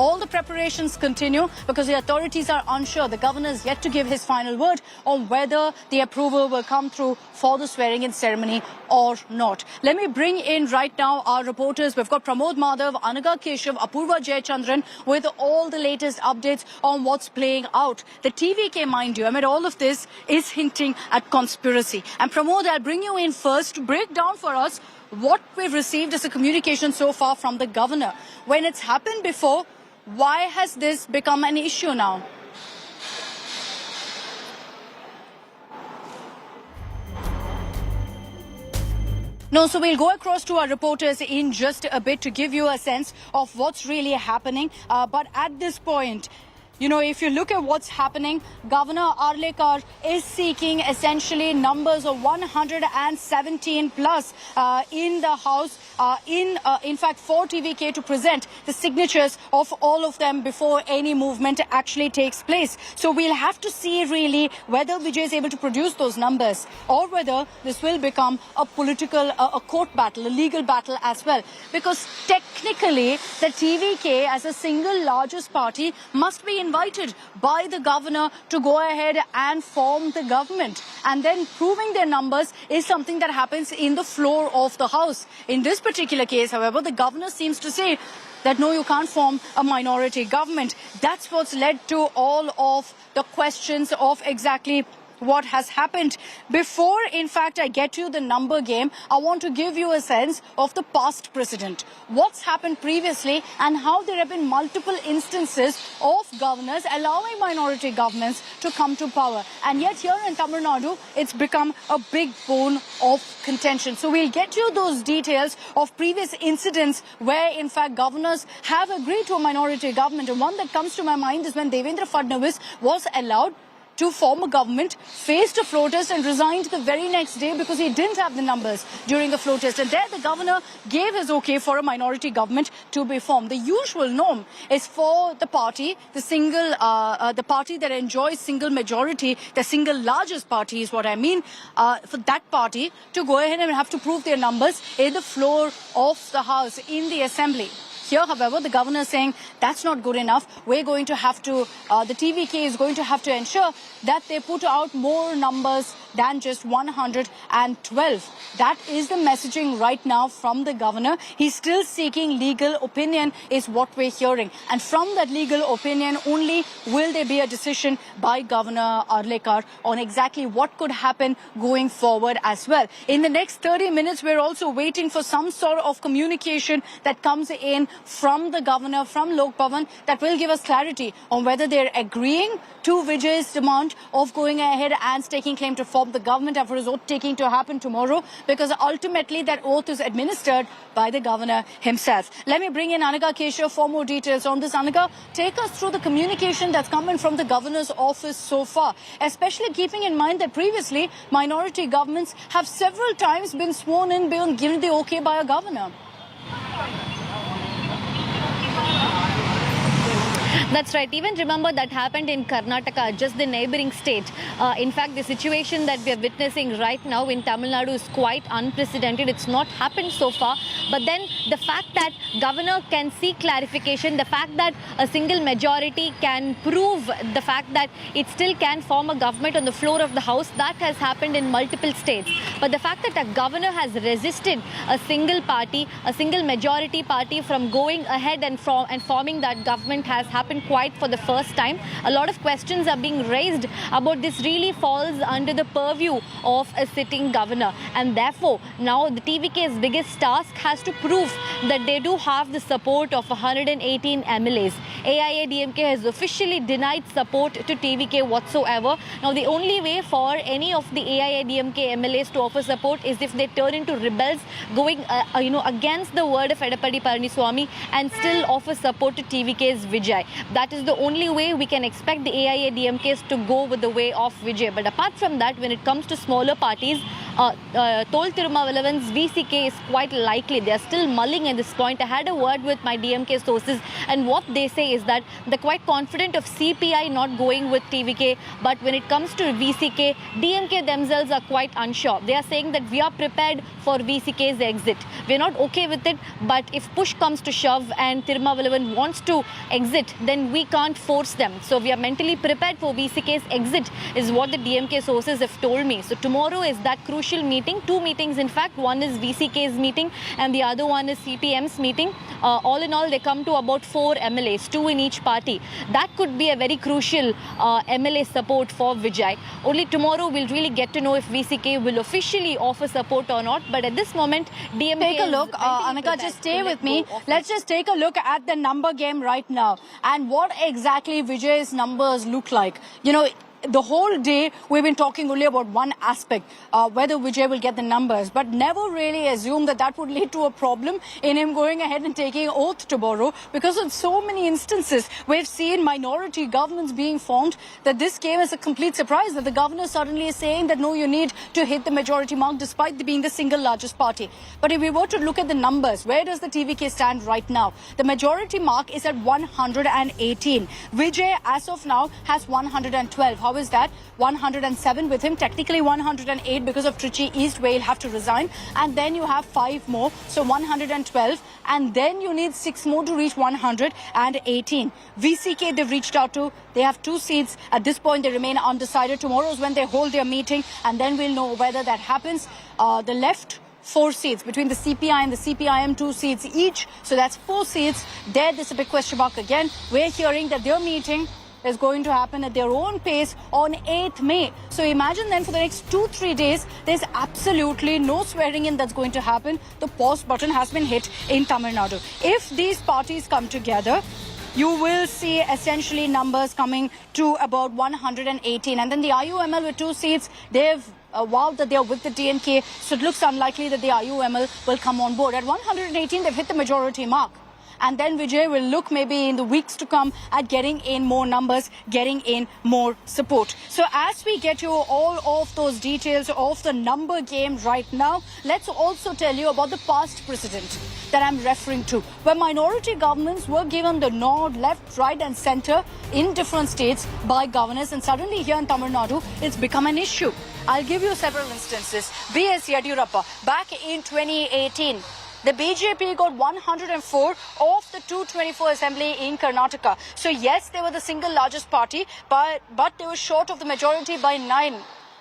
All the preparations continue because the authorities are unsure. The governor is yet to give his final word on whether the approval will come through for the swearing-in ceremony or not. Let me bring in right now our reporters. We've got Pramod Madhav, Anaga Keshav, Apurva Jayachandran with all the latest updates on what's playing out. The TVK, mind you, amid all of this, is hinting at conspiracy. And Pramod, I'll bring you in first to break down for us what we've received as a communication so far from the governor. When it's happened before, why has this become an issue now? No, so we'll go across to our reporters in just a bit to give you a sense of what's really happening. But at this point, you know, if you look at what's happening, Governor Arlekar is seeking essentially numbers of 117 plus in the House, in fact, for TVK to present the signatures of all of them before any movement actually takes place. So we'll have to see really whether Vijay is able to produce those numbers or whether this will become a political, a court battle, a legal battle as well. Because technically, the TVK as a single largest party must be invited by the governor to go ahead and form the government. And then proving their numbers is something that happens in the floor of the House. In this particular case, however, the governor seems to say that no, you can't form a minority government. That's what's led to all of the questions of exactly what has happened. Before, in fact, I get you the number game, I want to give you a sense of the past precedent. What's happened previously and how there have been multiple instances of governors allowing minority governments to come to power. And yet here in Tamil Nadu, it's become a big bone of contention. So we'll get you those details of previous incidents where, in fact, governors have agreed to a minority government. And one that comes to my mind is when Devendra Fadnavis was allowed to form a government, faced a floor test and resigned the very next day because he didn't have the numbers during the floor test. And there the governor gave his okay for a minority government to be formed. The usual norm is for the party, the party that enjoys single majority, the single largest party is what I mean, for that party to go ahead and have to prove their numbers in the floor of the House, in the Assembly. Here, however, the governor is saying that's not good enough. We're going to have to, the TVK is going to have to ensure that they put out more numbers than just 112. That is the messaging right now from the governor. He's still seeking legal opinion is what we're hearing. And from that legal opinion only will there be a decision by Governor Arlekar on exactly what could happen going forward as well. In the next 30 minutes, we're also waiting for some sort of communication that comes in from the governor, from Lok Bhavan, that will give us clarity on whether they're agreeing to Vijay's demand of going ahead and taking claim to form the government after his oath taking to happen tomorrow, because ultimately that oath is administered by the governor himself. Let me bring in Anaga Keshav for more details on this. Anaga, take us through the communication that's coming from the governor's office so far, especially keeping in mind that previously minority governments have several times been sworn in, been given the okay by a governor. That's right. Even remember that happened in Karnataka, just the neighboring state. In fact, the situation that we are witnessing right now in Tamil Nadu is quite unprecedented. It's not happened so far. But then the fact that governor can seek clarification, the fact that a single majority can prove the fact that it still can form a government on the floor of the House, that has happened in multiple states. But the fact that a governor has resisted a single party, a single majority party from going ahead and forming that government has happened quite for the first time. A lot of questions are being raised about this really falls under the purview of a sitting governor. And therefore, now the TVK's biggest task has to prove that they do have the support of 118 MLAs. AIADMK has officially denied support to TVK whatsoever. Now, the only way for any of the AIADMK MLAs to offer support is if they turn into rebels, going against the word of Edapadi Palaniswamy and still offer support to TVK's Vijay. That is the only way we can expect the AIADMKs to go with the way of Vijay. But apart from that, when it comes to smaller parties, Tol Tirumavalavan's VCK is quite likely. They are still mulling at this point. I had a word with my DMK sources, and what they say is that they're quite confident of CPI not going with TVK, but when it comes to VCK, DMK themselves are quite unsure. They are saying that we are prepared for VCK's exit. We're not okay with it, but if push comes to shove and Tirumavalavan wants to exit, then we can't force them. So we are mentally prepared for VCK's exit, is what the DMK sources have told me. So tomorrow is that crucial meeting. Two meetings, in fact. One is VCK's meeting and the other one is CPM's meeting. All in all, they come to about 4 MLAs, 2 in each party. That could be a very crucial MLA support for Vijay. Only tomorrow we'll really get to know if VCK will officially offer support or not. But at this moment, DMK take a look. Anika, just stay with me. Let's just take a look at the number game right now and what exactly Vijay's numbers look like. You know, the whole day we've been talking only about one aspect, whether Vijay will get the numbers, but never really assumed that that would lead to a problem in him going ahead and taking oath tomorrow, because in so many instances we've seen minority governments being formed that this came as a complete surprise, that the governor suddenly is saying that no, you need to hit the majority mark despite being the single largest party. But if we were to look at the numbers, where does the TVK stand right now? The majority mark is at 118. Vijay, as of now, has 112. How is that? 107 with him, technically 108 because of Trichy East where he'll have to resign, and then you have 5 more, so 112, and then you need 6 more to reach 118. VCK they've reached out to, they have 2 seats. At this point they remain undecided. Tomorrow is when they hold their meeting and then we'll know whether that happens. The left 4 seats between the CPI and the CPIM, 2 seats each, so that's 4 seats. There's a big question mark again. We're hearing that their meeting is going to happen at their own pace on 8th May. So imagine then for the next 2-3 days, there's absolutely no swearing in that's going to happen. The pause button has been hit in Tamil Nadu. If these parties come together, you will see essentially numbers coming to about 118. And then the IUML with 2 seats, they've vowed that they are with the DNK. So it looks unlikely that the IUML will come on board. At 118, they've hit the majority mark. And then Vijay will look maybe in the weeks to come at getting in more numbers, getting in more support. So as we get you all of those details of the number game right now, let's also tell you about the past precedent that I'm referring to, where minority governments were given the nod left, right and centre in different states by governors, and suddenly here in Tamil Nadu, it's become an issue. I'll give you several instances. B.S. Yadurappa, back in 2018, the BJP got 104 of the 224 assembly in Karnataka. So yes, they were the single largest party, but they were short of the majority by 9.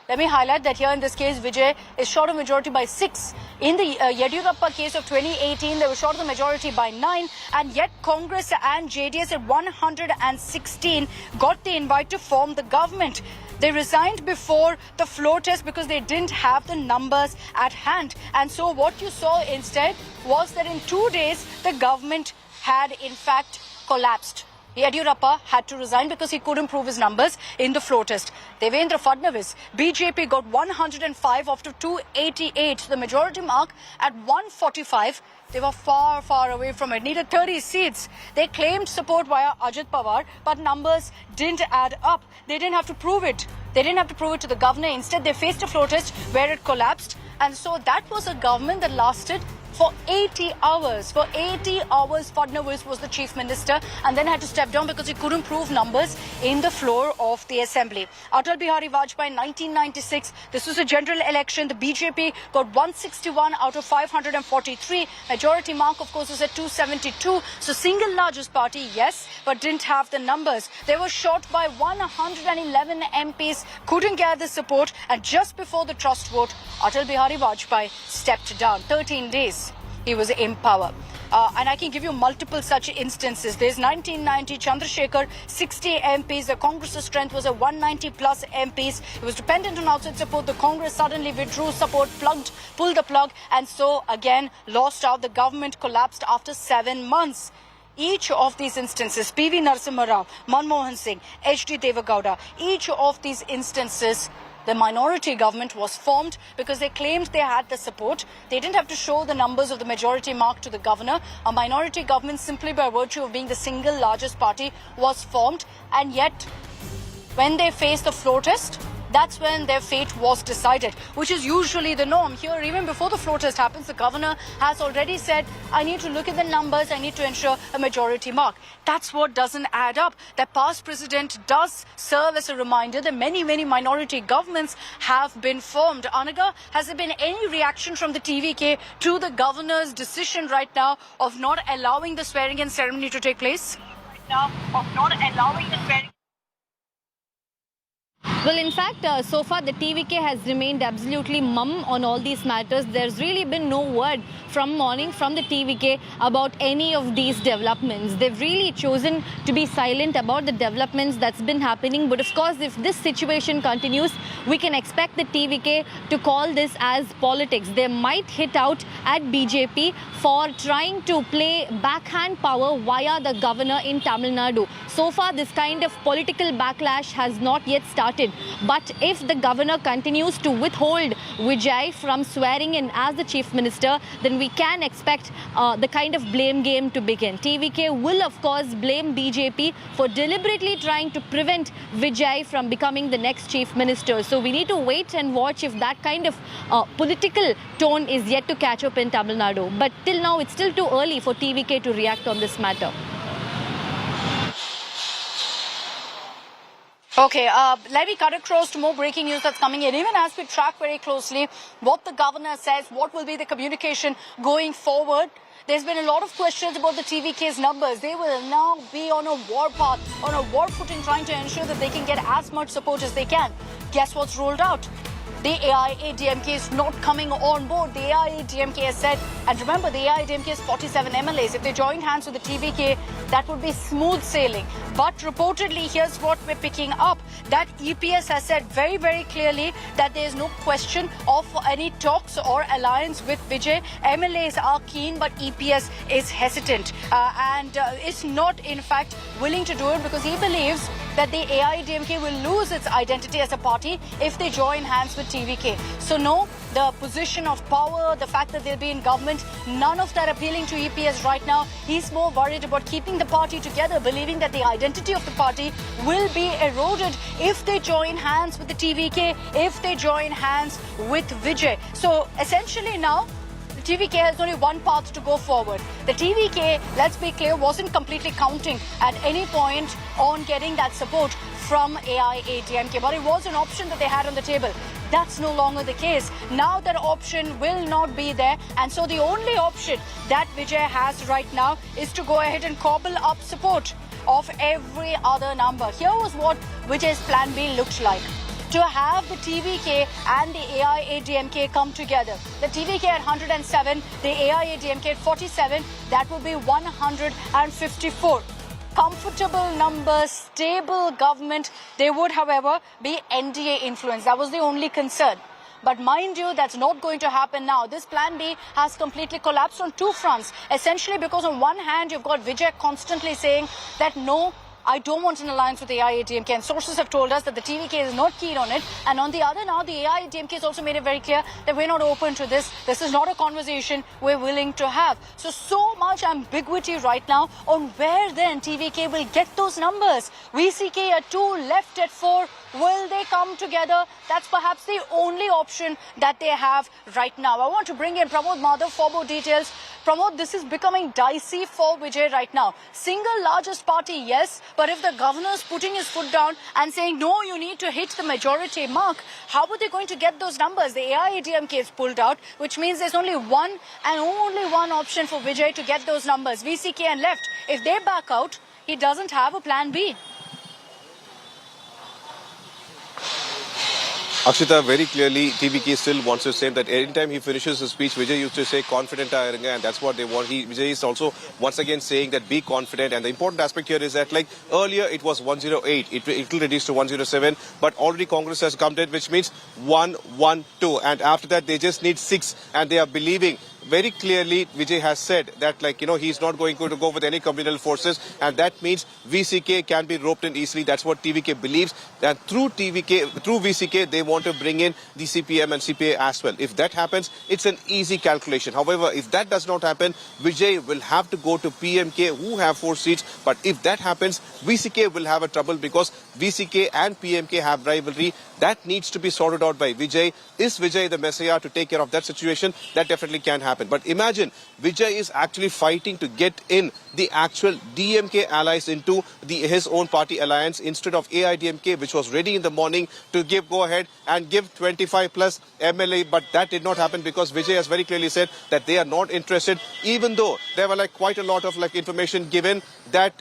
Let me highlight that here in this case, Vijay is short of majority by 6. In the Yadurappa case of 2018, they were short of the majority by 9. And yet Congress and JDS at 116 got the invite to form the government. They resigned before the floor test because they didn't have the numbers at hand. And so what you saw instead was that in 2 days, the government had in fact collapsed. Yadurappa had to resign because he couldn't prove his numbers in the floor test. Devendra Fadnavis, BJP got 105 after 288. The majority mark at 145. They were far, far away from it. Needed 30 seats. They claimed support via Ajit Pawar, but numbers didn't add up. They didn't have to prove it. They didn't have to prove it to the governor. Instead, they faced a floor test where it collapsed. And so that was a government that lasted for 80 hours. For 80 hours, Fadnavis was the chief minister and then had to step down because he couldn't prove numbers in the floor of the assembly. Atal Bihari Vajpayee, 1996. This was a general election. The BJP got 161 out of 543. Majority mark, of course, was at 272. So single largest party, yes, but didn't have the numbers. They were short by 111 MPs, couldn't gather support. And just before the trust vote, Atal Bihari Vajpayee stepped down. 13 days. He was in power. And I can give you multiple such instances. There's 1990, Chandrasekhar, 60 MPs. The Congress's strength was a 190 plus MPs. It was dependent on outside support. The Congress suddenly withdrew support, pulled the plug, and so again lost out. The government collapsed after 7 months. Each of these instances, P.V. Narasimha Rao, Manmohan Singh, H.D. Devagowda, each of these instances, the minority government was formed because they claimed they had the support. They didn't have to show the numbers of the majority mark to the governor. A minority government, simply by virtue of being the single largest party, was formed. And yet, when they faced the floor test, that's when their fate was decided, which is usually the norm. Here, even before the floor test happens, the governor has already said, I need to look at the numbers, I need to ensure a majority mark. That's what doesn't add up. That past precedent does serve as a reminder that many minority governments have been formed. Anaga, has there been any reaction from the TVK to the governor's decision right now of not allowing the swearing-in ceremony to take place? Well, in fact, so far the TVK has remained absolutely mum on all these matters. There's really been no word from morning from the TVK about any of these developments. They've really chosen to be silent about the developments that's been happening. But of course, if this situation continues, we can expect the TVK to call this as politics. They might hit out at BJP for trying to play backhand power via the governor in Tamil Nadu. So far, this kind of political backlash has not yet started. But if the governor continues to withhold Vijay from swearing in as the chief minister, then we can expect the kind of blame game to begin. TVK will, of course, blame BJP for deliberately trying to prevent Vijay from becoming the next chief minister. So we need to wait and watch if that kind of political tone is yet to catch up in Tamil Nadu. But till now, it's still too early for TVK to react on this matter. Okay, let me cut across to more breaking news that's coming in. Even as we track very closely what the governor says, what will be the communication going forward, there's been a lot of questions about the TVK's numbers. They will now be on a war path, on a war footing, trying to ensure that they can get as much support as they can. Guess what's rolled out? The AIADMK is not coming on board. The AIADMK has said, and remember, the AIADMK is 47 MLAs. If they join hands with the TVK, that would be smooth sailing. But reportedly, here's what we're picking up, that EPS has said very clearly that there is no question of any talks or alliance with Vijay. MLAs are keen, but EPS is hesitant and is not, in fact, willing to do it because he believes that the AIADMK will lose its identity as a party if they join hands with TVK. So no, the position of power, the fact that they'll be in government, none of that appealing to EPS right now. He's more worried about keeping the party together, believing that the identity of the party will be eroded if they join hands with the TVK, if they join hands with Vijay. So essentially now, the TVK has only one path to go forward. The TVK, let's be clear, wasn't completely counting at any point on getting that support from AIADMK, but it was an option that they had on the table. That's no longer the case. Now that option will not be there, and so the only option that Vijay has right now is to go ahead and cobble up support of every other number. Here was what Vijay's plan B looked like. To have the TVK and the AIADMK come together. The TVK at 107, the AIADMK at 47, that would be 154. Comfortable numbers, stable government. They would, however, be NDA influence. That was the only concern. But mind you, that's not going to happen now. This plan B has completely collapsed on two fronts. Essentially because on one hand, you've got Vijay constantly saying that no, I don't want an alliance with the AIADMK, and sources have told us that the TVK is not keen on it. And on the other now, the AIADMK has also made it very clear that we're not open to this. This is not a conversation we're willing to have. So much ambiguity right now on where then TVK will get those numbers. VCK at 2, left at 4. Will they come together? That's perhaps the only option that they have right now. I want to bring in Pramod Madhav for more details. Pramod, this is becoming dicey for Vijay right now. Single largest party, yes, but if the governor's putting his foot down and saying, no, you need to hit the majority mark, how are they going to get those numbers? The AIADMK is pulled out, which means there's only one and only one option for Vijay to get those numbers. VCK and left. If they back out, he doesn't have a plan B. Akshita, very clearly, TVK still wants to say that anytime he finishes his speech, Vijay used to say confident, and that's what they want. Vijay is also once again saying that be confident. And the important aspect here is that, like earlier, it was 108. It will reduce to 107. But already Congress has come to it, which means 112. And after that, they just need 6. And they are believing very clearly Vijay has said that he's not going to go with any communal forces, and that means VCK can be roped in easily. That's what TVK believes. And through VCK, they want to bring in the CPM and CPA as well. If that happens, it's an easy calculation. However, if that does not happen, Vijay will have to go to PMK, who have 4 seats. But if that happens, VCK will have a trouble because VCK and PMK have rivalry. That needs to be sorted out by Vijay. Is Vijay the messiah to take care of that situation? That definitely can happen. But imagine, Vijay is actually fighting to get in the actual DMK allies into his own party alliance instead of AIDMK, which was ready in the morning to go ahead and give 25 plus MLA. But that did not happen because Vijay has very clearly said that they are not interested, even though there were quite a lot of information given that,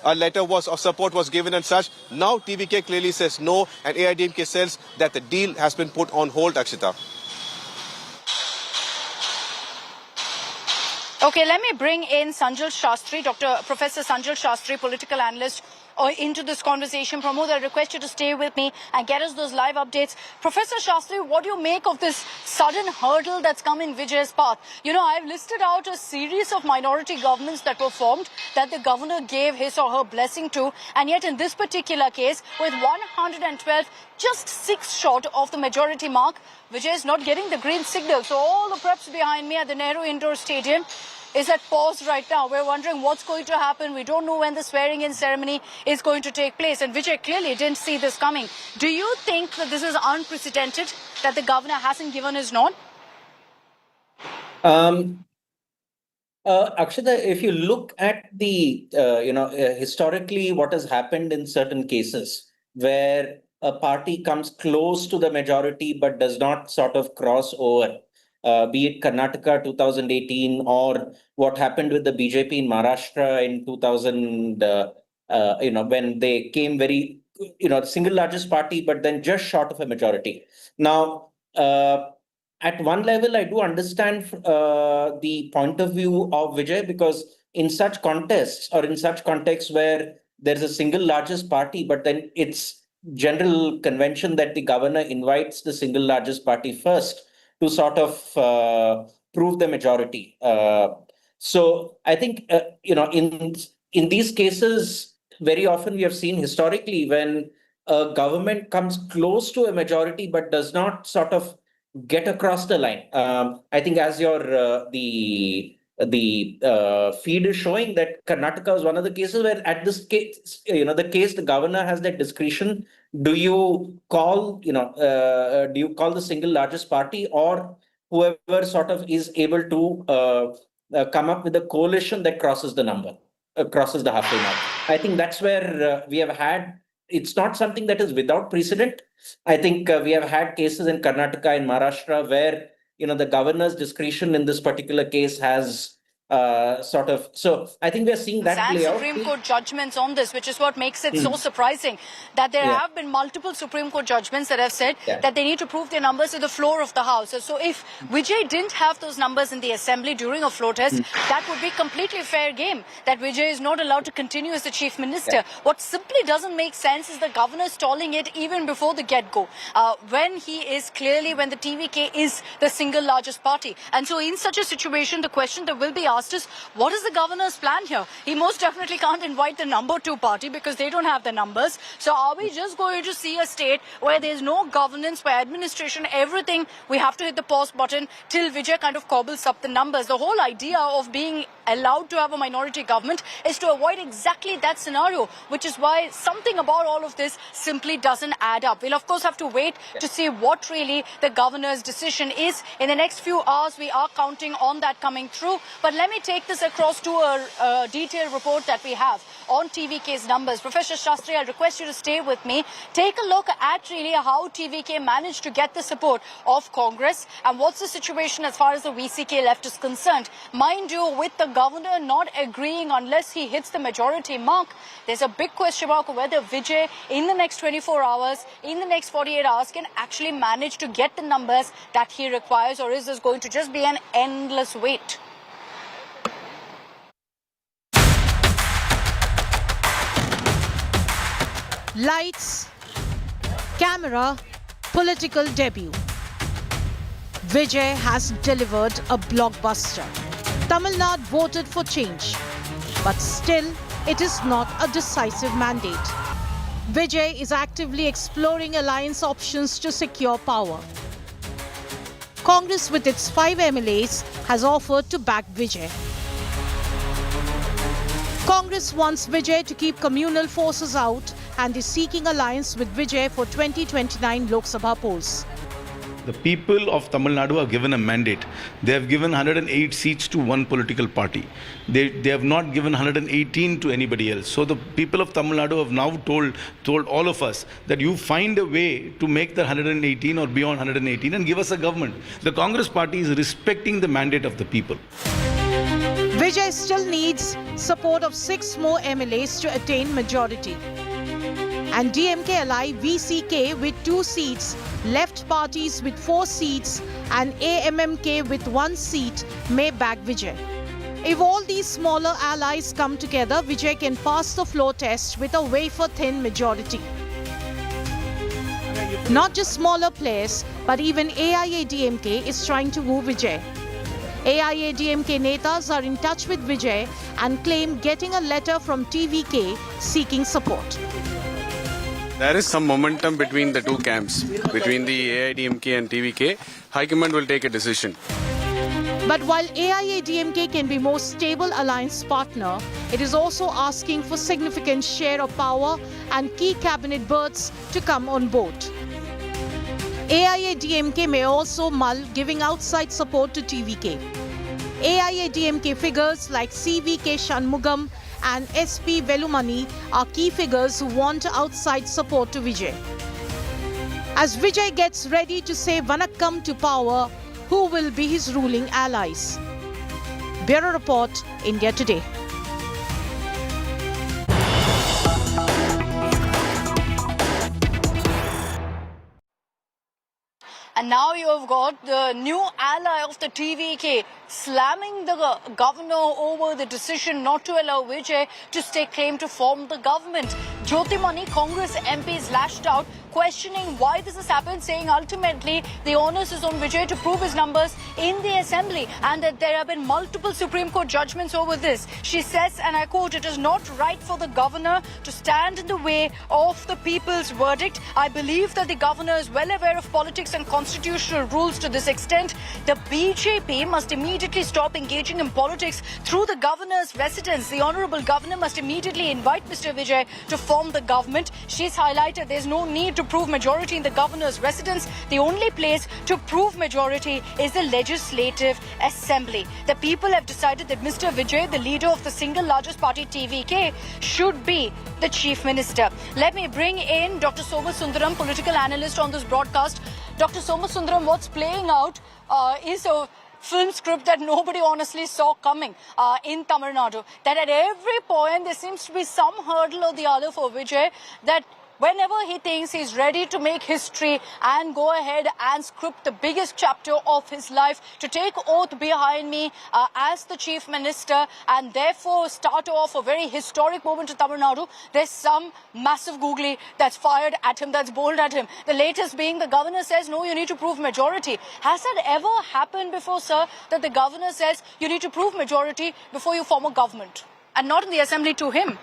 a letter of support was given and such. Now TVK clearly says no, and AIDMK says that the deal has been put on hold, Akshita. Okay, let me bring in Sanjal Shastri, Professor Sanjal Shastri, political analyst, into this conversation. Pramod, I request you to stay with me and get us those live updates. Professor Shastri, what do you make of this sudden hurdle that's come in Vijay's path? I've listed out a series of minority governments that were formed that the governor gave his or her blessing to, and yet in this particular case, with 112, just 6 short of the majority mark, Vijay is not getting the green signal. So all the preps behind me at the Nehru Indoor Stadium is at pause right now. We're wondering what's going to happen. We don't know when the swearing-in ceremony is going to take place. And Vijay clearly didn't see this coming. Do you think that this is unprecedented, that the governor hasn't given his nod? Akshita, if you look at the, historically what has happened in certain cases where a party comes close to the majority but does not sort of cross over, be it Karnataka 2018 or what happened with the BJP in Maharashtra in 2000, when they came very, the single largest party, but then just short of a majority. Now, at one level, I do understand the point of view of Vijay, because in such contests or in such contexts where there's a single largest party, but then it's general convention that the governor invites the single largest party first to sort of prove the majority. So I think, in these cases, very often we have seen historically when a government comes close to a majority but does not sort of get across the line. I think as your the feed is showing, that Karnataka is one of the cases where at this case, the governor has that discretion. Do you call, the single largest party or whoever sort of is able to come up with a coalition that crosses the number, crosses the halfway mark? I think that's where we have had. It's not something that is without precedent. I think we have had cases in Karnataka and Maharashtra where, the governor's discretion in this particular case has so I think we are seeing that play out. Supreme Court judgments on this, which is what makes it so surprising that there have been multiple Supreme Court judgments that have said that they need to prove their numbers to the floor of the House. So if Vijay didn't have those numbers in the Assembly during a floor test, that would be completely fair game, that Vijay is not allowed to continue as the Chief Minister. What simply doesn't make sense is the governor stalling it even before the get-go, when the TVK is the single largest party. And so in such a situation, the question that will be asked is, what is the governor's plan here? He most definitely can't invite the number 2 party because they don't have the numbers. So are we just going to see a state where there's no governance, where administration, everything, we have to hit the pause button till Vijay kind of cobbles up the numbers? The whole idea of being allowed to have a minority government is to avoid exactly that scenario, which is why something about all of this simply doesn't add up. We'll of course have to wait to see what really the governor's decision is. In the next few hours, we are counting on that coming through. But let me take this across to a detailed report that we have on TVK's numbers. Professor Shastri, I request you to stay with me. Take a look at really how TVK managed to get the support of Congress and what's the situation as far as the VCK left is concerned. Mind you, with the governor not agreeing unless he hits the majority mark, there's a big question mark whether Vijay in the next 24 hours, in the next 48 hours can actually manage to get the numbers that he requires, or is this going to just be an endless wait? Lights, camera, political debut. Vijay has delivered a blockbuster. Tamil Nadu voted for change, but still it is not a decisive mandate. Vijay is actively exploring alliance options to secure power. Congress with its 5 MLAs has offered to back Vijay. Congress wants Vijay to keep communal forces out and is seeking alliance with Vijay for 2029 Lok Sabha polls. The people of Tamil Nadu are given a mandate. They have given 108 seats to one political party. They have not given 118 to anybody else. So the people of Tamil Nadu have now told all of us that you find a way to make the 118 or beyond 118 and give us a government. The Congress party is respecting the mandate of the people. Vijay still needs support of 6 more MLAs to attain majority. And DMK ally VCK with 2 seats, left parties with 4 seats and AMMK with 1 seat may back Vijay. If all these smaller allies come together, Vijay can pass the floor test with a wafer-thin majority. Not just smaller players, but even AIADMK is trying to woo Vijay. AIADMK netas are in touch with Vijay and claim getting a letter from TVK seeking support. There is some momentum between the two camps, between the AIDMK and TVK. High Command will take a decision. But while AIADMK can be more stable alliance partner, it is also asking for significant share of power and key cabinet berths to come on board. AIADMK may also mull giving outside support to TVK. AIADMK figures like CVK Shanmugam and SP Velumani are key figures who want outside support to Vijay. As Vijay gets ready to say Vanakkam to power, who will be his ruling allies? Bureau Report, India Today. And now you have got the new ally of the TVK slamming the governor over the decision not to allow Vijay to stake claim to form the government. Jyotimani, Congress MPs lashed out, questioning why this has happened, saying ultimately the onus is on Vijay to prove his numbers in the assembly and that there have been multiple Supreme Court judgments over this. She says, and I quote, "It is not right for the governor to stand in the way of the people's verdict. I believe that the governor is well aware of politics and constitutional rules to this extent. The BJP must immediately stop engaging in politics through the governor's residence. The honourable governor must immediately invite Mr. Vijay to form the government." She's highlighted there's no need to prove majority in the governor's residence. The only place to prove majority is the Legislative Assembly. The people have decided that Mr. Vijay, the leader of the single largest party TVK, should be the Chief Minister. Let me bring in Dr. Somasundaram, political analyst on this broadcast. Dr. Somasundaram, what's playing out is a film script that nobody honestly saw coming in Tamil Nadu. That at every point there seems to be some hurdle or the other for Vijay, that whenever he thinks he's ready to make history and go ahead and script the biggest chapter of his life, to take oath behind me as the Chief Minister and therefore start off a very historic moment in Tamil Nadu, there's some massive googly that's fired at him, that's bowled at him. The latest being the governor says, no, you need to prove majority. Has that ever happened before, sir, that the governor says you need to prove majority before you form a government? And not in the assembly to him.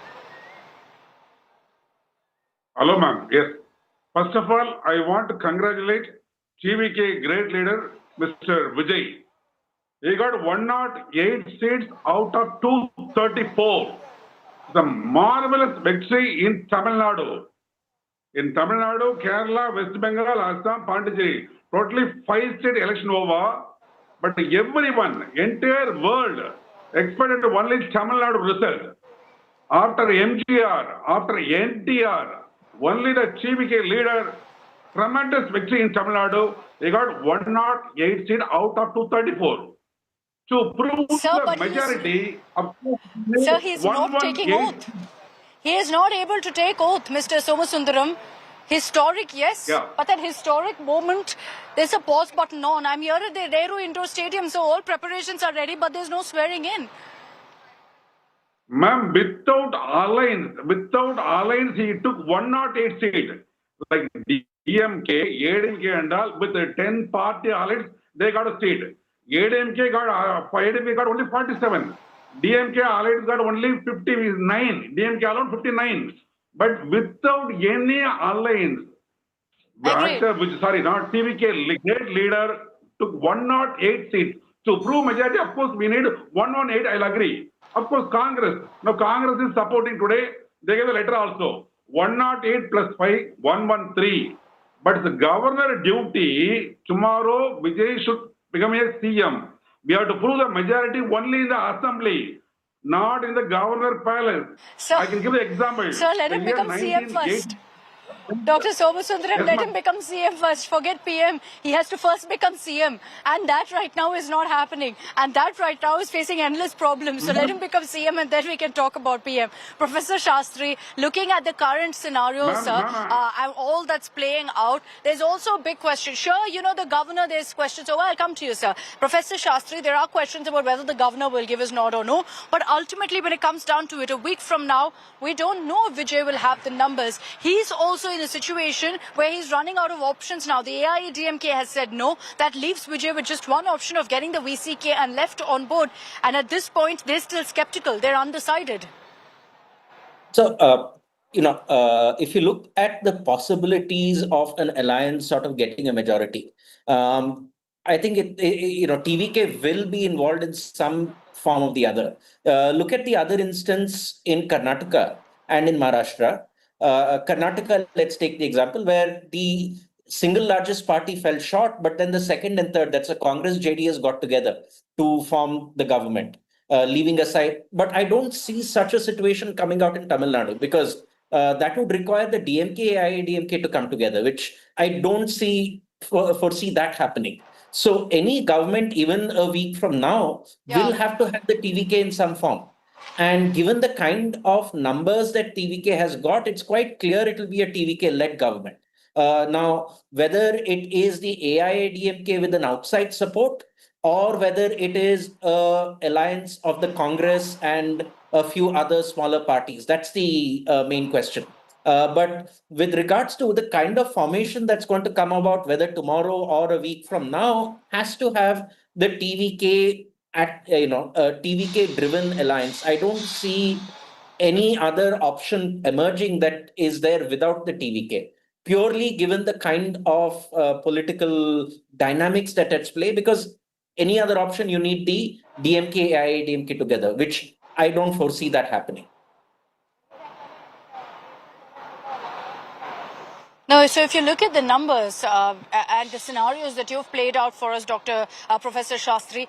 Hello, ma'am. Yes. First of all, I want to congratulate TVK great leader, Mr. Vijay. He got 108 seats out of 234. The marvelous victory in Tamil Nadu. In Tamil Nadu, Kerala, West Bengal, Assam, Puducherry. Totally 5-state election over. But everyone, entire world, expected only Tamil Nadu result. After MGR, after NTR, only the TVK leader, tremendous victory in Tamil Nadu. He got 108 seats out of 234. To prove the majority, sir, he's not taking oath. He is not able to take oath, Mr. Somasundaram. Historic, yes, yeah. But that historic moment, there's a pause button on. I'm here at the Nehru Indoor Stadium, so all preparations are ready, but there's no swearing in. Ma'am, without alliance, he took 108 seats. Like DMK, ADMK and all, with the 10 party alliance, they got a seat. ADMK got only 47. DMK allied got only 59. DMK alone 59. But without any alliance, Agreed. not TVK, great leader took 108 seats. To prove majority, of course, we need 118, I'll agree. Of course, Congress. Now, Congress is supporting today. They gave a letter also. 108 plus 5, 113. But the governor duty, tomorrow, Vijay should become a CM. We have to prove the majority only in the assembly, not in the governor palace. So, I can give the example. Sir, let him become CM first. Dr. Somasundaram, let him become CM first. Forget PM. He has to first become CM. And that right now is not happening. And that right now is facing endless problems. So let him become CM and then we can talk about PM. Professor Shastri, looking at the current scenario, sir, and all that's playing out, there's also a big question. Sure, you know, the governor, there's questions. So I'll come to you, sir. Professor Shastri, there are questions about whether the governor will give his nod or no. But ultimately, when it comes down to it, a week from now, we don't know if Vijay will have the numbers. He's also in a situation where he's running out of options now. The AIADMK has said no. That leaves Vijay with just one option of getting the VCK and left on board. And at this point, they're still skeptical. They're undecided. So, if you look at the possibilities of an alliance sort of getting a majority, I think TVK will be involved in some form of the other. Look at the other instance in Karnataka and in Maharashtra. Karnataka, let's take the example where the single largest party fell short, but then the second and third, that's a Congress JDS, got together to form the government, leaving aside. But I don't see such a situation coming out in Tamil Nadu because that would require the DMK, AIADMK to come together, which I don't foresee that happening. So any government, even a week from now, will have to have the TVK in some form. And given the kind of numbers that TVK has got, it's quite clear it will be a TVK-led government. Now, whether it is the AIADMK with an outside support or whether it is an alliance of the Congress and a few other smaller parties, that's the main question. But with regards to the kind of formation that's going to come about, whether tomorrow or a week from now, has to have the TVK a TVK driven alliance. I don't see any other option emerging that is there without the TVK, purely given the kind of political dynamics that at play, because any other option you need the DMK, AIADMK together, which I don't foresee that happening. No, so if you look at the numbers and the scenarios that you've played out for us, Professor Shastri,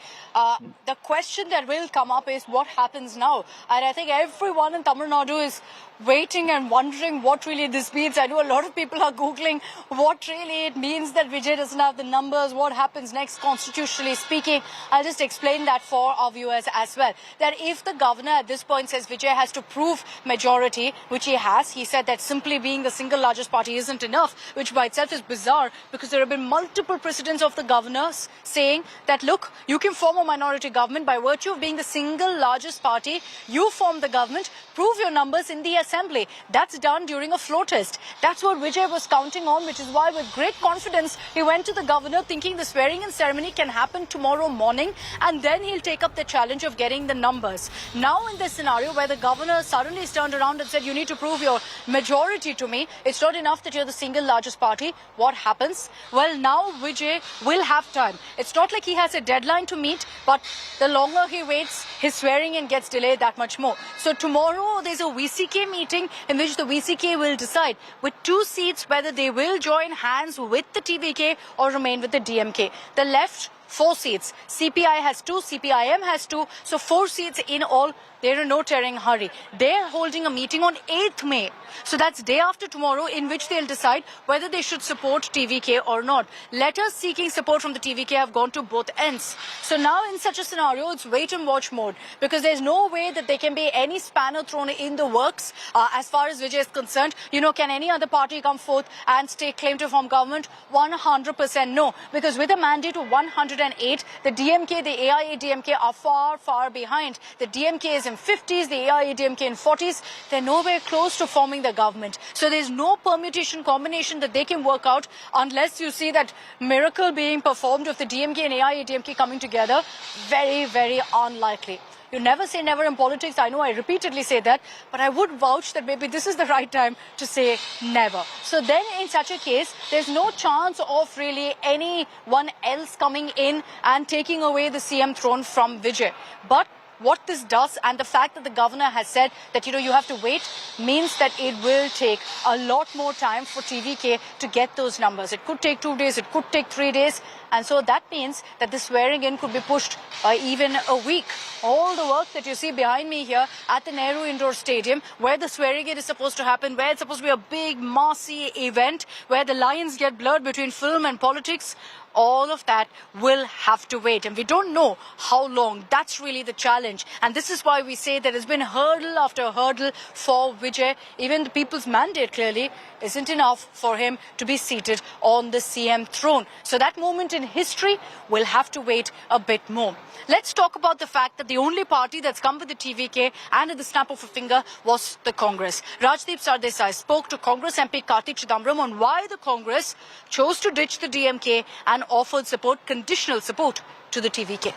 the question that will come up is what happens now? And I think everyone in Tamil Nadu is waiting and wondering what really this means. I know a lot of people are Googling what really it means that Vijay doesn't have the numbers, what happens next constitutionally speaking. I'll just explain that for our viewers as well. That if the governor at this point says Vijay has to prove majority, which he has, he said that simply being the single largest party isn't enough, which by itself is bizarre because there have been multiple precedents of the governors saying that, look, you can form a minority government by virtue of being the single largest party. You form the government, prove your numbers in the assembly. That's done during a floor test. That's what Vijay was counting on, which is why with great confidence he went to the governor thinking the swearing-in ceremony can happen tomorrow morning and then he'll take up the challenge of getting the numbers. Now in this scenario where the governor suddenly has turned around and said you need to prove your majority to me, it's not enough that you're the single largest party. What happens? Well, now Vijay will have time. It's not like he has a deadline to meet, but the longer he waits, his swearing-in gets delayed that much more. So tomorrow there's a VCK meeting in which the VCK will decide with 2 seats whether they will join hands with the TVK or remain with the DMK. The left, 4 seats. CPI has 2, CPIM has 2, so 4 seats in all. They're in no tearing hurry. They're holding a meeting on 8th May. So that's day after tomorrow in which they'll decide whether they should support TVK or not. Letters seeking support from the TVK have gone to both ends. So now in such a scenario, it's wait and watch mode because there's no way that there can be any spanner thrown in the works as far as Vijay is concerned. You know, can any other party come forth and stake claim to form government? 100% no. Because with a mandate of 108, the DMK, the AIADMK are far, far behind. The DMK is in 50s, the AIADMK in 40s. They're nowhere close to forming the government. So there's no permutation combination that they can work out unless you see that miracle being performed of the DMK and AIADMK coming together. Very, very unlikely. You never say never in politics. I know I repeatedly say that, but I would vouch that maybe this is the right time to say never. So then in such a case, there's no chance of really anyone else coming in and taking away the CM throne from Vijay. But what this does, and the fact that the governor has said that, you have to wait, means that it will take a lot more time for TVK to get those numbers. It could take 2 days, it could take 3 days. And so that means that the swearing in could be pushed by even a week. All the work that you see behind me here at the Nehru Indoor Stadium, where the swearing in is supposed to happen, where it's supposed to be a big, massy event, where the lines get blurred between film and politics, all of that will have to wait. And we don't know how long. That's really the challenge. And this is why we say there has been hurdle after hurdle for Vijay. Even the people's mandate clearly isn't enough for him to be seated on the CM throne. So that moment in history will have to wait a bit more. Let's talk about the fact that the only party that's come with the TVK and at the snap of a finger was the Congress. Rajdeep Sardesai spoke to Congress MP Kartik Chidambaram on why the Congress chose to ditch the DMK and offered support, conditional support, to the TVK.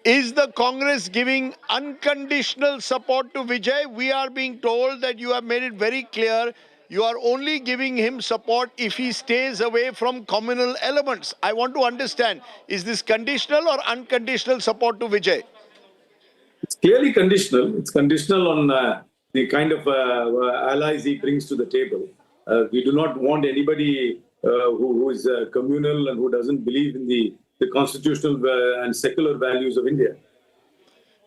Is the Congress giving unconditional support to Vijay? We are being told that you have made it very clear you are only giving him support if he stays away from communal elements. I want to understand, is this conditional or unconditional support to Vijay? It's clearly conditional. It's conditional on the kind of allies he brings to the table. We do not want anybody who is communal and who doesn't believe in the constitutional and secular values of India.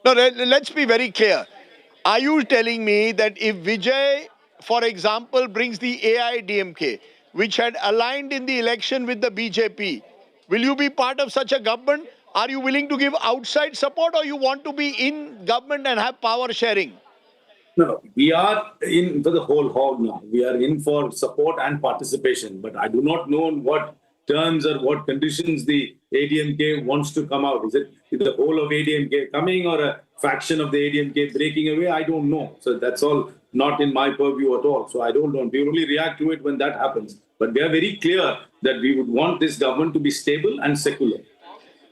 No, let's be very clear. Are you telling me that if Vijay, for example, brings the AIDMK, which had aligned in the election with the BJP, will you be part of such a government? Are you willing to give outside support, or you want to be in government and have power sharing? No, we are in for the whole hog now. We are in for support and participation, but I do not know on what terms or what conditions the ADMK wants to come out. Is it the whole of ADMK coming or a faction of the ADMK breaking away? I don't know. So that's all not in my purview at all. So I don't know. We only react to it when that happens. But we are very clear that we would want this government to be stable and secular.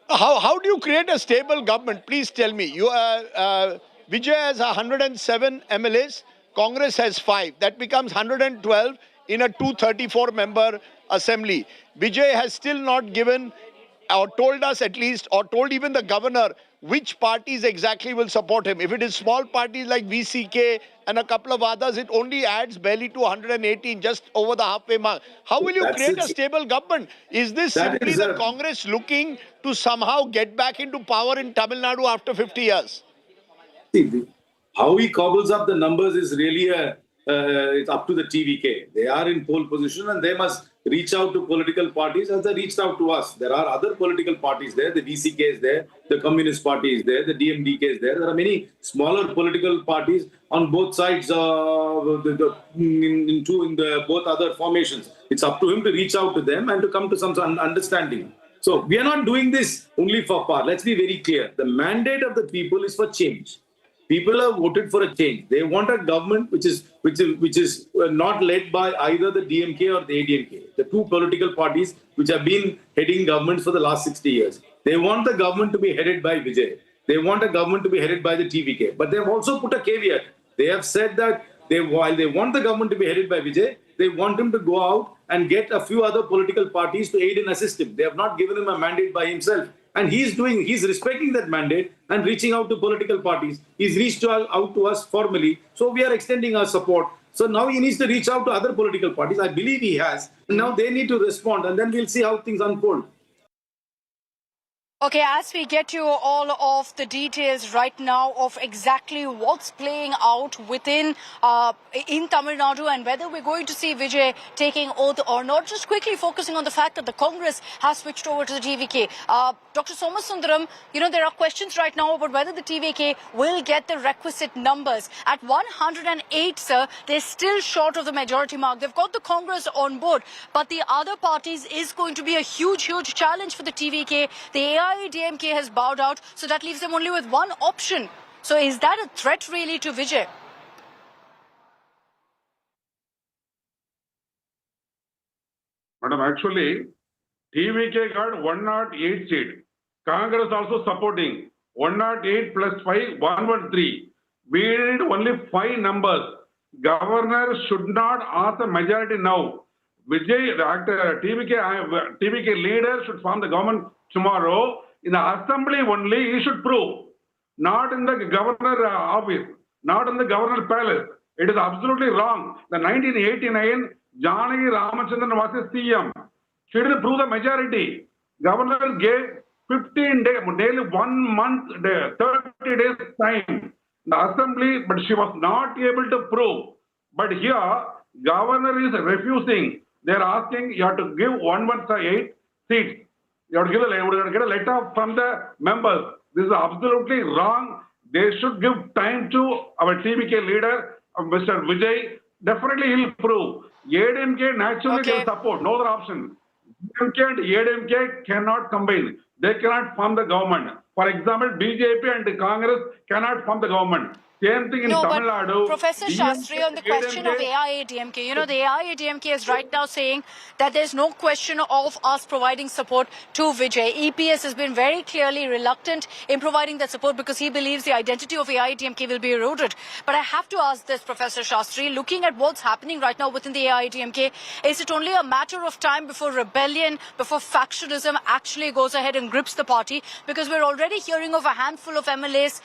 How do you create a stable government? Please tell me. Vijay has 107 MLAs. Congress has 5. That becomes 112 in a 234-member assembly. Vijay has still not given, or told us at least, or told even the governor, which parties exactly will support him. If it is small parties like VCK and a couple of others, it only adds barely to 118, just over the halfway mark. How will you create a stable government? Is this simply the Congress looking to somehow get back into power in Tamil Nadu after 50 years? See, how he cobbles up the numbers is really it's up to the TVK. They are in pole position and they must reach out to political parties as they reached out to us. There are other political parties there. The VCK is there. The Communist Party is there. The DMDK is there. There are many smaller political parties on both sides in both other formations. It's up to him to reach out to them and to come to some understanding. So we are not doing this only for power. Let's be very clear. The mandate of the people is for change. People have voted for a change. They want a government which is not led by either the DMK or the ADMK, the two political parties which have been heading governments for the last 60 years. They want the government to be headed by Vijay. They want a government to be headed by the TVK. But they have also put a caveat. They have said that while they want the government to be headed by Vijay, they want him to go out and get a few other political parties to aid and assist him. They have not given him a mandate by himself. And he's respecting that mandate and reaching out to political parties. He's reached out to us formally. So we are extending our support. So now he needs to reach out to other political parties. I believe he has. Now they need to respond, and then we'll see how things unfold. Okay, as we get you all of the details right now of exactly what's playing out within in Tamil Nadu and whether we're going to see Vijay taking oath or not, just quickly focusing on the fact that the Congress has switched over to the TVK. Dr. Somasundaram, there are questions right now about whether the TVK will get the requisite numbers. At 108, sir, they're still short of the majority mark. They've got the Congress on board, but the other parties is going to be a huge, huge challenge for the TVK. The AIADMK has bowed out, so that leaves them only with one option. So is that a threat really to Vijay? Madam, actually, TVK got 108 seat. Congress also supporting 108 plus 5, 113. We need only 5 numbers. Governor should not ask the majority now. Vijay, TVK leader should form the government tomorrow. In the assembly only, he should prove. Not in the governor office, not in the governor palace. It is absolutely wrong. The 1989, Janaki Ramachandran was a CM. She didn't prove the majority. Governor gave 15 days, nearly 1 month, 30 days time. The assembly, but she was not able to prove. But here, governor is refusing. They are asking you have to give 118 seats. You have to get a letter from the members. This is absolutely wrong. They should give time to our TVK leader, Mr. Vijay. Definitely he will prove. ADMK naturally they will support. No other option. DMK and ADMK cannot combine. They cannot form the government. For example, BJP and Congress cannot form the government. Same thing in Tamil Nadu. Professor Shastri, on the question of AIADMK, the AIADMK is right now saying that there's no question of us providing support to Vijay. EPS has been very clearly reluctant in providing that support because he believes the identity of AIADMK will be eroded. But I have to ask this, Professor Shastri, looking at what's happening right now within the AIADMK, is it only a matter of time before rebellion, before factionalism actually goes ahead and grips the party? Because we're already hearing of a handful of MLAs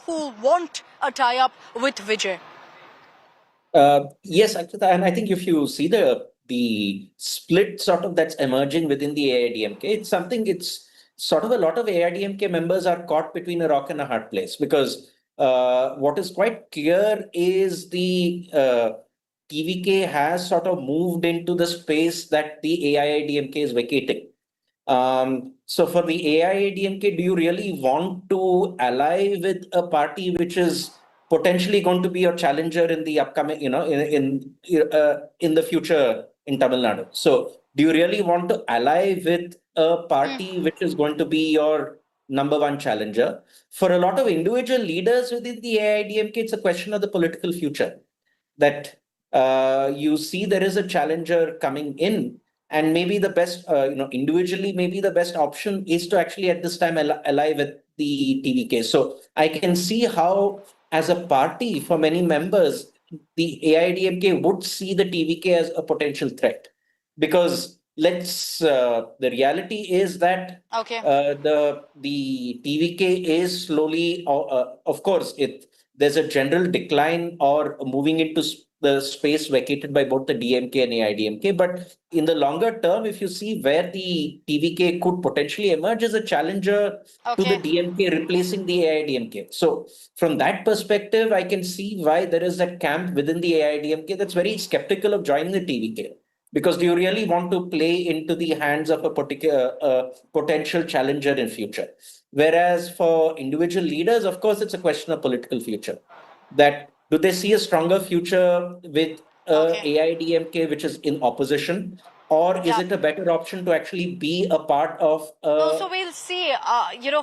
who want a tie-up with Vijay. Yes, and I think if you see the split sort of that's emerging within the AIADMK, it's sort of a lot of AIADMK members are caught between a rock and a hard place because what is quite clear is the TVK has sort of moved into the space that the AIADMK is vacating. So for the AIADMK, do you really want to ally with a party which is potentially going to be your challenger in the upcoming, in the future in Tamil Nadu? So do you really want to ally with a party which is going to be your number one challenger? For a lot of individual leaders within the AIADMK, it's a question of the political future that you see there is a challenger coming in. And maybe the best, individually, maybe the best option is to actually at this time ally with the TVK. So I can see how, as a party, for many members, the AIADMK would see the TVK as a potential threat. Because the reality is that the TVK is slowly, of course, there's a general decline or moving into the space vacated by both the DMK and AIADMK. But in the longer term, if you see where the TVK could potentially emerge as a challenger to the DMK replacing the AIADMK. So from that perspective, I can see why there is that camp within the AIADMK that's very skeptical of joining the TVK. Because do you really want to play into the hands of a particular potential challenger in future? Whereas for individual leaders, of course, it's a question of political future. That do they see a stronger future with AIADMK, which is in opposition? Or is it a better option to actually be a part of... No, so we'll see,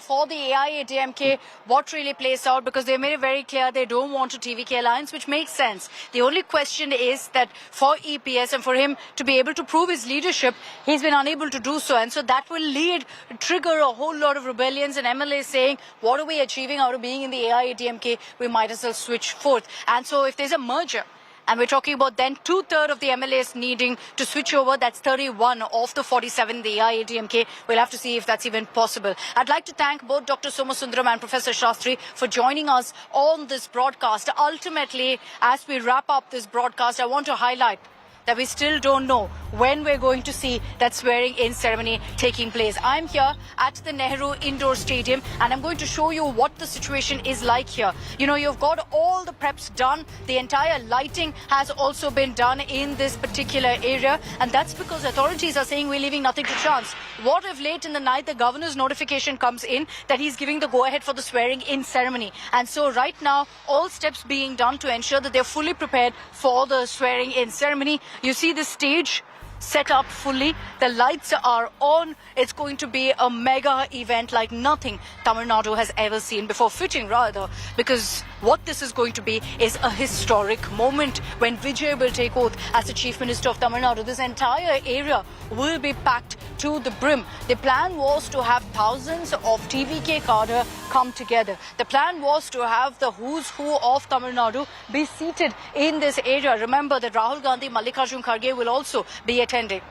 for the AIADMK, what really plays out, because they made it very clear they don't want a TVK alliance, which makes sense. The only question is that for EPS and for him to be able to prove his leadership, he's been unable to do so. And so that will trigger a whole lot of rebellions and MLAs saying, what are we achieving out of being in the AIADMK? We might as well switch forth. And so if there's a merger, and we're talking about then 2/3 of the MLAs needing to switch over. That's 31 of the 47, the AIADMK. We'll have to see if that's even possible. I'd like to thank both Dr. Somasundaram and Professor Shastri for joining us on this broadcast. Ultimately, as we wrap up this broadcast, I want to highlight that we still don't know when we're going to see that swearing-in ceremony taking place. I'm here at the Nehru Indoor Stadium and I'm going to show you what the situation is like here. You know, you've got all the preps done. The entire lighting has also been done in this particular area, and that's because authorities are saying we're leaving nothing to chance. What if late in the night the governor's notification comes in that he's giving the go-ahead for the swearing-in ceremony? And so right now, all steps being done to ensure that they're fully prepared for the swearing-in ceremony. You see the stage set up fully. The lights are on. It's going to be a mega event like nothing Tamil Nadu has ever seen before. Fitting rather, because what this is going to be is a historic moment when Vijay will take oath as the Chief Minister of Tamil Nadu. This entire area will be packed to the brim. The plan was to have thousands of TVK cadre come together. The plan was to have the who's who of Tamil Nadu be seated in this area. Remember that Rahul Gandhi, Mallikarjun Kharge will also be attending.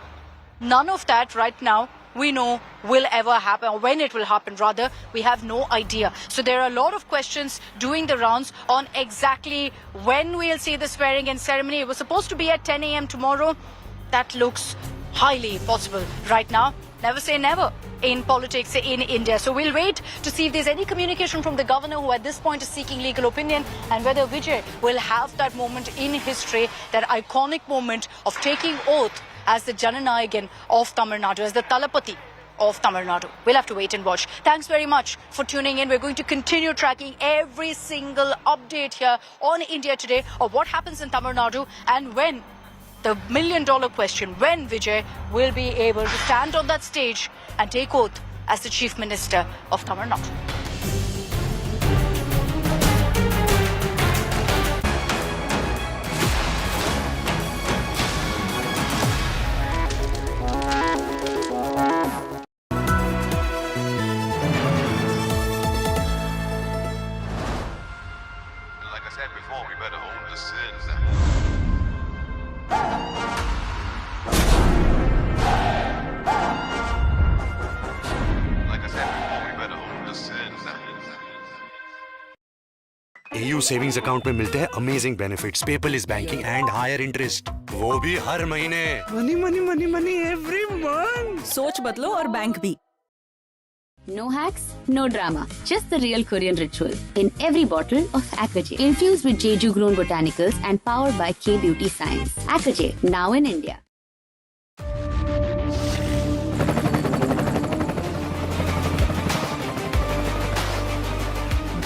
None of that right now we know will ever happen, or when it will happen rather, we have no idea. So there are a lot of questions doing the rounds on exactly when we'll see the swearing-in ceremony. It was supposed to be at 10 a.m. tomorrow. That looks highly possible right now. Never say never in politics in India. So we'll wait to see if there's any communication from the governor, who at this point is seeking legal opinion, and whether Vijay will have that moment in history, that iconic moment of taking oath as the Jananayagan of Tamil Nadu, as the Talapati of Tamil Nadu. We'll have to wait and watch. Thanks very much for tuning in. We're going to continue tracking every single update here on India Today of what happens in Tamil Nadu, and when the million-dollar question, when Vijay will be able to stand on that stage and take oath as the Chief Minister of Tamil Nadu. Like I said before, we better own the sins. AU savings account में मिलते हैं amazing benefits, paperless banking and higher interest, वो भी हर महीने। Money money money money every month. सोच बदलो और बैंक भी। No hacks, no drama. Just the real Korean ritual. In every bottle of Akajay. Infused with Jeju grown botanicals and powered by K Beauty Science. Akajay, now in India.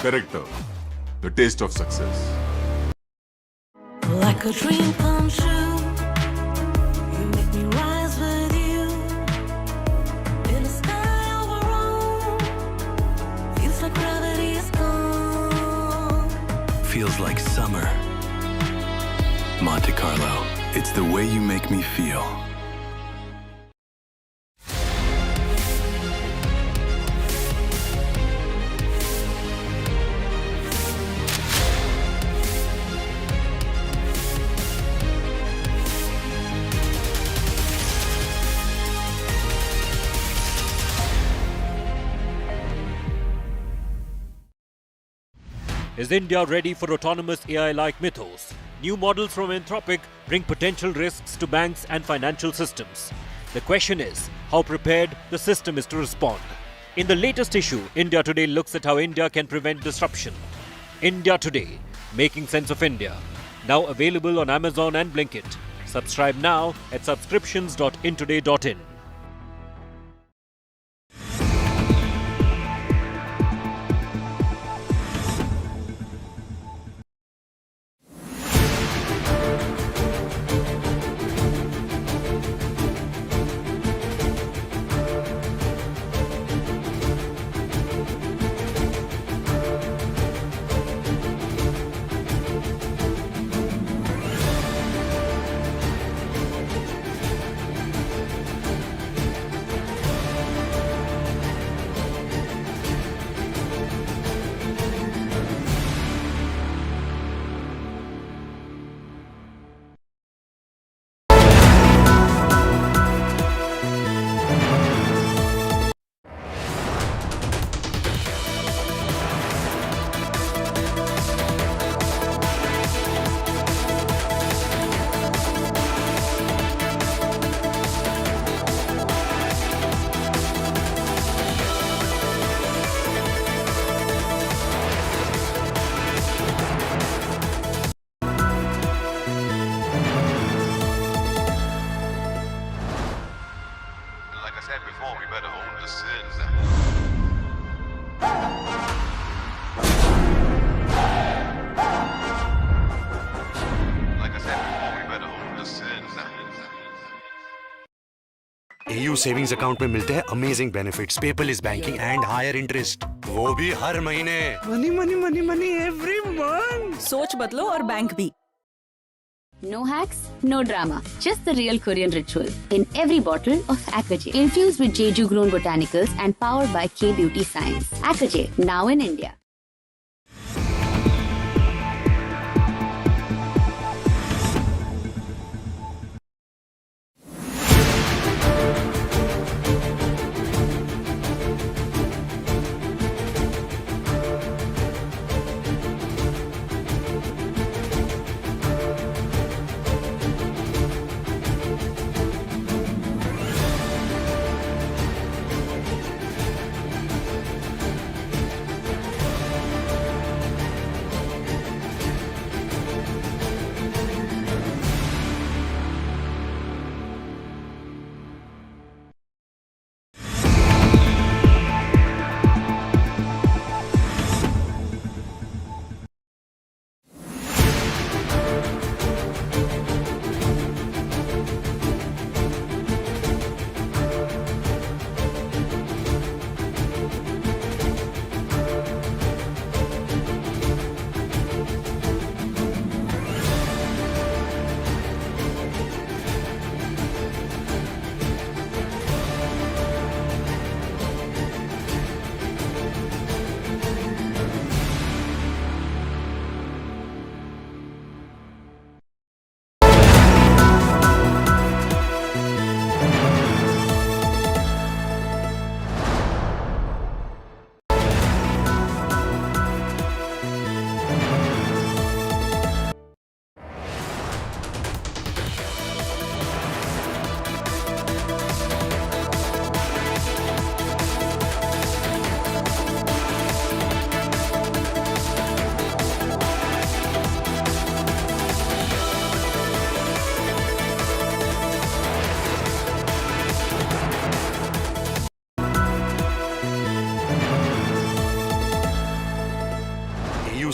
Character, the taste of success. Like a dream come true, you make me rise with you. In the sky of our own, feels like gravity is gone. Feels like summer. Monte Carlo, it's the way you make me feel. Is India ready for autonomous AI-like mythos? New models from Anthropic bring potential risks to banks and financial systems. The question is, how prepared the system is to respond? In the latest issue, India Today looks at how India can prevent disruption. India Today, making sense of India. Now available on Amazon and Blinkit. Subscribe now at subscriptions.intoday.in. AU savings account में मिलते हैं amazing benefits, paperless banking and higher interest, वो भी हर महीने। Money money money money every month. सोच बदलो और बैंक भी। No hacks, no drama. Just the real Korean ritual in every bottle of Aquajet. Infused with Jeju grown botanicals and powered by K Beauty Science. Aquajet, now in India.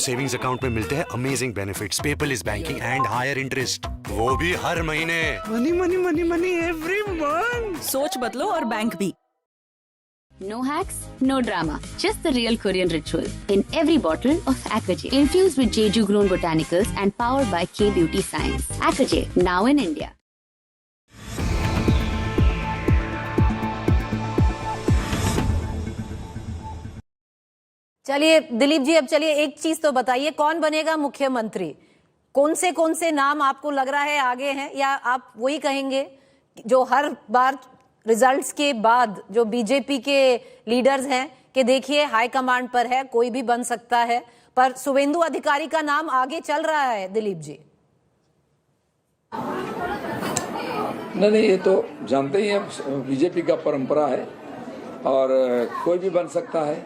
Savings account में मिलते हैं amazing benefits, paperless banking and higher interest, वो भी हर महीने। Money money money money every month. सोच बदलो और बैंक भी। No hacks, no drama. Just the real Korean ritual in every bottle of Aquajet. Infused with Jeju grown botanicals and powered by K Beauty Science. Aquajet, now in India. चलिए दिलीप जी, अब चलिए एक चीज तो बताइए, कौन बनेगा मुख्यमंत्री? कौन से नाम आपको लग रहा है आगे हैं, या आप वही कहेंगे जो हर बार रिजल्ट्स के बाद जो बीजेपी के लीडर्स हैं कि देखिए हाई कमांड पर है, कोई भी बन सकता है, पर शुभेंदु अधिकारी का नाम आगे चल रहा है? दिलीप जी नहीं, ये तो जानते ही हैं, बीजेपी का परंपरा है और कोई भी बन सकता है।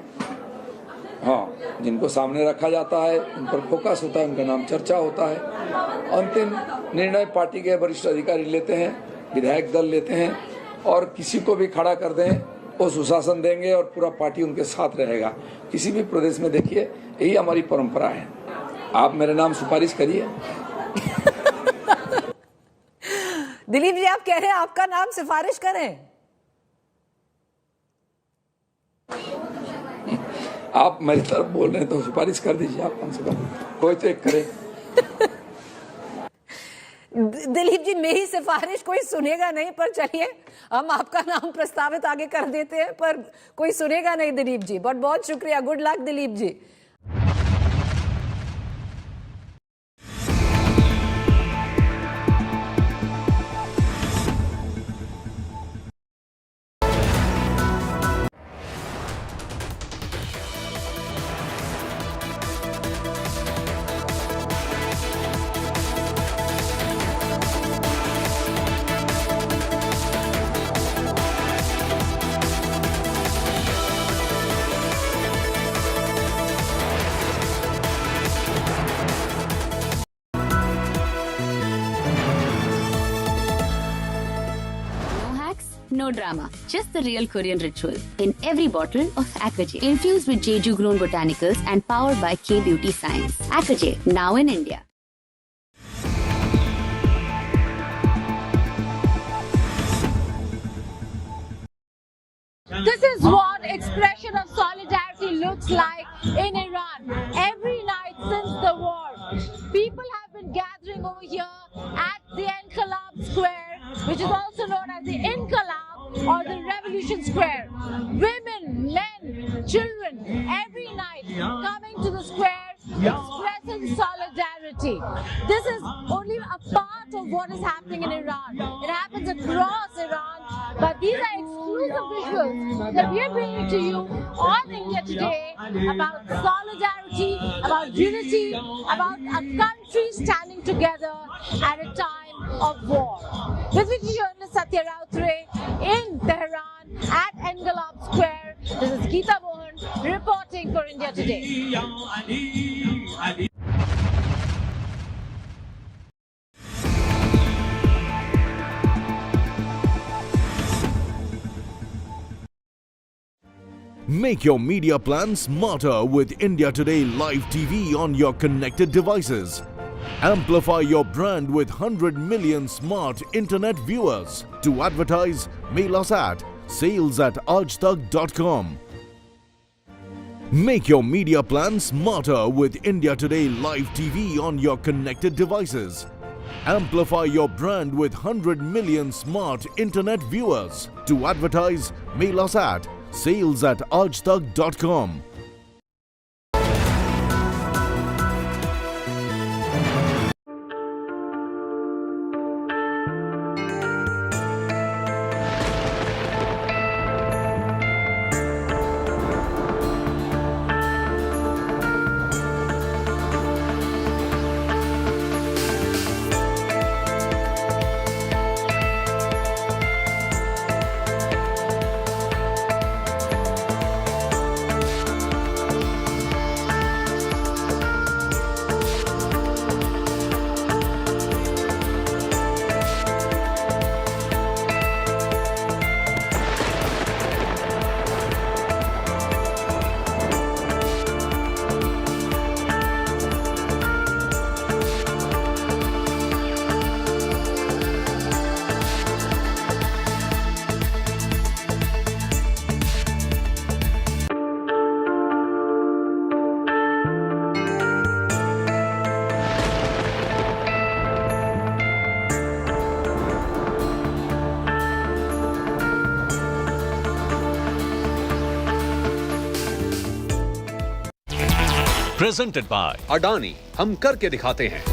हाँ, जिनको सामने रखा जाता है उन पर फोकस होता है, उनका नाम चर्चा होता है। अंतिम निर्णय पार्टी के वरिष्ठ अधिकारी लेते हैं, विधायक दल लेते हैं, और किसी को भी खड़ा कर दें वो सुशासन देंगे और पूरा पार्टी उनके साथ रहेगा। किसी भी प्रदेश में देखिए, यही हमारी परंपरा है। आप मेरे नाम सिफारिश करिए। दिलीप जी, आप कह रहे हैं आपका नाम सिफारिश करें? आप मेरी तरफ बोल रहे हैं तो सिफारिश कर दीजिए, आप कम से कम कोई तो एक करे। दिलीप जी, मेरी सिफारिश कोई सुनेगा नहीं, पर चलिए हम आपका नाम प्रस्तावित आगे कर देते हैं, पर कोई सुनेगा नहीं दिलीप जी। बहुत बहुत शुक्रिया, good luck Dilip ji. No drama, just the real Korean ritual in every bottle of Aquajet. Infused with Jeju grown botanicals and powered by K Beauty Science. Aquajet, now in India. This is what expression of solidarity looks like in Iran. Every night since the war, people have been gathering over here at the Enqilab Square, which is also known as the Inqilab or the Revolution Square. Women, men, children, every night coming to the square expressing solidarity. This is only a part of what is happening in Iran. It happens across Iran, but these are exclusive visuals that we are bringing to you on India Today about solidarity, about unity, about a country standing together at a time of war. With me, journalist Satya Rautre in Tehran at Enqilab Square. This is Geeta Mohan reporting for India Today. Make your media plan smarter with India Today Live TV on your connected devices. Amplify your brand with 100 million smart internet viewers. To advertise, mail us at sales@aajtak.com. Make your media plan smarter with India Today Live TV on your connected devices. Amplify your brand with 100 million smart internet viewers. To advertise, mail us at sales@aajtak.com. Presented by Adani, हम करके दिखाते हैं.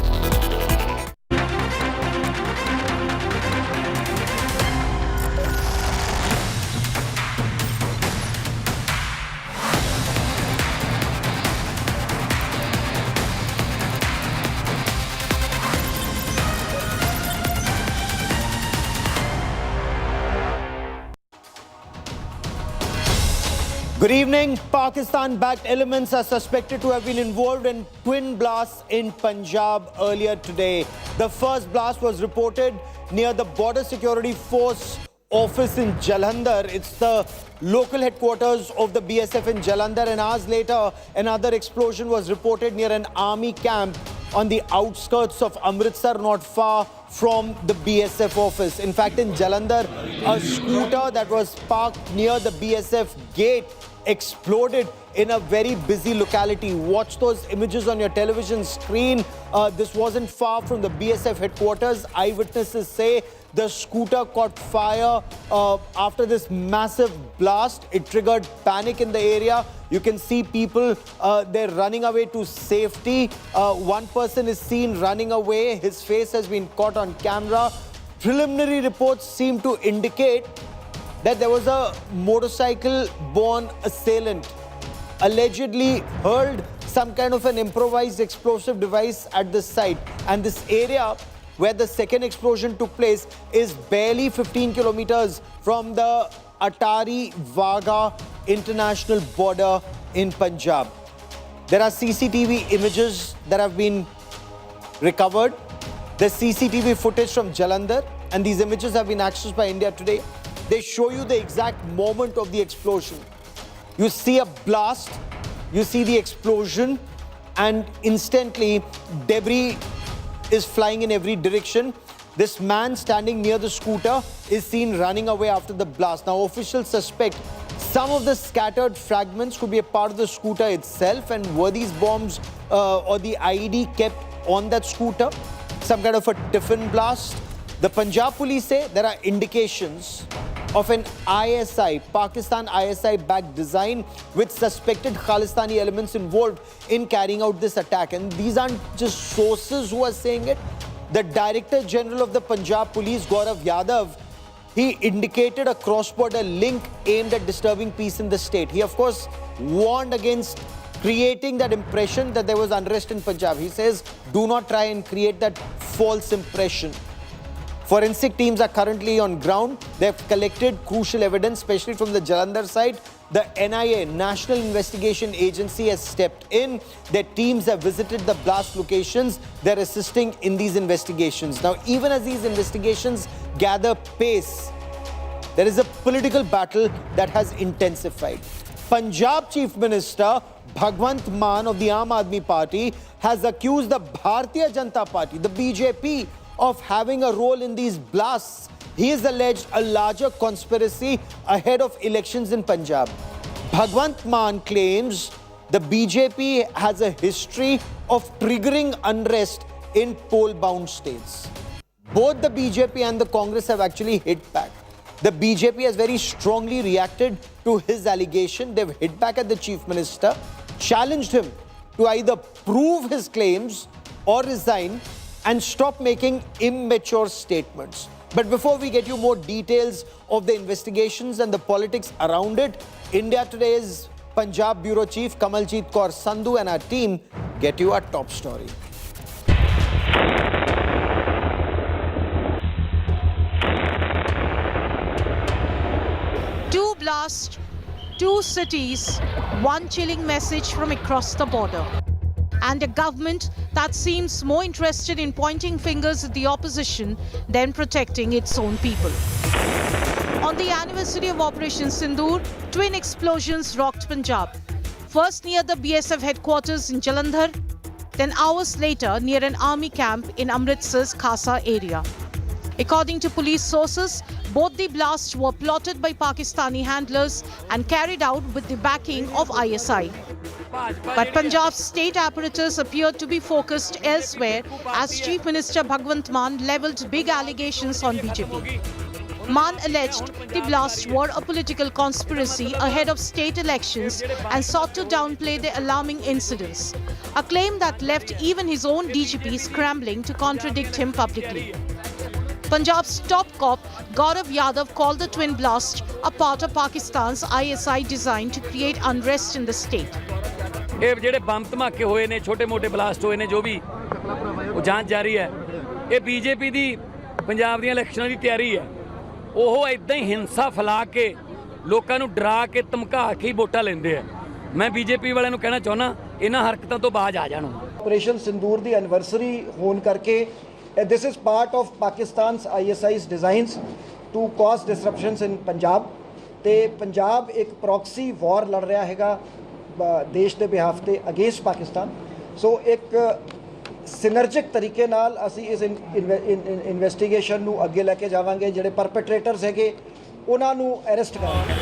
Good evening. Pakistan-backed elements are suspected to have been involved in twin blasts in Punjab earlier today. The first blast was reported near the Border Security Force office in Jalandhar. It's the local headquarters of the BSF in Jalandhar, and hours later, another explosion was reported near an army camp on the outskirts of Amritsar, not far from the BSF office. In fact, in Jalandhar, a scooter that was parked near the BSF gate exploded in a very busy locality. Watch those images on your television screen. This wasn't far from the BSF headquarters. Eyewitnesses say the scooter caught fire after this massive blast. It triggered panic in the area. You can see people, they're running away to safety. One person is seen running away. His face has been caught on camera. Preliminary reports seem to indicate that there was a motorcycle-borne assailant allegedly hurled some kind of an improvised explosive device at the site. And this area where the second explosion took place is barely 15 kilometers from the Atari-Wagah international border in Punjab. There are CCTV images that have been recovered. There's CCTV footage from Jalandhar, and these images have been accessed by India Today. They show you the exact moment of the explosion. You see a blast, you see the explosion, and instantly debris is flying in every direction. This man standing near the scooter is seen running away after the blast. Now, officials suspect Some of the scattered fragments could be a part of the scooter itself, and were these bombs or the IED kept on that scooter? Some kind of a tiffin blast? The Punjab police say there are indications of an ISI, Pakistan ISI-backed design with suspected Khalistani elements involved in carrying out this attack. And these aren't just sources who are saying it. The Director General of the Punjab Police, Gaurav Yadav, he indicated a cross-border link aimed at disturbing peace in the state. He, of course, warned against creating that impression that there was unrest in Punjab. He says, do not try and create that false impression. Forensic teams are currently on ground. They've collected crucial evidence, especially from the Jalandhar side. The NIA, National Investigation Agency, has stepped in. Their teams have visited the blast locations. They're assisting in these investigations. Now, even as these investigations gather pace, there is a political battle that has intensified. Punjab Chief Minister Bhagwant Mann of the Aam Aadmi Party has accused the Bharatiya Janata Party, the BJP, of having a role in these blasts. He has alleged a larger conspiracy ahead of elections in Punjab. Bhagwant Mann claims the BJP has a history of triggering unrest in poll-bound states. Both the BJP and the Congress have actually hit back. The BJP has very strongly reacted to his allegation. They've hit back at the Chief Minister, challenged him to either prove his claims or resign and stop making immature statements. But before we get you more details of the investigations and the politics around it, India Today's Punjab Bureau Chief Kamaljeet Kaur Sandhu and our team get you our top story. Two blasts, two cities, one chilling message from across the border. And a government that seems more interested in pointing fingers at the opposition than protecting its own people. On the anniversary of Operation Sindoor, twin explosions rocked Punjab. First near the BSF headquarters in Jalandhar, then hours later near an army camp in Amritsar's Khasa area. According to police sources, both the blasts were plotted by Pakistani handlers and carried out with the backing of ISI. But Punjab's state apparatus appeared to be focused elsewhere as Chief Minister Bhagwant Mann levelled big allegations on BJP. Mann alleged the blasts were a political conspiracy ahead of state elections and sought to downplay the alarming incidents, a claim that left even his own DGP scrambling to contradict him publicly. Punjab's top cop, Gaurav Yadav, called the twin blast a part of Pakistan's ISI design to create unrest in the state. ਇਹ ਜਿਹੜੇ bomb ਧਮਾਕੇ ਹੋਏ ਨੇ ਛੋਟੇ-ਮੋਟੇ blast ਹੋਏ ਨੇ ਜੋ ਵੀ ਉਹ ਜਾਂਚ ਜਾਰੀ ਹੈ ਇਹ ਬੀਜੇਪੀ ਦੀ ਪੰਜਾਬ ਦੀਆਂ ਇਲੈਕਸ਼ਨਾਂ ਦੀ ਤਿਆਰੀ ਹੈ ਉਹ ਇਦਾਂ ਹੀ ਹਿੰਸਾ ਫੈਲਾ ਕੇ ਲੋਕਾਂ ਨੂੰ ਡਰਾ ਕੇ ਧਮਕਾ ਕੇ ਵੋਟਾਂ ਲੈਂਦੇ ਆ ਮੈਂ ਬੀਜੇਪੀ ਵਾਲਿਆਂ ਨੂੰ ਕਹਿਣਾ ਚਾਹੁੰਦਾ ਇਹਨਾਂ ਹਰਕਤਾਂ ਤੋਂ ਬਾਜ ਆ ਜਾਣ ਆਪਰੇਸ਼ਨ ਸਿੰਦੂਰ ਦੀ ਐਨਵਰਸਰੀ ਹੋਣ ਕਰਕੇ this is part of Pakistan's ISI's designs to cause disruptions in Punjab ਤੇ ਪੰਜਾਬ ਇੱਕ ਪ੍ਰੌਕਸੀ ਵਾਰ ਲੜ ਰਿਹਾ ਹੈਗਾ ਦੇਸ਼ ਦੇ ਬਿਹਾਫ ਤੇ ਅਗੇਂਸਟ ਪਾਕਿਸਤਾਨ ਸੋ ਇੱਕ ਸਿਨਰਜਿਕ ਤਰੀਕੇ ਨਾਲ ਅਸੀਂ ਇਸ ਇਨਵੈਸਟੀਗੇਸ਼ਨ ਨੂੰ ਅੱਗੇ ਲੈ ਕੇ ਜਾਵਾਂਗੇ ਜਿਹੜੇ ਪਰਪੈਟਰੇਟਰਸ ਹੈਗੇ ਉਹਨਾਂ ਨੂੰ ਅਰੈਸਟ ਕਰਾਂਗੇ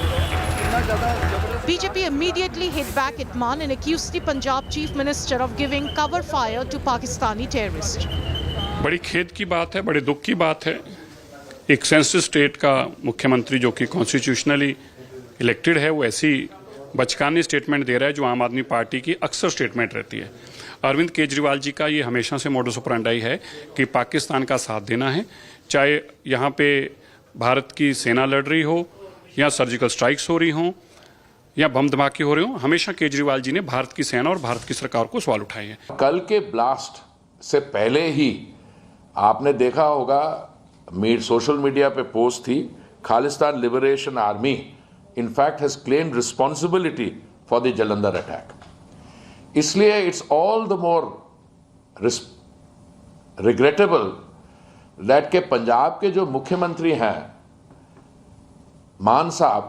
BJP immediately hit back at Mann and accused the Punjab Chief Minister of giving cover fire to Pakistani terrorists. बड़ी खेद की बात है, बड़े दुख की बात है। एक सेंसिटिव स्टेट का मुख्यमंत्री जो कि कॉन्स्टिट्यूशनली इलेक्टेड है वो ऐसी बचकानी स्टेटमेंट दे रहा है जो आम आदमी पार्टी की अक्सर स्टेटमेंट रहती है। अरविंद केजरीवाल जी का ये हमेशा से मोडस ऑपरेंडी है कि पाकिस्तान का साथ देना है, चाहे यहाँ पे भारत की सेना लड़ रही हो या सर्जिकल स्ट्राइक्स हो रही हों या बम धमाके हो रहे हों, हमेशा केजरीवाल जी ने भारत की सेना और भारत की सरकार को सवाल उठाए हैं। कल के ब्लास्ट से पहले ही आपने देखा होगा सोशल मीडिया पे पोस्ट थी, Khalistan liberation army in fact has claimed responsibility for the Jalandhar attack. इसलिए it's all the more regrettable that के पंजाब के जो मुख्यमंत्री हैं मान साहब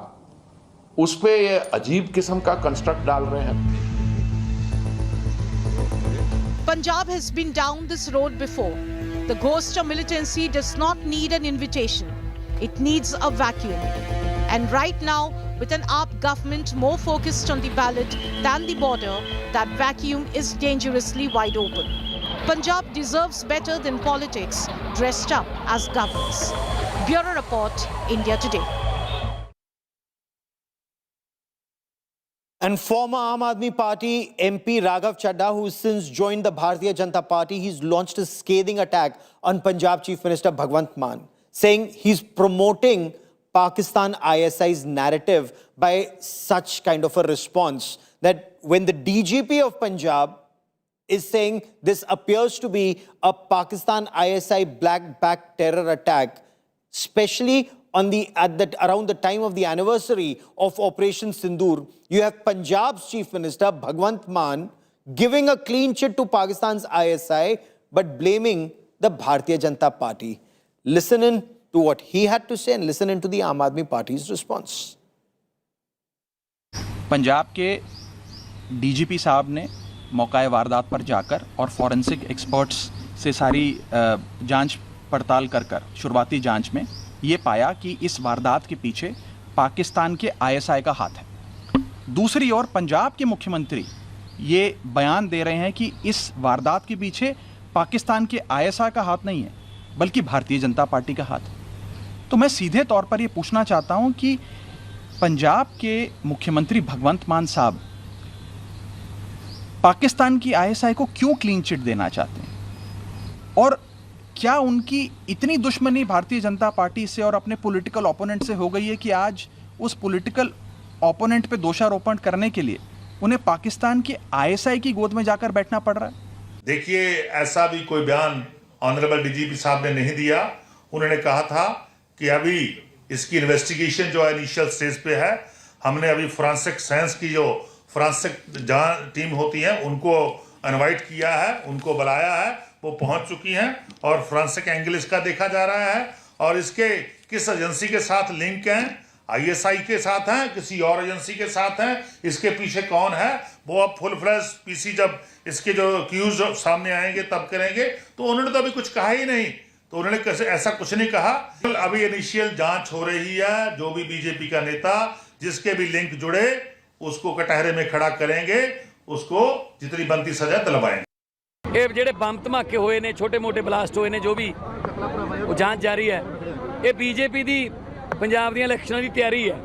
उस पे ये अजीब किस्म का कंस्ट्रक्ट डाल रहे हैं। Punjab has been down this road before. The ghost of militancy does not need an invitation. It needs a vacuum. And right now, with an AAP government more focused on the ballot than the border, that vacuum is dangerously wide open. Punjab deserves better than politics dressed up as governors. Bureau Report, India Today. And former Aam Aadmi Party MP Raghav Chadha, who's since joined the Bharatiya Janata Party, he's launched a scathing attack on Punjab Chief Minister Bhagwant Mann, saying he's promoting Pakistan ISI's narrative by such kind of a response, that when the DGP of Punjab is saying this appears to be a Pakistan ISI black back terror attack, especially on around the time of the anniversary of Operation Sindoor, you have Punjab's Chief Minister Bhagwant Mann giving a clean chit to Pakistan's ISI but blaming the Bharatiya Janata Party. Listen in to what he had to say and listen in to the Aam Aadmi Party's response. Punjab के DGP साहब ने मौका वारदात पर जाकर और forensic experts से सारी जांच पड़ताल कर शुरुआती जांच में ये पाया कि इस वारदात के पीछे पाकिस्तान के आईएसआई का हाथ है। दूसरी ओर पंजाब के मुख्यमंत्री ये बयान दे रहे हैं कि इस वारदात के पीछे पाकिस्तान के आईएसआई का हाथ नहीं है बल्कि भारतीय जनता पार्टी का हाथ है। तो मैं सीधे तौर पर ये पूछना चाहता हूं कि पंजाब के मुख्यमंत्री भगवंत मान साहब पाकिस्तान की आईएसआई को क्यों क्लीन चिट देना चाहते हैं, और क्या उनकी इतनी दुश्मनी भारतीय जनता पार्टी से और अपने पॉलिटिकल ओपोनेंट से हो गई है कि आज उस पॉलिटिकल ओपोनेंट पे दोषारोपण करने के लिए उन्हें पाकिस्तान के आईएसआई की गोद में जाकर बैठना पड़ रहा है? देखिए, ऐसा भी कोई बयान ऑनरेबल डीजीपी साहब ने नहीं दिया। उन्होंने कहा था कि अभी इसकी इन्वेस्टिगेशन जो है इनिशियल स्टेज पे है। हमने अभी फोरेंसिक साइंस की जो फोरेंसिक टीम होती है उनको इनवाइट किया है, उनको बुलाया है, वो पहुंच चुकी हैं और फोरेंसिक एंगल इसका देखा जा रहा है और इसके किस एजेंसी के साथ लिंक हैं, आईएसआई के साथ हैं, किसी और एजेंसी के साथ हैं, इसके पीछे कौन है, वो अब फुल फ्लैश पीसी जब इसके जो क्यूज सामने आएंगे तब करेंगे। तो उन्होंने तो अभी कुछ कहा ही नहीं, तो उन्होंने कैसे ऐसा कुछ नहीं कहा। अभी इनिशियल जांच हो रही है, जो भी बीजेपी का नेता जिसके भी लिंक जुड़े उसको कटहरे में खड़ा करेंगे, उसको जितनी बनती सजा दिलवाएंगे। ਇਹ ਜਿਹੜੇ ਬੰਬ ਧਮਾਕੇ ਹੋਏ ਨੇ, ਛੋਟੇ ਮੋਟੇ ਬਲਾਸਟ ਹੋਏ ਨੇ, ਜੋ ਵੀ ਉਹ ਜਾਂਚ ਜਾਰੀ ਹੈ। ਇਹ ਬੀਜੇਪੀ ਦੀ ਪੰਜਾਬ ਦੀਆਂ ਇਲੈਕਸ਼ਨਾਂ ਦੀ ਤਿਆਰੀ ਹੈ।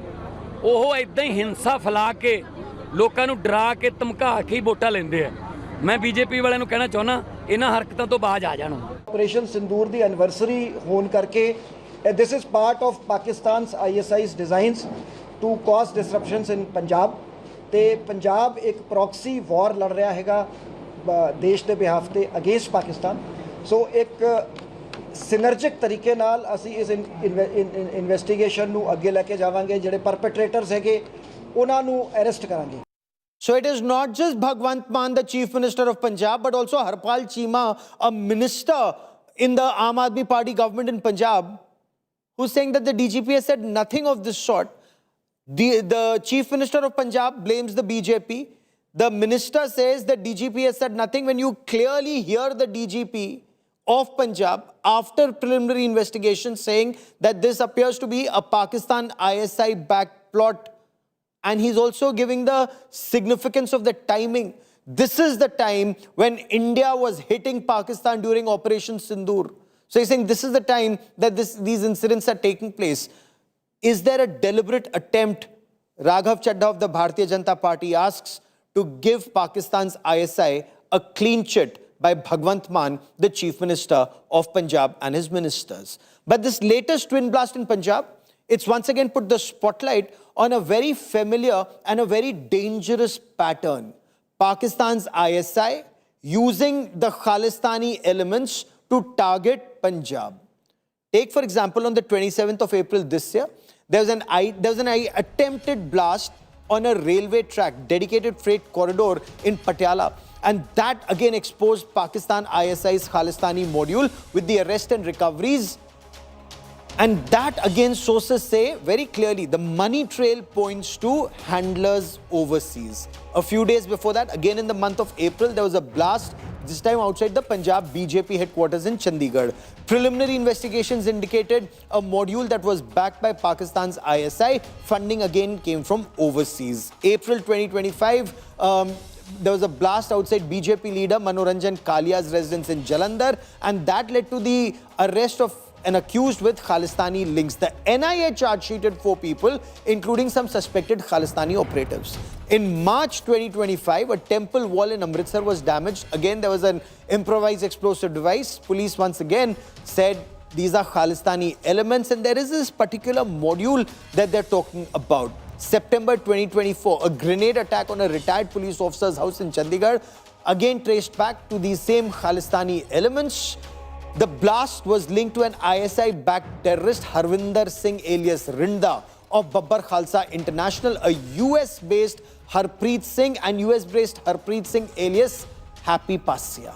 ਉਹ ਇਦਾਂ ਹੀ ਹਿੰਸਾ ਫੈਲਾ ਕੇ ਲੋਕਾਂ ਨੂੰ ਡਰਾ ਕੇ ਧਮਕਾ ਕੇ ਹੀ ਵੋਟਾਂ ਲੈਂਦੇ ਆ। ਮੈਂ ਬੀਜੇਪੀ ਵਾਲਿਆਂ ਨੂੰ ਕਹਿਣਾ ਚਾਹੁੰਦਾ, ਇਹਨਾਂ ਹਰਕਤਾਂ ਤੋਂ ਬਾਜ ਆ ਜਾਣ। ਆਪਰੇਸ਼ਨ ਸਿੰਦੂਰ ਦੀ ਐਨਵਰਸਰੀ ਹੋਣ ਕਰਕੇ this is part of Pakistan's ISI's designs to cause disruptions in Punjab. ਤੇ ਪੰਜਾਬ ਇੱਕ ਪ੍ਰੌਕਸੀ ਵਾਰ ਲੜ ਰਿਹਾ ਹੈਗਾ ਦੇਸ਼ ਦੇ ਬਿਹਾਫ ਤੇ ਅਗੇਂਸਟ ਪਾਕਿਸਤਾਨ। ਸੋ ਇੱਕ ਸਿਨਰਜਿਕ ਤਰੀਕੇ ਨਾਲ ਅਸੀਂ ਇਸ ਇਨਵੈਸਟੀਗੇਸ਼ਨ ਨੂੰ ਅੱਗੇ ਲੈ ਕੇ ਜਾਵਾਂਗੇ। ਜਿਹੜੇ ਪਰਪੈਟਰੇਟਰਸ ਹੈਗੇ ਉਹਨਾਂ ਨੂੰ ਅਰੈਸਟ ਕਰਾਂਗੇ। So it is not just Bhagwant Mann, the Chief Minister of Punjab, but also Harpal Cheema, a minister in the Aam Aadmi Party government in Punjab, who's saying that the DGP has said nothing of this sort. The Chief Minister of Punjab blames the BJP. The minister says that DGP has said nothing, when you clearly hear the DGP of Punjab after preliminary investigation saying that this appears to be a Pakistan ISI backed plot. And he's also giving the significance of the timing. This is the time when India was hitting Pakistan during Operation Sindoor. So he's saying this is the time that these incidents are taking place. Is there a deliberate attempt, Raghav Chadha of the Bharatiya Janata Party asks, to give Pakistan's ISI a clean chit by Bhagwant Mann, the Chief Minister of Punjab, and his ministers? But this latest twin blast in Punjab, it's once again put the spotlight on a very familiar and a very dangerous pattern. Pakistan's ISI using the Khalistani elements to target Punjab. Take, for example, on the 27th of April this year, there was an attempted blast on a railway track, dedicated freight corridor in Patiala. And that again exposed Pakistan ISI's Khalistani module with the arrest and recoveries. And that again, sources say very clearly, the money trail points to handlers overseas. A few days before that, again in the month of April, there was a blast this time outside the Punjab BJP headquarters in Chandigarh. Preliminary investigations indicated a module that was backed by Pakistan's ISI. Funding again came from overseas. April 2025, there was a blast outside BJP leader Manoranjan Kalia's residence in Jalandhar, and that led to the arrest of an accused with Khalistani links. The NIA charge-sheeted 4 people, including some suspected Khalistani operatives. In March 2025, a temple wall in Amritsar was damaged. Again, there was an improvised explosive device. Police once again said these are Khalistani elements, and there is this particular module that they're talking about. September 2024, a grenade attack on a retired police officer's house in Chandigarh, again traced back to these same Khalistani elements. The blast was linked to an ISI-backed terrorist, Harvinder Singh alias Rinda of Babbar Khalsa International, a US-based Harpreet Singh and US-based Harpreet Singh alias Happy Passia.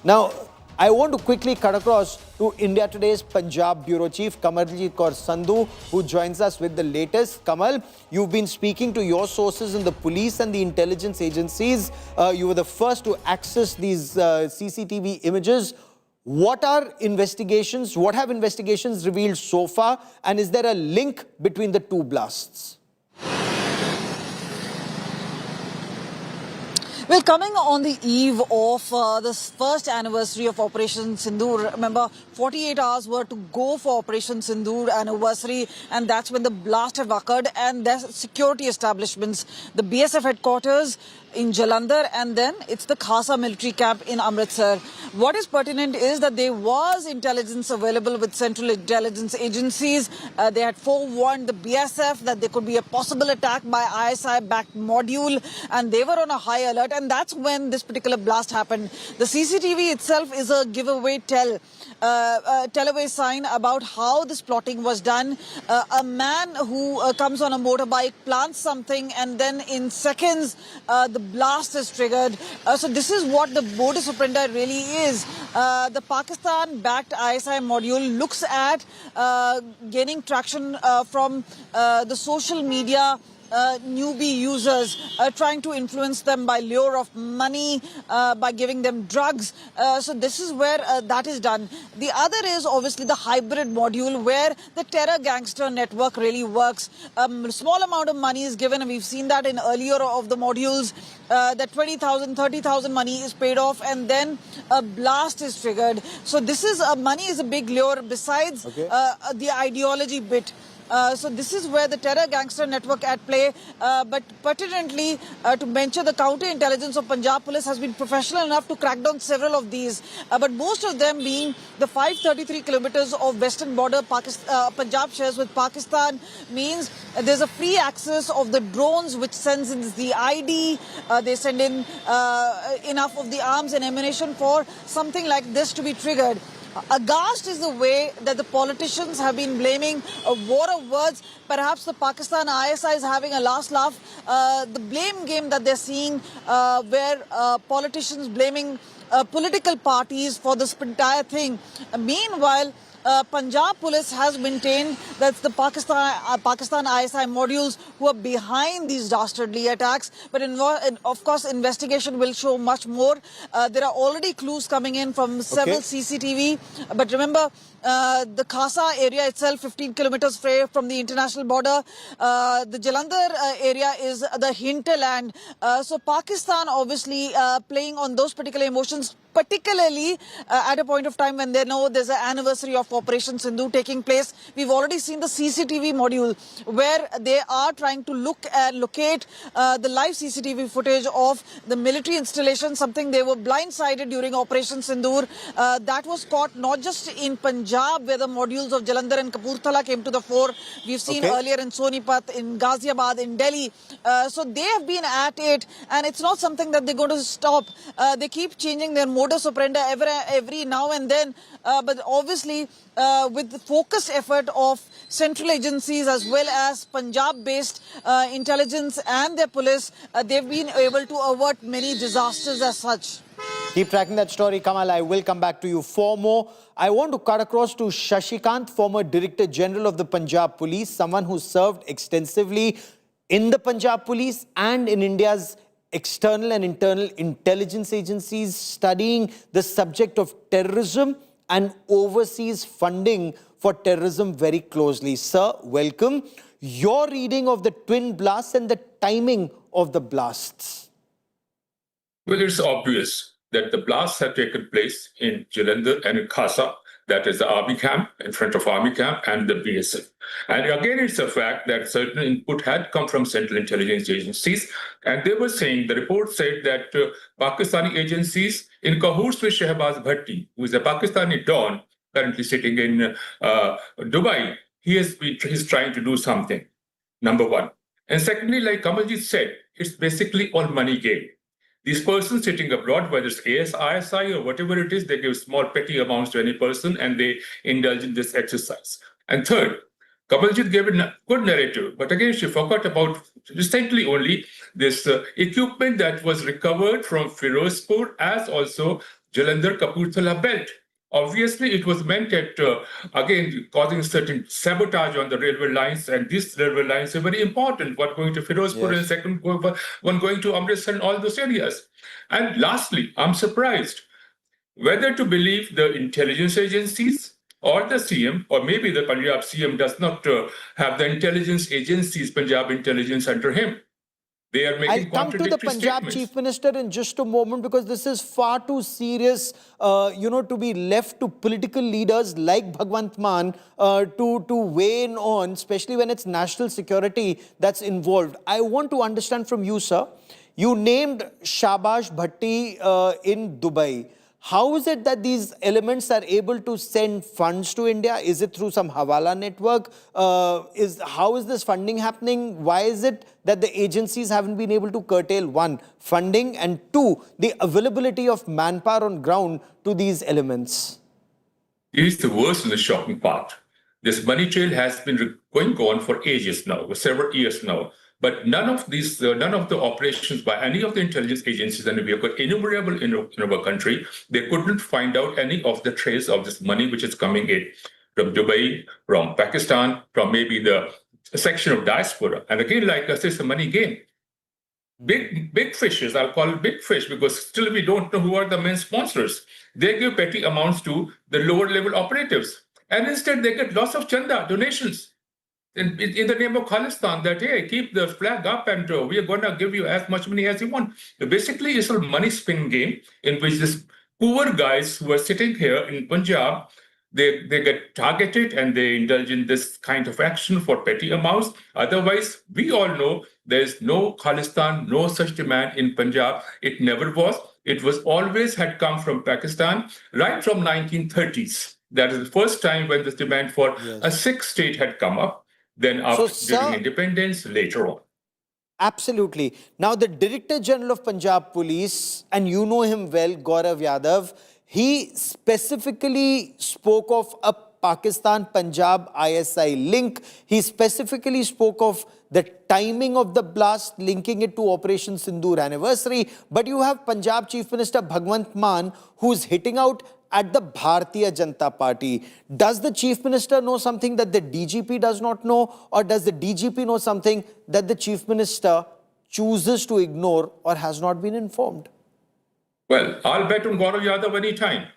Now, I want to quickly cut across to India Today's Punjab Bureau Chief Kamaljeet Kaur Sandhu, who joins us with the latest. Kamal, you've been speaking to your sources in the police and the intelligence agencies. You were the first to access these CCTV images. What are investigations? What have investigations revealed so far? And is there a link between the 2 blasts? Well, coming on the eve of this first anniversary of Operation Sindoor, remember 48 hours were to go for Operation Sindoor anniversary, and that's when the blast have occurred, and there's security establishments, the BSF headquarters in Jalandhar, and then it's the Khasa military camp in Amritsar. What is pertinent is that there was intelligence available with central intelligence agencies. They had forewarned the BSF that there could be a possible attack by ISI-backed module, and they were on a high alert, and that's when this particular blast happened. The CCTV itself is a giveaway tell-away sign about how this plotting was done. A man who comes on a motorbike, plants something, and then in seconds the blast is triggered. So this is what the modus operandi really is. The Pakistan-backed ISI module looks at gaining traction from the social media newbie users, trying to influence them by lure of money, by giving them drugs. So this is where that is done. The other is obviously the hybrid module, where the terror gangster network really works. Small amount of money is given, and we've seen that in earlier of the modules. That 20,000, 30,000 money is paid off, and then a blast is triggered. So this is money is a big lure besides the ideology bit. So this is where the terror gangster network at play. But pertinently, to mention, the counterintelligence of Punjab police has been professional enough to crack down several of these. But most of them being the 533 kilometers of western border Punjab shares with Pakistan means there's a free access of the drones, which sends in the ID. They send in enough of the arms and ammunition for something like this to be triggered. Aghast is the way that the politicians have been blaming a war of words. Perhaps the Pakistan ISI is having a last laugh. The blame game that they're seeing, where politicians blaming political parties for this entire thing. Meanwhile, Punjab police has maintained that the Pakistan ISI modules who are behind these dastardly attacks. But of course, investigation will show much more. There are already clues coming in from several CCTV. But remember, the Khasa area itself, 15 kilometers away from the international border. The Jalandhar area is the hinterland. So Pakistan obviously playing on those particular emotions, particularly at a point of time when they know there's an anniversary of Operation Sindoor taking place. We've already seen the CCTV module where they are trying to look and locate the live CCTV footage of the military installation, something they were blindsided during Operation Sindoor. That was caught not just in Punjab, where the modules of Jalandhar and Kapurthala came to the fore. We've seen earlier in Sonipat, in Ghaziabad, in Delhi. So they have been at it, and it's not something that they're going to stop. They keep changing their modus operandi every now and then. But obviously, with the focused effort of central agencies as well as Punjab-based intelligence and their police, they've been able to avert many disasters as such. Keep tracking that story, Kamal. I will come back to you for more. I want to cut across to Shashikant, former Director General of the Punjab Police, someone who served extensively in the Punjab Police and in India's external and internal intelligence agencies studying the subject of terrorism and overseas funding for terrorism very closely. Sir, welcome. Your reading of the twin blasts and the timing of the blasts. Well, it's obvious that the blasts have taken place in Jalandhar and in Khasa, that is the army camp, in front of army camp, and the BSF. And again, it's a fact that certain input had come from central intelligence agencies, and they were saying, the report said that Pakistani agencies in cahoots with Shehbaz Bhatti, who is a Pakistani don, currently sitting in Dubai, he's trying to do something, number one. And secondly, like Kamaljit said, it's basically all money game. These persons sitting abroad, whether it's ISI or whatever it is, they give small petty amounts to any person and they indulge in this exercise. And third, Kamaljit gave a good narrative, but again, she forgot about recently only this equipment that was recovered from Firozpur as also Jalandhar Kapurthala belt. Obviously, it was meant at, again, causing certain sabotage on the railway lines, and these railway lines are very important, one going to Firozpur and second one going to Amritsar and all those areas. And lastly, I'm surprised whether to believe the intelligence agencies or the CM, or maybe the Punjab CM does not have the intelligence agencies, Punjab intelligence under him. They are making I'll come to the Punjab statements. Chief Minister in just a moment, because this is far too serious, to be left to political leaders like Bhagwant Mann to weigh in on, especially when it's national security that's involved. I want to understand from you, sir. You named Shehbaz Bhatti in Dubai. How is it that these elements are able to send funds to India? Is it through some Hawala network? How is this funding happening? Why is it that the agencies haven't been able to curtail, one, funding, and two, the availability of manpower on ground to these elements? Here's the worst and the shocking part. This money trail has been going on for ages now, for several years now. But none of the operations by any of the intelligence agencies, and we have got innumerable in our country, they couldn't find out any of the trace of this money which is coming in from Dubai, from Pakistan, from maybe the section of diaspora. And again, like I said, it's a money game. Big fishes, I'll call it big fish, because still we don't know who are the main sponsors. They give petty amounts to the lower level operatives. And instead they get lots of chanda, donations. In the name of Khalistan, that, hey, keep the flag up and we are going to give you as much money as you want. So basically, it's a money spin game in which these poor guys who are sitting here in Punjab, they get targeted and they indulge in this kind of action for petty amounts. Otherwise, we all know there's no Khalistan, no such demand in Punjab. It never was. It was always had come from Pakistan right from 1930s. That is the first time when this demand for a Sikh state had come up. Then after during independence, later on. Absolutely. Now, the Director General of Punjab Police, and you know him well, Gaurav Yadav, he specifically spoke of a Pakistan-Punjab ISI link. He specifically spoke of the timing of the blast, linking it to Operation Sindoor anniversary. But you have Punjab Chief Minister Bhagwant Mann, who's hitting out at the Bharatiya Janata Party. Does the Chief Minister know something that the DGP does not know, or does the DGP know something that the Chief Minister chooses to ignore or has not been informed? Well, I'll bet on Gaurav Yadav any time.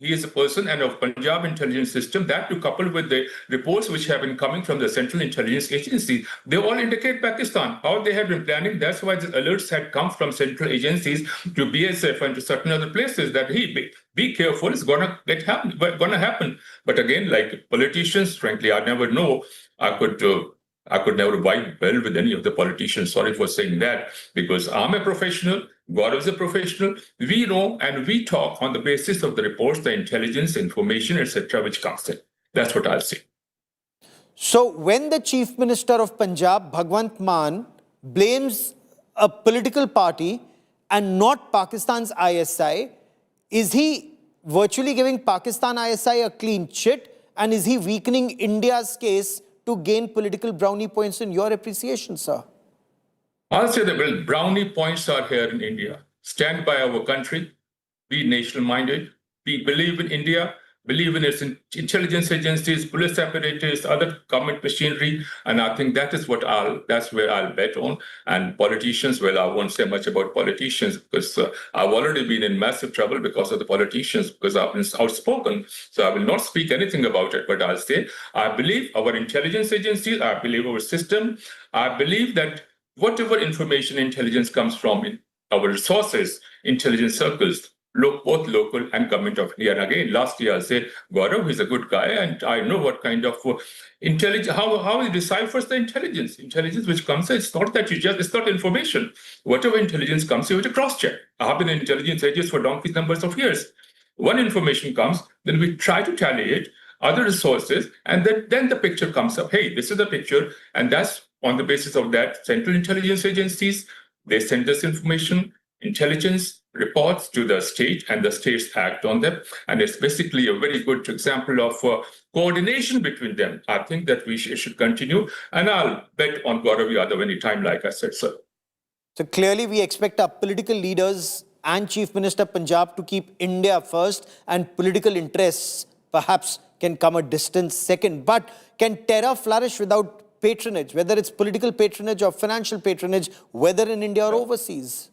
He is a person and of Punjab intelligence system, that to couple with the reports which have been coming from the Central Intelligence Agency, they all indicate Pakistan, how they have been planning. That's why the alerts had come from central agencies to BSF and to certain other places that, hey, be careful, it's going to happen. But again, like politicians, frankly, I never know. I could never vibe well with any of the politicians. Sorry for saying that, because I'm a professional. Gaurav is a professional. We know and we talk on the basis of the reports, the intelligence, information, etc., which comes in. That's what I'll say. So when the Chief Minister of Punjab, Bhagwant Mann, blames a political party and not Pakistan's ISI, is he virtually giving Pakistan ISI a clean chit? And is he weakening India's case to gain political brownie points in your appreciation, sir? I'll say that brownie points are here in India. Stand by our country, be national-minded, we believe in India, believe in its intelligence agencies, police apparatus, other government machinery, and I think that's where I'll bet on. And politicians, well, I won't say much about politicians because I've already been in massive trouble because of the politicians, because I've been outspoken. So I will not speak anything about it, but I'll say I believe our intelligence agencies, I believe our system, I believe that whatever information intelligence comes from in our resources, intelligence circles, both local and government of India. And again, last year I'll say, Gaurav is a good guy, and I know what kind of intelligence, how he deciphers the intelligence. Intelligence which comes, it's not that it's not information. Whatever intelligence comes, you have to cross-check. I have been in intelligence agencies for donkey's numbers of years. One information comes, then we try to tally it, other resources, and then the picture comes up. Hey, this is the picture, and that's on the basis of that, central intelligence agencies, they send this information, intelligence reports to the state, and the states act on them. And it's basically a very good example of coordination between them. I think that we should continue, and I'll bet on Gaurav Yadav anytime, like I said, sir. So clearly we expect our political leaders and Chief Minister Punjab to keep India first, and political interests perhaps can come a distant second. But can terror flourish without patronage, whether it's political patronage or financial patronage, whether in India or overseas?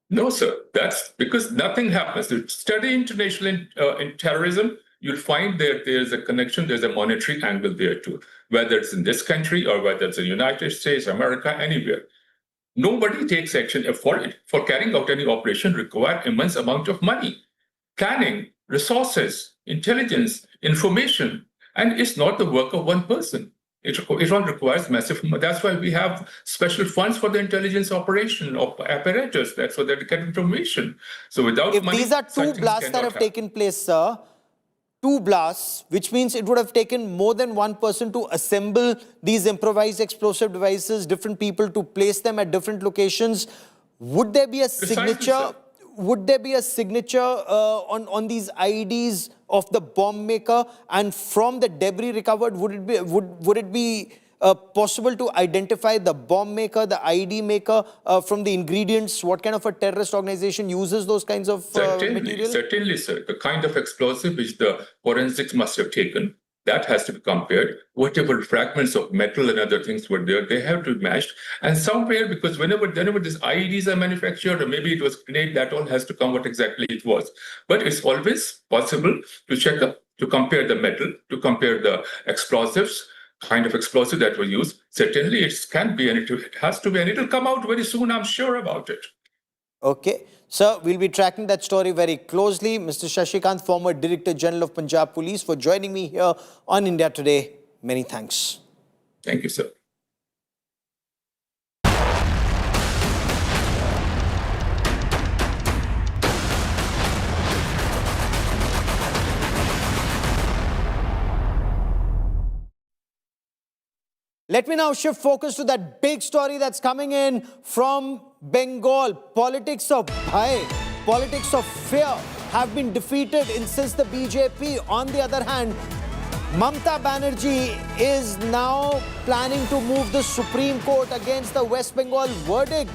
No, sir. That's because nothing happens. To study international in terrorism, you'll find that there's a connection, there's a monetary angle there too, whether it's in this country or whether it's in the United States, America, anywhere. Nobody takes action for carrying out any operation require immense amount of money, planning, resources, intelligence, information, and it's not the work of one person. It all requires massive. That's why we have special funds for the intelligence operation of apparatus. That's what they get information. So without money, these are two blasts that have taken place, sir. Two blasts, which means it would have taken more than one person to assemble these improvised explosive devices, different people to place them at different locations. Would there be a signature? Would there be a signature on these IEDs of the bomb maker? And from the debris recovered, would it be possible to identify the bomb maker, the IED maker, from the ingredients? What kind of a terrorist organization uses those kinds of material? Certainly, sir. The kind of explosive which the forensics must have taken, that has to be compared. Whatever fragments of metal and other things were there, they have to be matched. And somewhere, because whenever these IEDs are manufactured, or maybe it was grenade, that all has to come what exactly it was. But it's always possible to check up, to compare the metal, to compare the explosives, kind of explosive that were used. Certainly it can be, and it has to be, and it will come out very soon, I'm sure about it. Okay. Sir, we'll be tracking that story very closely. Mr. Shashikant, former Director General of Punjab Police, for joining me here on India Today. Many thanks. Thank you, sir. Let me now shift focus to that big story that's coming in from Bengal. Politics of bhai, politics of fear have been defeated since the BJP. On the other hand, Mamata Banerjee is now planning to move the Supreme Court against the West Bengal verdict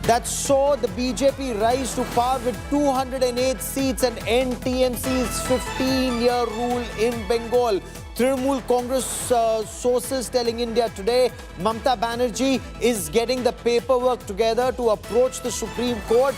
that saw the BJP rise to power with 208 seats and end TMC's 15-year rule in Bengal. Trinamool Congress sources telling India Today, Mamata Banerjee is getting the paperwork together to approach the Supreme Court,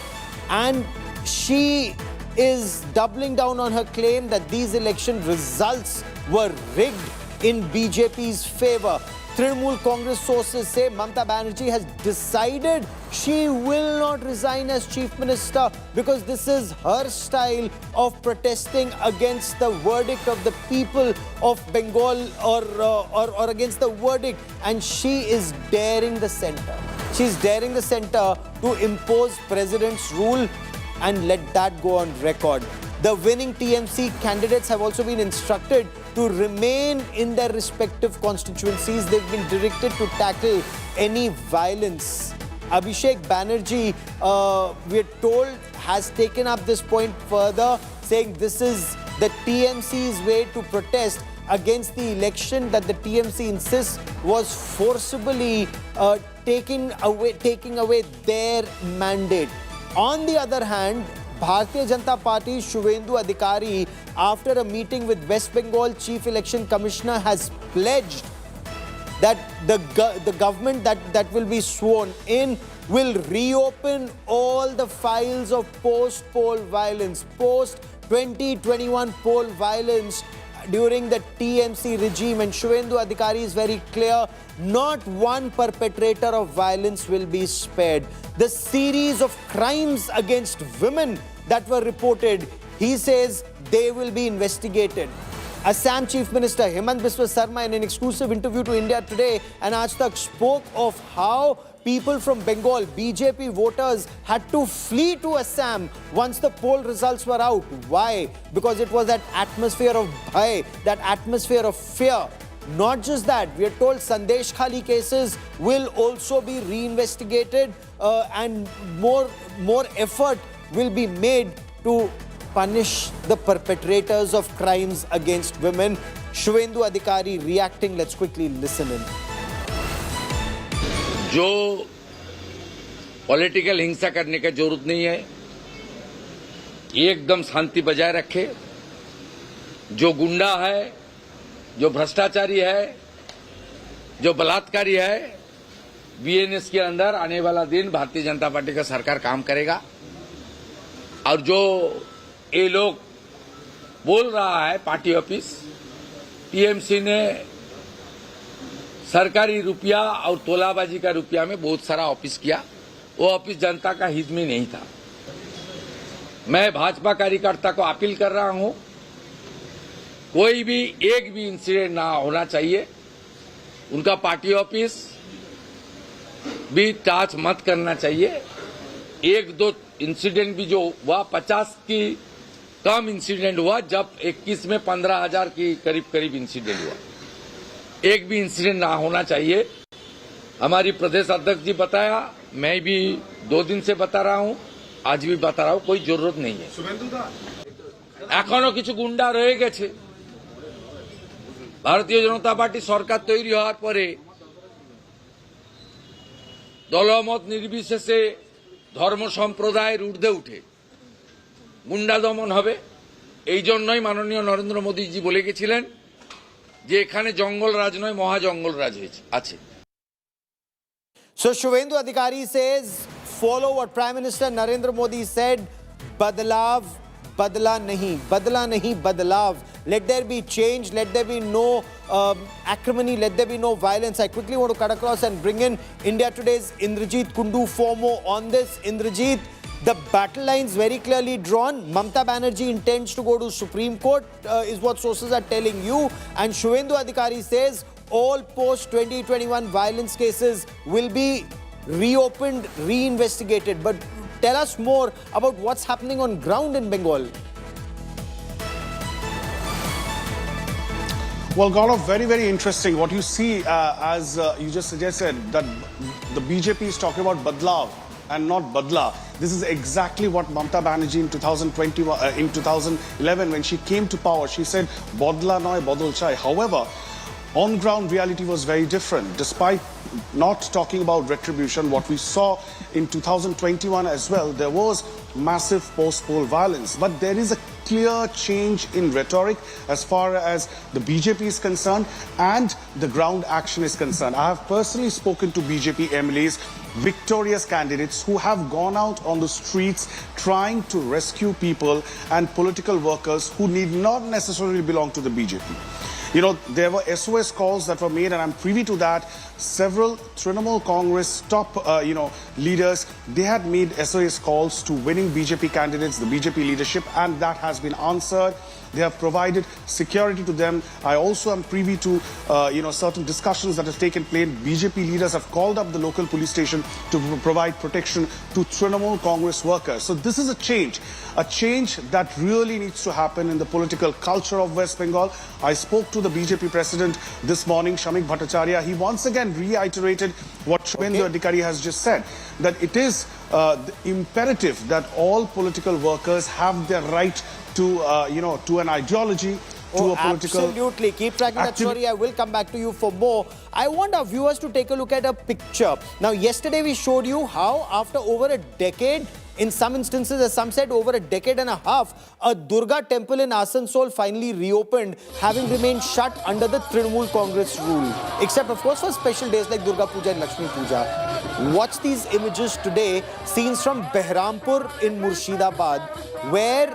and she is doubling down on her claim that these election results were rigged in BJP's favor. Trinamool Congress sources say Mamata Banerjee has decided she will not resign as Chief Minister because this is her style of protesting against the verdict of the people of Bengal or against the verdict, and she is daring the centre. She's daring the centre to impose President's rule and let that go on record. The winning TMC candidates have also been instructed to remain in their respective constituencies. They've been directed to tackle any violence. Abhishek Banerjee, we are told, has taken up this point further, saying this is the TMC's way to protest against the election that the TMC insists was forcibly taking away their mandate. On the other hand, Bharatiya Janata Party Shubhendu Adhikari, after a meeting with West Bengal Chief Election Commissioner, has pledged that the government that will be sworn in will reopen all the files of post-poll violence, post-2021 poll violence during the TMC regime. And Shubhendu Adhikari is very clear, not one perpetrator of violence will be spared. The series of crimes against women that were reported, he says they will be investigated. Assam Chief Minister Himanta Biswa Sarma, in an exclusive interview to India Today and Aaj Tak, spoke of how people from Bengal, BJP voters, had to flee to Assam once the poll results were out. Why? Because it was that atmosphere of bhai, that atmosphere of fear. Not just that, we are told Sandesh Khali cases will also be reinvestigated and more effort will be made to punish the perpetrators of crimes against women. Shubhendu Adhikari reacting. Let's quickly listen in. जो political हिंसा करने का जरूरत नहीं है, एकदम शांति बजाय रखे। जो गुंडा है, जो भ्रष्टाचारी है, जो बलात्कारी है, बीएनएस के अंदर आने वाला दिन भारतीय जनता पार्टी का सरकार काम करेगा। और जो ये लोग बोल रहा है पार्टी ऑफिस, टीएमसी ने सरकारी रुपया और तोलाबाजी का रुपया में बहुत सारा ऑफिस किया, वो ऑफिस जनता का हित में नहीं था। मैं भाजपा कार्यकर्ता को अपील कर रहा हूं, कोई भी एक भी इंसिडेंट ना होना चाहिए। उनका पार्टी ऑफिस भी टच मत करना चाहिए। एक दो इंसिडेंट भी जो हुआ, 50 की कम इंसिडेंट हुआ, जब 21 में 15,000 की करीब इंसिडेंट हुआ। एक भी इंसिडेंट ना होना चाहिए। हमारी प्रदेश अध्यक्ष जी बताया, मैं भी 2 दिन से बता रहा हूं, आज भी बता रहा हूं, कोई जरूरत नहीं है। এখনো কিছু গুন্ডা রয়ে গেছে। ভারতীয় জনতা পার্টি সরকার তৈরি হওয়ার পরে দলমত নির্বিশেষে ধর্ম সম্প্রদায়ের ঊর্ধ্বে উঠে গুন্ডা দমন হবে। এই জন্যই মাননীয় নরেন্দ্র মোদীজি বলে গেছিলেন যে এখানে জঙ্গল রাজ নয়, মহা জঙ্গল রাজ আছে। So Shubhendu Adhikari says, follow what Prime Minister Narendra Modi said, badlav, badla nahi, badlav. Let there be change, let there be no acrimony, let there be no violence. I quickly want to cut across and bring in India Today's Indrajit Kundu for more on this. Indrajit, the battle lines very clearly drawn. Mamata Banerjee intends to go to Supreme Court, is what sources are telling you. And Shubhendu Adhikari says all post-2021 violence cases will be reopened, reinvestigated. But tell us more about what's happening on ground in Bengal. Well, Gaurav, very, very interesting. What you see, as you just suggested, that the BJP is talking about badlav and not badla. This is exactly what Mamata Banerjee in 2011, when she came to power, she said, badla noy badal chai. However, on-ground reality was very different. Despite not talking about retribution, what we saw in 2021 as well, there was massive post-poll violence. But there is a clear change in rhetoric as far as the BJP is concerned and the ground action is concerned. I have personally spoken to BJP MLAs, victorious candidates who have gone out on the streets trying to rescue people and political workers who need not necessarily belong to the BJP. You know, there were SOS calls that were made, and I'm privy to that. Several Trinamool Congress top, leaders, they had made SOS calls to winning BJP candidates, the BJP leadership, and that has been answered. They have provided security to them. I also am privy to, certain discussions that have taken place. BJP leaders have called up the local police station to provide protection to Trinamool Congress workers. So this is a change that really needs to happen in the political culture of West Bengal. I spoke to the BJP president this morning, Shamik Bhattacharya. He once again reiterated what Shubhendu Adhikari has just said, that it is imperative that all political workers have their right to, to an ideology, to a political... Absolutely. Keep tracking that story. I will come back to you for more. I want our viewers to take a look at a picture. Now, yesterday we showed you how, after over a decade, in some instances, as some said, over a decade and a half, a Durga temple in Asansol finally reopened, having remained shut under the Trinamool Congress rule. Except, of course, for special days like Durga Puja and Lakshmi Puja. Watch these images today, scenes from Behrampur in Murshidabad, where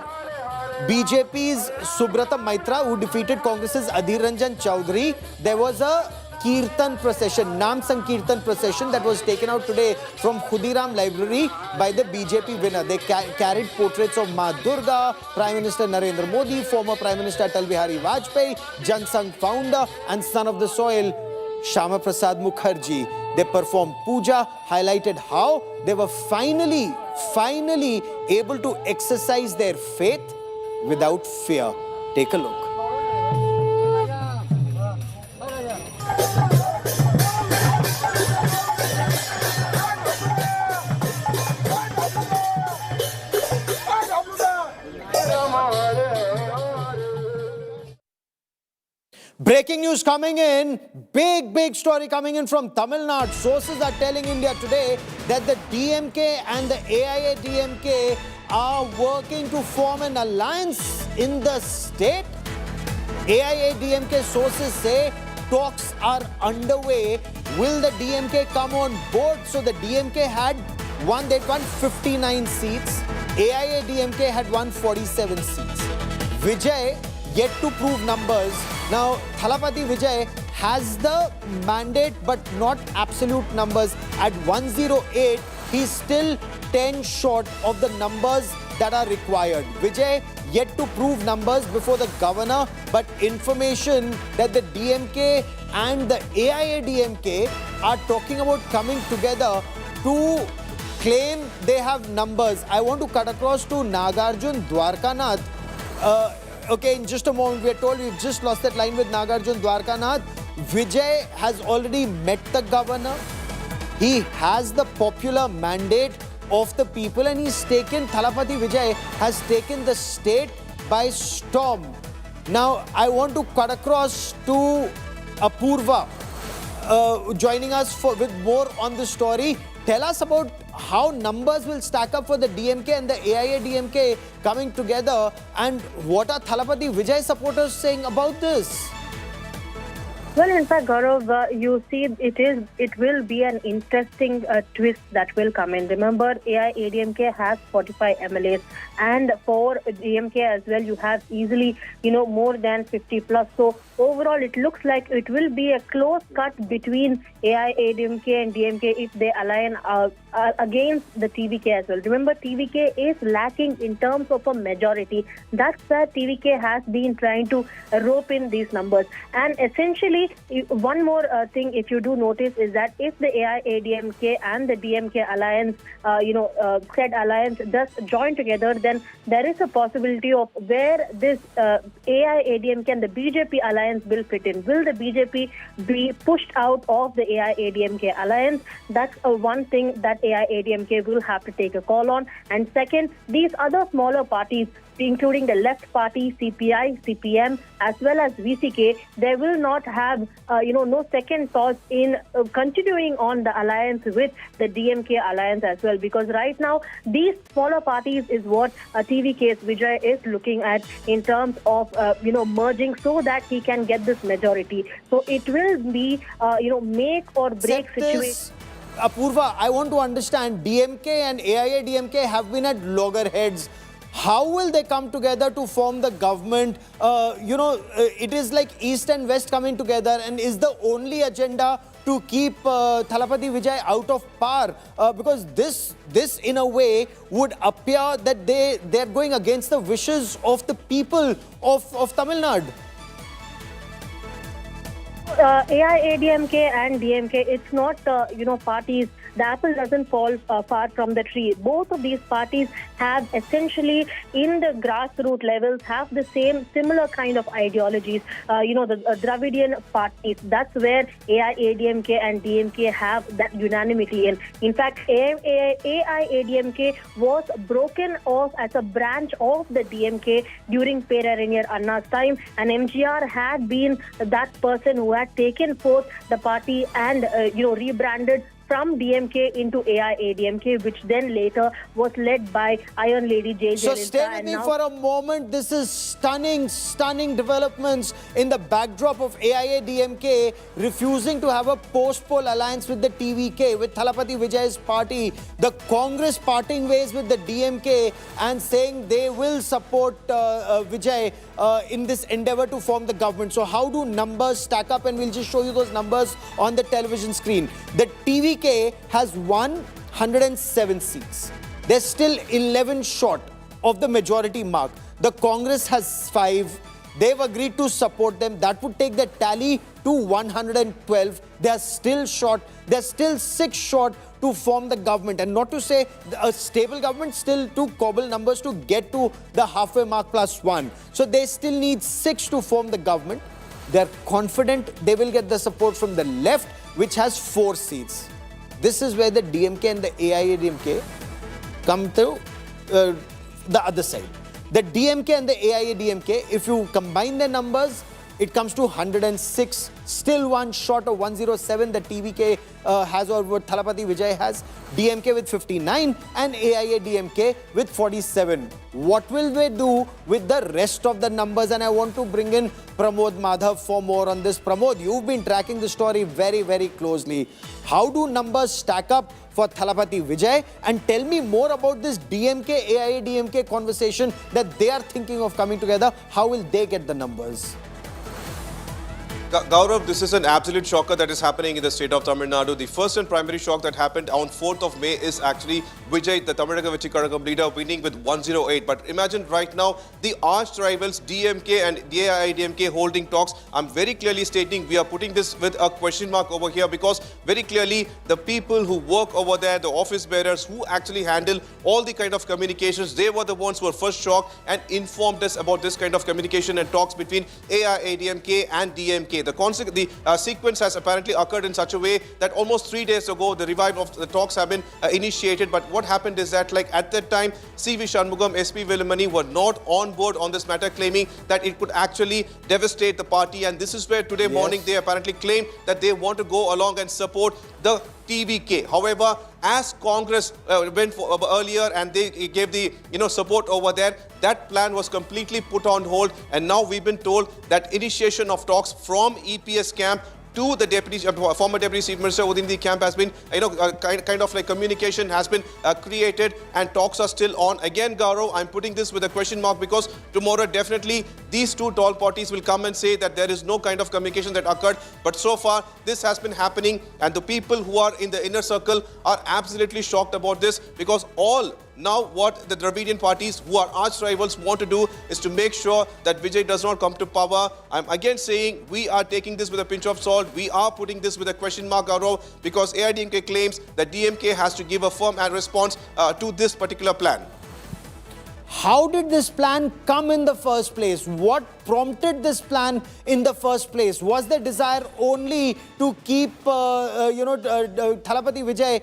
BJP's Subrata Maitra, who defeated Congress's Adhir Ranjan Chaudhary, there was a Kirtan procession, Nam Sankirtan procession that was taken out today from Khudiram Library by the BJP winner. They carried portraits of Ma Durga, Prime Minister Narendra Modi, former Prime Minister Atal Bihari Vajpayee, Jan Sangh founder and son of the soil, Shama Prasad Mukherjee. They performed puja, highlighted how they were finally able to exercise their faith without fear. Take a look. Breaking news coming in, big story coming in from Tamil Nadu. Sources are telling India Today that the DMK and the AIADMK are working to form an alliance in the state. AIADMK sources say talks are underway. Will the DMK come on board? So the DMK had won 59 seats. AIADMK had won 47 seats. Vijay yet to prove numbers. Now, Thalapathy Vijay has the mandate but not absolute numbers. At 108, he's still 10 short of the numbers that are required. Vijay yet to prove numbers before the governor, but information that the DMK and the AIADMK are talking about coming together to claim they have numbers. I want to cut across to Nagarjun Dwarkanath. Okay, in just a moment, we are told we've just lost that line with Nagarjun Dwarkanath. Vijay has already met the governor. He has the popular mandate of the people and he's taken, Thalapathy Vijay has taken the state by storm. Now, I want to cut across to Apurva, joining us with more on the story. Tell us about how numbers will stack up for the DMK and the AIADMK coming together, and what are Thalapathy Vijay supporters saying about this? Well, in fact, Gaurav, you see, it will be an interesting twist that will come in. Remember, AIADMK has 45 MLAs, and for DMK as well, you have easily, more than 50 plus. So overall, it looks like it will be a close cut between AIADMK and DMK if they align against the TVK as well. Remember, TVK is lacking in terms of a majority. That's where TVK has been trying to rope in these numbers. And essentially, one more thing, if you do notice, is that if the AIADMK and the DMK alliance, said alliance does join together, then there is a possibility of where this AIADMK and the BJP alliance will fit in. Will the BJP be pushed out of the AIADMK alliance? That's one thing that AIADMK will have to take a call on. And second, these other smaller parties, including the left party, CPI, CPM, as well as VCK, they will not have, no second thoughts in continuing on the alliance with the DMK alliance as well. Because right now, these smaller parties is what TVK's Vijay is looking at in terms of, merging so that he can get this majority. So it will be, make or break situation. Apurva, I want to understand, DMK and AIADMK have been at loggerheads. How will they come together to form the government? It is like East and West coming together, and is the only agenda to keep Thalapathy Vijay out of power? Because this in a way would appear that they're going against the wishes of the people of Tamil Nadu. AIADMK and DMK, it's not, parties. The apple doesn't fall far from the tree. Both of these parties have essentially, in the grassroots levels, have the similar kind of ideologies. The Dravidian parties, that's where AIADMK and DMK have that unanimity in. In fact, AIADMK was broken off as a branch of the DMK during Perarinyar Anna's time, and MGR had been that person who had taken forth the party and, rebranded from DMK into AIADMK, which then later was led by Iron Lady J. So stay with me for a moment. This is stunning developments in the backdrop of AIADMK refusing to have a post-poll alliance with the TVK, with Thalapathy Vijay's party, the Congress parting ways with the DMK and saying they will support Vijay in this endeavor to form the government. So how do numbers stack up? And we'll just show you those numbers on the television screen. The TVK has 107 seats. They're still 11 short of the majority mark. The Congress has 5. They've agreed to support them. That would take the tally to 112. They're still short. They're still 6 short to form the government. And not to say a stable government, still to cobble numbers to get to the halfway mark +1. So they still need 6 to form the government. They're confident they will get the support from the left, which has 4 seats. This is where the DMK and the AIADMK come to the other side. The DMK and the AIADMK, if you combine their numbers, it comes to 106, still 1 short of 107 that TVK has or what Thalapathy Vijay has, DMK with 59 and AIADMK with 47. What will they do with the rest of the numbers? And I want to bring in Pramod Madhav for more on this. Pramod, you've been tracking the story very, very closely. How do numbers stack up for Thalapathy Vijay? And tell me more about this DMK, AIADMK conversation that they are thinking of coming together. How will they get the numbers? Gaurav, this is an absolute shocker that is happening in the state of Tamil Nadu. The first and primary shock that happened on 4th of May is actually Vijay, the Tamil Nadu Vechi leader, winning with 108. But imagine right now, the arch rivals DMK and AIADMK holding talks. I'm very clearly stating we are putting this with a question mark over here because very clearly the people who work over there, the office bearers who actually handle all the kind of communications, they were the ones who were first shocked and informed us about this kind of communication and talks between AIADMK and DMK. The sequence has apparently occurred in such a way that almost 3 days ago, the revival of the talks have been initiated. But what happened is that, like at that time, C.V. Shanmugam, S.P. Velamani were not on board on this matter, claiming that it could actually devastate the party. And this is where today morning they apparently claim that they want to go along and support the TVK. However, as Congress went for, earlier and they gave the support over there, that plan was completely put on hold. And now we've been told that initiation of talks from EPS camp to the former deputy chief minister within the camp has been, kind of like communication has been created and talks are still on. Again, Gaurav, I'm putting this with a question mark because tomorrow definitely these two tall parties will come and say that there is no kind of communication that occurred. But so far, this has been happening and the people who are in the inner circle are absolutely shocked about this because now what the Dravidian parties who are arch rivals want to do is to make sure that Vijay does not come to power. I'm again saying we are taking this with a pinch of salt. We are putting this with a question mark, Gaurav, because AIADMK claims that DMK has to give a firm response to this particular plan. How did this plan come in the first place? What prompted this plan in the first place? Was the desire only to keep, Thalapathy Vijay,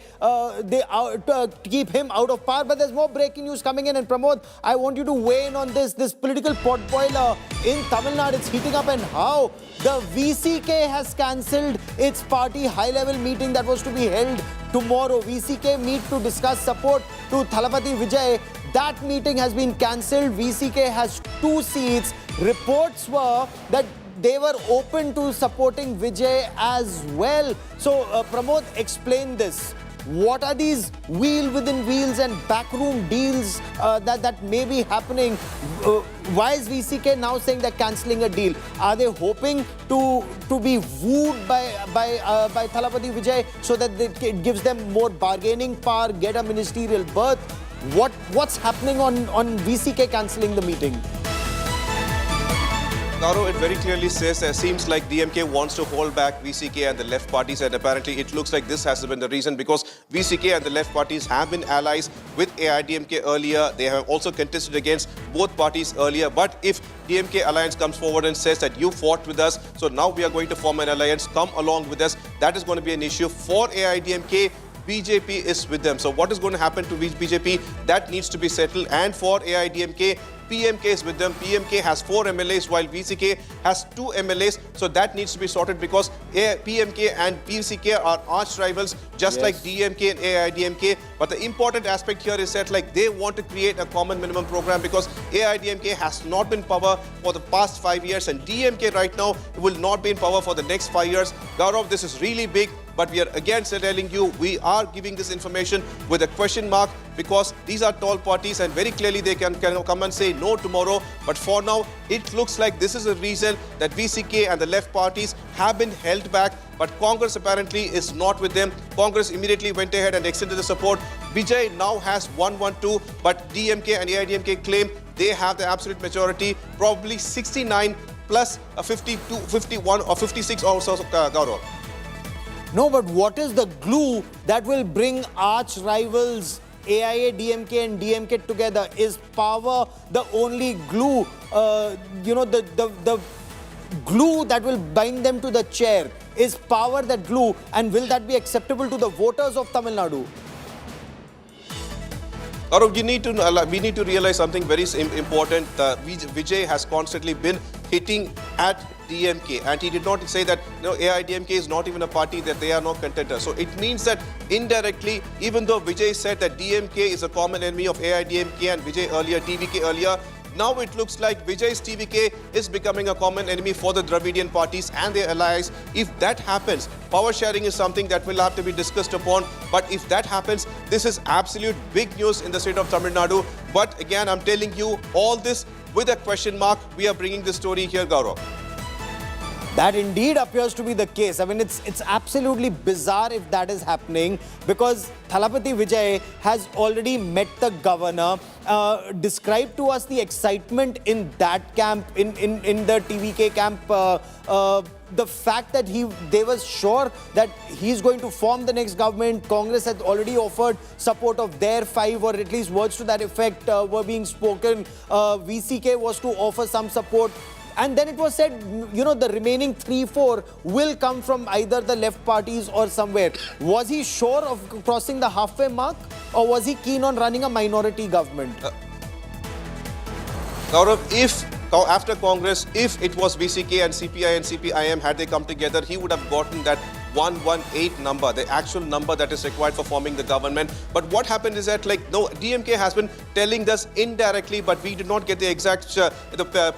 keep him out of power? But there's more breaking news coming in. And Pramod, I want you to weigh in on this political potboiler in Tamil Nadu. It's heating up and how the VCK has cancelled its party high-level meeting that was to be held tomorrow. VCK meet to discuss support to Thalapathy Vijay. That meeting has been cancelled. VCK has 2 seats. Reports were that they were open to supporting Vijay as well. So, Pramod, explain this. What are these wheel within wheels and backroom deals that may be happening? Why is VCK now saying they're cancelling a deal? Are they hoping to be wooed by Thalapathy Vijay so that it gives them more bargaining power, get a ministerial berth? What's happening on VCK cancelling the meeting? Gaurav, it very clearly says it seems like DMK wants to hold back VCK and the left parties, and apparently it looks like this has been the reason because VCK and the left parties have been allies with AIADMK earlier. They have also contested against both parties earlier. But if DMK alliance comes forward and says that you fought with us, so now we are going to form an alliance, come along with us, that is going to be an issue for AIADMK. BJP is with them. So what is going to happen to BJP? That needs to be settled. And for AIADMK, PMK is with them. PMK has 4 MLAs while VCK has 2 MLAs. So that needs to be sorted because PMK and VCK are arch rivals, just like DMK and AIDMK. But the important aspect here is that like they want to create a common minimum program because AIDMK has not been in power for the past 5 years and DMK right now will not be in power for the next 5 years. Gaurav, this is really big. But we are again telling you, we are giving this information with a question mark because these are tall parties and very clearly they can come and say no tomorrow. But for now, it looks like this is a reason that VCK and the left parties have been held back. But Congress apparently is not with them. Congress immediately went ahead and extended the support. Vijay now has 112, but DMK and AIDMK claim they have the absolute majority, probably 69 plus 52, 51 or 56 also, Gaurav. No, but what is the glue that will bring arch rivals AIA, DMK and DMK together? Is power the only glue, the glue that will bind them to the chair? Is power that glue, and will that be acceptable to the voters of Tamil Nadu? Gaurav, we need to realize something very important. Vijay has constantly been hitting at DMK and he did not say that AIDMK is not even a party, that they are not contenders. So it means that indirectly, even though Vijay said that DMK is a common enemy of AIDMK and Vijay earlier, TVK earlier, now it looks like Vijay's TVK is becoming a common enemy for the Dravidian parties and their allies. If that happens, power sharing is something that will have to be discussed upon. But if that happens, this is absolute big news in the state of Tamil Nadu. But again, I'm telling you, all this with a question mark, we are bringing this story here, Gaurav. That indeed appears to be the case. I mean, it's absolutely bizarre if that is happening because Thalapathy Vijay has already met the governor. Describe to us the excitement in that camp, in the TVK camp. The fact that they were sure that he's going to form the next government. Congress had already offered support of their 5, or at least words to that effect were being spoken. VCK was to offer some support. And then it was said, the remaining 3-4 will come from either the left parties or somewhere. Was he sure of crossing the halfway mark, or was he keen on running a minority government? Gaurav, after Congress, if it was VCK and CPI and CPIM, had they come together, he would have gotten that 118 number, the actual number that is required for forming the government. But what happened is that, DMK has been telling us indirectly, but we did not get the exact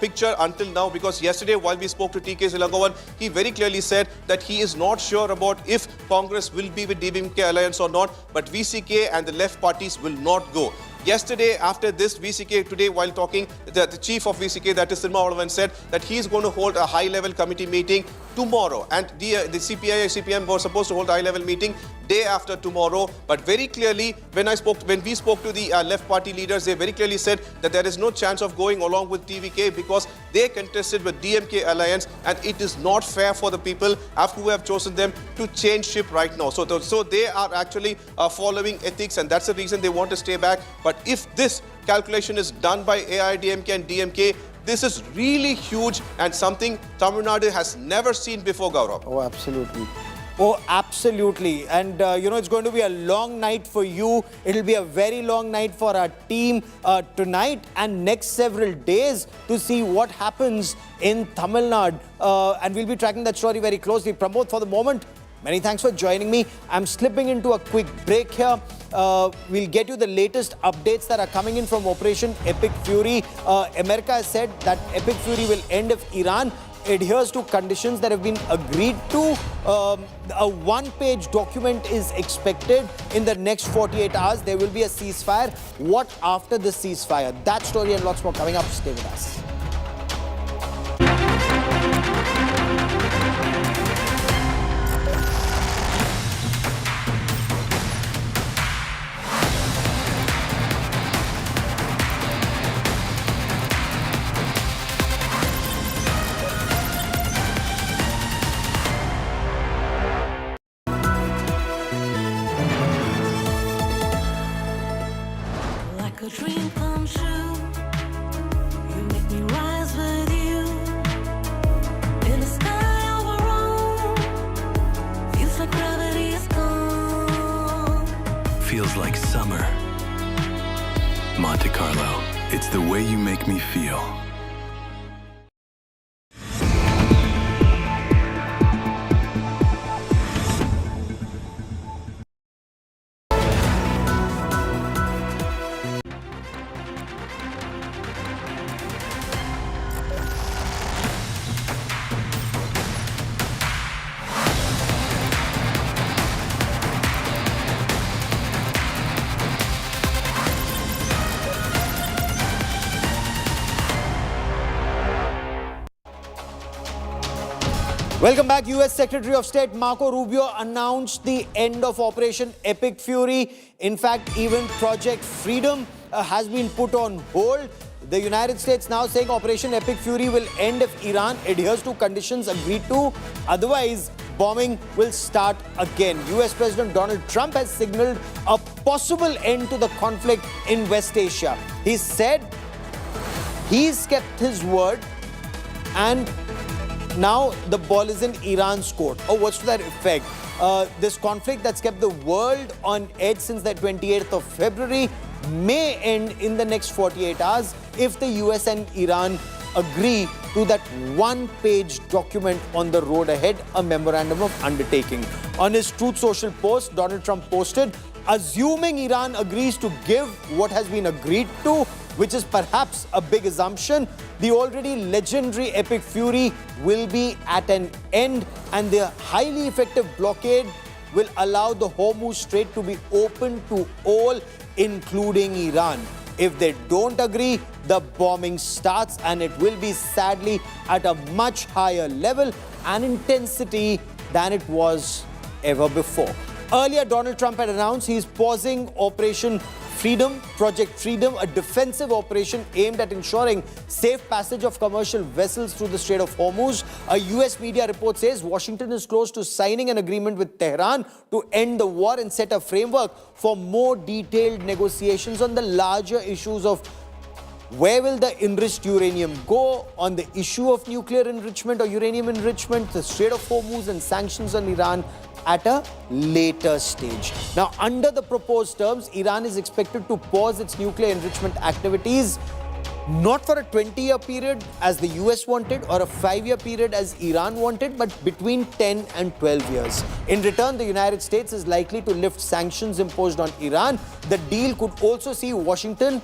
picture until now, because yesterday, while we spoke to TK Silangovan, he very clearly said that he is not sure about if Congress will be with DMK alliance or not, but VCK and the left parties will not go. Yesterday, after this, VCK today, while talking, the chief of VCK, that is Sirma Olavan, said that he is going to hold a high-level committee meeting tomorrow. And the CPI and CPM were supposed to hold a high-level meeting day after tomorrow. But very clearly, when we spoke to the left party leaders, they very clearly said that there is no chance of going along with TVK because they contested with DMK alliance, and it is not fair for the people who have chosen them to change ship right now. So they are actually following ethics, and that's the reason they want to stay back. But if this calculation is done by AIDMK and DMK, this is really huge and something Tamil Nadu has never seen before, Gaurav. Oh, absolutely. Oh, absolutely. And, it's going to be a long night for you. It'll be a very long night for our team tonight and next several days to see what happens in Tamil Nadu. And we'll be tracking that story very closely. Pramod, for the moment, many thanks for joining me. I'm slipping into a quick break here. We'll get you the latest updates that are coming in from Operation Epic Fury. America has said that Epic Fury will end if Iran adheres to conditions that have been agreed to. A one-page document is expected in the next 48 hours. There will be a ceasefire. What after the ceasefire? That story and lots more coming up. Stay with us. A dream come true. You make me rise with you in the sky of our own. Feels like gravity is gone. Feels like summer. Monte Carlo It's the way you make me feel. Welcome back. US Secretary of State Marco Rubio announced the end of Operation Epic Fury. In fact, even Project Freedom has been put on hold. The United States now saying Operation Epic Fury will end if Iran adheres to conditions agreed to. Otherwise, bombing will start again. US President Donald Trump has signaled a possible end to the conflict in West Asia. He said he's kept his word and now the ball is in Iran's court. Oh, what's to that effect? This conflict that's kept the world on edge since the 28th of February may end in the next 48 hours if the US and Iran agree to that one-page document on the road ahead, a memorandum of undertaking. On his Truth Social post, Donald Trump posted, assuming Iran agrees to give what has been agreed to, which is perhaps a big assumption, the already legendary Epic Fury will be at an end and the highly effective blockade will allow the Hormuz Strait to be open to all, including Iran. If they don't agree, the bombing starts and it will be sadly at a much higher level and intensity than it was ever before. Earlier, Donald Trump had announced he's pausing Operation Freedom, Project Freedom, a defensive operation aimed at ensuring safe passage of commercial vessels through the Strait of Hormuz. A US media report says Washington is close to signing an agreement with Tehran to end the war and set a framework for more detailed negotiations on the larger issues of where will the enriched uranium go, on the issue of nuclear enrichment or uranium enrichment, the Strait of Hormuz and sanctions on Iran at a later stage. Now, under the proposed terms, Iran is expected to pause its nuclear enrichment activities not for a 20-year period as the US wanted or a 5-year period as Iran wanted, but between 10 and 12 years. In return, the United States is likely to lift sanctions imposed on Iran. The deal could also see Washington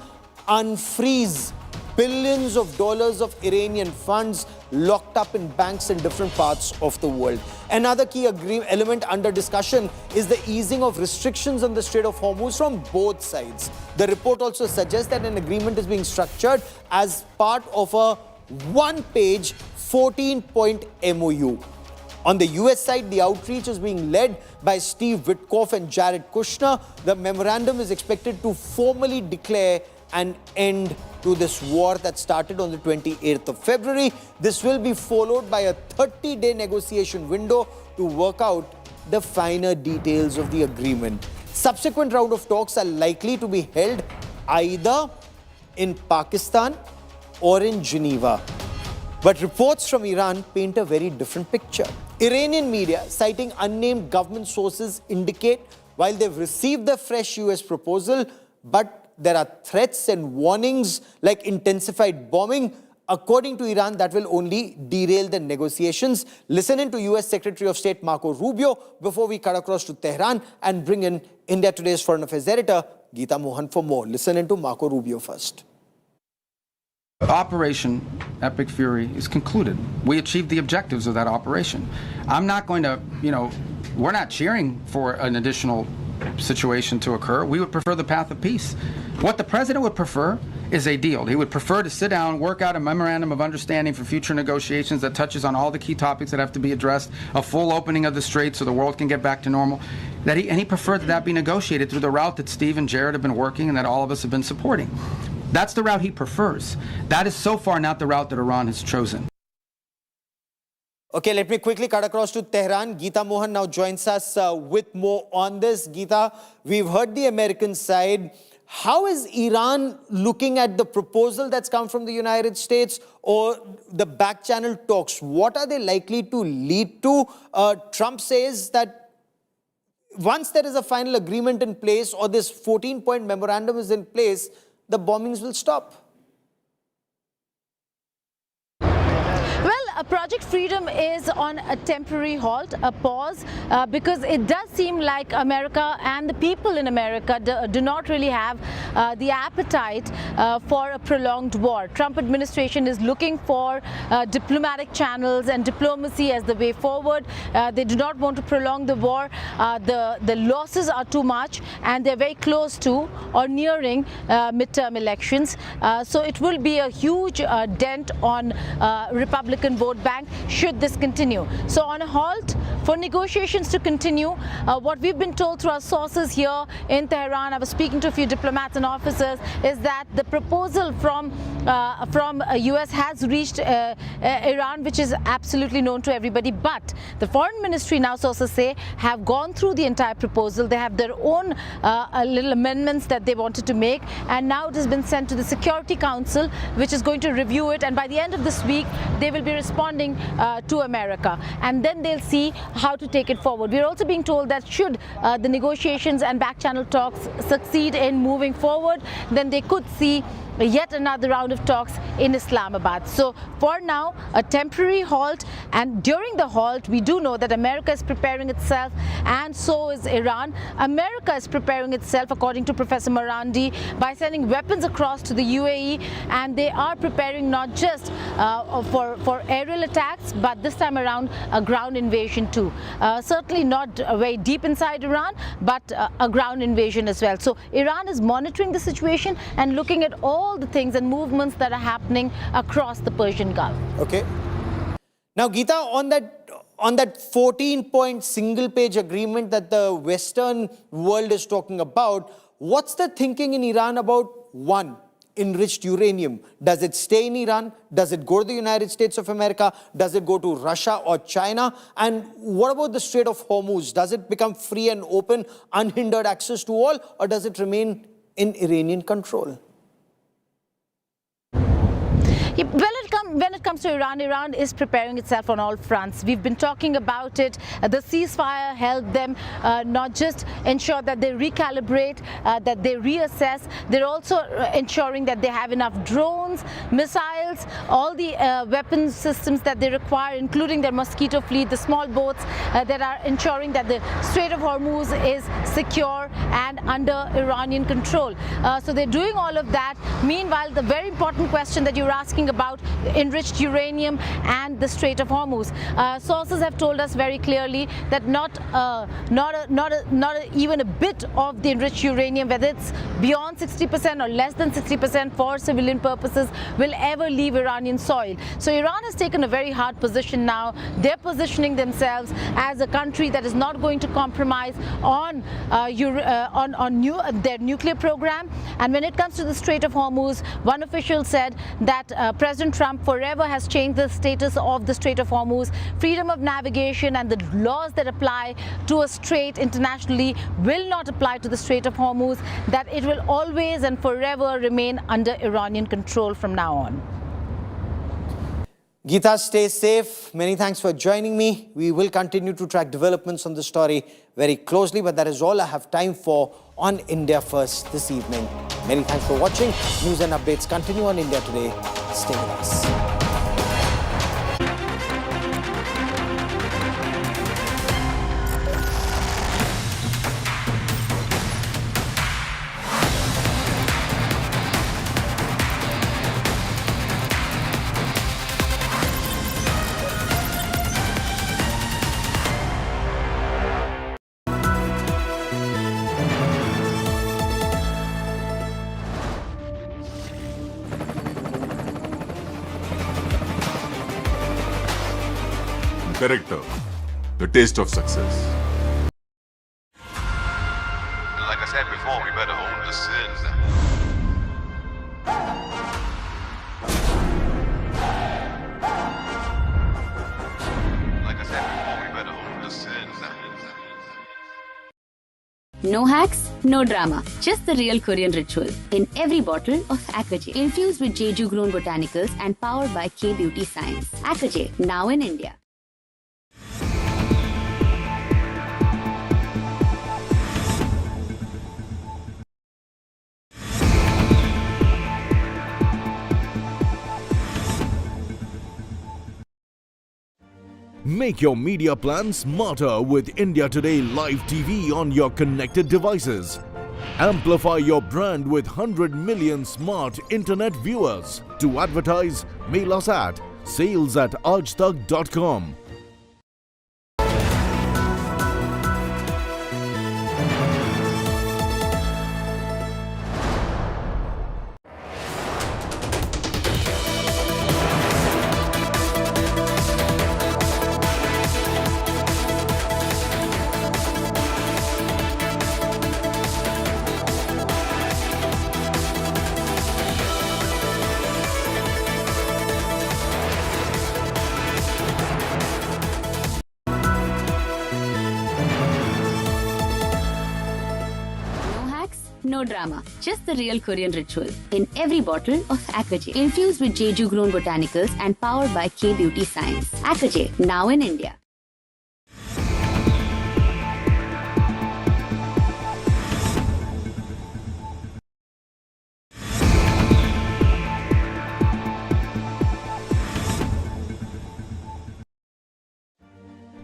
unfreeze billions of dollars of Iranian funds locked up in banks in different parts of the world. Another key element under discussion is the easing of restrictions on the Strait of Hormuz from both sides. The report also suggests that an agreement is being structured as part of a one-page 14-point MOU. On the US side, the outreach is being led by Steve Witkoff and Jared Kushner. The memorandum is expected to formally declare an end to this war that started on the 28th of February. This will be followed by a 30-day negotiation window to work out the finer details of the agreement. Subsequent round of talks are likely to be held either in Pakistan or in Geneva. But reports from Iran paint a very different picture. Iranian media, citing unnamed government sources, indicate while they've received the fresh US proposal, but there are threats and warnings like intensified bombing. According to Iran, that will only derail the negotiations. Listen in to US Secretary of State Marco Rubio before we cut across to Tehran and bring in India Today's Foreign Affairs editor, Geeta Mohan, for more. Listen in to Marco Rubio first. Operation Epic Fury is concluded. We achieved the objectives of that operation. I'm not going to, we're not cheering for an additional situation to occur. We would prefer the path of peace. What the president would prefer is a deal. He would prefer to sit down, work out a memorandum of understanding for future negotiations that touches on all the key topics that have to be addressed, a full opening of the strait so the world can get back to normal. And he preferred that be negotiated through the route that Steve and Jared have been working and that all of us have been supporting. That's the route he prefers. That is so far not the route that Iran has chosen. Okay, let me quickly cut across to Tehran. Geeta Mohan now joins us with more on this. Geeta, we've heard the American side. How is Iran looking at the proposal that's come from the United States or the back channel talks? What are they likely to lead to? Trump says that once there is a final agreement in place or this 14-point memorandum is in place, the bombings will stop. Project Freedom is on a temporary halt, a pause, because it does seem like America and the people in America do not really have the appetite for a prolonged war. Trump administration is looking for diplomatic channels and diplomacy as the way forward. They do not want to prolong the war. The losses are too much, and they're very close to or nearing midterm elections. So it will be a huge dent on Republican vote bank should this continue. So on a halt for negotiations to continue, what we've been told through our sources here in Tehran, I was speaking to a few diplomats and officers, is that the proposal from US has reached Iran, which is absolutely known to everybody, but the foreign ministry now, sources say, have gone through the entire proposal. They have their own little amendments that they wanted to make, and now it has been sent to the Security Council, which is going to review it, and by the end of this week they will be responding to America, and then they'll see how to take it forward. We're also being told that should the negotiations and back channel talks succeed in moving forward, then they could see yet another round of talks in Islamabad. So for now, a temporary halt, and during the halt we do know that America is preparing itself, and so is Iran. America is preparing itself, according to Professor Marandi, by sending weapons across to the UAE, and they are preparing not just for aerial attacks, but this time around a ground invasion too. Certainly not very deep inside Iran, but a ground invasion as well. So Iran is monitoring the situation and looking at all the things and movements that are happening across the Persian Gulf. Okay. Now, Geeta, on that 14-point single-page agreement that the Western world is talking about, what's the thinking in Iran about, one, enriched uranium? Does it stay in Iran? Does it go to the United States of America? Does it go to Russia or China? And what about the Strait of Hormuz? Does it become free and open, unhindered access to all, or does it remain in Iranian control? When it comes to Iran, Iran is preparing itself on all fronts. We've been talking about it. The ceasefire helped them not just ensure that they recalibrate, that they reassess. They're also ensuring that they have enough drones, missiles, all the weapons systems that they require, including their Mosquito fleet, the small boats that are ensuring that the Strait of Hormuz is secure and under Iranian control. So they're doing all of that. Meanwhile, the very important question that you're asking about enriched uranium and the Strait of Hormuz. Sources have told us very clearly that not even a bit of the enriched uranium, whether it's beyond 60% or less than 60% for civilian purposes, will ever leave Iranian soil. So Iran has taken a very hard position now. They're positioning themselves as a country that is not going to compromise on their nuclear program. And when it comes to the Strait of Hormuz, one official said that President Trump forever has changed the status of the Strait of Hormuz. Freedom of navigation and the laws that apply to a strait internationally will not apply to the Strait of Hormuz, that it will always and forever remain under Iranian control from now on. Geeta, stay safe. Many thanks for joining me. We will continue to track developments on the story very closely, but that is all I have time for on India First this evening. Many thanks for watching. News and updates continue on India Today. Stay with us. Character, the taste of success. Like I said before, we better own the sin. Like I said before, we better own the sin. No hacks, no drama, just the real Korean ritual in every bottle of Akaje. Infused with Jeju-grown botanicals and powered by K-Beauty Science. Akaje, now in India. Make your media plan smarter with India Today Live TV on your connected devices. Amplify your brand with 100 million smart internet viewers. To advertise, mail us at sales@aajtak.com. No drama, just the real Korean ritual in every bottle of Aquajet. Infused with Jeju-grown botanicals and powered by K-beauty science. Aquajet, now in India.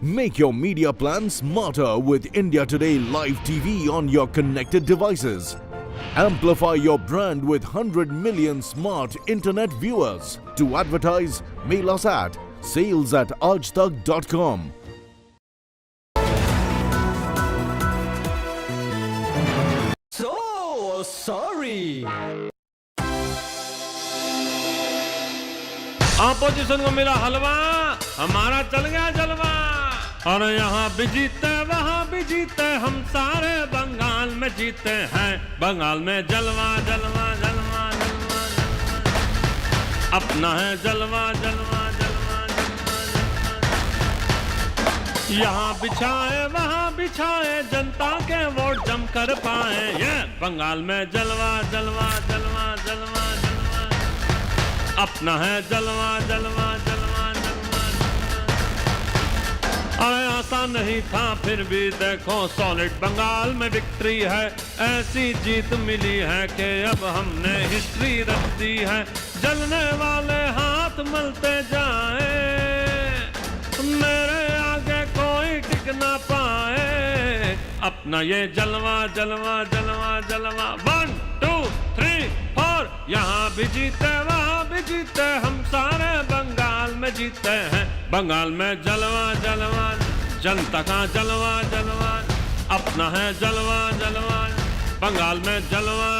Make your media plan smarter with India Today Live TV on your connected devices. Amplify your brand with 100 million smart internet viewers. To advertise, mail us at sales@aajtak.com. So sorry. Opposition को मिला हलवा, हमारा चल गया जलवा। और यहाँ भी जीते वहाँ भी जीते, हम सारे बंगाल में जीते हैं। बंगाल में जलवा जलवा जलवा जलवा जलवा, अपना है जलवा जलवा जलवा जलवा जलवा। यहाँ बिछाए वहाँ बिछाए, जनता के वोट जम कर पाए। ये बंगाल में जलवा जलवा जलवा जलवा जलवा, अपना है जलवा जलवा जलवा जलवा। अरे आसान नहीं था फिर भी देखो, सॉलिड बंगाल में विक्ट्री है। ऐसी जीत मिली है कि अब हमने हिस्ट्री रख दी है। जलने वाले हाथ मलते जाए, मेरे आगे कोई टिक ना पाए। अपना ये जलवा जलवा जलवा जलवा। 1 2 3 4, यहाँ भी जीते वहाँ भी जीते, हम सारे बंगाल में जीते हैं। बंगाल में जलवा जलवा, जनता का जलवा जलवा, अपना है जलवा जलवा। बंगाल में जलवा।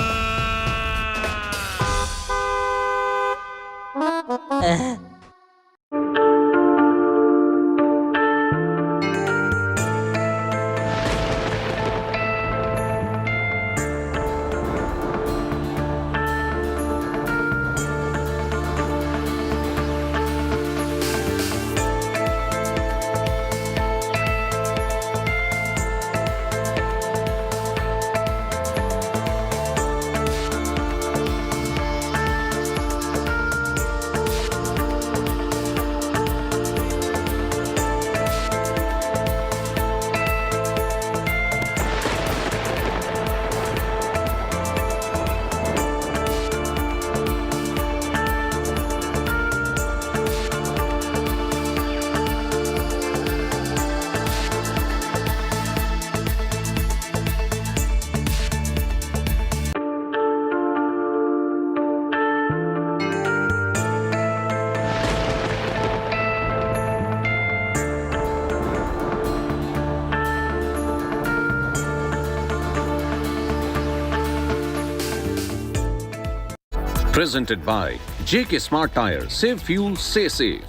Presented by JK Smart Tire, save fuel, say safe.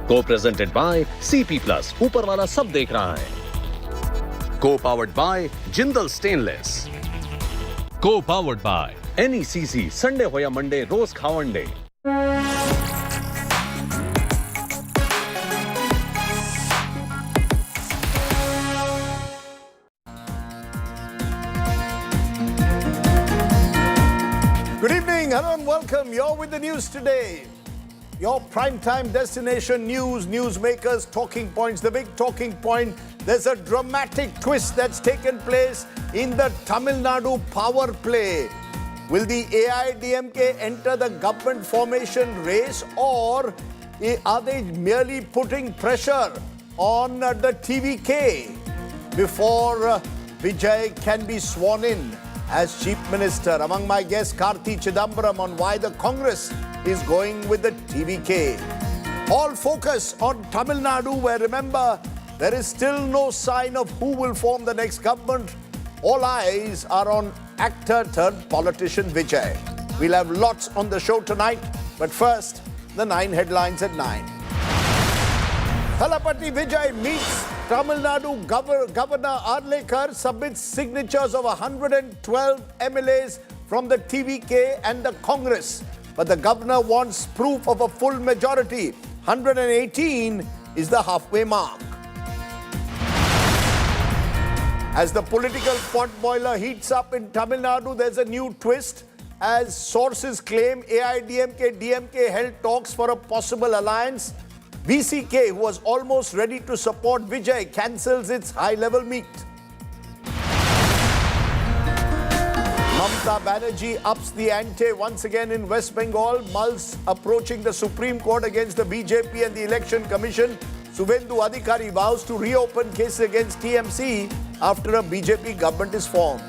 Co-presented by CP Plus, ऊपर वाला सब देख रहा है. Co-powered by Jindal Stainless. Co-powered by NECC, Sunday हो या मंडे, रोज खाओ अंडे. Good evening, hello and welcome. You're with the news today. Your primetime destination news, newsmakers, talking points. The big talking point, there's a dramatic twist that's taken place in the Tamil Nadu power play. Will the AIDMK enter the government formation race, or Are they merely putting pressure on the TVK before Vijay can be sworn in as Chief Minister? Among my guests, Karthi Chidambaram on why the Congress is going with the TVK. All focus on Tamil Nadu, where remember, there is still no sign of who will form the next government. All eyes are on actor turned politician Vijay. We'll have lots on the show tonight, but first, the 9 headlines at 9. Thalapati Vijay meets Tamil Nadu Governor Arlekar, submits signatures of 112 MLAs from the TVK and the Congress. But the governor wants proof of a full majority. 118 is the halfway mark. As the political potboiler heats up in Tamil Nadu, there's a new twist. As sources claim, AIDMK-DMK held talks for a possible alliance. VCK, who was almost ready to support Vijay, cancels its high-level meet. Mamata Banerjee ups the ante once again in West Bengal. Mulls approaching the Supreme Court against the BJP and the Election Commission. Suvendu Adhikari vows to reopen cases against TMC after a BJP government is formed.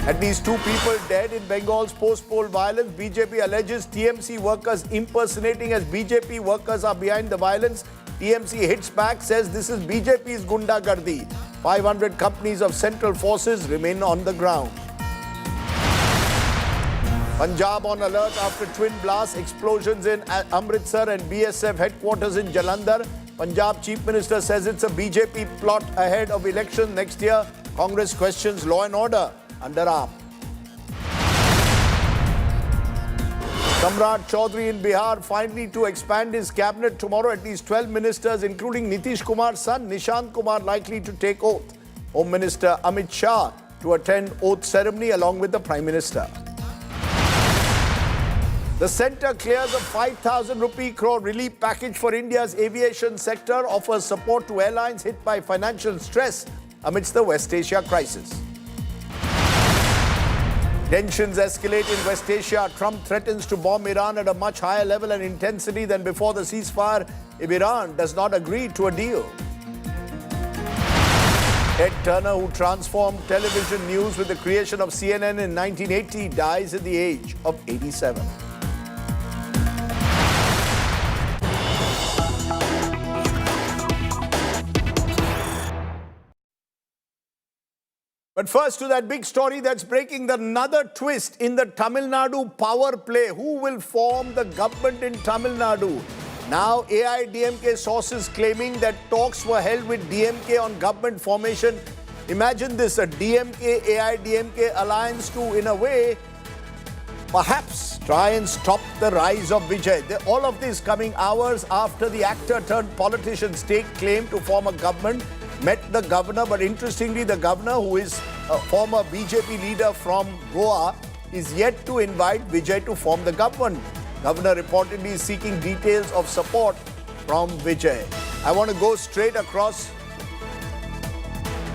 At least 2 people dead in Bengal's post-poll violence. BJP alleges TMC workers impersonating as BJP workers are behind the violence. TMC hits back, says this is BJP's Gundagardi. 500 companies of central forces remain on the ground. Punjab on alert after twin blast explosions in Amritsar and BSF headquarters in Jalandhar. Punjab Chief Minister says it's a BJP plot ahead of election next year. Congress questions law and order under AAP. Samrat Chaudhary in Bihar finally to expand his cabinet tomorrow. At least 12 ministers, including Nitish Kumar's son, Nishant Kumar, likely to take oath. Home Minister Amit Shah to attend oath ceremony along with the Prime Minister. The centre clears a 5,000 rupee crore relief package for India's aviation sector, offers support to airlines hit by financial stress amidst the West Asia crisis. Tensions escalate in West Asia. Trump threatens to bomb Iran at a much higher level and intensity than before the ceasefire if Iran does not agree to a deal. Ted Turner, who transformed television news with the creation of CNN in 1980, dies at the age of 87. But first to that big story that's breaking, another twist in the Tamil Nadu power play. Who will form the government in Tamil Nadu? Now AIDMK sources claiming that talks were held with DMK on government formation. Imagine this, a DMK-AIDMK alliance to, in a way, perhaps try and stop the rise of Vijay. All of this coming hours after the actor turned politician stake claim to form a government, met the governor, but interestingly, the governor, who is a former BJP leader from Goa, is yet to invite Vijay to form the government. Governor reportedly is seeking details of support from Vijay. I want to go straight across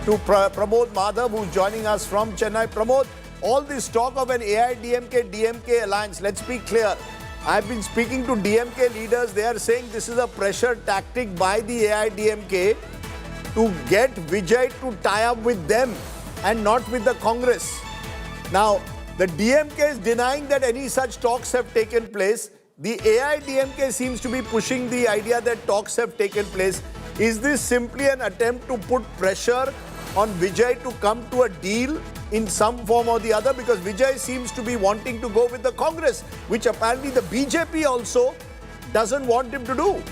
to Pramod Madhav, who's joining us from Chennai. Pramod, all this talk of an AIDMK-DMK alliance, let's be clear. I've been speaking to DMK leaders. They are saying this is a pressure tactic by the AIDMK to get Vijay to tie up with them and not with the Congress. Now, the DMK is denying that any such talks have taken place. The AIDMK seems to be pushing the idea that talks have taken place. Is this simply an attempt to put pressure on Vijay to come to a deal in some form or the other? Because Vijay seems to be wanting to go with the Congress, which apparently the BJP also doesn't want him to do.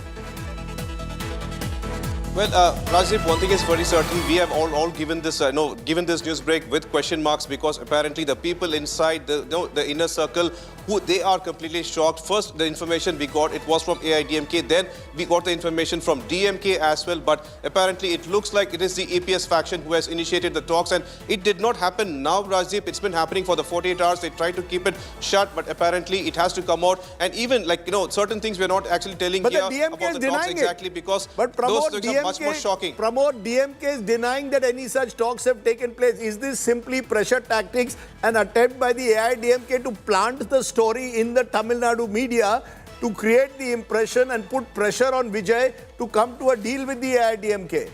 Well, Rajdeep, one thing is very certain. We have all given this given this news break with question marks, because apparently the people inside the inner circle, they are completely shocked. First, the information we got, it was from AIDMK. Then we got the information from DMK as well. But apparently it looks like it is the APS faction who has initiated the talks. And it did not happen now, Rajdeep. It's been happening for the 48 hours. They tried to keep it shut, but apparently it has to come out. And even certain things we're not actually telling but here the DMK about is the talks denying exactly it. because but those things are much more shocking. DMK is denying that any such talks have taken place. Is this simply pressure tactics, an attempt by the AIDMK to plant the story in the Tamil Nadu media to create the impression and put pressure on Vijay to come to a deal with the AIDMK?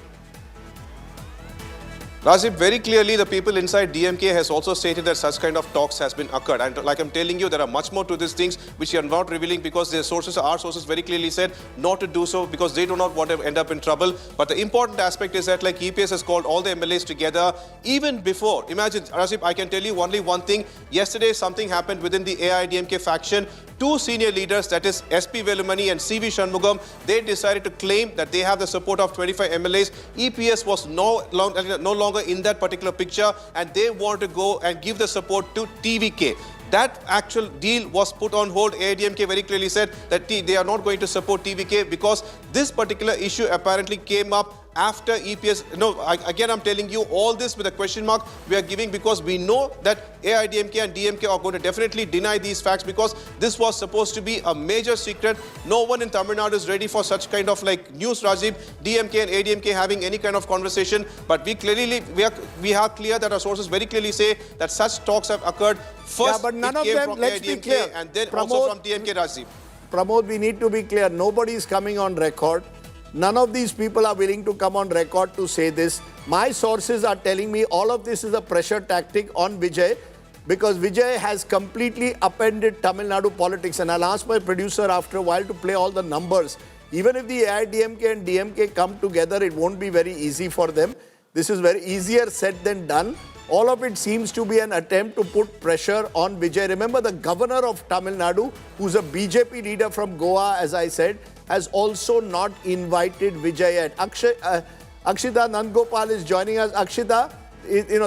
Rajiv, very clearly the people inside DMK has also stated that such kind of talks has been occurred. And like I'm telling you, there are much more to these things which you are not revealing because their sources, our sources very clearly said not to do so because they do not want to end up in trouble. But the important aspect is that like EPS has called all the MLAs together even before. Imagine, Rajiv, I can tell you only one thing. Yesterday something happened within the AIDMK faction. Two senior leaders, that is SP Velumani and CV Shanmugam, they decided to claim that they have the support of 25 MLAs. EPS was no longer in that particular picture and they want to go and give the support to TVK. That actual deal was put on hold. AIDMK very clearly said that they are not going to support TVK because this particular issue apparently came up after EPS. No, again I'm telling you all this with a question mark we are giving because we know that AIDMK and DMK are going to definitely deny these facts because this was supposed to be a major secret. No one in Tamil Nadu is ready for such kind of like news, Rajiv. DMK and AIDMK having any kind of conversation, but we are clear that our sources very clearly say that such talks have occurred. First, but none it of came them, from let's be AIDMK clear. and then Pramod, also from DMK, Rajiv. Pramod, we need to be clear. Nobody is coming on record. None of these people are willing to come on record to say this. My sources are telling me all of this is a pressure tactic on Vijay because Vijay has completely upended Tamil Nadu politics. And I'll ask my producer after a while to play all the numbers. Even if the AIDMK and DMK come together, it won't be very easy for them. This is very easier said than done. All of it seems to be an attempt to put pressure on Vijay. Remember, the governor of Tamil Nadu, who's a BJP leader from Goa, as I said, has also not invited Vijay yet. Akshita Nandgopal is joining us. Akshita,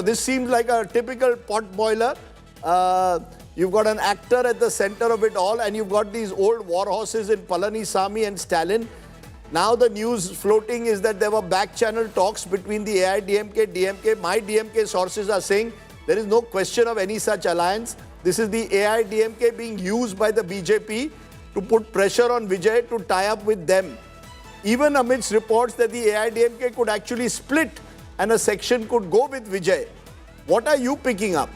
this seems like a typical pot boiler. You've got an actor at the center of it all, and you've got these old war horses in Palanisamy and Stalin. Now the news floating is that there were back-channel talks between the AIDMK, DMK. My DMK sources are saying there is no question of any such alliance. This is the AIDMK being used by the BJP to put pressure on Vijay to tie up with them. Even amidst reports that the AIDMK could actually split and a section could go with Vijay. What are you picking up?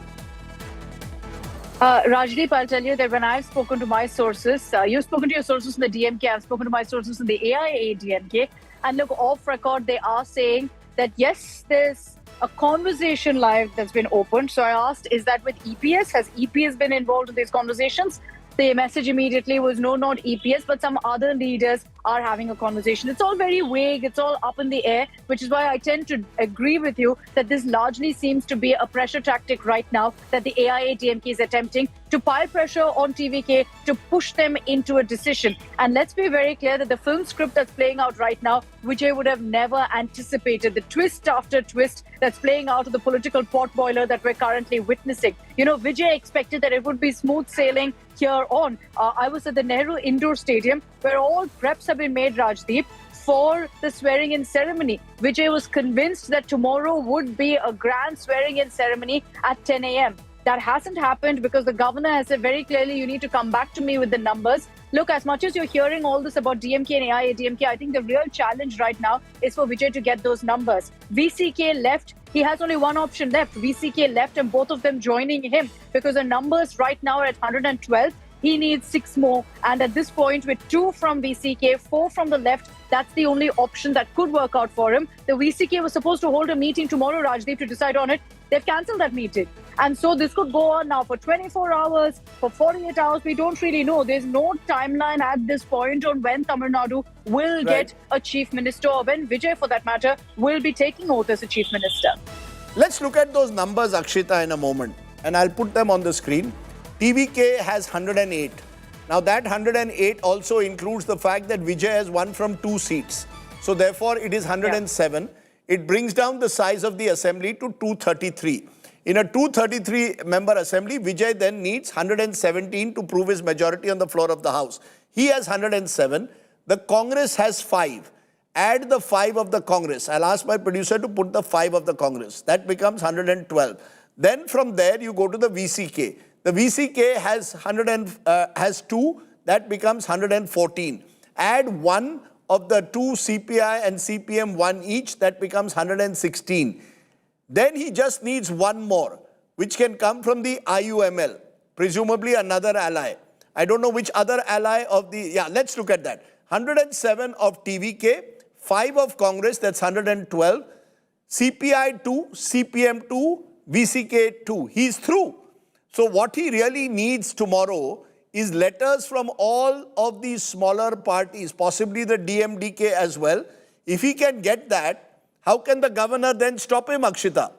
Rajdeep, I'll tell you that when I've spoken to my sources, you've spoken to your sources in the DMK, I've spoken to my sources in the AIADMK, and look, off record, they are saying that yes, there's a conversation live that's been opened. So I asked, is that with EPS? Has EPS been involved in these conversations? The message immediately was no, not EPS, but some other leaders are having a conversation. It's all very vague. It's all up in the air, which is why I tend to agree with you that this largely seems to be a pressure tactic right now that the AIADMK is attempting to pile pressure on TVK to push them into a decision. And let's be very clear that the film script that's playing out right now, Vijay would have never anticipated the twist after twist that's playing out of the political pot boiler that we're currently witnessing. Vijay expected that it would be smooth sailing here on. I was at the Nehru Indoor Stadium where all preps have been made, Rajdeep, for the swearing-in ceremony. Vijay was convinced that tomorrow would be a grand swearing-in ceremony at 10 a.m. That hasn't happened because the governor has said very clearly, you need to come back to me with the numbers. Look, as much as you're hearing all this about DMK and AIADMK, I think the real challenge right now is for Vijay to get those numbers. VCK left. He has only one option left. VCK left and both of them joining him because the numbers right now are at 112. He needs 6 more. And at this point, with 2 from VCK, 4 from the left, that's the only option that could work out for him. The VCK was supposed to hold a meeting tomorrow, Rajdeep, to decide on it. They've cancelled that meeting. And so this could go on now for 24 hours, for 48 hours. We don't really know. There's no timeline at this point on when Tamil Nadu will get a chief minister, or when Vijay, for that matter, will be taking oath as a chief minister. Let's look at those numbers, Akshita, in a moment. And I'll put them on the screen. TVK has 108. Now that 108 also includes the fact that Vijay has won from 2 seats. So therefore it is 107. Yeah. It brings down the size of the assembly to 233. In a 233-member assembly, Vijay then needs 117 to prove his majority on the floor of the House. He has 107. The Congress has 5. Add the 5 of the Congress. I'll ask my producer to put the 5 of the Congress. That becomes 112. Then from there, you go to the VCK. The VCK has 2. That becomes 114. Add 1 of the 2 CPI and CPM, 1 each. That becomes 116. Then he just needs 1 more, which can come from the IUML, presumably another ally. I don't know which other ally of the, yeah, let's look at that. 107 of TVK, 5 of Congress, that's 112, CPI 2, CPM 2, VCK 2. He's through. So what he really needs tomorrow is letters from all of these smaller parties, possibly the DMDK as well. If he can get that, how can the governor then stop him, Akshita?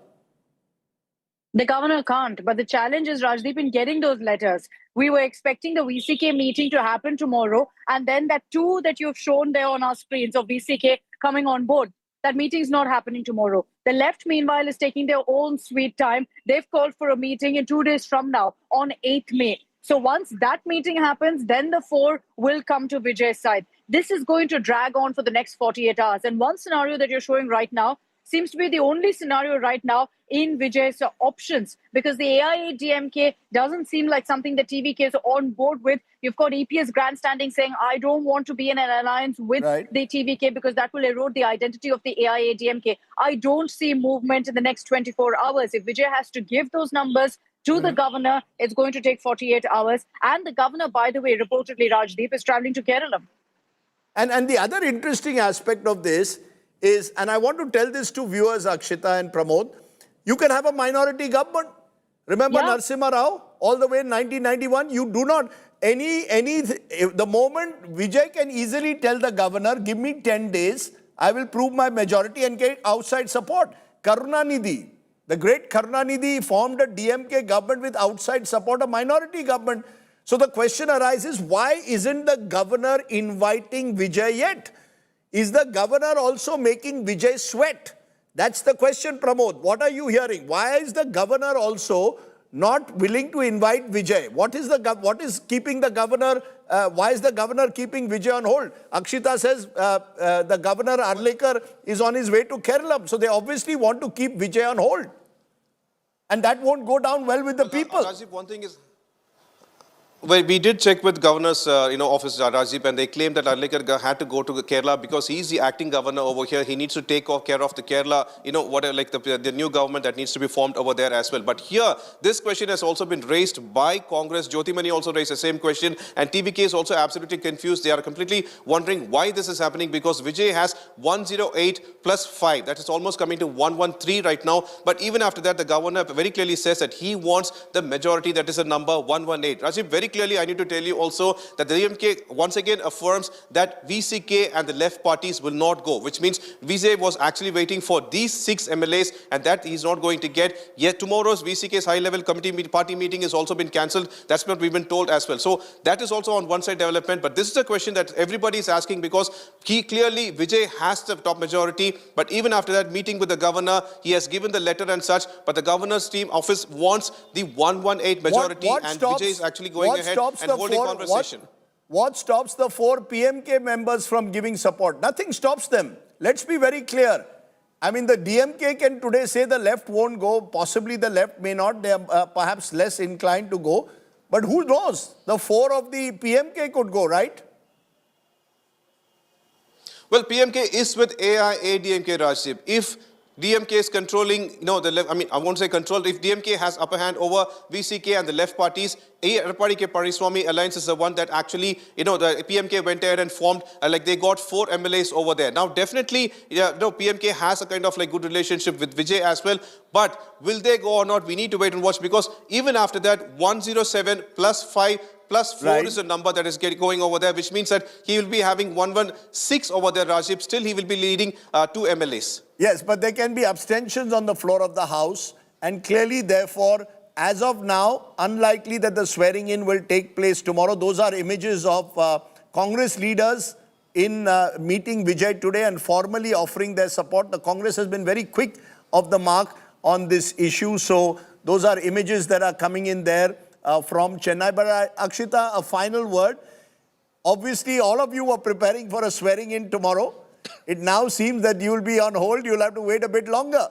The governor can't, but the challenge is, Rajdeep, in getting those letters. We were expecting the VCK meeting to happen tomorrow, and then that 2 that you've shown there on our screens of VCK coming on board, that meeting is not happening tomorrow. The left, meanwhile, is taking their own sweet time. They've called for a meeting in 2 days from now, on 8th May. So once that meeting happens, then the 4 will come to Vijay's side. This is going to drag on for the next 48 hours. And one scenario that you're showing right now seems to be the only scenario right now in Vijay's options, because the AIADMK doesn't seem like something that TVK is on board with. You've got EPS grandstanding saying, I don't want to be in an alliance with the TVK because that will erode the identity of the AIADMK. I don't see movement in the next 24 hours. If Vijay has to give those numbers to the governor, it's going to take 48 hours. And the governor, by the way, reportedly, Rajdeep, is traveling to Kerala. And the other interesting aspect of this is, and I want to tell this to viewers, Akshita and Pramod, you can have a minority government. Remember Narasimha Rao, all the way in 1991, you do not, the moment Vijay can easily tell the governor, give me 10 days, I will prove my majority and get outside support. Karunanidhi, the great Karunanidhi formed a DMK government with outside support, a minority government. So the question arises, why isn't the governor inviting Vijay yet? Is the governor also making Vijay sweat? That's the question, Pramod. What are you hearing? Why is the governor also not willing to invite Vijay? What is keeping the governor, why is the governor keeping Vijay on hold? Akshita says the governor Arlekar is on his way to Kerala. So they obviously want to keep Vijay on hold. And that won't go down well with the people. Rajiv, one thing is, well, we did check with governor's office, Rajdeep, and they claimed that Arlekar had to go to Kerala because he's the acting governor over here. He needs to take care of the Kerala, the new government that needs to be formed over there as well. But here, this question has also been raised by Congress. Jyotimani also raised the same question, and TVK is also absolutely confused. They are completely wondering why this is happening, because Vijay has 108 plus 5. That is almost coming to 113 right now. But even after that, the governor very clearly says that he wants the majority, that is a number 118. Rajdeep, very clearly, I need to tell you also that the DMK once again affirms that VCK and the left parties will not go, which means Vijay was actually waiting for these 6 MLAs and that he's not going to get. Yet tomorrow's VCK's high-level party meeting has also been cancelled. That's what we've been told as well. So that is also on one side development. But this is a question that everybody is asking, because clearly Vijay has the top majority. But even after that meeting with the governor, he has given the letter and such. But the governor's team office wants the 118 majority, and Vijay is actually going ahead and holding conversation. What stops the 4 PMK members from giving support? Nothing stops them. Let's be very clear. I mean, the DMK can today say the left won't go. Possibly the left may not. They are perhaps less inclined to go. But who knows? The 4 of the PMK could go, right? Well, PMK is with AIADMK, Rajdeep. If DMK is controlling, the left, I won't say controlled. If DMK has upper hand over VCK and the left parties, Edappadi Pariswamy Alliance is the one that actually, the PMK went ahead and formed, they got 4 MLAs over there. Now, definitely, PMK has a kind of good relationship with Vijay as well. But will they go or not? We need to wait and watch, because even after that, 107 plus 5 plus 4 is the number that is going over there, which means that he will be having 116 over there, Rajdeep. Still, he will be leading 2 MLAs. Yes, but there can be abstentions on the floor of the House. And clearly, therefore, as of now, unlikely that the swearing in will take place tomorrow. Those are images of Congress leaders in meeting Vijay today and formally offering their support. The Congress has been very quick off the mark on this issue. So those are images that are coming in there from Chennai. But Akshita, a final word. Obviously, all of you were preparing for a swearing in tomorrow. It now seems that you will be on hold. You'll have to wait a bit longer.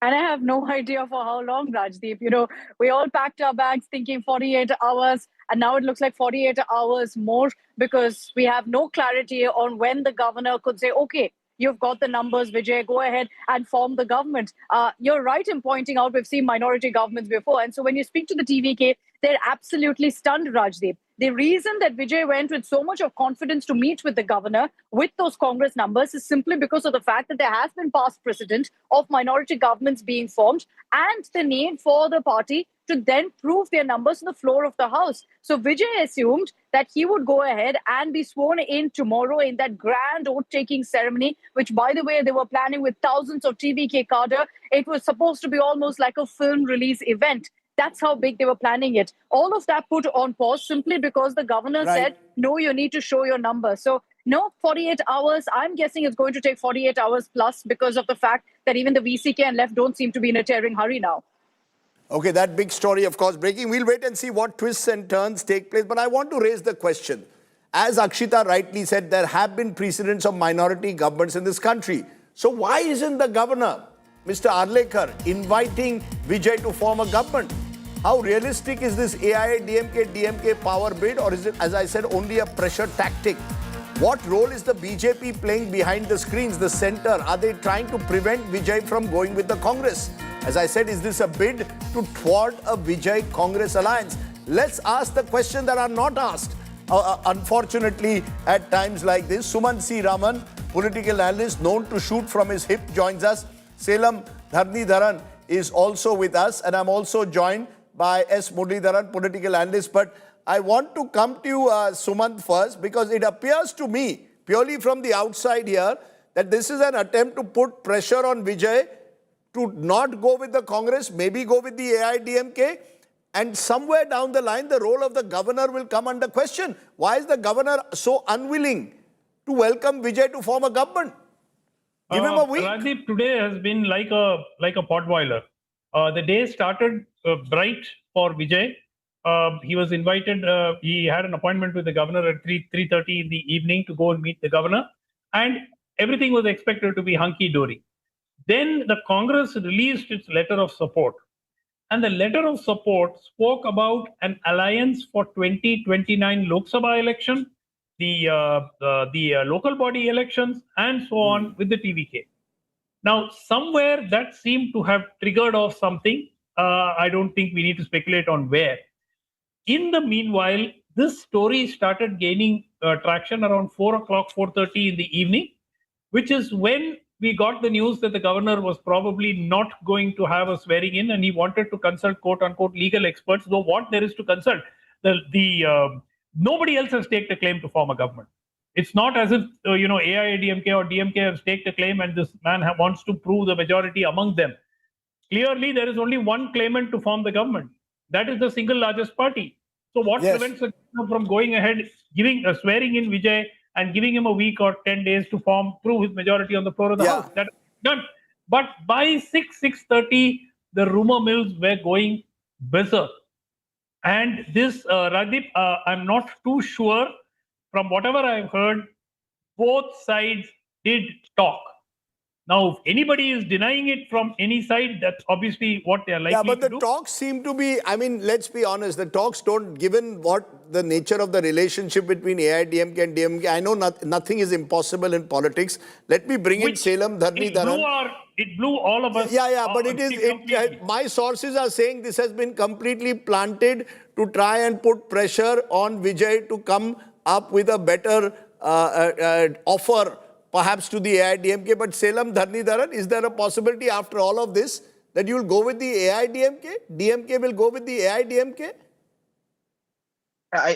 And I have no idea for how long, Rajdeep. We all packed our bags thinking 48 hours, and now it looks like 48 hours more, because we have no clarity on when the governor could say, okay, you've got the numbers, Vijay, go ahead and form the government. You're right in pointing out we've seen minority governments before. And so when you speak to the TVK, they're absolutely stunned, Rajdeep. The reason that Vijay went with so much of confidence to meet with the governor with those Congress numbers is simply because of the fact that there has been past precedent of minority governments being formed and the need for the party to then prove their numbers on the floor of the House. So Vijay assumed that he would go ahead and be sworn in tomorrow in that grand oath-taking ceremony, which, by the way, they were planning with thousands of TVK cadre. It was supposed to be almost like a film release event. That's how big they were planning it. All of that put on pause simply because the governor said, no, you need to show your number. So no, 48 hours. I'm guessing it's going to take 48 hours plus because of the fact that even the VCK and left don't seem to be in a tearing hurry now. Okay, that big story, of course, breaking. We'll wait and see what twists and turns take place. But I want to raise the question. As Akshita rightly said, there have been precedents of minority governments in this country. So why isn't the governor, Mr. Arlekar, inviting Vijay to form a government? How realistic is this AIA-DMK power bid, or is it, as I said, only a pressure tactic? What role is the BJP playing behind the screens, the center? Are they trying to prevent Vijay from going with the Congress? As I said, is this a bid to thwart a Vijay-Congress alliance? Let's ask the questions that are not asked. Unfortunately, at times like this, Sumant C. Raman, political analyst known to shoot from his hip, joins us. Salem Dharnidharan is also with us, and I'm also joined by S. Muralidharan, political analyst. But I want to come to you, Sumant, first, because it appears to me, purely from the outside here, that this is an attempt to put pressure on Vijay to not go with the Congress, maybe go with the AIDMK, and somewhere down the line, the role of the governor will come under question. Why is the governor so unwilling to welcome Vijay to form a government? Give him a week. Rajdeep, today has been like a potboiler. The day started bright for Vijay. He was invited. He had an appointment with the governor at 3:30 in the evening to go and meet the governor, and everything was expected to be hunky-dory. Then the Congress released its letter of support. And the letter of support spoke about an alliance for 2029 Lok Sabha election, the local body elections, and so on with the TVK. Now, somewhere that seemed to have triggered off something. I don't think we need to speculate on where. In the meanwhile, this story started gaining traction around 4 o'clock, 4:30 in the evening, which is when we got the news that the governor was probably not going to have a swearing in, and he wanted to consult quote-unquote legal experts, though what there is to consult. Nobody else has staked a claim to form a government. It's not as if, AIADMK or DMK have staked a claim and this man wants to prove the majority among them. Clearly, there is only one claimant to form the government. That is the single largest party. So what prevents the governor from going ahead, swearing in Vijay and giving him a week or 10 days to prove his majority on the floor of the House? That's done. But by 6:30, the rumor mills were going berserk. And this, Rajdeep, I'm not too sure. From whatever I've heard, both sides did talk. Now, if anybody is denying it from any side, that's obviously what they're likely to do. Yeah, but the talks seem to be, let's be honest, the talks don't, given what the nature of the relationship between AIDMK and DMK, I know nothing is impossible in politics. Let me bring in Salem Dharnidharan. It blew all of us. Yeah, but my sources are saying this has been completely planted to try and put pressure on Vijay to come up with a better offer, perhaps to the AIDMK. But Salem Dharnidharan, is there a possibility after all of this that you will go with the AIDMK? DMK will go with the AIDMK?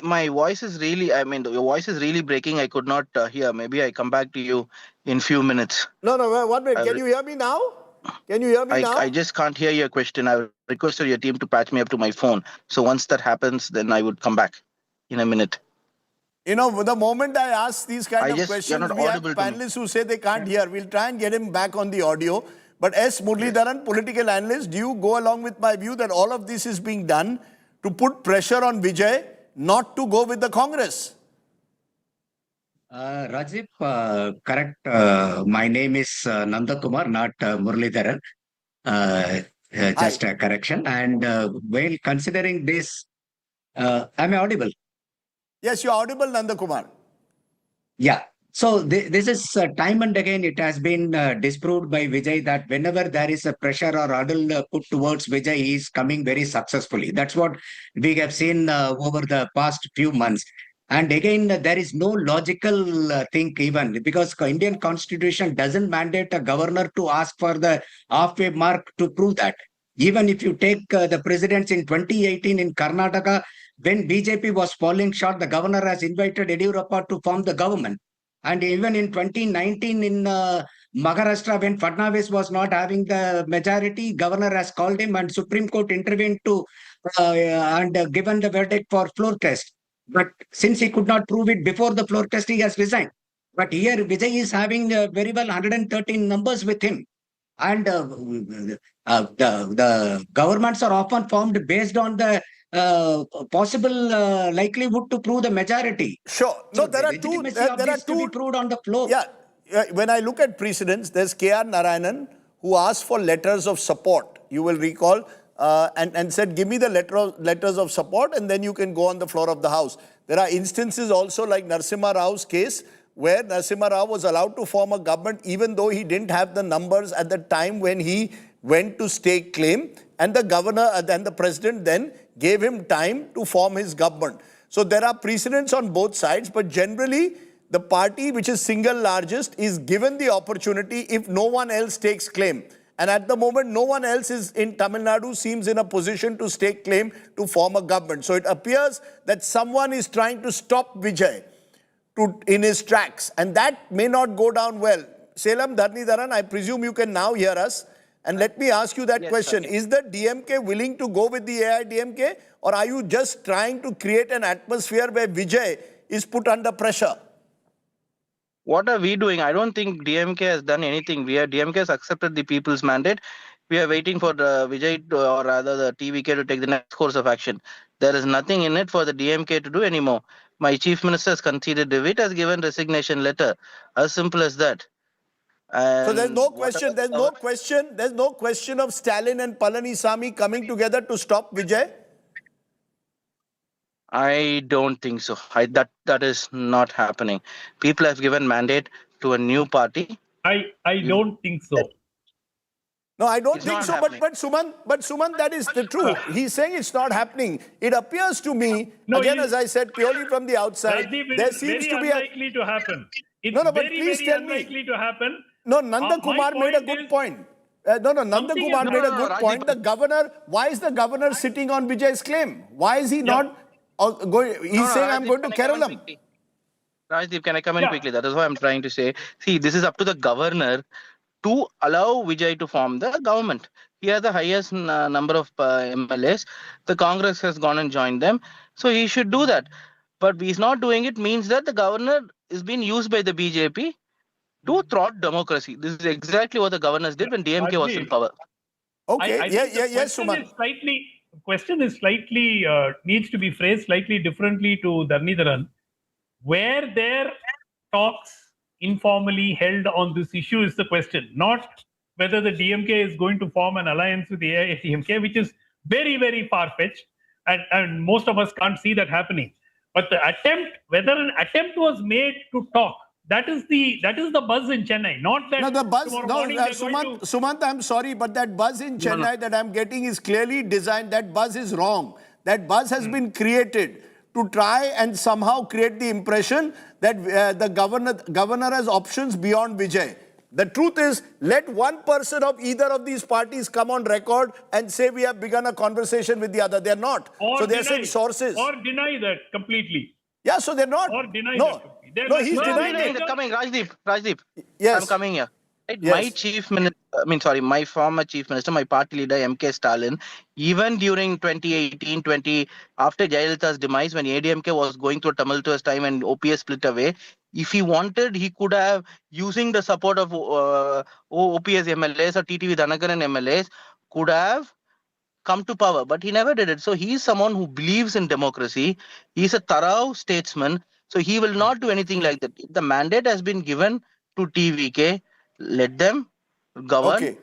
My voice is really, your voice is really breaking. I could not hear. Maybe I come back to you in few minutes. No, 1 minute. Can you hear me now? Can you hear me now? I just can't hear your question. I requested your team to patch me up to my phone. So once that happens, then I would come back in a minute. The moment I ask these kind of questions, we have panelists who say they can't hear. We'll try and get him back on the audio. But S. Muralidharan, political analyst, do you go along with my view that all of this is being done to put pressure on Vijay not to go with the Congress? Rajib, correct. My name is Nanda Kumar, not Muralidharan. Just a correction. And while considering this, am I audible? Yes, you're audible, Nanda Kumar. Yeah. So this is time and again it has been disproved by Vijay that whenever there is a pressure or hurdle put towards Vijay, he is coming very successfully. That's what we have seen over the past few months. And again, there is no logical thing even because Indian constitution doesn't mandate a governor to ask for the halfway mark to prove that. Even if you take the presidents in 2018 in Karnataka, when BJP was falling short, the governor has invited Yediyurappa to form the government. And even in 2019 in Maharashtra, when Fadnavis was not having the majority, governor has called him and Supreme Court intervened to and given the verdict for floor test. But since he could not prove it before the floor test, he has resigned. But here Vijay is having very well 113 numbers with him. And the governments are often formed based on the possible likelihood to prove the majority. Sure. No, So there are two. There are to be two. proved on the floor. Yeah. When I look at precedents, there's K.R. Narayanan who asked for letters of support. You will recall, and said, "Give me the letters of support, and then you can go on the floor of the house." There are instances also like Narasimha Rao's case, where Narasimha Rao was allowed to form a government even though he didn't have the numbers at the time when he went to stake claim, and the governor and the president then gave him time to form his government. So there are precedents on both sides, but generally the party which is single largest is given the opportunity if no one else takes claim. And at the moment, no one else is in Tamil Nadu seems in a position to stake claim to form a government. So it appears that someone is trying to stop Vijay in his tracks, and that may not go down well. Selam Dharnidharan, I presume you can now hear us. And let me ask you that question. Is the DMK willing to go with the AIDMK, or are you just trying to create an atmosphere where Vijay is put under pressure? What are we doing? I don't think DMK has done anything. DMK has accepted the people's mandate. We are waiting for the Vijay or rather the TVK to take the next course of action. There is nothing in it for the DMK to do anymore. My chief minister has conceded to it, has given resignation letter. As simple as that. So there's no question. There's no question. There's no question of Stalin and Palanisamy coming together to stop Vijay. I don't think so. That is not happening. People have given mandate to a new party. I don't think so. No, I don't think so. But Suman, that is the truth. He's saying it's not happening. It appears to me, as I said, purely from the outside, there seems to be unlikely to happen. It's but very, please very tell unlikely to happen. No, Nanda Kumar made a good point. Nanda Kumar made a good point. The governor, why is the governor sitting on Vijay's claim? Why is he not going? He's saying, I'm going to Kerala. Rajdeep, can I come in quickly? That is what I'm trying to say. See, this is up to the governor to allow Vijay to form the government. He has the highest number of MLAs. The Congress has gone and joined them. So he should do that. But he's not doing it means that the governor is being used by the BJP to thwart democracy. This is exactly what the governors did when DMK was in power. Okay, yes, Suman. Question is slightly, needs to be phrased slightly differently to Dharnidharan. Where their talks informally held on this issue is the question, not whether the DMK is going to form an alliance with the AIDMK, which is very, very far-fetched, and most of us can't see that happening. But the attempt, whether an attempt was made to talk, that is the buzz in Chennai, not that. No, the buzz. No, Sumant, I'm sorry, but that buzz in Chennai that I'm getting is clearly designed. That buzz is wrong. That buzz has been created to try and somehow create the impression that the governor has options beyond Vijay. The truth is, let one person of either of these parties come on record and say we have begun a conversation with the other. They're not. Or so they're saying sources. Or deny that completely. Yeah, so they're not. Or deny that completely. No, he's denying it. Coming, Rajdeep. Yes. I'm coming here. Right? Yes. My chief minister, my former chief minister, my party leader, M.K. Stalin, even during 2018, after Jayalalitha's demise, when ADMK was going through a tumultuous time and OPS split away, if he wanted, he could have, using the support of OPS MLAs or TTV Dhanakaran MLAs, could have come to power, but he never did it. So he is someone who believes in democracy. He is a thorough statesman. So he will not do anything like that. The mandate has been given to TVK. Let them govern. Okay.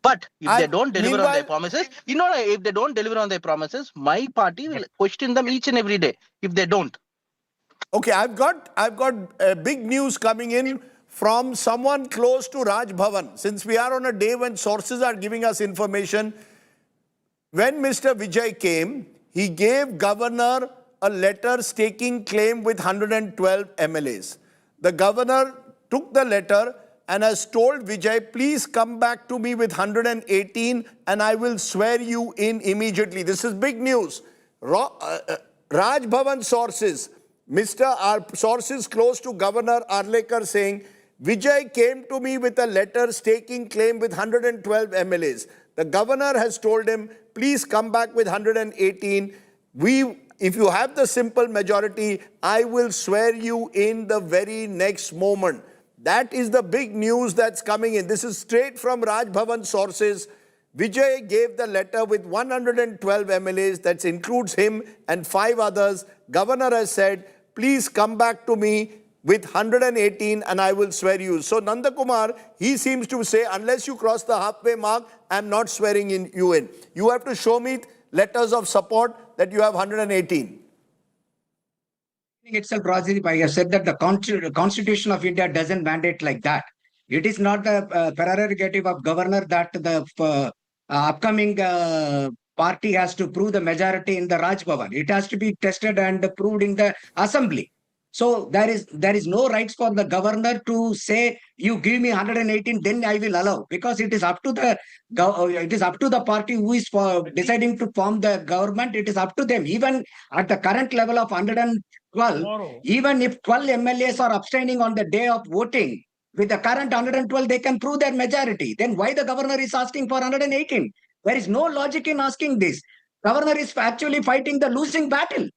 But if they don't deliver on their promises, if they don't deliver on their promises, my party will question them each and every day if they don't. Okay, I've got big news coming in from someone close to Raj Bhavan. Since we are on a day when sources are giving us information, when Mr. Vijay came, he gave governor a letter staking claim with 112 MLAs. The governor took the letter and has told Vijay, please come back to me with 118 and I will swear you in immediately. This is big news. Raj Bhavan sources, our sources close to Governor Arlekar saying, Vijay came to me with a letter staking claim with 112 MLAs. The governor has told him, please come back with 118. If you have the simple majority, I will swear you in the very next moment. That is the big news that's coming in. This is straight from Raj Bhavan sources. Vijay gave the letter with 112 MLAs, that includes him and 5 others. Governor has said, please come back to me with 118 and I will swear you. So Nanda Kumar, he seems to say, unless you cross the halfway mark, I'm not swearing you in. You have to show me letters of support that you have 118. Itself, Rajdeep, I have said that the Constitution of India doesn't mandate like that. It is not the prerogative of governor that the upcoming party has to prove the majority in the Raj Bhavan. It has to be tested and proved in the assembly. So there is no rights for the governor to say, you give me 118, then I will allow, because it is up to the party who is deciding to form the government. It is up to them. Even at the current level of 112, even if 12 MLAs are abstaining on the day of voting, with the current 112, they can prove their majority. Then why the governor is asking for 118? There is no logic in asking this. Governor is actually fighting the losing battle.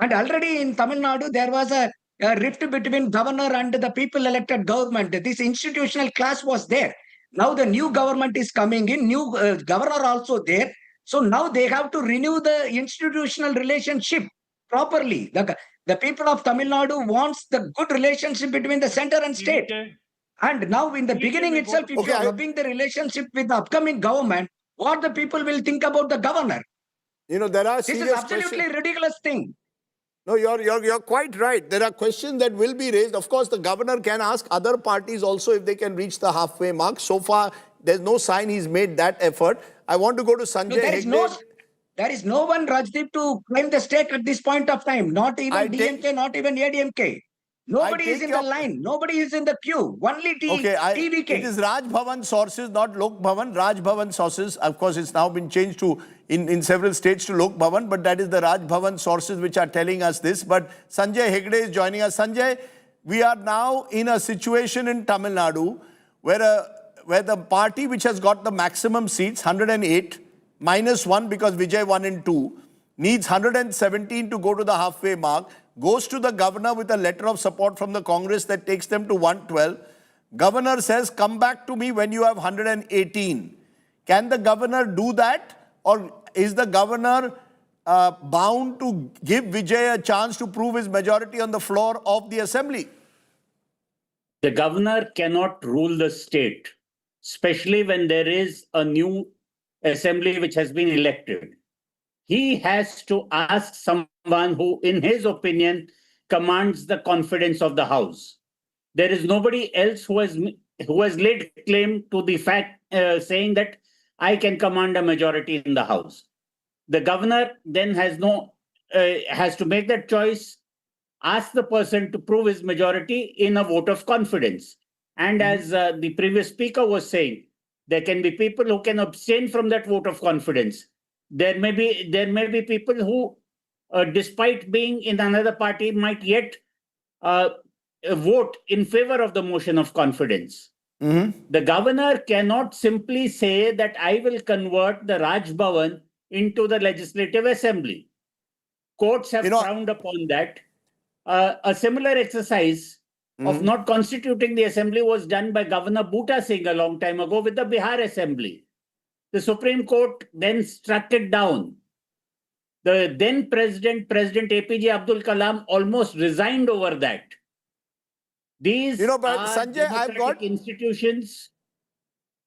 And already in Tamil Nadu, there was a rift between governor and the people elected government. This institutional clash was there. Now the new government is coming in, new governor also there. So now they have to renew the institutional relationship properly. The people of Tamil Nadu wants the good relationship between the center and state. And now in the beginning itself, if you are rubbing the relationship with the upcoming government, what the people will think about the governor? You know, there are this is absolutely ridiculous thing. No, you're quite right. There are questions that will be raised. Of course, the governor can ask other parties also if they can reach the halfway mark. So far, there's no sign he's made that effort. I want to go to Sanjay. No, there is no one, Rajdeep, to claim the stake at this point of time. Not even DMK, not even ADMK. Nobody is in the line. Nobody is in the queue. Only TVK. It is Raj Bhavan sources, not Lok Bhavan. Raj Bhavan sources. Of course, it's now been changed to in several states to Lok Bhavan, but that is the Raj Bhavan sources which are telling us this. But Sanjay Hegde is joining us. Sanjay, we are now in a situation in Tamil Nadu where the party which has got the maximum seats, 108, -1 because Vijay won in 2, needs 117 to go to the halfway mark, goes to the governor with a letter of support from the Congress that takes them to 112. Governor says, come back to me when you have 118. Can the governor do that? Or is the governor bound to give Vijay a chance to prove his majority on the floor of the assembly? The governor cannot rule the state, especially when there is a new assembly which has been elected. He has to ask someone who, in his opinion, commands the confidence of the House. There is nobody else who has laid claim to the fact saying that I can command a majority in the House. The governor then has to make that choice, ask the person to prove his majority in a vote of confidence. And as the previous speaker was saying, there can be people who can abstain from that vote of confidence. There may be people who, despite being in another party, might yet vote in favor of the motion of confidence. The governor cannot simply say that I will convert the Raj Bhavan into the Legislative Assembly. Courts have frowned upon that. A similar exercise of not constituting the assembly was done by Governor Bhuta Singh a long time ago with the Bihar Assembly. The Supreme Court then struck it down. The then President APJ Abdul Kalam, almost resigned over that. These are Sanjay, democratic institutions.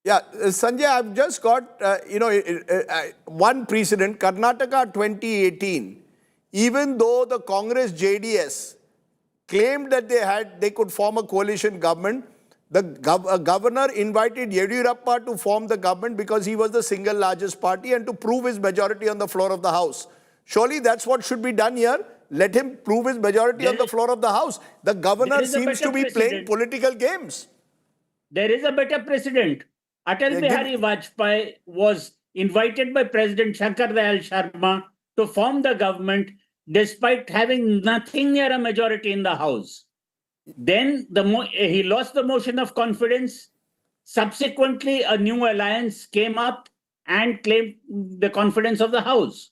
Yeah, Sanjay, I've just got, one precedent, Karnataka 2018. Even though the Congress JDS claimed that they could form a coalition government. The governor invited Yediyurappa to form the government because he was the single largest party and to prove his majority on the floor of the House. Surely that's what should be done here. Let him prove his majority on the floor of the House. The governor seems to be playing political games. There is a better precedent. Atal Bihari Vajpayee was invited by President Shankar Dayal Sharma to form the government despite having nothing near a majority in the House. Then he lost the motion of confidence. Subsequently, a new alliance came up and claimed the confidence of the House.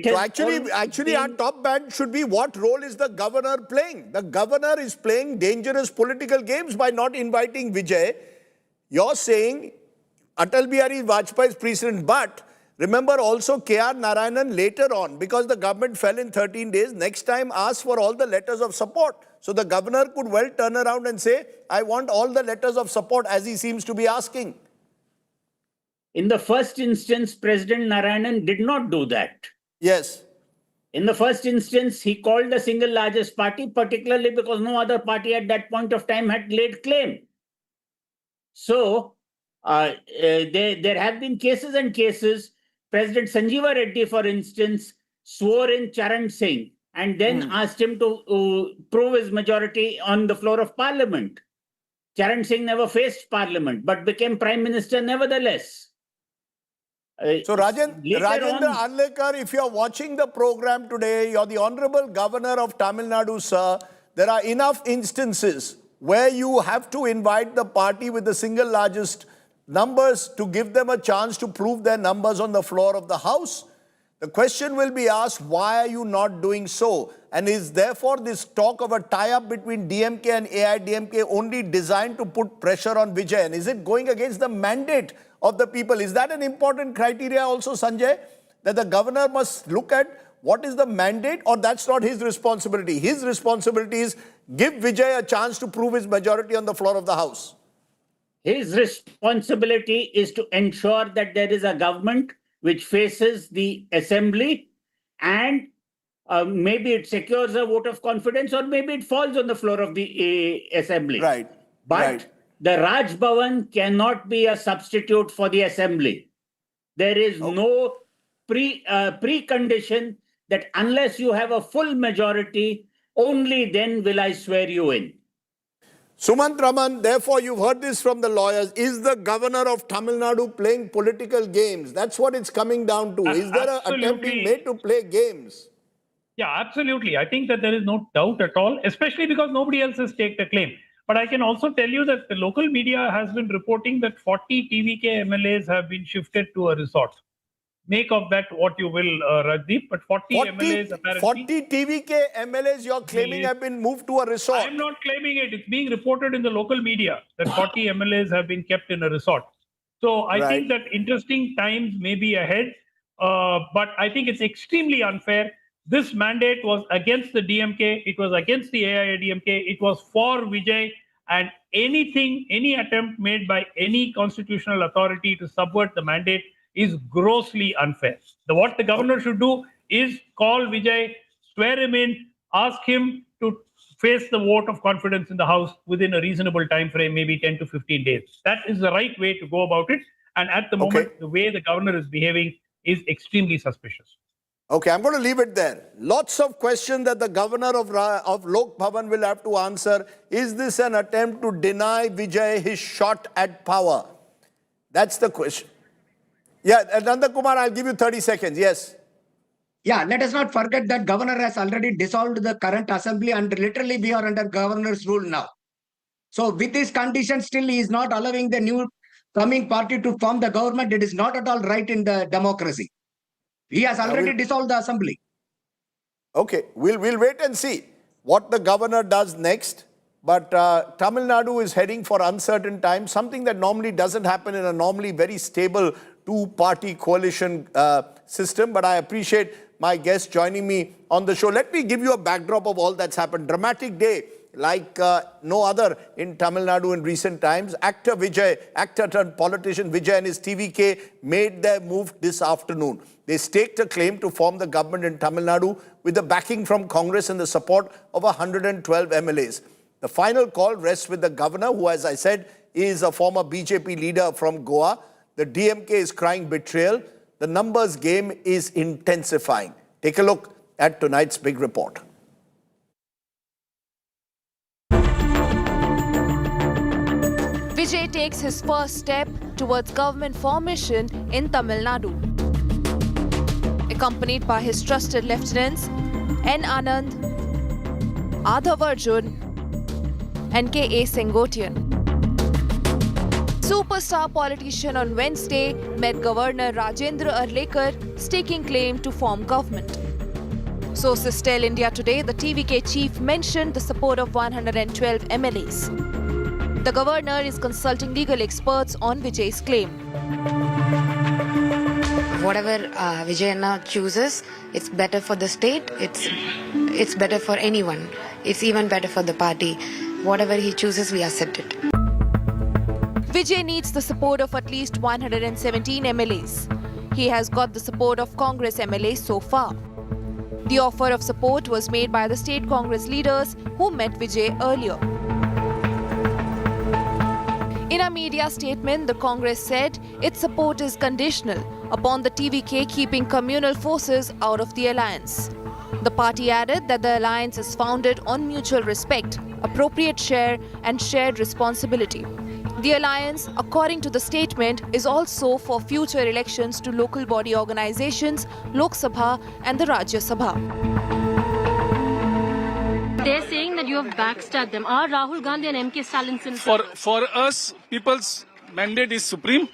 So actually, our top band should be, what role is the governor playing? The governor is playing dangerous political games by not inviting Vijay. You're saying Atal Bihari Vajpayee is precedent, but remember also K.R. Narayanan later on, because the government fell in 13 days, next time asked for all the letters of support. So the governor could well turn around and say, I want all the letters of support, as he seems to be asking. In the first instance, President Narayanan did not do that. Yes. In the first instance, he called the single largest party, particularly because no other party at that point of time had laid claim. So, there have been cases and cases. President Sanjeeva Reddy, for instance, swore in Charan Singh and then asked him to prove his majority on the floor of Parliament. Charan Singh never faced Parliament, but became Prime Minister nevertheless. So Rajendra Arlekar, if you're watching the program today, you're the Honorable Governor of Tamil Nadu, sir. There are enough instances where you have to invite the party with the single largest numbers to give them a chance to prove their numbers on the floor of the House. The question will be asked, why are you not doing so? And is therefore this talk of a tie-up between DMK and AIDMK only designed to put pressure on Vijay? And is it going against the mandate of the people? Is that an important criteria also, Sanjay? That the governor must look at what is the mandate, or that's not his responsibility? His responsibility is give Vijay a chance to prove his majority on the floor of the House. His responsibility is to ensure that there is a government which faces the assembly and maybe it secures a vote of confidence or maybe it falls on the floor of the assembly. Right. But the Raj Bhavan cannot be a substitute for the assembly. There is no precondition that unless you have a full majority, only then will I swear you in. Sumant Raman, therefore you've heard this from the lawyers. Is the governor of Tamil Nadu playing political games? That's what it's coming down to. Is there an attempt being made to play games? Yeah, absolutely. I think that there is no doubt at all, especially because nobody else has taken the claim. But I can also tell you that the local media has been reporting that 40 TVK MLAs have been shifted to a resort. Make of that what you will, Rajdeep, but 40 MLAs apparently... 40 TVK MLAs you're claiming have been moved to a resort. I'm not claiming it. It's being reported in the local media that 40 MLAs have been kept in a resort. So I think that interesting times may be ahead, but I think it's extremely unfair. This mandate was against the DMK, it was against the AIADMK, it was for Vijay, and any attempt made by any constitutional authority to subvert the mandate is grossly unfair. What the governor should do is call Vijay, swear him in, ask him to face the vote of confidence in the House within a reasonable time frame, maybe 10 to 15 days. That is the right way to go about it. And at the moment, the way the governor is behaving is extremely suspicious. Okay, I'm going to leave it there. Lots of questions that the governor of Lok Bhavan will have to answer. Is this an attempt to deny Vijay his shot at power? That's the question. Yeah, Nanda Kumar, I'll give you 30 seconds. Yes. Yeah, let us not forget that governor has already dissolved the current assembly and literally we are under governor's rule now. So with this condition, still he is not allowing the new coming party to form the government. It is not at all right in the democracy. He has already dissolved the assembly. Okay, we'll wait and see what the governor does next. But Tamil Nadu is heading for uncertain times, something that normally doesn't happen in a normally very stable two-party coalition system. But I appreciate my guest joining me on the show. Let me give you a backdrop of all that's happened. Dramatic day like no other in Tamil Nadu in recent times. Actor turned politician Vijay and his TVK made their move this afternoon. They staked a claim to form the government in Tamil Nadu with the backing from Congress and the support of 112 MLAs. The final call rests with the governor, who, as I said, is a former BJP leader from Goa. The DMK is crying betrayal. The numbers game is intensifying. Take a look at tonight's big report. Vijay takes his first step towards government formation in Tamil Nadu. Accompanied by his trusted lieutenants N. Anand, Adhav Arjun and K.A. Sengotian. Superstar politician on Wednesday met Governor Rajendra Arlekar staking claim to form government. Sources tell India Today the TVK chief mentioned the support of 112 MLAs. The governor is consulting legal experts on Vijay's claim. Whatever Vijay chooses, it's better for the state, it's better for anyone. It's even better for the party. Whatever he chooses, we accept it. Vijay needs the support of at least 117 MLAs. He has got the support of Congress MLAs so far. The offer of support was made by the state Congress leaders who met Vijay earlier. In a media statement, the Congress said its support is conditional upon the TVK keeping communal forces out of the alliance. The party added that the alliance is founded on mutual respect, appropriate share and shared responsibility. The alliance, according to the statement, is also for future elections to local body organizations, Lok Sabha and the Rajya Sabha. They're saying that you have backstabbed them. Are Rahul Gandhi and MK Stalin sincere? For us, people's mandate is supreme,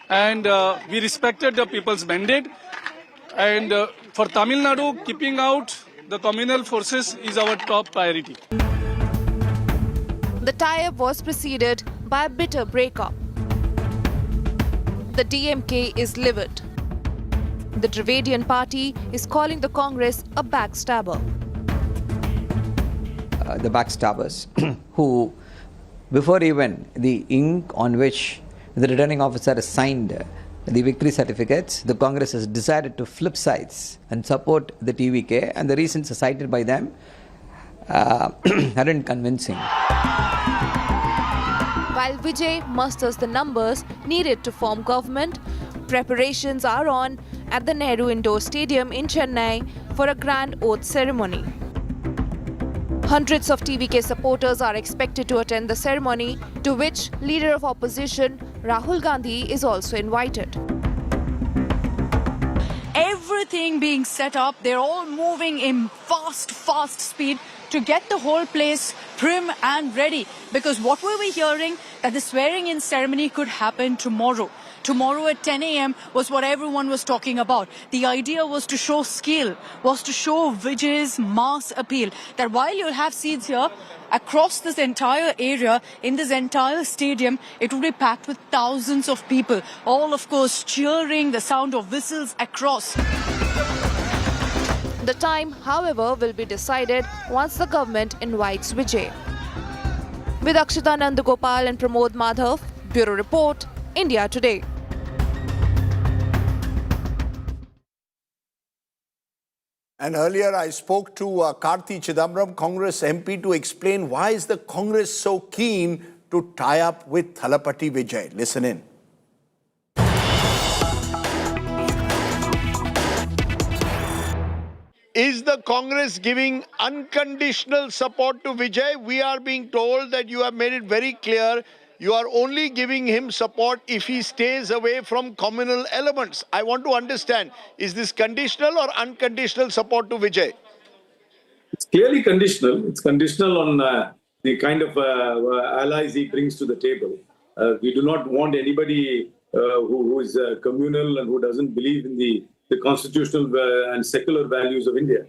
and we respected the people's mandate. And for Tamil Nadu, keeping out the communal forces is our top priority. The tie-up was preceded by a bitter breakup. The DMK is livid. The Dravidian party is calling the Congress a backstabber. The backstabbers who, before even the ink on which the returning officer has signed the victory certificates, the Congress has decided to flip sides and support the TVK, and the reasons cited by them aren't convincing. While Vijay musters the numbers needed to form government, preparations are on at the Nehru Indoor Stadium in Chennai for a grand oath ceremony. Hundreds of TVK supporters are expected to attend the ceremony, to which leader of opposition Rahul Gandhi is also invited. Everything being set up, they're all moving in fast speed to get the whole place prim and ready. Because what were we hearing? That the swearing-in ceremony could happen tomorrow. Tomorrow at 10 a.m. was what everyone was talking about. The idea was to show skill, was to show Vijay's mass appeal. That while you'll have seats here, across this entire area, in this entire stadium, it will be packed with thousands of people. All, of course, cheering, the sound of whistles across. The time, however, will be decided once the government invites Vijay. With Akshita Nandagopal and Pramod Madhav, Bureau Report, India Today. And earlier I spoke to Karthi Chidambaram, Congress MP, to explain why is the Congress so keen to tie up with Thalapathy Vijay. Listen in. Is the Congress giving unconditional support to Vijay? We are being told that you have made it very clear you are only giving him support if he stays away from communal elements. I want to understand, is this conditional or unconditional support to Vijay? It's clearly conditional. It's conditional on the kind of allies he brings to the table. We do not want anybody who is communal and who doesn't believe in the constitutional and secular values of India.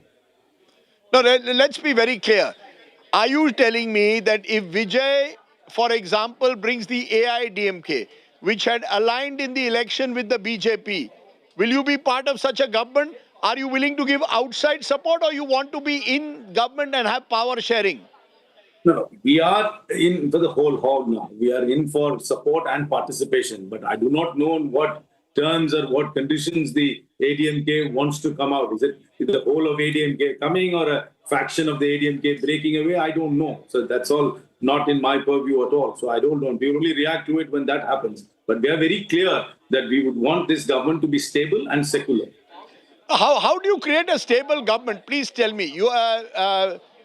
No, let's be very clear. Are you telling me that if Vijay, for example, brings the AIDMK, which had aligned in the election with the BJP, will you be part of such a government? Are you willing to give outside support, or you want to be in government and have power sharing? No, we are in for the whole hog now. We are in for support and participation, but I do not know on what terms or what conditions the ADMK wants to come out. Is it the whole of ADMK coming or a faction of the ADMK breaking away? I don't know. So that's all not in my purview at all. So I don't know. We only react to it when that happens. But we are very clear that we would want this government to be stable and secular. How do you create a stable government? Please tell me.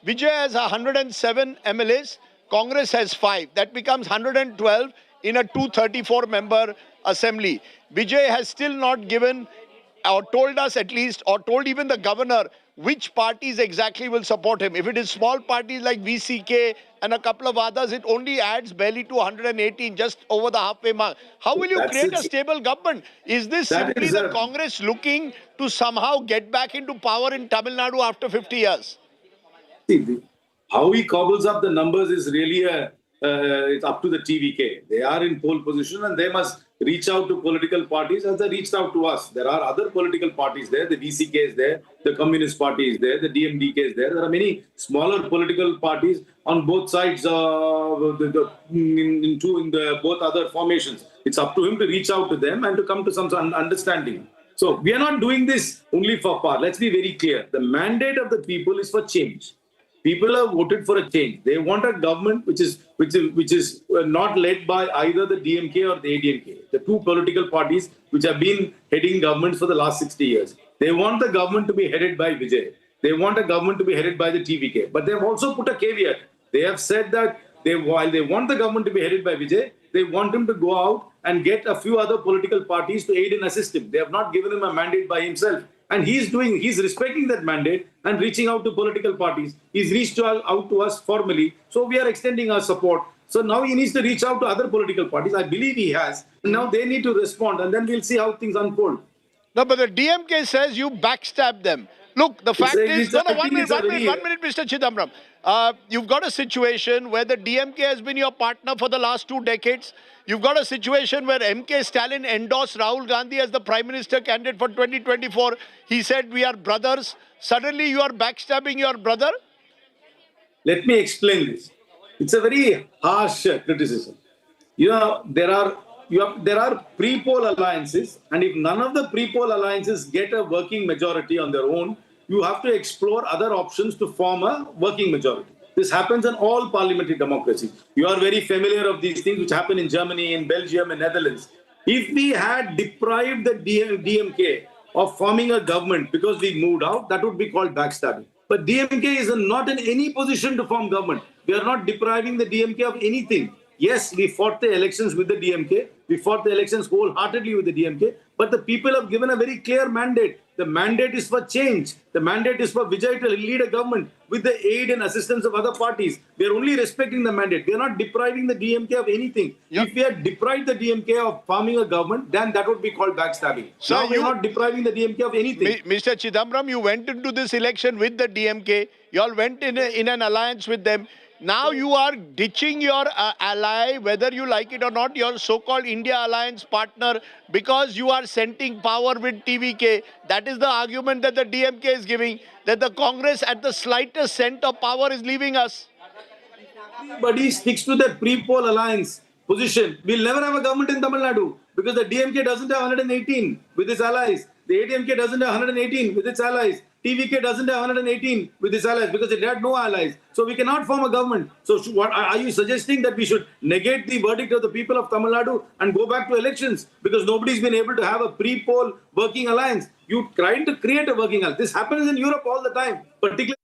Vijay has 107 MLAs. Congress has 5. That becomes 112 in a 234-member assembly. Vijay has still not given or told us at least, or told even the governor, which parties exactly will support him. If it is small parties like VCK and a couple of others, it only adds barely to 118, just over the halfway mark. How will you create a stable government? Is this simply the Congress looking to somehow get back into power in Tamil Nadu after 50 years? See, how he cobbles up the numbers is really it's up to the TVK. They are in pole position and they must reach out to political parties as they reached out to us. There are other political parties there. The VCK is there. The Communist Party is there. The DMDK is there. There are many smaller political parties on both sides in both other formations. It's up to him to reach out to them and to come to some understanding. So we are not doing this only for power. Let's be very clear. The mandate of the people is for change. People have voted for a change. They want a government which is not led by either the DMK or the ADMK, the two political parties which have been heading governments for the last 60 years. They want the government to be headed by Vijay. They want a government to be headed by the TVK. But they have also put a caveat. They have said that while they want the government to be headed by Vijay, they want him to go out and get a few other political parties to aid and assist him. They have not given him a mandate by himself. And he's respecting that mandate and reaching out to political parties. He's reached out to us formally. So we are extending our support. So now he needs to reach out to other political parties. I believe he has. Now they need to respond and then we'll see how things unfold. No, but the DMK says you backstab them. Look, the fact is, one minute, Mr. Chidambaram. You've got a situation where the DMK has been your partner for the last 2 decades. You've got a situation where MK Stalin endorsed Rahul Gandhi as the Prime Minister candidate for 2024. He said, we are brothers. Suddenly you are backstabbing your brother? Let me explain this. It's a very harsh criticism. There are pre-poll alliances, and if none of the pre-poll alliances get a working majority on their own, you have to explore other options to form a working majority. This happens in all parliamentary democracies. You are very familiar of these things which happen in Germany, in Belgium, and Netherlands. If we had deprived the DMK of forming a government because we moved out, that would be called backstabbing. But DMK is not in any position to form government. We are not depriving the DMK of anything. Yes, we fought the elections with the DMK. We fought the elections wholeheartedly with the DMK. But the people have given a very clear mandate. The mandate is for change. The mandate is for Vijay to lead a government with the aid and assistance of other parties. We are only respecting the mandate. We are not depriving the DMK of anything. If we had deprived the DMK of forming a government, then that would be called backstabbing. So now we are not depriving the DMK of anything. Mr. Chidambaram, you went into this election with the DMK. You all went in an alliance with them. Now you are ditching your ally, whether you like it or not, your so-called India alliance partner, because you are centering power with TVK. That is the argument that the DMK is giving, that the Congress at the slightest scent of power is leaving us. Everybody sticks to their pre-poll alliance position. We'll never have a government in Tamil Nadu because the DMK doesn't have 118 with its allies. The ADMK doesn't have 118 with its allies. TVK doesn't have 118 with its allies because it had no allies. So we cannot form a government. So what are you suggesting, that we should negate the verdict of the people of Tamil Nadu and go back to elections because nobody's been able to have a pre-poll working alliance? You trying to create a working alliance. This happens in Europe all the time, particularly.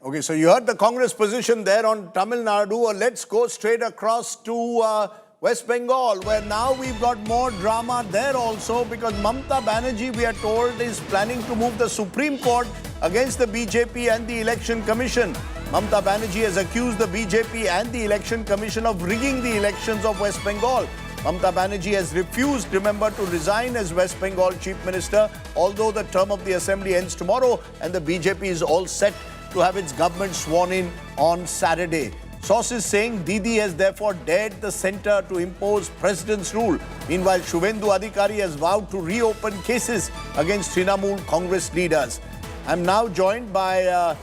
Okay, so you heard the Congress position there on Tamil Nadu. Let's go straight across to West Bengal, where now we've got more drama there also because Mamata Banerjee, we are told, is planning to move the Supreme Court against the BJP and the Election Commission. Mamata Banerjee has accused the BJP and the Election Commission of rigging the elections of West Bengal. Mamata Banerjee has refused, remember, to resign as West Bengal Chief Minister, although the term of the Assembly ends tomorrow and the BJP is all set to have its government sworn in on Saturday. Sources saying Didi has therefore dared the centre to impose president's rule. Meanwhile, Shubhendu Adhikari has vowed to reopen cases against Trinamool Congress leaders. I'm now joined by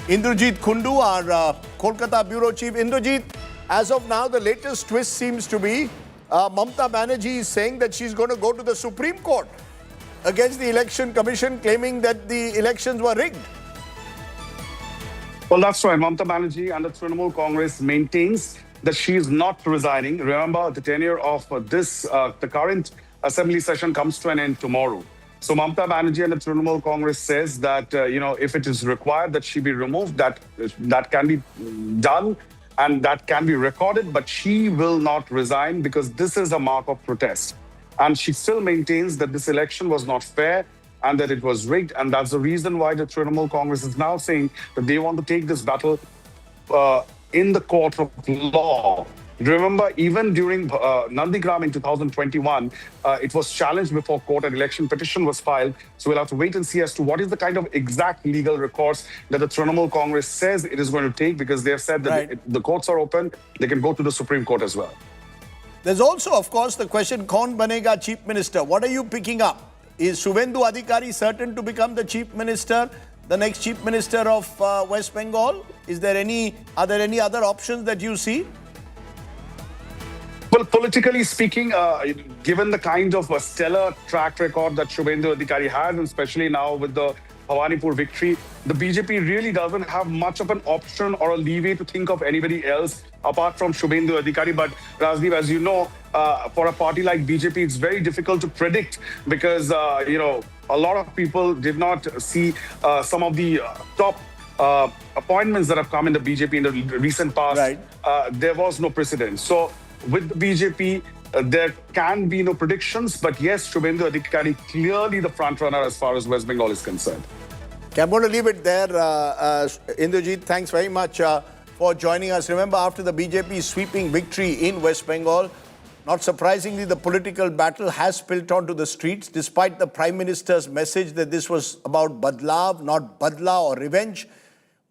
Indrajit Kundu, our Kolkata Bureau Chief. Indrajit, as of now, the latest twist seems to be Mamata Banerjee is saying that she's going to go to the Supreme Court against the Election Commission, claiming that the elections were rigged. Well, that's right. Mamata Banerjee and the Trinamool Congress maintains that she is not resigning. Remember, the tenure of the current assembly session comes to an end tomorrow. So Mamata Banerjee and the Trinamool Congress says that, if it is required that she be removed, that can be done and that can be recorded, but she will not resign because this is a mark of protest. And she still maintains that this election was not fair and that it was rigged. And that's the reason why the Trinamool Congress is now saying that they want to take this battle in the court of law. Remember, even during Nandigram in 2021, it was challenged before court, an election petition was filed. So we'll have to wait and see as to what is the kind of exact legal recourse that the Trinamool Congress says it is going to take, because they have said that the courts are open. They can go to the Supreme Court as well. There's also, of course, the question, Kaun banega Chief Minister? What are you picking up? Is Shubhendu Adhikari certain to become the Chief Minister, the next Chief Minister of West Bengal? Are there any other options that you see? Well, politically speaking, given the kind of a stellar track record that Shubhendu Adhikari has, and especially now with the Bhawanipur victory, the BJP really doesn't have much of an option or a leeway to think of anybody else apart from Shubhendu Adhikari. But Rajdeep, as you know, for a party like BJP, it's very difficult to predict because, a lot of people did not see some of the top appointments that have come in the BJP in the recent past. Right. There was no precedent. So with the BJP, there can be no predictions. But yes, Shubhendu Adhikari clearly the front runner as far as West Bengal is concerned. Okay, I'm going to leave it there. Indrajit, thanks very much for joining us. Remember, after the BJP's sweeping victory in West Bengal, not surprisingly, the political battle has spilled onto the streets, despite the Prime Minister's message that this was about badlav, not badla or revenge.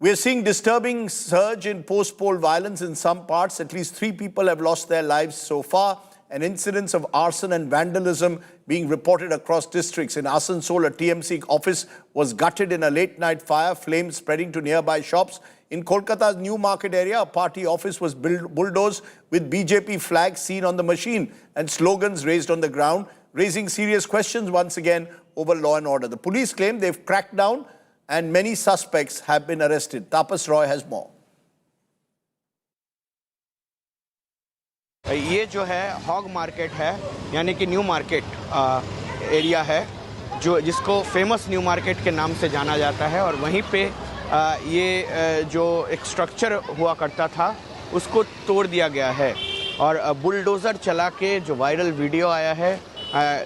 We're seeing disturbing surge in post-poll violence in some parts. At least 3 people have lost their lives so far. And incidents of arson and vandalism being reported across districts. In Asansol, a TMC office was gutted in a late-night fire, flames spreading to nearby shops. In Kolkata's New Market area, a party office was bulldozed with BJP flags seen on the machine and slogans raised on the ground, raising serious questions once again over law and order. The police claim they've cracked down and many suspects have been arrested. Tapas Roy has more. ये जो है hog market है, यानी कि new market area है, जिसको famous new market के नाम से जाना जाता है। और वहीं पे ये जो एक स्ट्रक्चर हुआ करता था उसको तोड़ दिया गया है और बुलडोज़र चला के, जो वायरल वीडियो आया है,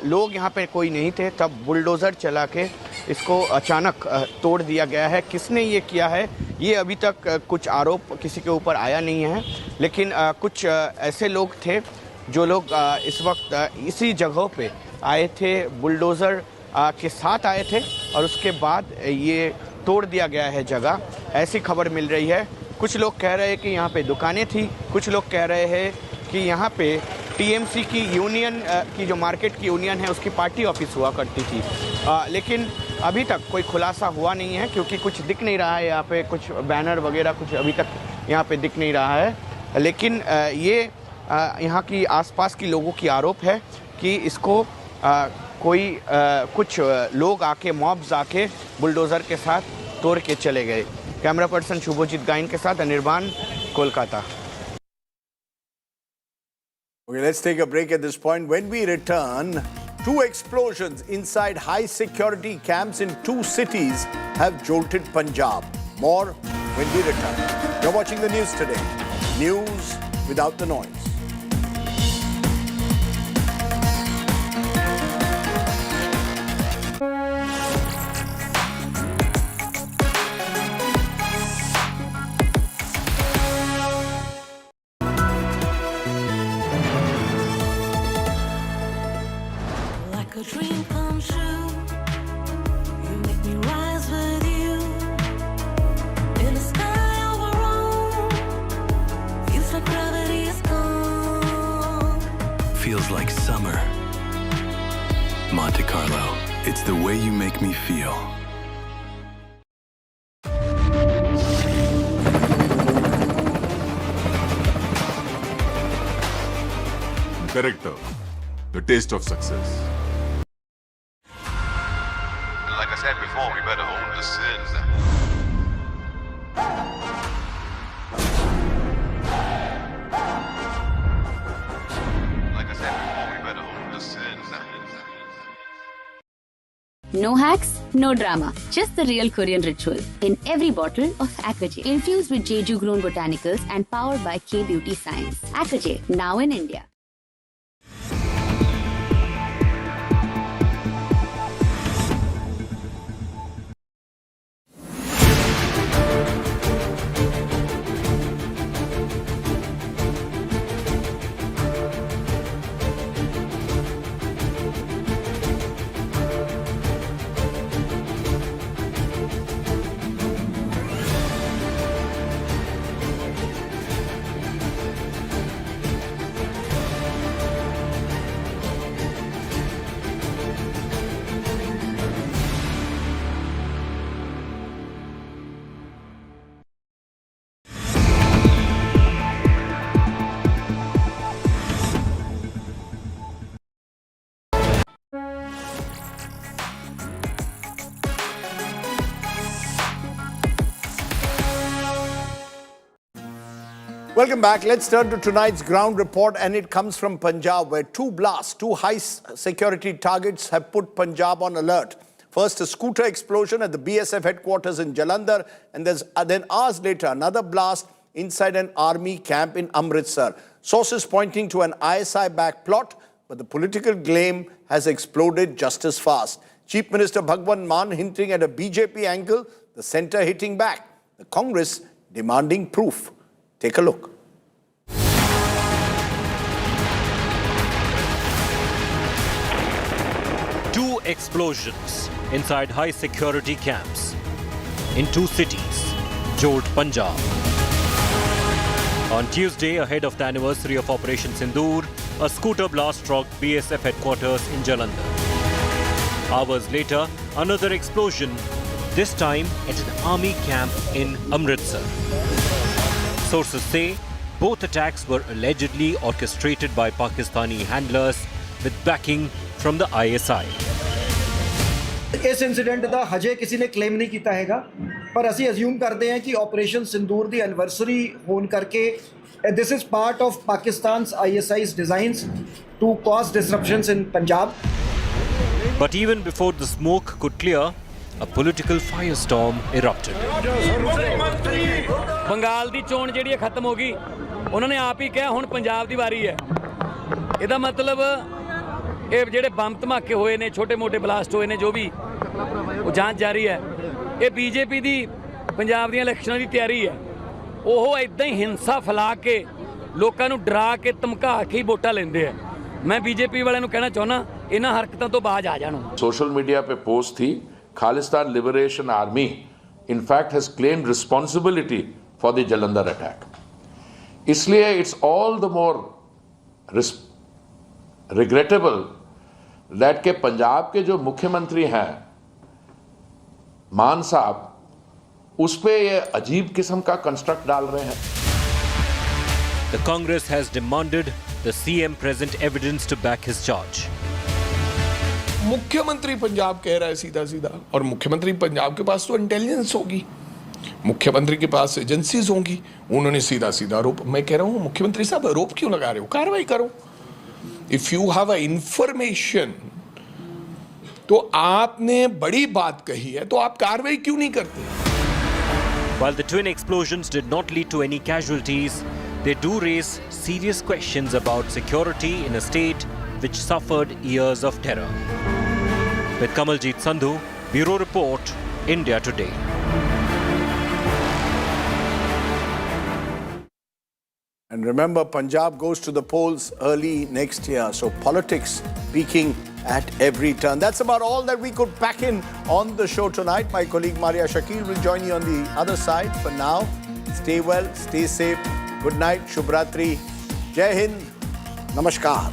लोग यहाँ पे कोई नहीं थे, तब बुलडोज़र चला के इसको अचानक तोड़ दिया गया है। किसने ये किया है, ये अभी तक कुछ आरोप किसी के ऊपर आया नहीं है, लेकिन कुछ ऐसे लोग थे जो लोग इस वक्त इसी जगहों पे आए थे, बुलडोज़र के साथ आए थे और उसके बाद ये तोड़ दिया गया है जगह, ऐसी खबर मिल रही है। कुछ लोग कह रहे हैं कि यहाँ पे दुकानें थी, कुछ लोग कह रहे हैं कि यहाँ पे टीएमसी की यूनियन की जो मार्केट की यूनियन है उसकी पार्टी ऑफिस हुआ करती थी, लेकिन अभी तक कोई खुलासा हुआ नहीं है क्योंकि कुछ दिख नहीं रहा है यहाँ पे, कुछ बैनर वगैरह कुछ अभी तक यहाँ पे दिख नहीं रहा है। लेकिन ये यहाँ की आसपास की लोगों की आरोप है कि इसको कुछ लोग आके, मॉब्स आके बुलडोज़र के साथ तोड़ के चले गए। कैमरा पर्सन शुभजीत गाइन के साथ Anirban, Kolkata. Okay, let's take a break at this point. When we return, 2 explosions inside high security camps in 2 cities have jolted Punjab. More when we return. You're watching the news today. News without the noise. A dream come true. You make me rise with you in the sky of our own. like summer. Monte Carlo, it's the way you make me feel. Character, the taste of success. Like I said before, we better own the sins. Like I said before, we better own the sins. No hacks, no drama. Just the real Korean ritual. In every bottle of Akaje. Infused with Jeju-grown botanicals and powered by K-Beauty Science. Akaje, now in India. Welcome back. Let's turn to tonight's ground report, and it comes from Punjab, where two high security targets have put Punjab on alert. First, a scooter explosion at the BSF headquarters in Jalandhar, and then hours later, another blast inside an army camp in Amritsar. Sources pointing to an ISI-backed plot, but the political blame has exploded just as fast. Chief Minister Bhagwant Mann hinting at a BJP angle, the centre hitting back, the Congress demanding proof. Take a look. Two explosions inside high security camps in two cities, Jodh, Punjab. On Tuesday, ahead of the anniversary of Operation Sindoor, a scooter blast struck BSF headquarters in Jalandhar. Hours later, another explosion, this time at an army camp in Amritsar. Sources say both attacks were allegedly orchestrated by Pakistani handlers with backing from the ISI. इस incident ਦਾ ਹਜੇ ਕਿਸੇ ਨੇ claim ਨਹੀਂ ਕੀਤਾ ਹੈਗਾ, ਪਰ ਅਸੀਂ assume ਕਰਦੇ ਹਾਂ ਕਿ ਆਪਰੇਸ਼ਨ ਸਿੰਦੂਰ ਦੀ ਐਨਵਰਸਰੀ ਹੋਣ ਕਰਕੇ this is part of Pakistan's ISI's designs to cause disruptions in Punjab. But even before the smoke could clear, a political firestorm erupted. Bengal ਦੀ ਚੋਣ ਜਿਹੜੀ ਹੈ ਖਤਮ ਹੋ ਗਈ, ਉਹਨਾਂ ਨੇ ਆਪ ਹੀ ਕਿਹਾ ਹੁਣ ਪੰਜਾਬ ਦੀ ਵਾਰੀ ਹੈ। ਇਹਦਾ ਮਤਲਬ ਇਹ ਜਿਹੜੇ ਬੰਬ ਧਮਾਕੇ ਹੋਏ ਨੇ, ਛੋਟੇ-ਮੋਟੇ ਬਲਾਸਟ ਹੋਏ ਨੇ, ਜੋ ਵੀ ਉਹ ਜਾਂਚ ਜਾਰੀ ਹੈ। ਇਹ ਬੀਜੇਪੀ ਦੀ ਪੰਜਾਬ ਦੀਆਂ ਇਲੈਕਸ਼ਨਾਂ ਦੀ ਤਿਆਰੀ ਹੈ। ਉਹ ਇਦਾਂ ਹੀ ਹਿੰਸਾ ਫੈਲਾ ਕੇ ਲੋਕਾਂ ਨੂੰ ਡਰਾ ਕੇ ਧਮਕਾ ਕੇ ਹੀ ਵੋਟਾਂ ਲੈਂਦੇ ਆ। ਮੈਂ ਬੀਜੇਪੀ ਵਾਲਿਆਂ ਨੂੰ ਕਹਿਣਾ ਚਾਹੁੰਦਾ, ਇਹਨਾਂ ਹਰਕਤਾਂ ਤੋਂ ਬਾਜ ਆ ਜਾਣ। सोशल मीडिया पे पोस्ट थी, Khalistan liberation army in fact has claimed responsibility for the Jalandhar attack. इसलिए it's all the more regrettable that के पंजाब के जो मुख्यमंत्री हैं मान साहब उस पे ये अजीब किस्म का कंस्ट्रक्ट डाल रहे हैं। The Congress has demanded the CM present evidence to back his charge. मुख्यमंत्री पंजाब कह रहा है सीधा सीधा, और मुख्यमंत्री पंजाब के पास तो इंटेलिजेंस होगी, मुख्यमंत्री के पास एजेंसीज होंगी, उन्होंने सीधा सीधा आरोप। मैं कह रहा हूँ मुख्यमंत्री साहब आरोप क्यों लगा रहे हो, कार्रवाई करो। If you have a information, तो आपने बड़ी बात कही है, तो आप कार्रवाई क्यों नहीं करते। While the twin explosions did not lead to any casualties, they do raise serious questions about security in a state which suffered years of terror. With Kamaljeet Sandhu, Bureau Report, India Today. And remember, Punjab goes to the polls early next year, so politics peaking at every turn. That's about all that we could pack in on the show tonight. My colleague Maria Shakil will join you on the other side. For now, stay well, stay safe. Good night, Shubh Ratri. Jai Hind. Namaskar.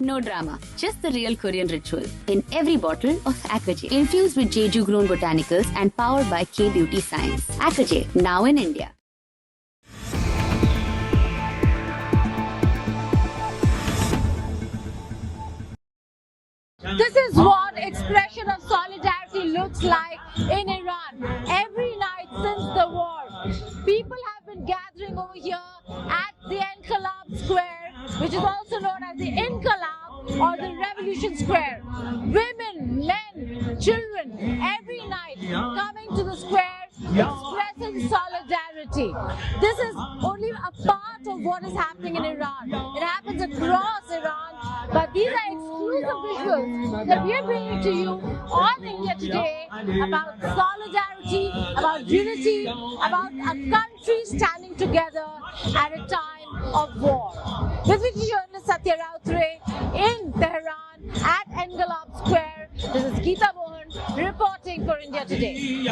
no drama. Just the real Korean ritual. In every bottle of Akaje. Infused with Jeju-grown botanicals and powered by K-beauty science. Akaje, now in India. This is what expression of solidarity looks like in Iran. Every night since the war, people have been gathering over here at the Enqilab Square, which is also known as the Inqilab or the Revolution Square. Women, men, children, every night coming to the square expressing solidarity. This is only a part of what is happening in Iran. It happens across Iran, but these are exclusive visuals that we are bringing to you on India Today about solidarity, about unity, about a country standing together at a time of war. With me, journalist Satya Rautre in Tehran at Enqilab Square. This is Geeta Mohan reporting for India Today.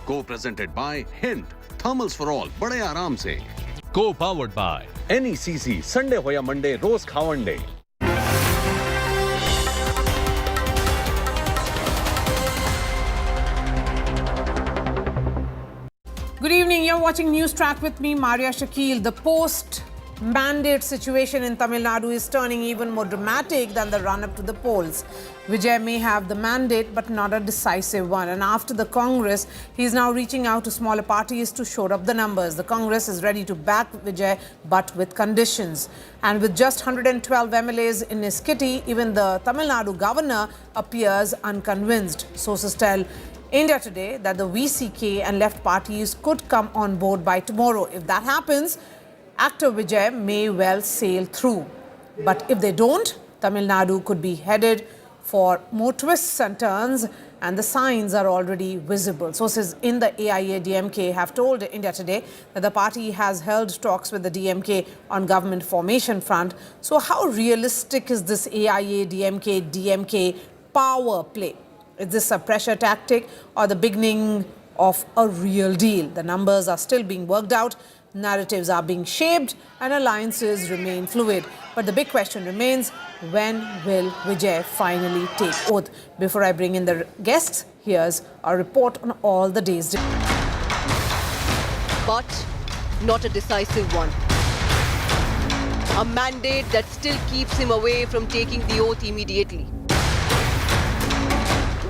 Co-presented by Hint, Thermals for all, बड़े आराम से. Co-powered by NECC, Sunday होया Monday, रोज खावन day. Good evening, you're watching News Track with me, Maria Shakil. The post-mandate situation in Tamil Nadu is turning even more dramatic than the run-up to the polls. Vijay may have the mandate, but not a decisive one. And after the Congress, he is now reaching out to smaller parties to shore up the numbers. The Congress is ready to back Vijay, but with conditions. And with just 112 MLAs in his kitty, even the Tamil Nadu governor appears unconvinced. Sources tell India Today that the VCK and left parties could come on board by tomorrow. If that happens, actor Vijay may well sail through. But if they don't, Tamil Nadu could be headed for more twists and turns, and the signs are already visible. Sources in the AIA-DMK have told India Today that the party has held talks with the DMK on government formation front. So how realistic is this AIA-DMK power play? Is this a pressure tactic or the beginning of a real deal? The numbers are still being worked out, narratives are being shaped, and alliances remain fluid. But the big question remains, when will Vijay finally take oath? Before I bring in the guests, here's a report on all the days. But not a decisive one. A mandate that still keeps him away from taking the oath immediately.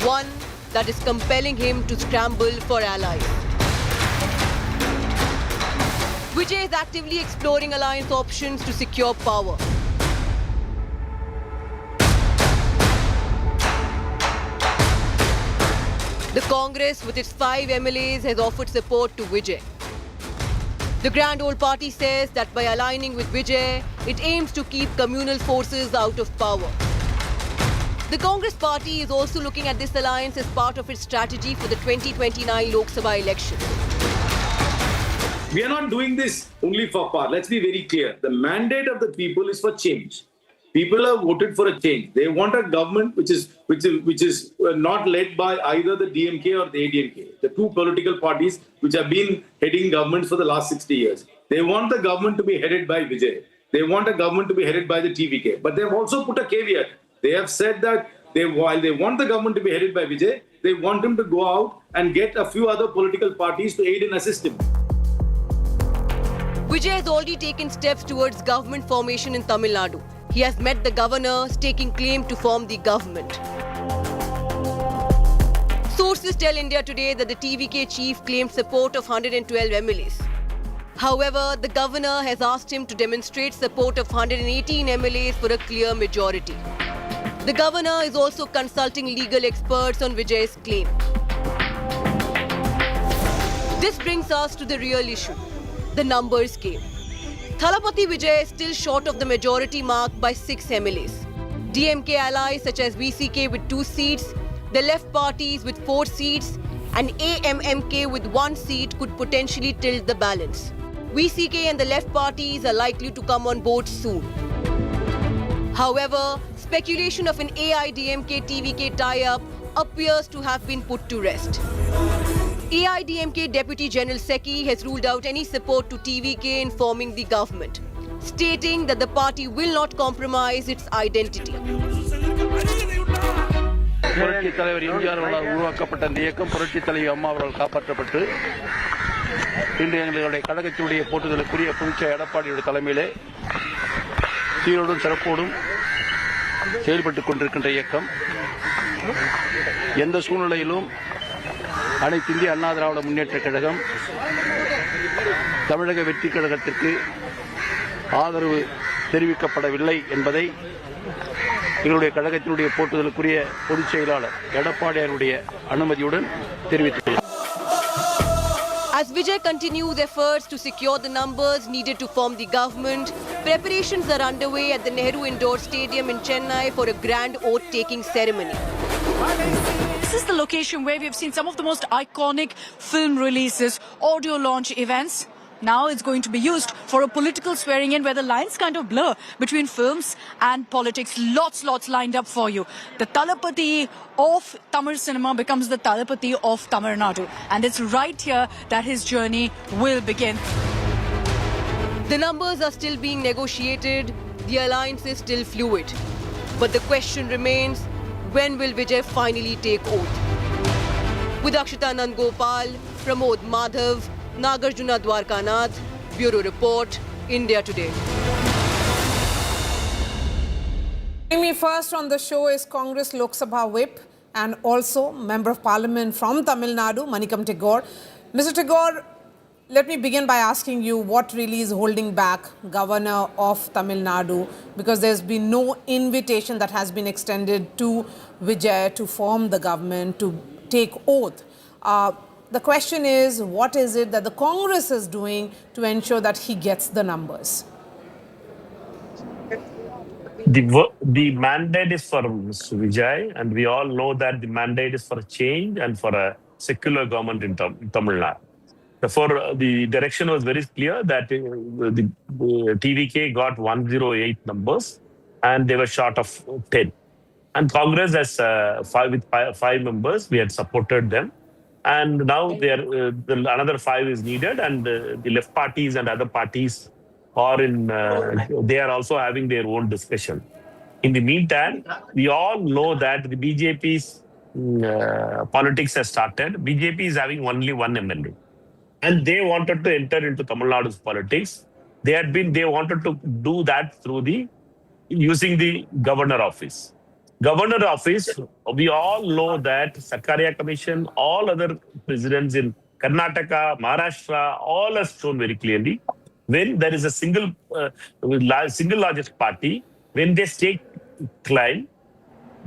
One that is compelling him to scramble for allies. Vijay is actively exploring alliance options to secure power. The Congress, with its 5 MLAs, has offered support to Vijay. The Grand Old Party says that by aligning with Vijay, it aims to keep communal forces out of power. The Congress Party is also looking at this alliance as part of its strategy for the 2029 Lok Sabha election. We are not doing this only for power. Let's be very clear. The mandate of the people is for change. People have voted for a change. They want a government which is not led by either the DMK or the ADMK, the two political parties which have been heading governments for the last 60 years. They want the government to be headed by Vijay. They want a government to be headed by the TVK. But they've also put a caveat. They have said that while they want the government to be headed by Vijay, they want him to go out and get a few other political parties to aid and assist him. Vijay has already taken steps towards government formation in Tamil Nadu. He has met the governor, staking claim to form the government. Sources tell India Today that the TVK chief claimed support of 112 MLAs. However, the governor has asked him to demonstrate support of 118 MLAs for a clear majority. The governor is also consulting legal experts on Vijay's claim. This brings us to the real issue, the numbers game. Thalapathy Vijay is still short of the majority mark by 6 MLAs. DMK allies such as VCK with 2 seats, the left parties with 4 seats, and AMMK with 1 seat could potentially tilt the balance. VCK and the left parties are likely to come on board soon. However, speculation of an AIDMK-TVK tie-up appears to have been put to rest. AIDMK Deputy General Sekki has ruled out any support to TVK in forming the government, stating that the party will not compromise its identity. புரட்சி தலைவர் எம்ஜிஆர் அவர்களால் உருவாக்கப்பட்ட இந்த இயக்கம் புரட்சி தலைவர் அம்மா அவர்கள் காப்பாற்றப்பட்டு இன்று எங்களுடைய கழகத்தினுடைய போட்டுதலுக்குரிய புதுச்சேரி எடப்பாடியுடைய தலைமையிலே சீரோடும் சிறப்போடும் செயல்பட்டுக் கொண்டிருக்கின்ற இயக்கம் எந்த சூழ்நிலையிலும் அனைத்து இந்திய அண்ணா திராவிட முன்னேற்ற கழகம் தமிழக வெற்றி கழகத்திற்கு ஆதரவு தெரிவிக்கப்படவில்லை என்பதை எங்களுடைய கழகத்தினுடைய போட்டுதலுக்குரிய பொதுச் செயலாளர் எடப்பாடியாருடைய அனுமதியுடன் தெரிவித்துள்ளேன். As Vijay continues efforts to secure the numbers needed to form the government, preparations are underway at the Nehru Indoor Stadium in Chennai for a grand oath-taking ceremony. This is the location where we have seen some of the most iconic film releases, audio launch events. Now it's going to be used for a political swearing in where the lines kind of blur between films and politics. Lots lined up for you. The Thalapathy of Tamil cinema becomes the Thalapathy of Tamil Nadu. And it's right here that his journey will begin. The numbers are still being negotiated. The alliance is still fluid. But the question remains, when will Vijay finally take oath? With Akshita Nandgopal, Pramod Madhav, Nagarjuna Dwarkanath, Bureau Report, India Today. Joining me first on the show is Congress Lok Sabha Whip and also Member of Parliament from Tamil Nadu, Manikam Tagore. Mr. Tagore, let me begin by asking you what really is holding back Governor of Tamil Nadu, because there's been no invitation that has been extended to Vijay to form the government, to take oath. The question is, what is it that the Congress is doing to ensure that he gets the numbers? The mandate is for Mr. Vijay, and we all know that the mandate is for change and for a secular government in Tamil Nadu. Therefore, the direction was very clear that the TVK got 108 numbers and they were short of 10. And Congress has five members. We had supported them. And now another 5 is needed, and the left parties and other parties are they are also having their own discussion. In the meantime, we all know that the BJP's politics has started. BJP is having only one MLA. And they wanted to enter into Tamil Nadu's politics. They wanted to do that through using the governor office. Governor office, we all know that Sakarya Commission, all other presidents in Karnataka, Maharashtra, all have shown very clearly when there is a single largest party, when they stake claim,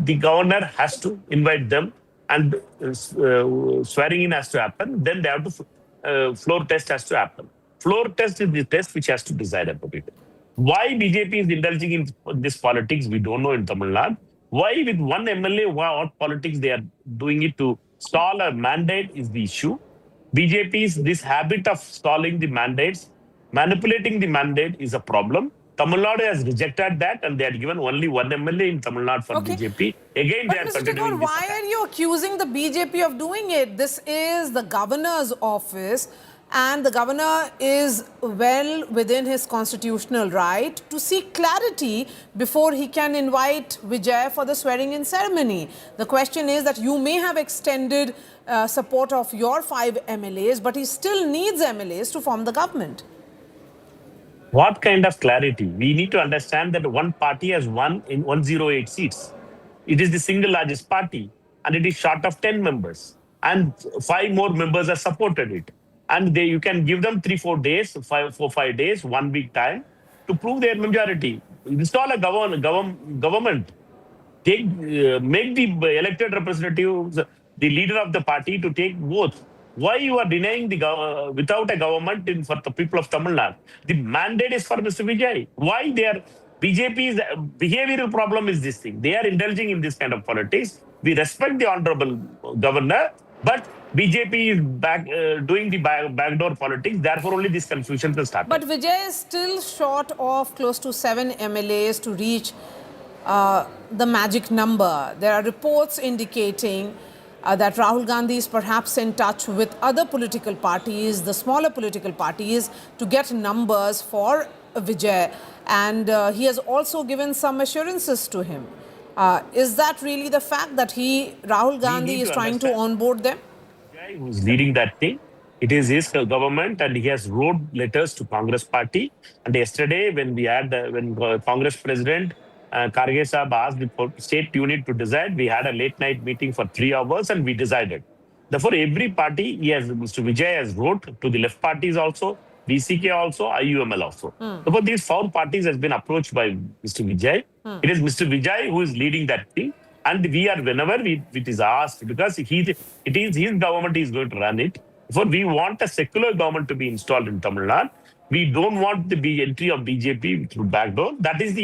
the governor has to invite them and swearing in has to happen. Then they have to floor test has to happen. Floor test is the test which has to decide about it. Why BJP is indulging in this politics, we don't know in Tamil Nadu. Why with one MLA, what politics they are doing it to stall a mandate is the issue. BJP's this habit of stalling the mandates, manipulating the mandate is a problem. Tamil Nadu has rejected that and they had given only one MLA in Tamil Nadu for BJP. Again, they are Mr. continuing Decode, why are you accusing the BJP of doing it? This is the governor's office and the governor is well within his constitutional right to seek clarity before he can invite Vijay for the swearing-in ceremony. The question is that you may have extended support of your 5 MLAs, but he still needs MLAs to form the government. What kind of clarity? We need to understand that one party has won in 108 seats. It is the single largest party and it is short of 10 members. And 5 more members have supported it. And you can give them 3-4 days, 5 days, 1 week time to prove their majority. Install a government. Make the elected representatives the leader of the party to take votes. Why you are denying the without a government for the people of Tamil Nadu? The mandate is for Mr. Vijay. Why they are BJP's behavioral problem is this thing. They are indulging in this kind of politics. We respect the honorable governor, but BJP is doing the backdoor politics. Therefore, only this confusion will start. But Vijay is still short of close to 7 MLAs to reach the magic number. There are reports indicating that Rahul Gandhi is perhaps in touch with other political parties, the smaller political parties, to get numbers for Vijay. And he has also given some assurances to him. Is that really the fact that Rahul Gandhi is trying to onboard them? Vijay, who's leading that thing, it is his government and he has wrote letters to Congress party. And yesterday when we had, when Congress President Karge Sahab asked the state unit to decide, we had a late night meeting for 3 hours and we decided. Therefore, every party, Mr. Vijay has wrote to the left parties also, BCK also, IUML also. Therefore, these 4 parties has been approached by Mr. Vijay. It is Mr. Vijay who is leading that thing. And we are, whenever it is asked, because it is his government is going to run it. Therefore, we want a secular government to be installed in Tamil Nadu. We don't want the entry of BJP through backdoor. That is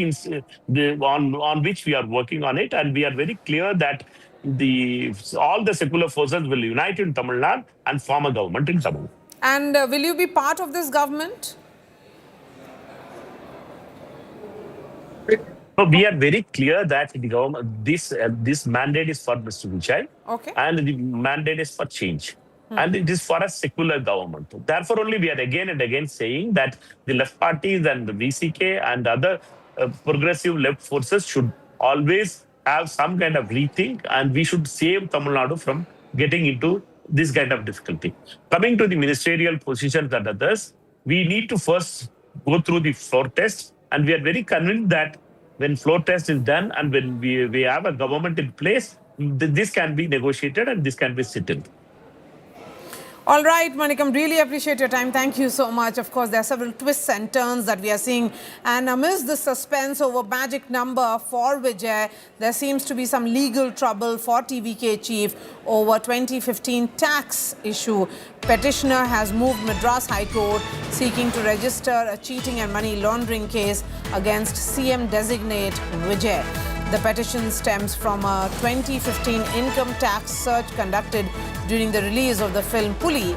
on which we are working on it. And we are very clear that all the secular forces will unite in Tamil Nadu and form a government in Tamil Nadu. And will you be part of this government? So we are very clear that the government, this mandate is for Mr. Vijay. Okay. And the mandate is for change. And it is for a secular government. Therefore, only we are again and again saying that the left parties and the VCK and other progressive left forces should always have some kind of rethink and we should save Tamil Nadu from getting into this kind of difficulty. Coming to the ministerial positions and others, we need to first go through the floor test and we are very convinced that when floor test is done and when we have a government in place, this can be negotiated and this can be settled. All right, Manikam, really appreciate your time. Thank you so much. Of course, there are several twists and turns that we are seeing. And amidst the suspense over magic number for Vijay, there seems to be some legal trouble for TVK chief over 2015 tax issue. Petitioner has moved Madras High Court seeking to register a cheating and money laundering case against CM designate Vijay. The petition stems from a 2015 income tax search conducted during the release of the film Puli,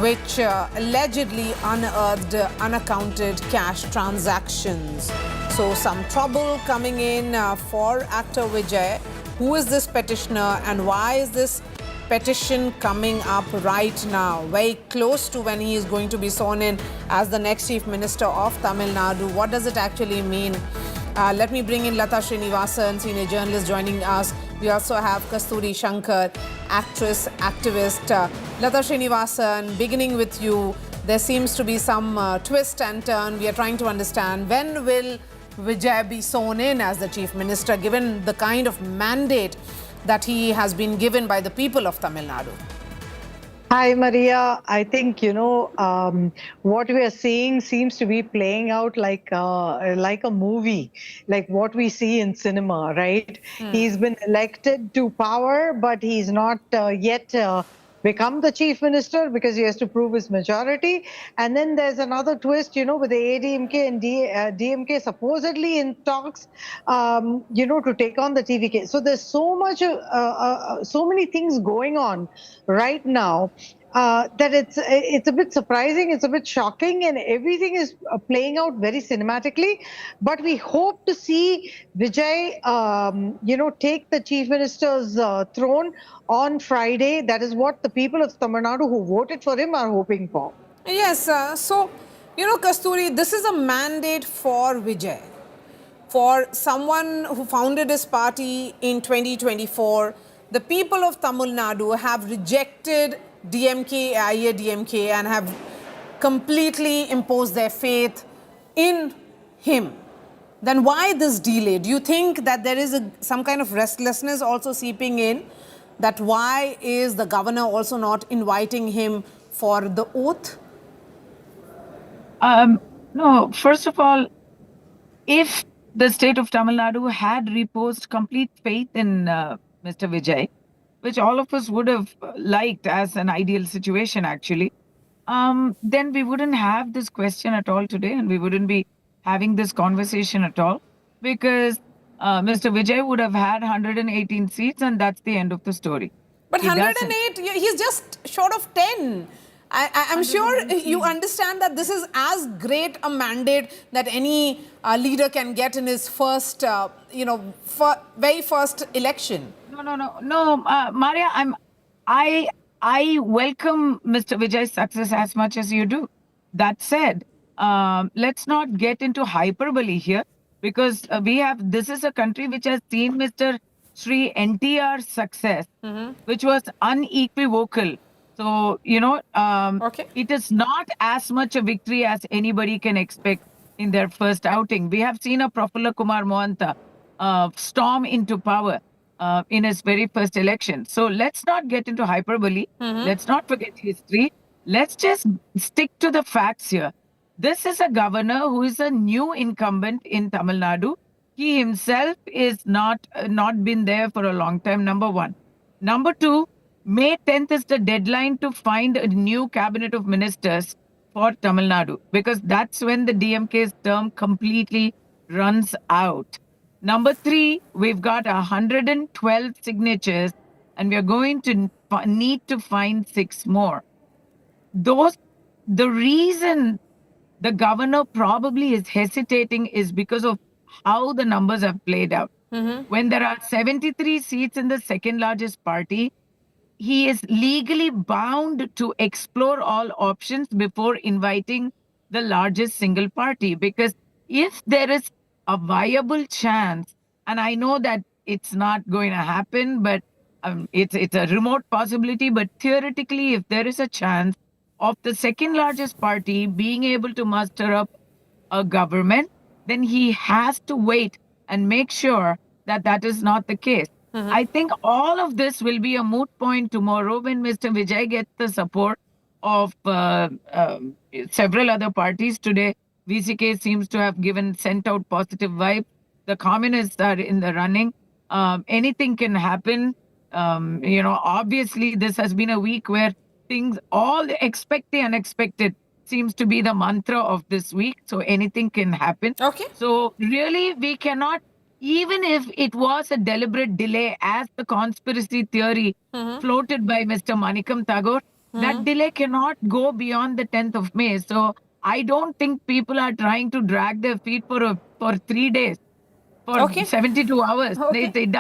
which allegedly unearthed unaccounted cash transactions. So some trouble coming in for actor Vijay. Who is this petitioner and why is this petition coming up right now, very close to when he is going to be sworn in as the next Chief Minister of Tamil Nadu? What does it actually mean? Let me bring in Lata Srinivasan, senior journalist, joining us. We also have Kasturi Shankar, actress, activist. Lata Srinivasan, beginning with you, there seems to be some twist and turn. We are trying to understand when will Vijay be sworn in as the Chief Minister, given the kind of mandate that he has been given by the people of Tamil Nadu? Hi, Maria. I think, what we are seeing seems to be playing out like a movie, like what we see in cinema, right? He's been elected to power, but he's not yet become the chief minister because he has to prove his majority. And then there's another twist, with the ADMK and DMK supposedly in talks, to take on the TVK. So there's so much, so many things going on right now that it's a bit surprising, it's a bit shocking, and everything is playing out very cinematically. But we hope to see Vijay, take the chief minister's throne on Friday. That is what the people of Tamil Nadu who voted for him are hoping for. Yes, so, Kasturi, this is a mandate for Vijay, for someone who founded his party in 2024. The people of Tamil Nadu have rejected DMK, IADMK, and have completely imposed their faith in him. Then why this delay? Do you think that there is some kind of restlessness also seeping in? That why is the governor also not inviting him for the oath? No, first of all, if the state of Tamil Nadu had reposed complete faith in Mr. Vijay, which all of us would have liked as an ideal situation actually, then we wouldn't have this question at all today, and we wouldn't be having this conversation at all, because Mr. Vijay would have had 118 seats, and that's the end of the story. But 108, he's just short of 10. I'm sure you understand that this is as great a mandate that any leader can get in his first, very first election. No, Maria, I welcome Mr. Vijay's success as much as you do. That said, let's not get into hyperbole here, because this is a country which has seen Mr. Sri NTR's success, which was unequivocal. So, it is not as much a victory as anybody can expect in their first outing. We have seen a Prafulla Kumar Mohanta storm into power in his very first election. So let's not get into hyperbole. Let's not forget history. Let's just stick to the facts here. This is a governor who is a new incumbent in Tamil Nadu. He himself is not been there for a long time, number one. Number two, May 10th is the deadline to find a new cabinet of ministers for Tamil Nadu, because that's when the DMK's term completely runs out. Number three, we've got 112 signatures, and we are going to need to find 6 more. The reason the governor probably is hesitating is because of how the numbers have played out. When there are 73 seats in the second largest party, he is legally bound to explore all options before inviting the largest single party. Because if there is a viable chance, and I know that it's not going to happen, but it's a remote possibility, but theoretically, if there is a chance of the second largest party being able to muster up a government, then he has to wait and make sure that that is not the case. I think all of this will be a moot point tomorrow when Mr. Vijay gets the support of several other parties. Today, VCK seems to have sent out positive vibes. The communists are in the running. Anything can happen. Obviously, this has been a week where things, all expect the unexpected, seems to be the mantra of this week. So anything can happen. Okay. So really, we cannot, even if it was a deliberate delay as the conspiracy theory floated by Mr. Manikam Tagore, that delay cannot go beyond the 10th of May. So I don't think people are trying to drag their feet for 3 days, for 72 hours. It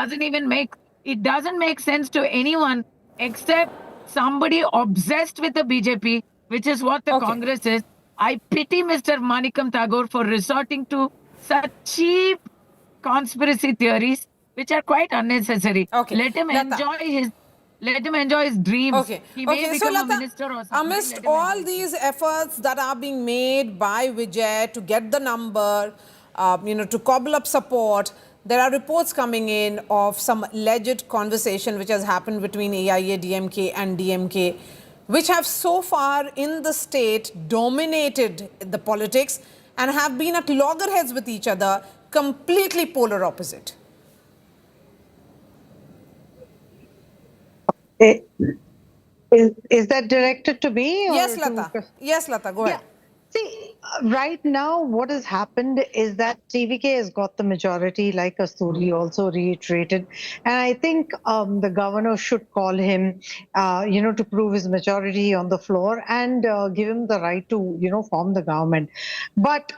doesn't make sense to anyone except somebody obsessed with the BJP, which is what the Congress is. I pity Mr. Manikam Tagore for resorting to such cheap conspiracy theories, which are quite unnecessary. Let him enjoy his dreams. He may become a minister or something. Amidst all these efforts that are being made by Vijay to get the number, to cobble up support. There are reports coming in of some alleged conversation which has happened between AIA, DMK and DMK, which have so far in the state dominated the politics and have been at loggerheads with each other, completely polar opposite. Is that directed to me? Or yes, Lata. Yes, Lata, go ahead. See, right now, what has happened is that TVK has got the majority, like Kasturi also reiterated. And I think the governor should call him, to prove his majority on the floor and give him the right to, form the government. But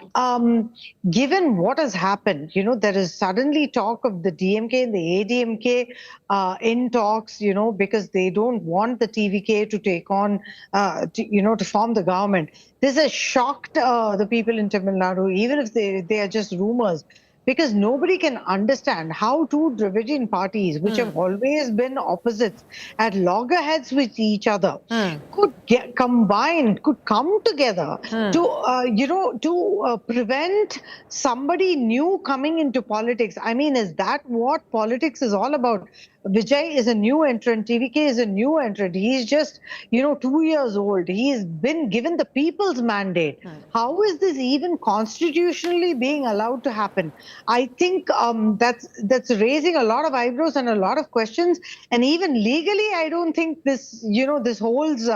given what has happened, there is suddenly talk of the DMK and the ADMK in talks, because they don't want the TVK to take on, to form the government. This has shocked the people in Tamil Nadu, even if they are just rumors, because nobody can understand how two Dravidian parties, which have always been opposites, at loggerheads with each other, could get combined, could come together to prevent somebody new coming into politics. I mean, is that what politics is all about? Vijay is a new entrant. TVK is a new entrant. He's just, 2 years old. He's been given the people's mandate. How is this even constitutionally being allowed to happen? I think that's raising a lot of eyebrows and a lot of questions. And even legally, I don't think this, this holds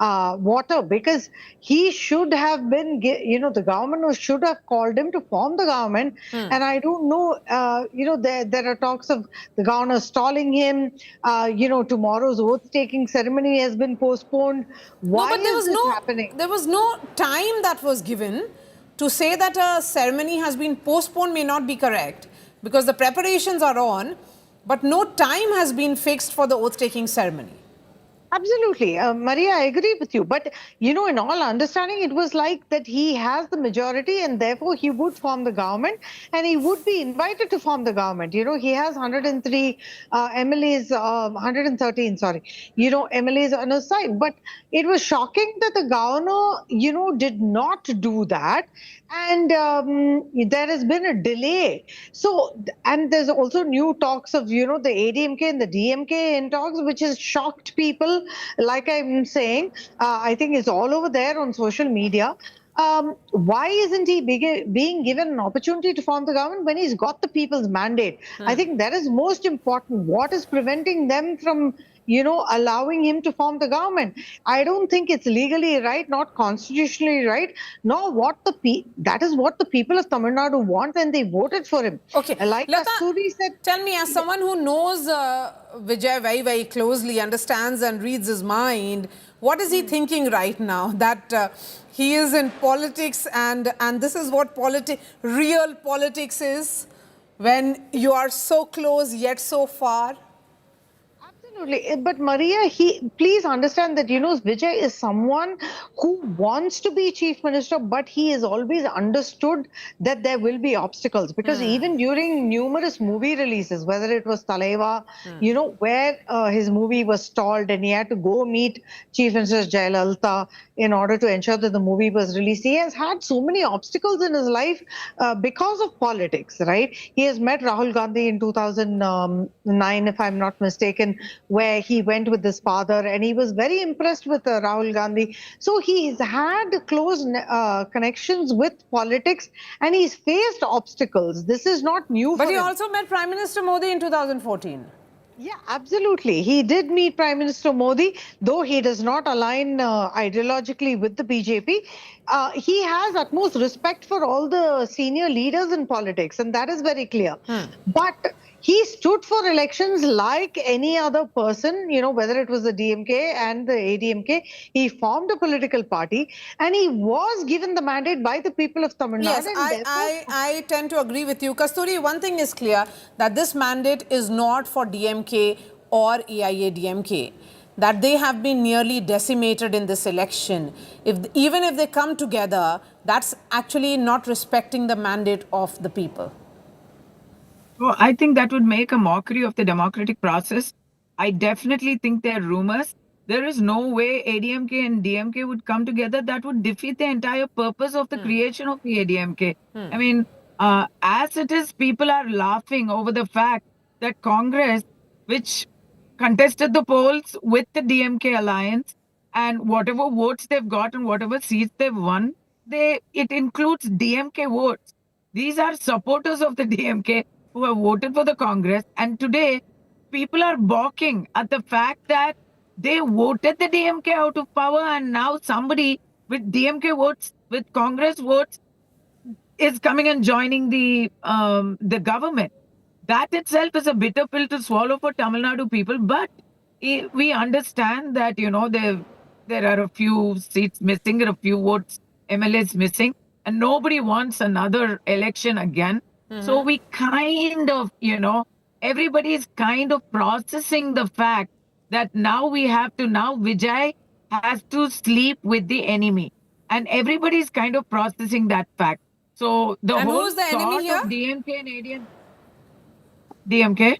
water, because he should have been, the government should have called him to form the government. And I don't know, there are talks of the governor stalling him. Tomorrow's oath-taking ceremony has been postponed. Why is this happening? There was no time that was given. To say that a ceremony has been postponed may not be correct, because the preparations are on, but no time has been fixed for the oath-taking ceremony. Absolutely. Maria, I agree with you. But, in all understanding, it was like that he has the majority and therefore he would form the government and he would be invited to form the government. He has 103 MLAs, 113, sorry, MLAs on his side. But it was shocking that the governor, did not do that. And there has been a delay. So, and there's also new talks of, the ADMK and the DMK in talks, which has shocked people. Like I'm saying, I think it's all over there on social media. Why isn't he being given an opportunity to form the government when he's got the people's mandate? I think that is most important. What is preventing them from allowing him to form the government? I don't think it's legally right, not constitutionally right, nor that is what the people of Tamil Nadu want when they voted for him. Okay. Like Lata, Kasturi said, tell me, as someone who knows Vijay very, very closely, understands and reads his mind, what is he thinking right now? That he is in politics and this is what real politics is, when you are so close yet so far? Absolutely. But Maria, please understand that, Vijay is someone who wants to be chief minister, but he has always understood that there will be obstacles, because even during numerous movie releases, whether it was Talaiva, where his movie was stalled and he had to go meet Chief Minister Jayalalitha in order to ensure that the movie was released. He has had so many obstacles in his life because of politics, right? He has met Rahul Gandhi in 2009, if I'm not mistaken, where he went with his father and he was very impressed with Rahul Gandhi. So he's had close connections with politics and he's faced obstacles. This is not new for him. But he also met Prime Minister Modi in 2014. Yeah, absolutely. He did meet Prime Minister Modi, though he does not align ideologically with the BJP. He has utmost respect for all the senior leaders in politics, and that is very clear. But he stood for elections like any other person, whether it was the DMK and the ADMK. He formed a political party and he was given the mandate by the people of Tamil Nadu. Yes, I tend to agree with you. Kasturi, one thing is clear, that this mandate is not for DMK or AIA-DMK, that they have been nearly decimated in this election. Even if they come together, that's actually not respecting the mandate of the people. Well, I think that would make a mockery of the democratic process. I definitely think they're rumors. There is no way ADMK and DMK would come together. That would defeat the entire purpose of the creation of the ADMK. I mean, As it is, people are laughing over the fact that Congress, which contested the polls with the DMK alliance, and whatever votes they've got and whatever seats they've won, it includes DMK votes. These are supporters of the DMK who have voted for the Congress, and today people are balking at the fact that they voted the DMK out of power, and now somebody with DMK votes, with Congress votes, is coming and joining the government. That itself is a bitter pill to swallow for Tamil Nadu people. But we understand that there are a few seats missing, there are a few votes, MLAs missing, and nobody wants another election again. So we kind of, everybody is kind of processing the fact that now Vijay has to sleep with the enemy. And everybody is kind of processing that fact. So the And whole who's the enemy thought of DMK and ADM. DMK?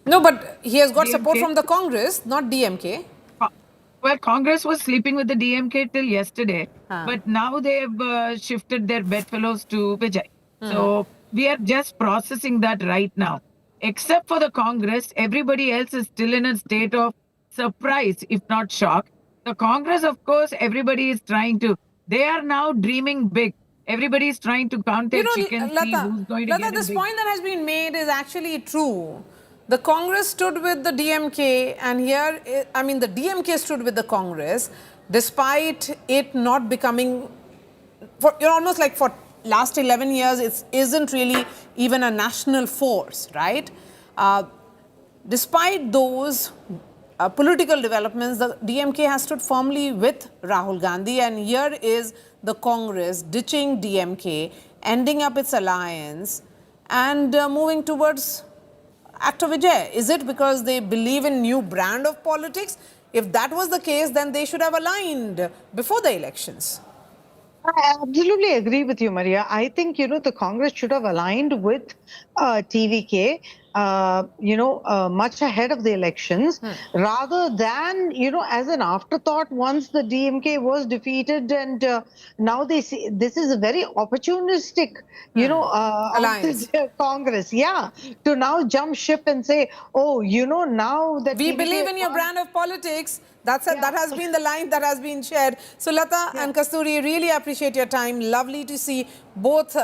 No, but he has got DMK? support from the Congress, not DMK. Well, Congress was sleeping with the DMK till yesterday, but now they've shifted their bedfellows to Vijay. So we are just processing that right now. Except for the Congress, everybody else is still in a state of surprise, if not shock. The Congress, of course, everybody is trying to. They are now dreaming big. Everybody is trying to count their chickens, see who's going to get this point that has been made is actually true. The Congress stood with the DMK, and here, the DMK stood with the Congress, despite it not becoming, almost like for last 11 years, it isn't really even a national force, right? Despite those political developments, the DMK has stood firmly with Rahul Gandhi, and here is the Congress ditching DMK, ending up its alliance, and moving towards Actor Vijay. Is it because they believe in new brand of politics? If that was the case, then they should have aligned before the elections. I absolutely agree with you, Maria. I think, the Congress should have aligned with TVK, much ahead of the elections, rather than, as an afterthought once the DMK was defeated, and now they see this is a very opportunistic, alliance. Congress, to now jump ship and say, now that we believe in your brand of politics. That has been the line that has been shared. So Lata and Kasturi, really appreciate your time. Lovely to see both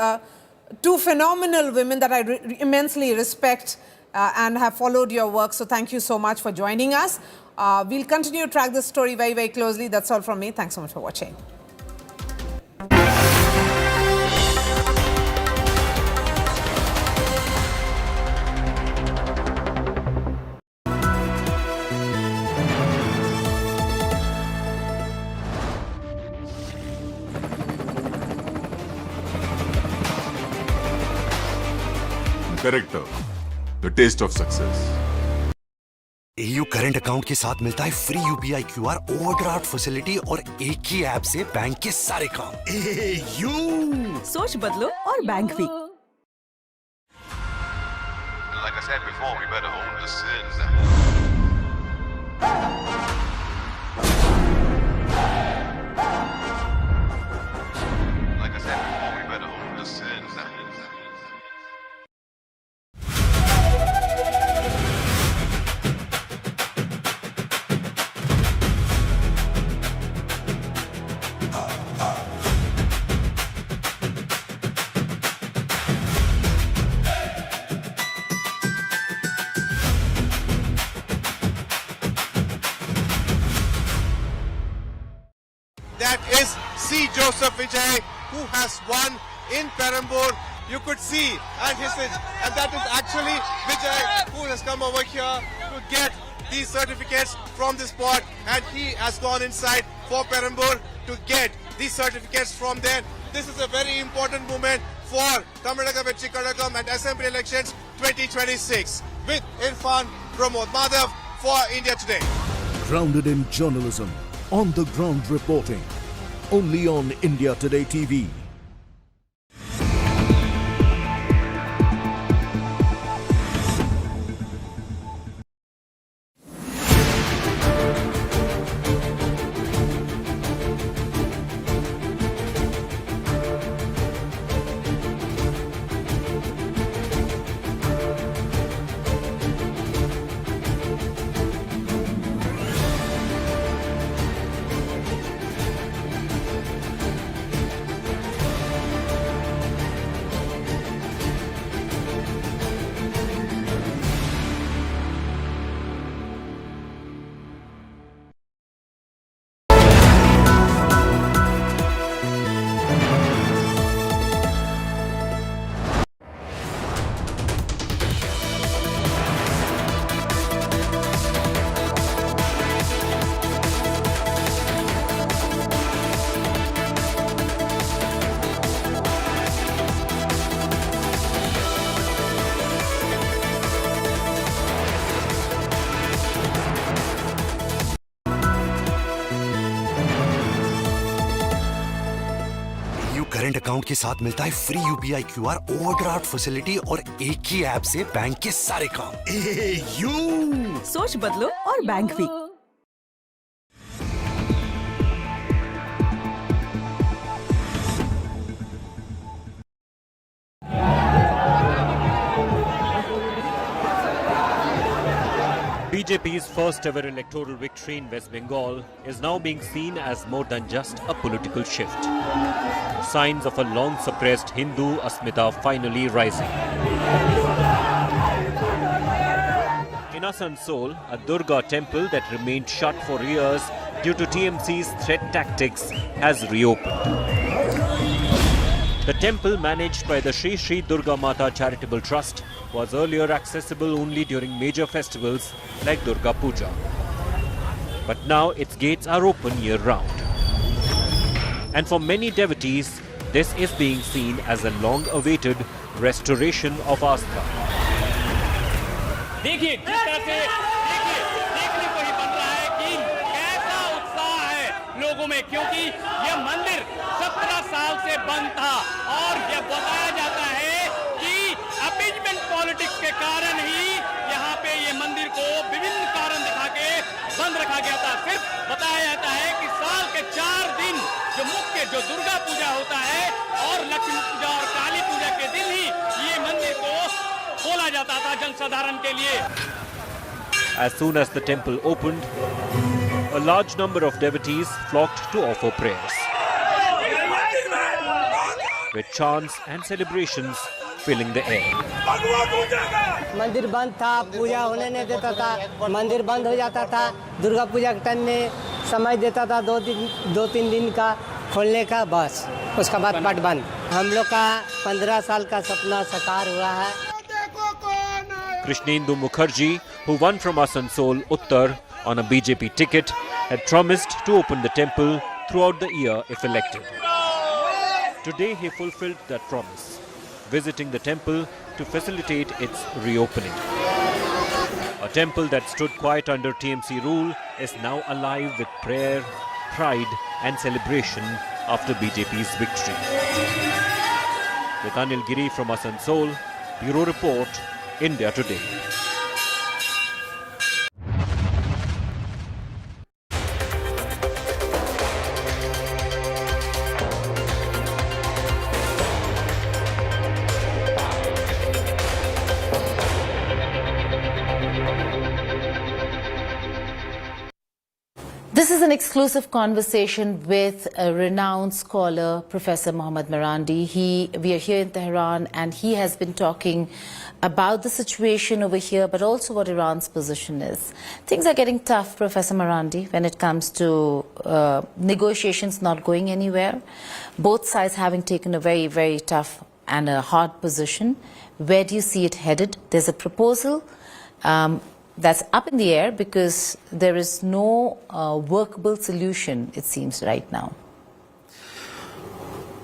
two phenomenal women that I immensely respect and have followed your work. So thank you so much for joining us. We'll continue to track this story very, very closely. That's all from me. Thanks so much for watching. Character, the taste of success. AU current account के साथ मिलता है free UPI QR overdraft facility और एक ही app से bank के सारे काम। AU सोच बदलो और बैंक भी। Like I said before, we better own the sin. Like I said before, we better own the sin. That is C. Joseph Vijay, who has won in Perambur. You could see, and that is actually Vijay, who has come over here to get these certificates from the spot, and he has gone inside for Perambur to get these certificates from there. This is a very important moment for Tamil Nadu Chikadagam and Assembly elections 2026. With Irfan Pramod Madhav for India Today. Grounded in journalism, on the ground reporting, only on India Today TV. Account के साथ मिलता है free UPI QR, overdraft facility और एक ही app से bank के सारे काम। सोच बदलो और बैंक भी। BJP's first ever electoral victory in West Bengal is now being seen as more than just a political shift. Signs of a long suppressed Hindu asmita finally rising. In Asansol, a Durga temple that remained shut for years due to TMC's threat tactics has reopened. The temple, managed by the Sri Sri Durga Mata Charitable Trust, was earlier accessible only during major festivals like Durga Puja. But now its gates are open year-round. And for many devotees, this is being seen as a long-awaited restoration of Astha. देखिए जिस तरह से देखने को ही बन रहा है कि कैसा उत्साह है लोगों में, क्योंकि यह मंदिर 17 साल से बंद था और यह बताया जाता है कि अपीजमेंट पॉलिटिक्स के कारण ही यहाँ पे ये मंदिर को विभिन्न कारण दिखा के बंद रखा गया था। सिर्फ बताया जाता है कि साल के 4 दिन जो मुख्य जो दुर्गा पूजा होता है और लक्ष्मी पूजा और काली पूजा के दिन ही ये मंदिर को खोला जाता था जनसाधारण के लिए। As soon as the temple opened, a large number of devotees flocked to offer prayers, with chants and celebrations filling the air. मंदिर बंद था, पूजा होने नहीं देता था, मंदिर बंद हो जाता था, दुर्गा पूजा के टाइम में समय देता था 2-3 दिन का खोलने का, बस उसका बाद पट बंद। हम लोग का 15 साल का सपना साकार हुआ है। Krishnendu Mukherjee, who won from Asansol, Uttar, on a BJP ticket, had promised to open the temple throughout the year if elected. Today he fulfilled that promise, visiting the temple to facilitate its reopening. A temple that stood quiet under TMC rule is now alive with prayer, pride and celebration after BJP's victory. With Anil Giri from Asansol, Bureau Report, India Today. This is an exclusive conversation with a renowned scholar, Professor Mohammad Marandi. We are here in Tehran and he has been talking about the situation over here, but also what Iran's position is. Things are getting tough, Professor Marandi, when it comes to negotiations not going anywhere. Both sides having taken a very, very tough and a hard position. Where do you see it headed? There's a proposal that's up in the air because there is no workable solution, it seems, right now.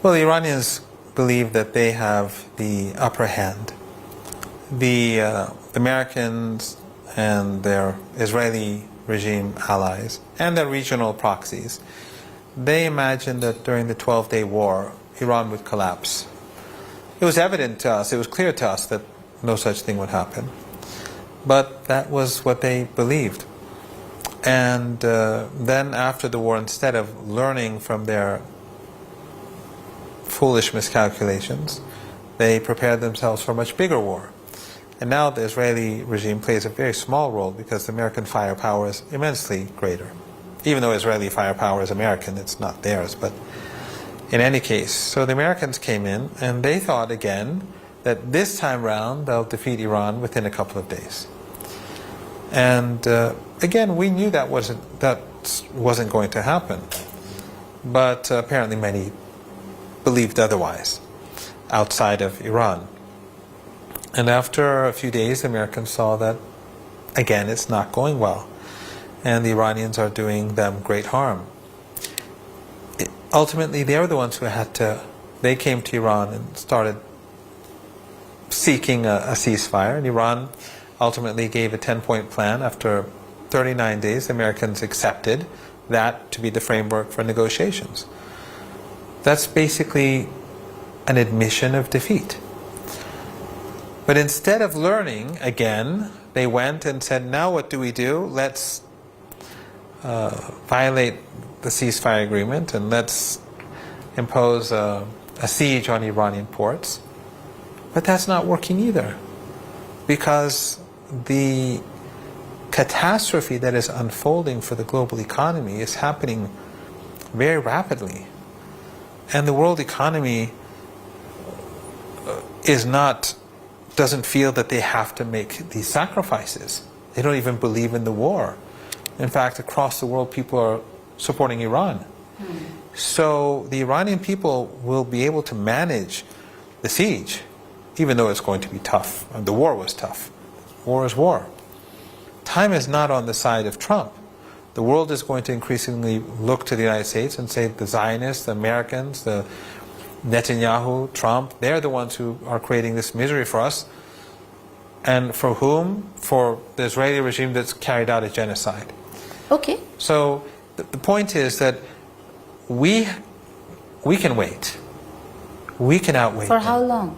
Well, the Iranians believe that they have the upper hand. The Americans and their Israeli regime allies and their regional proxies, they imagined that during the 12-day war, Iran would collapse. It was evident to us, it was clear to us that no such thing would happen. But that was what they believed. And then after the war, instead of learning from their foolish miscalculations, they prepared themselves for a much bigger war. And now the Israeli regime plays a very small role because the American firepower is immensely greater. Even though Israeli firepower is American, it's not theirs. But in any case, so the Americans came in and they thought again that this time round they'll defeat Iran within a couple of days. And again, we knew that wasn't going to happen. But apparently many believed otherwise outside of Iran. And after a few days, the Americans saw that, again, it's not going well. And the Iranians are doing them great harm. Ultimately, they were the ones who they came to Iran and started seeking a ceasefire. And Iran ultimately gave a 10-point plan. After 39 days, the Americans accepted that to be the framework for negotiations. That's basically an admission of defeat. But instead of learning again, they went and said, now what do we do? Let's violate the ceasefire agreement and let's impose a siege on Iranian ports. But that's not working either, because the catastrophe that is unfolding for the global economy is happening very rapidly. And the world economy doesn't feel that they have to make these sacrifices. They don't even believe in the war. In fact, across the world, people are supporting Iran. So the Iranian people will be able to manage the siege, even though it's going to be tough. And the war was tough. War is war. Time is not on the side of Trump. The world is going to increasingly look to the United States and say the Zionists, the Americans, the Netanyahu, Trump, they're the ones who are creating this misery for us. And for whom? For the Israeli regime that's carried out a genocide. Okay. So the point is that we can wait. We can outwait For them. how long?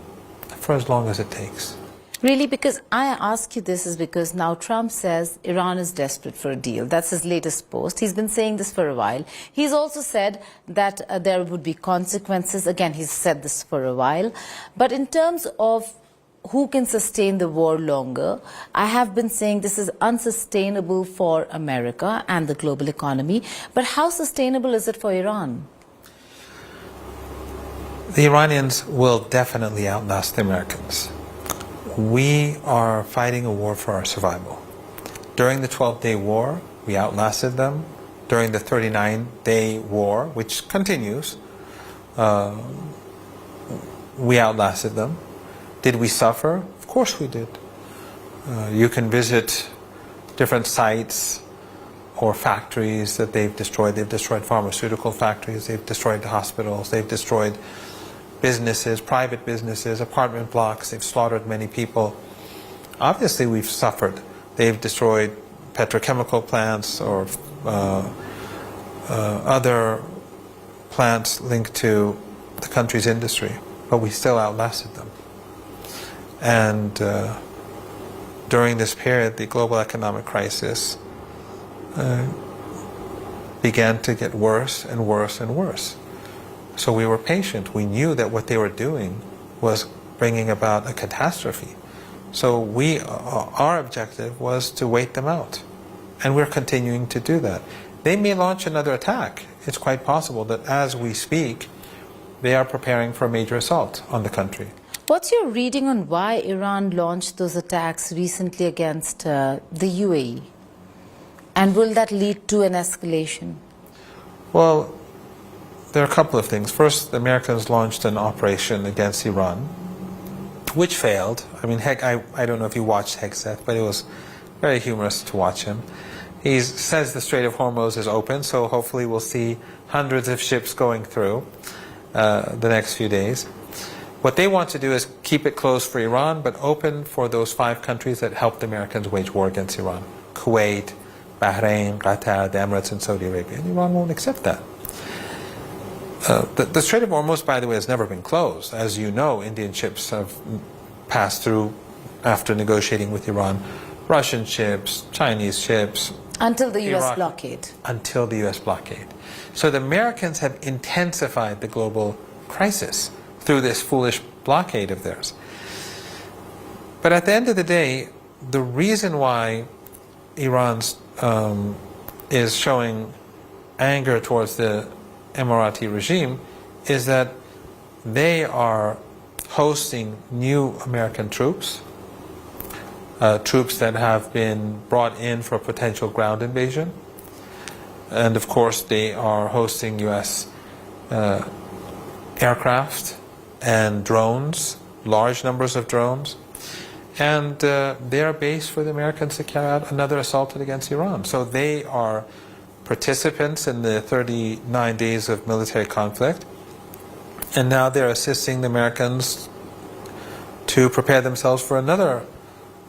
For as long as it takes. Really, because I ask you this is because now Trump says Iran is desperate for a deal. That's his latest post. He's been saying this for a while. He's also said that there would be consequences. Again, he's said this for a while. But in terms of who can sustain the war longer, I have been saying this is unsustainable for America and the global economy. But how sustainable is it for Iran? The Iranians will definitely outlast the Americans. We are fighting a war for our survival. During the 12-day war, we outlasted them. During the 39-day war, which continues, we outlasted them. Did we suffer? Of course we did. You can visit different sites or factories that they've destroyed. They've destroyed pharmaceutical factories, they've destroyed hospitals, they've destroyed businesses, private businesses, apartment blocks. They've slaughtered many people. Obviously, we've suffered. They've destroyed petrochemical plants or other plants linked to the country's industry, but we still outlasted them. And during this period, the global economic crisis began to get worse and worse and worse. So we were patient. We knew that what they were doing was bringing about a catastrophe. So our objective was to wait them out. And we're continuing to do that. They may launch another attack. It's quite possible that as we speak, they are preparing for a major assault on the country. What's your reading on why Iran launched those attacks recently against the UAE? And will that lead to an escalation? Well, there are a couple of things. First, the Americans launched an operation against Iran, which failed. I mean, I don't know if you watched Hegseth, but it was very humorous to watch him. He says the Strait of Hormuz is open, so hopefully we'll see hundreds of ships going through the next few days. What they want to do is keep it closed for Iran, but open for those 5 countries that helped the Americans wage war against Iran. Kuwait, Bahrain, Qatar, the Emirates, and Saudi Arabia. And Iran won't accept that. The Strait of Hormuz, by the way, has never been closed. As you know, Indian ships have passed through after negotiating with Iran. Russian ships, Chinese ships. Until the U.S. Iraq, blockade. Until the U.S. blockade. So the Americans have intensified the global crisis through this foolish blockade of theirs. But at the end of the day, the reason why Iran is showing anger towards the Emirati regime is that they are hosting new American troops, troops that have been brought in for potential ground invasion. And of course, they are hosting U.S. aircraft and drones, large numbers of drones. And they are base for the Americans to carry out another assault against Iran. So they are participants in the 39 days of military conflict. And now they're assisting the Americans to prepare themselves for another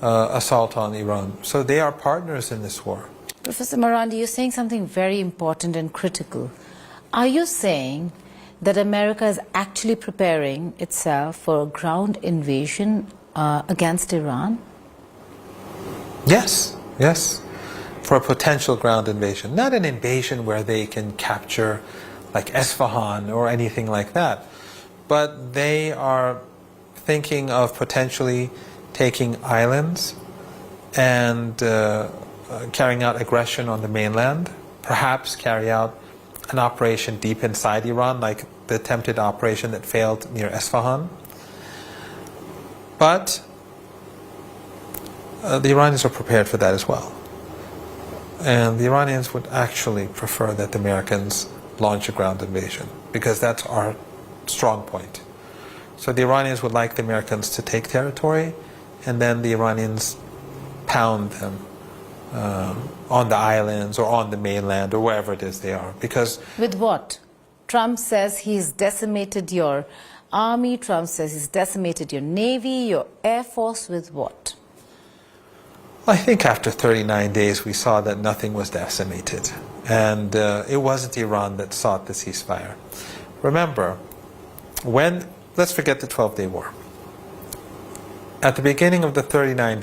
assault on Iran. So they are partners in this war. Professor Marandi, you're saying something very important and critical. Are you saying that America is actually preparing itself for a ground invasion against Iran? Yes, yes, for a potential ground invasion. Not an invasion where they can capture like Isfahan or anything like that, but they are thinking of potentially taking islands and carrying out aggression on the mainland, perhaps carry out an operation deep inside Iran, like the attempted operation that failed near Isfahan. But the Iranians are prepared for that as well. And the Iranians would actually prefer that the Americans launch a ground invasion, because that's our strong point. So the Iranians would like the Americans to take territory, and then the Iranians pound them on the islands or on the mainland or wherever it is they are. Because with what? Trump says he's decimated your army. Trump says he's decimated your navy, your air force. With what? I think after 39 days we saw that nothing was decimated, and it wasn't Iran that sought the ceasefire. Remember, let's forget the 12-day war. At the beginning of the 39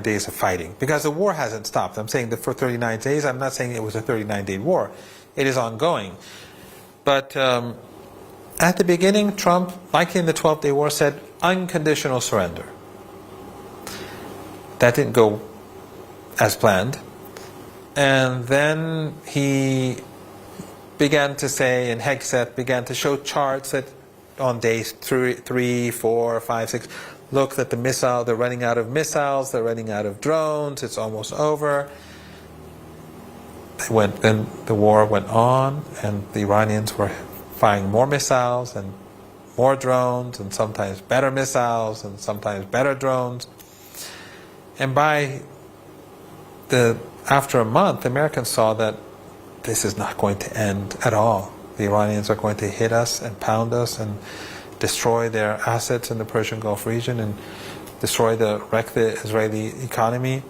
days of fighting, because the war hasn't stopped. I'm saying that for 39 days, I'm not saying it was a 39-day war. It is ongoing. But at the beginning, Trump, like in the 12-day war, said unconditional surrender. That didn't go as planned. And then he began to say, and Hegseth began to show charts that on days 3, 4, 5, 6, look that they're running out of missiles, they're running out of drones, it's almost over. Then the war went on, and the Iranians were firing more missiles and more drones, and sometimes better missiles and sometimes better drones. And after a month, the Americans saw that this is not going to end at all. The Iranians are going to hit us and pound us and destroy their assets in the Persian Gulf region and wreck the Israeli economy.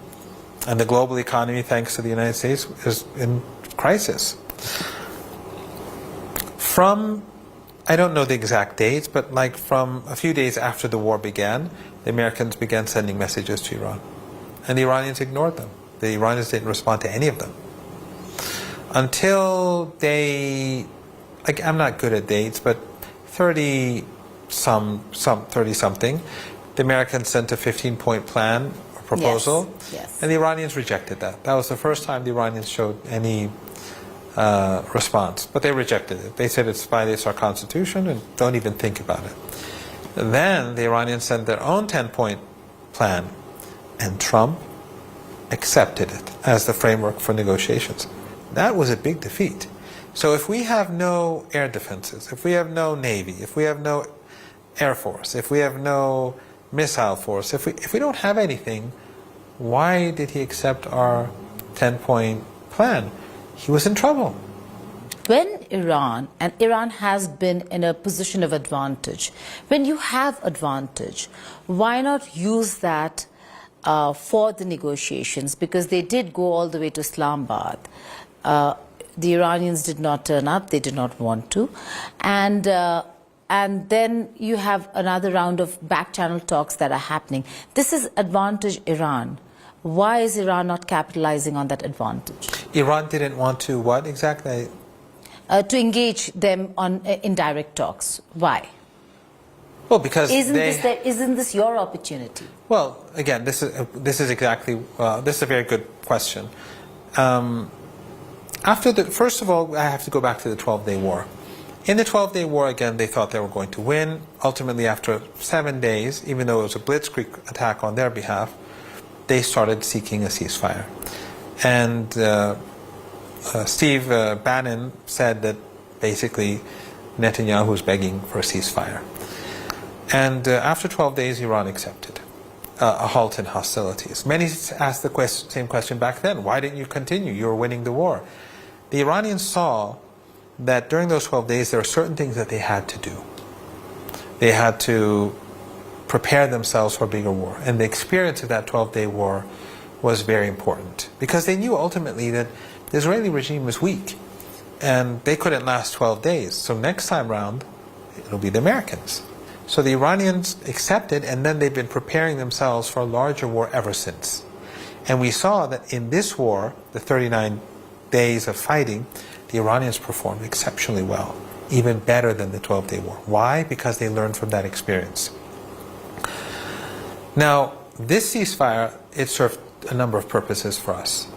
And the global economy, thanks to the United States, is in crisis. I don't know the exact dates, but like from a few days after the war began, the Americans began sending messages to Iran. And the Iranians ignored them. The Iranians didn't respond to any of them. Until I'm not good at dates, but 30-something, the Americans sent a 15-point plan or proposal, yes. And the Iranians rejected that. That was the first time the Iranians showed any response, but they rejected it. They said it violates our constitution and don't even think about it. Then the Iranians sent their own 10-point plan, and Trump accepted it as the framework for negotiations. That was a big defeat. So if we have no air defenses, if we have no navy, if we have no air force, if we have no missile force, if we don't have anything, why did he accept our 10-point plan? He was in trouble. When Iran has been in a position of advantage, when you have advantage, why not use that for the negotiations? Because they did go all the way to Islamabad. The Iranians did not turn up, they did not want to. And then you have another round of back-channel talks that are happening. This is advantage Iran. Why is Iran not capitalizing on that advantage? Iran didn't want to what exactly? To engage them on indirect talks. Why? Well, because isn't this your opportunity? Well, again, this is a very good question. First of all, I have to go back to the 12-day war. In the 12-day war, again, they thought they were going to win. Ultimately, after 7 days, even though it was a blitzkrieg attack on their behalf, they started seeking a ceasefire. And Steve Bannon said that basically Netanyahu was begging for a ceasefire. And after 12 days, Iran accepted a halt in hostilities. Many asked the same question back then. Why didn't you continue? You were winning the war. The Iranians saw that during those 12 days, there are certain things that they had to do. They had to prepare themselves for a bigger war. And the experience of that 12-day war was very important, because they knew ultimately that the Israeli regime was weak. And they couldn't last 12 days. So next time round, it'll be the Americans. So the Iranians accepted, and then they've been preparing themselves for a larger war ever since. And we saw that in this war, the 39 days of fighting, the Iranians performed exceptionally well, even better than the 12-day war. Why? Because they learned from that experience. Now, this ceasefire, it served a number of purposes for us.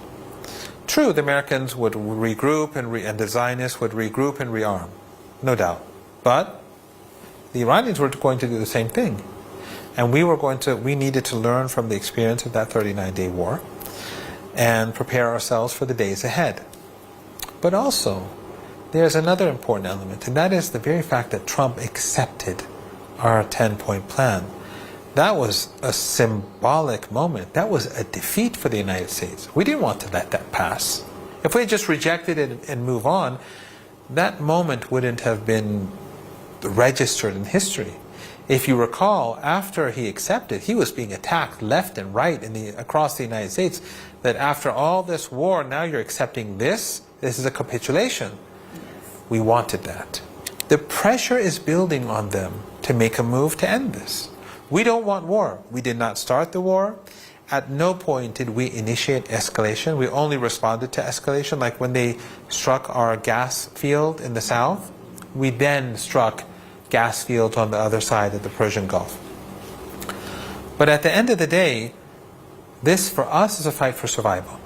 True, the Americans would regroup and the Zionists would regroup and rearm, no doubt. But the Iranians were going to do the same thing. And we needed to learn from the experience of that 39-day war and prepare ourselves for the days ahead. But also, there's another important element, and that is the very fact that Trump accepted our 10-point plan. That was a symbolic moment. That was a defeat for the United States. We didn't want to let that pass. If we had just rejected it and move on, that moment wouldn't have been registered in history. If you recall, after he accepted, he was being attacked left and right across the United States, that after all this war, now you're accepting this? This is a capitulation. We wanted that. The pressure is building on them to make a move to end this. We don't want war. We did not start the war. At no point did we initiate escalation. We only responded to escalation, like when they struck our gas field in the south. We then struck gas fields on the other side of the Persian Gulf. But at the end of the day, this for us is a fight for survival.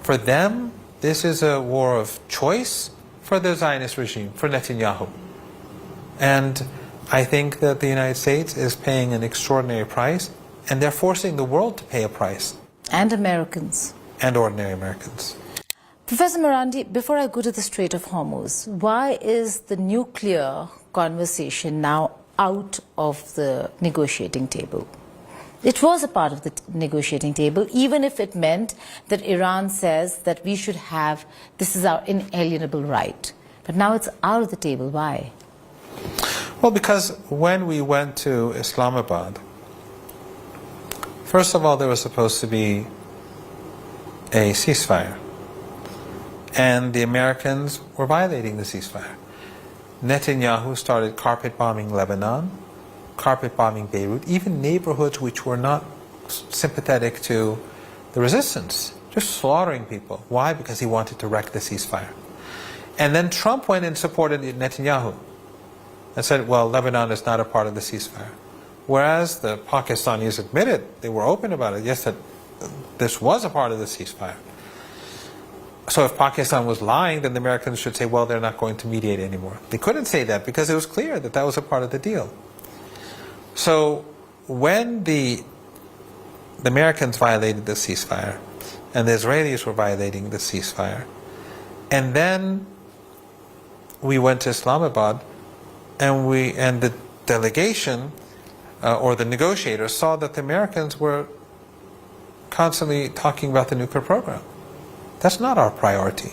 For them, this is a war of choice for the Zionist regime, for Netanyahu. And I think that the United States is paying an extraordinary price, and they're forcing the world to pay a price. And Americans. And ordinary Americans. Professor Marandi, before I go to the Strait of Hormuz, why is the nuclear conversation now out of the negotiating table? It was a part of the negotiating table, even if it meant that Iran says that we should have, this is our inalienable right. But now it's out of the table. Why? Well, because when we went to Islamabad, first of all, there was supposed to be a ceasefire. And the Americans were violating the ceasefire. Netanyahu started carpet bombing Lebanon, carpet bombing Beirut, even neighborhoods which were not sympathetic to the resistance, just slaughtering people. Why? Because he wanted to wreck the ceasefire. And then Trump went and supported Netanyahu and said, well, Lebanon is not a part of the ceasefire. Whereas the Pakistanis admitted, they were open about it, yes, that this was a part of the ceasefire. So if Pakistan was lying, then the Americans should say, well, they're not going to mediate anymore. They couldn't say that because it was clear that that was a part of the deal. So when the Americans violated the ceasefire and the Israelis were violating the ceasefire, and then we went to Islamabad, and the delegation or the negotiators saw that the Americans were constantly talking about the nuclear program. That's not our priority.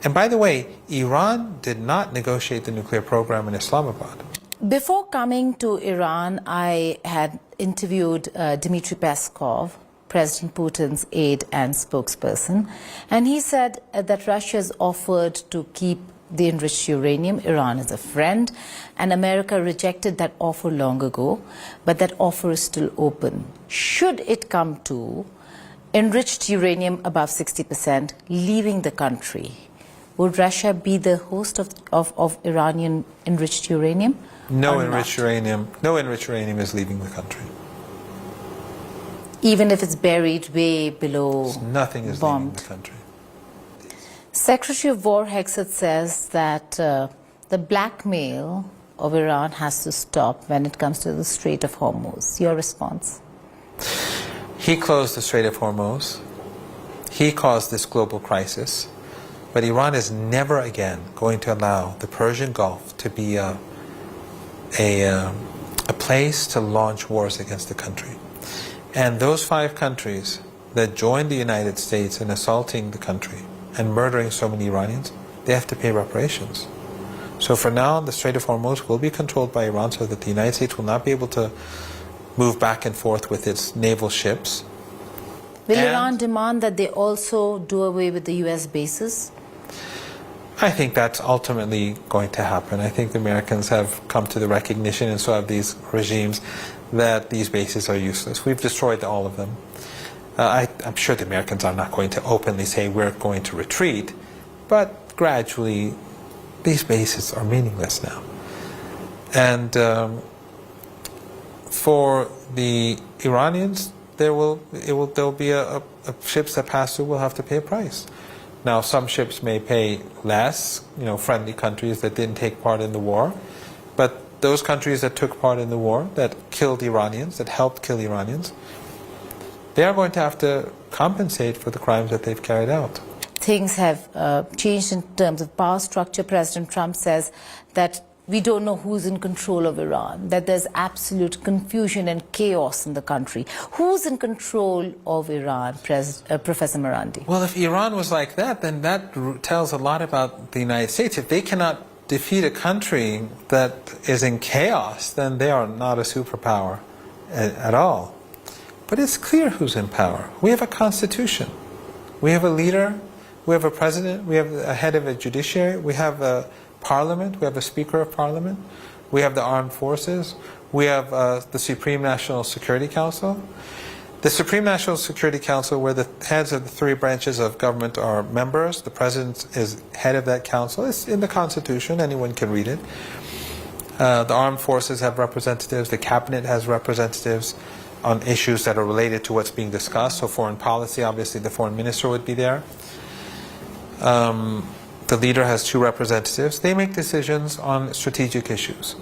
And by the way, Iran did not negotiate the nuclear program in Islamabad. Before coming to Iran, I had interviewed Dmitry Peskov, President Putin's aide and spokesperson, and he said that Russia has offered to keep the enriched uranium. Iran is a friend, and America rejected that offer long ago, but that offer is still open. Should it come to enriched uranium above 60% leaving the country, would Russia be the host of Iranian enriched uranium? No enriched uranium is leaving the country. Even if it's buried way below, nothing is bombed. Leaving the country. Secretary of War Hexet says that the blackmail of Iran has to stop when it comes to the Strait of Hormuz. Your response? He closed the Strait of Hormuz. He caused this global crisis. But Iran is never again going to allow the Persian Gulf to be a place to launch wars against the country. And those 5 countries that joined the United States in assaulting the country and murdering so many Iranians, they have to pay reparations. So for now, the Strait of Hormuz will be controlled by Iran so that the United States will not be able to move back and forth with its naval ships. Will Iran demand that they also do away with the U.S. bases? I think that's ultimately going to happen. I think the Americans have come to the recognition, and so have these regimes, that these bases are useless. We've destroyed all of them. I'm sure the Americans are not going to openly say we're going to retreat, but gradually these bases are meaningless now. And for the Iranians, there'll be ships that pass through will have to pay a price. Now, some ships may pay less, friendly countries that didn't take part in the war, but those countries that took part in the war, that killed Iranians, that helped kill Iranians, they are going to have to compensate for the crimes that they've carried out. Things have changed in terms of power structure. President Trump says that we don't know who's in control of Iran, that there's absolute confusion and chaos in the country. Who's in control of Iran, Professor Marandi? Well, if Iran was like that, then that tells a lot about the United States. If they cannot defeat a country that is in chaos, then they are not a superpower at all. But it's clear who's in power. We have a constitution. We have a leader. We have a president. We have a head of a judiciary. We have a parliament. We have a speaker of parliament. We have the armed forces. We have the Supreme National Security Council. The Supreme National Security Council, where the heads of the three branches of government are members, the president is head of that council. It's in the Constitution. Anyone can read it. The armed forces have representatives. The cabinet has representatives on issues that are related to what's being discussed. So foreign policy, obviously the foreign minister would be there. The leader has two representatives. They make decisions on strategic issues.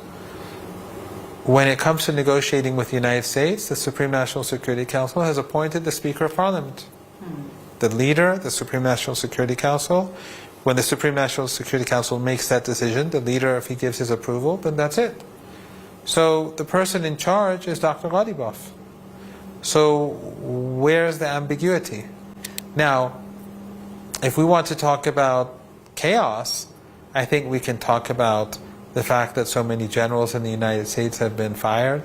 When it comes to negotiating with the United States, the Supreme National Security Council has appointed the Speaker of Parliament. The leader, the Supreme National Security Council, when the Supreme National Security Council makes that decision, the leader, if he gives his approval, then that's it. So the person in charge is Dr. Ghalibaf. So where's the ambiguity? Now, if we want to talk about chaos, I think we can talk about the fact that so many generals in the United States have been fired,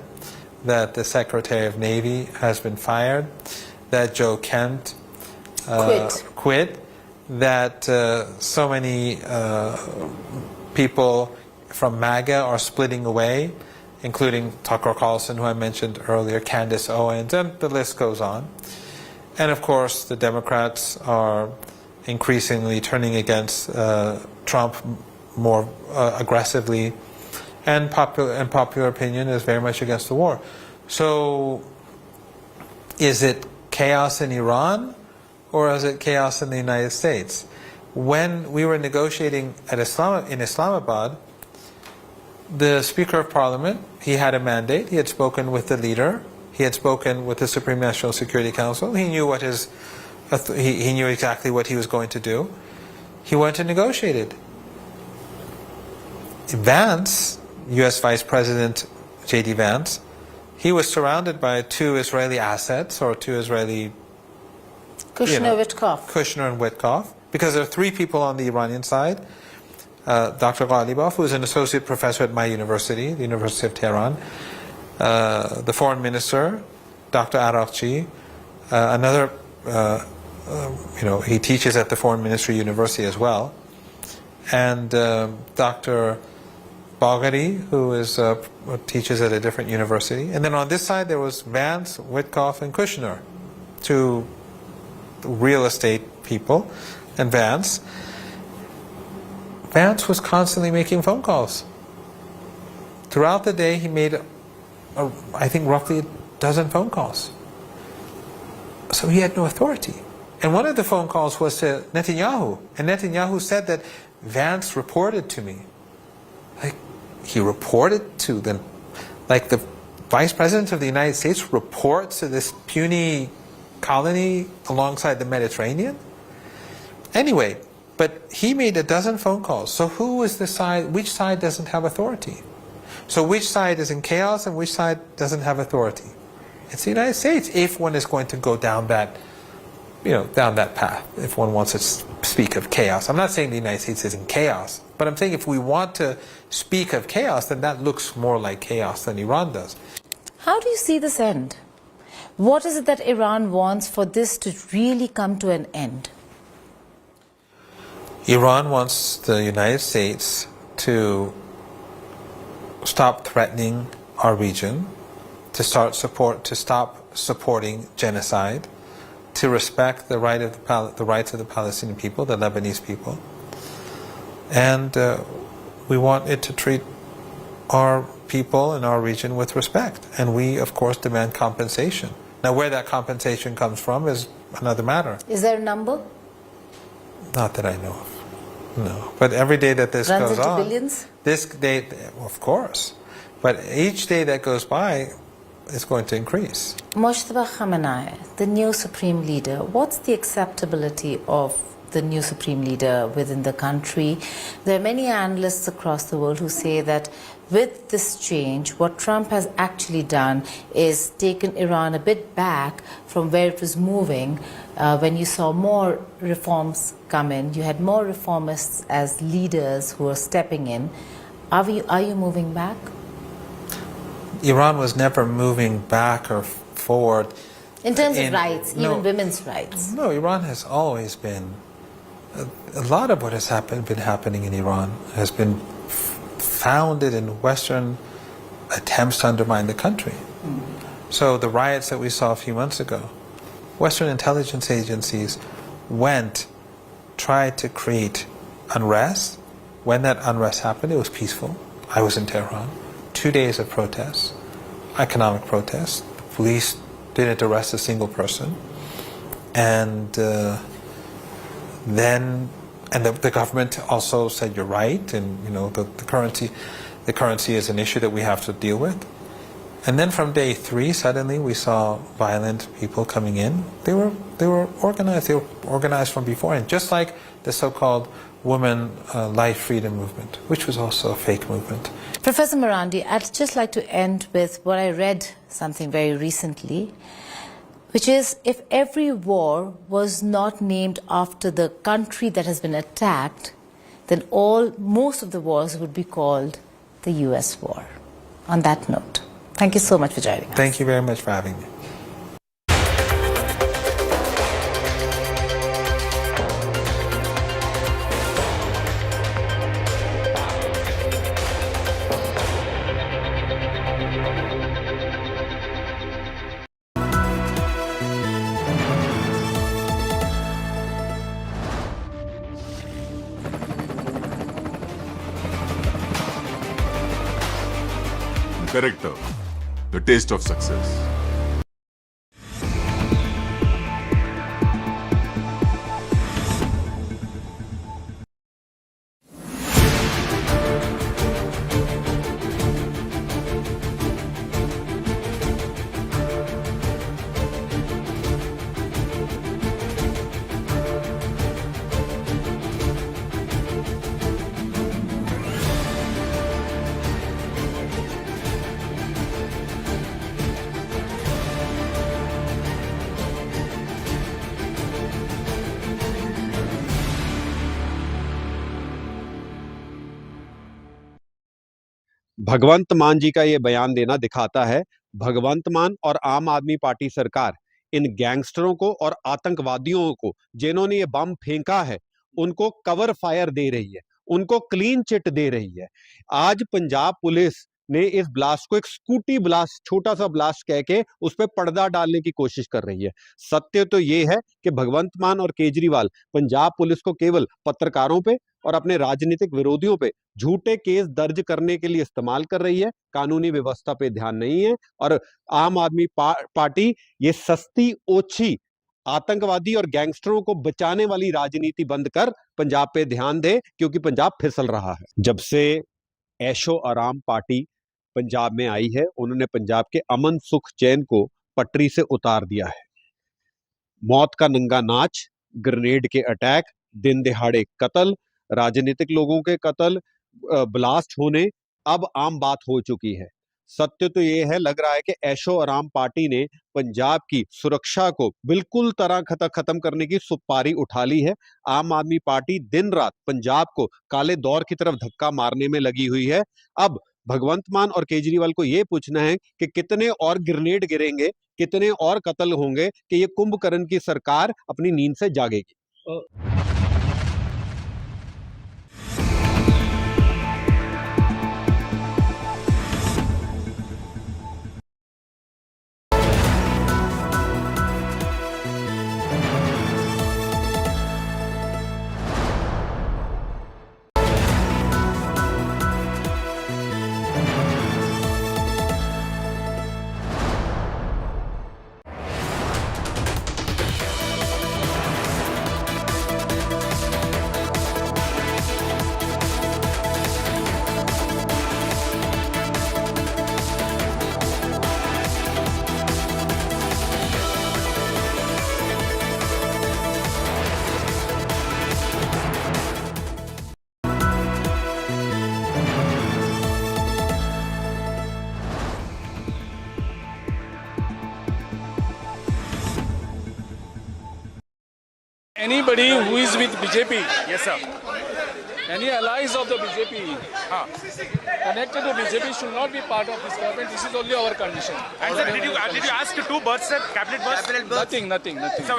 that the Secretary of Navy has been fired, that Joe Kent quit, that so many people from MAGA are splitting away, including Tucker Carlson, who I mentioned earlier, Candace Owens, and the list goes on. And of course, the Democrats are increasingly turning against Trump more aggressively, and popular opinion is very much against the war. So is it chaos in Iran, or is it chaos in the United States? When we were negotiating in Islamabad, the Speaker of Parliament, he had a mandate. He had spoken with the leader. He had spoken with the Supreme National Security Council. He knew he knew exactly what he was going to do. He went and negotiated. Vance, U.S. Vice President J.D. Vance, he was surrounded by two Israeli assets, or two Israeli... Kushner and Witkoff, because there are three people on the Iranian side. Dr. Ghalibaf, who is an associate professor at my university, the University of Tehran, the foreign minister, Dr. Arakchi, another, he teaches at the Foreign Ministry University as well, and Dr. Bagheri, who teaches at a different university. And then on this side there was Vance, Witkoff, and Kushner, two real estate people, and Vance was constantly making phone calls. Throughout the day, he made, I think, roughly a dozen phone calls. So he had no authority. And one of the phone calls was to Netanyahu. And Netanyahu said that Vance reported to me. Like, he reported to them. Like, the Vice President of the United States reports to this puny colony alongside the Mediterranean? Anyway, but he made a dozen phone calls. So who is the side, which side doesn't have authority? So which side is in chaos and which side doesn't have authority? It's the United States, if one is going to go down that, down that path, if one wants to speak of chaos. I'm not saying the United States is in chaos, but I'm saying if we want to speak of chaos, then that looks more like chaos than Iran does. How do you see this end? What is it that Iran wants for this to really come to an end? Iran wants the United States to stop threatening our region, to stop supporting genocide, to respect the rights of the Palestinian people, the Lebanese people, and we want it to treat our people in our region with respect. And we, of course, demand compensation. Now, where that compensation comes from is another matter. Is there a number? Not that I know of. No. But every day that this Runs goes into on, billions? this day, of course. But each day that goes by is going to increase. Mojtaba Khamenei, the new supreme leader, what's the acceptability of the new supreme leader within the country? There are many analysts across the world who say that with this change, what Trump has actually done is taken Iran a bit back from where it was moving. When you saw more reforms come in, you had more reformists as leaders who are stepping in. Are you moving back? Iran was never moving back or forward. In terms of rights, even women's rights. No, Iran has always been. A lot of what has been happening in Iran has been founded in Western attempts to undermine the country. So the riots that we saw a few months ago, Western intelligence agencies tried to create unrest. When that unrest happened, it was peaceful. I was in Tehran. 2 days of protests, economic protests. The police didn't arrest a single person. And the government also said, you're right, and the currency is an issue that we have to deal with. And then from day 3, suddenly we saw violent people coming in. They were organized. They were organized from before, and just like the so-called Women Life Freedom movement, which was also a fake movement. Professor Marandi, I'd just like to end with what I read something very recently, which is, if every war was not named after the country that has been attacked, then most of the wars would be called the US war. On that note, thank you so much for joining us. Thank you very much for having me. Character, the taste of success. भगवंत मान जी का ये बयान देना दिखाता है भगवंत मान और आम आदमी पार्टी सरकार इन गैंगस्टरों को और आतंकवादियों को जिन्होंने ये बम फेंका है उनको कवर फायर दे रही है, उनको क्लीन चिट दे रही है। आज पंजाब पुलिस ने इस ब्लास्ट को एक स्कूटी ब्लास्ट, छोटा सा ब्लास्ट कह के उस पर पर्दा डालने की कोशिश कर रही है। सत्य तो ये है कि भगवंत मान और केजरीवाल पंजाब पुलिस को केवल पत्रकारों पे और अपने राजनीतिक विरोधियों पे झूठे केस दर्ज करने के लिए इस्तेमाल कर रही है, कानूनी व्यवस्था पे ध्यान नहीं है। और आम आदमी पार्टी ये सस्ती ओछी आतंकवादी और गैंगस्टरों को बचाने वाली राजनीति बंद कर पंजाब पे ध्यान दे, क्योंकि पंजाब फिसल रहा है। जब से ऐशो आराम पार्टी पंजाब में आई है, उन्होंने पंजाब के अमन सुख चैन को पटरी से उतार दिया है। मौत का नंगा नाच, ग्रेनेड के अटैक, दिन दिहाड़े कत्ल, राजनीतिक लोगों के कत्ल, ब्लास्ट होने अब आम बात हो चुकी है। सत्य तो ये है, लग रहा है कि ऐशो आराम पार्टी ने पंजाब की सुरक्षा को बिल्कुल तरह खत्म करने की सुपारी उठा ली है। आम आदमी पार्टी दिन रात पंजाब को काले दौर की तरफ धक्का मारने में लगी हुई है। अब भगवंत मान और केजरीवाल को यह पूछना है कि कितने और ग्रेनेड गिरेंगे, कितने और कत्ल होंगे कि ये कुंभकर्ण की सरकार अपनी नींद से जागेगी। Anybody who is with BJP, Yes, sir. any allies of the BJP connected to BJP should not be part of this government. This is only our condition. And sir, did you ask two berths, sir? Cabinet berths? Nothing. So,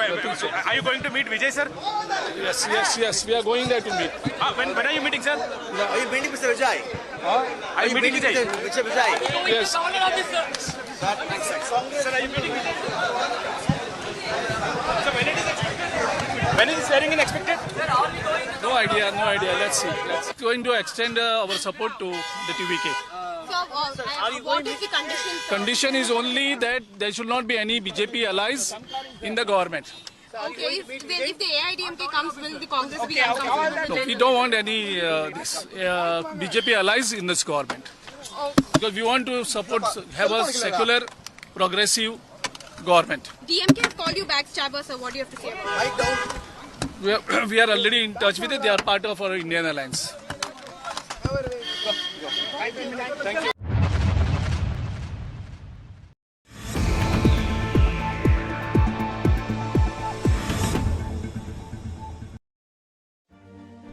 are you going to meet Vijay, sir? Yes. We are going there to meet. When are you meeting, sir? Are you meeting Mr. Vijay? Are you meeting Vijay? Mr. Vijay? Yes. Sir, are you meeting Vijay? So, when is this swearing in expected? No idea. Let's see. Let's going to extend our support to the TVK. What is the condition? Condition is only that there should not be any BJP allies in the government. Okay, if the AIDMK comes, will the Congress be uncomfortable? No, we don't want any BJP allies in this government. Because we want to have a secular, progressive government. DMK has called you backstabber, so what do you have to say about it? We are already in touch with it. They are part of our Indian alliance. Thank you.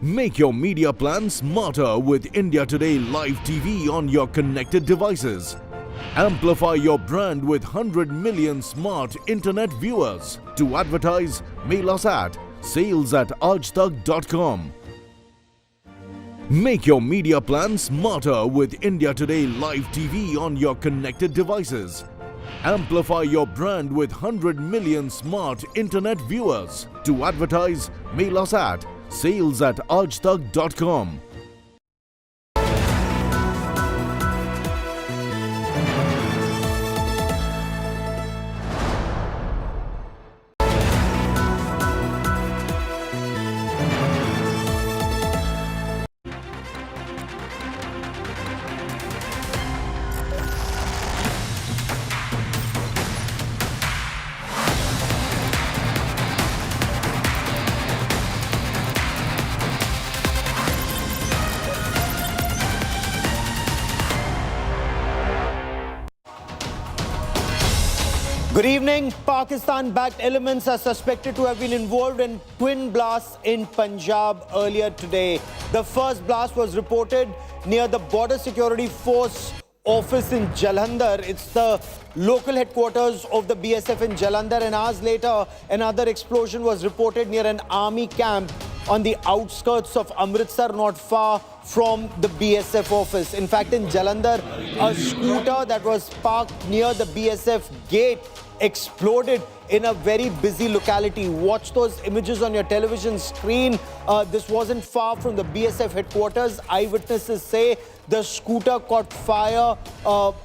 Make your media plan smarter with India Today Live TV on your connected devices. Amplify your brand with 100 million smart internet viewers. To advertise, mail us at sales@aajtak.com. Make your media plan smarter with India Today Live TV on your connected devices. Amplify your brand with 100 million smart internet viewers. To advertise, mail us at sales@aajtak.com. Good evening. Pakistan-backed elements are suspected to have been involved in twin blasts in Punjab earlier today. The first blast was reported near the Border Security Force office in Jalandhar. It's the local headquarters of the BSF in Jalandhar, and hours later, another explosion was reported near an army camp on the outskirts of Amritsar, not far from the BSF office. In fact, in Jalandhar, a scooter that was parked near the BSF gate exploded in a very busy locality. Watch those images on your television screen. This wasn't far from the BSF headquarters. Eyewitnesses say the scooter caught fire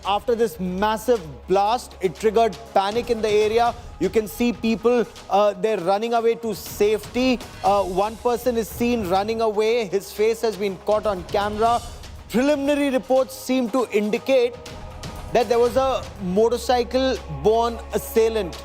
after this massive blast. It triggered panic in the area. You can see people, they're running away to safety. One person is seen running away. His face has been caught on camera. Preliminary reports seem to indicate that there was a motorcycle-borne assailant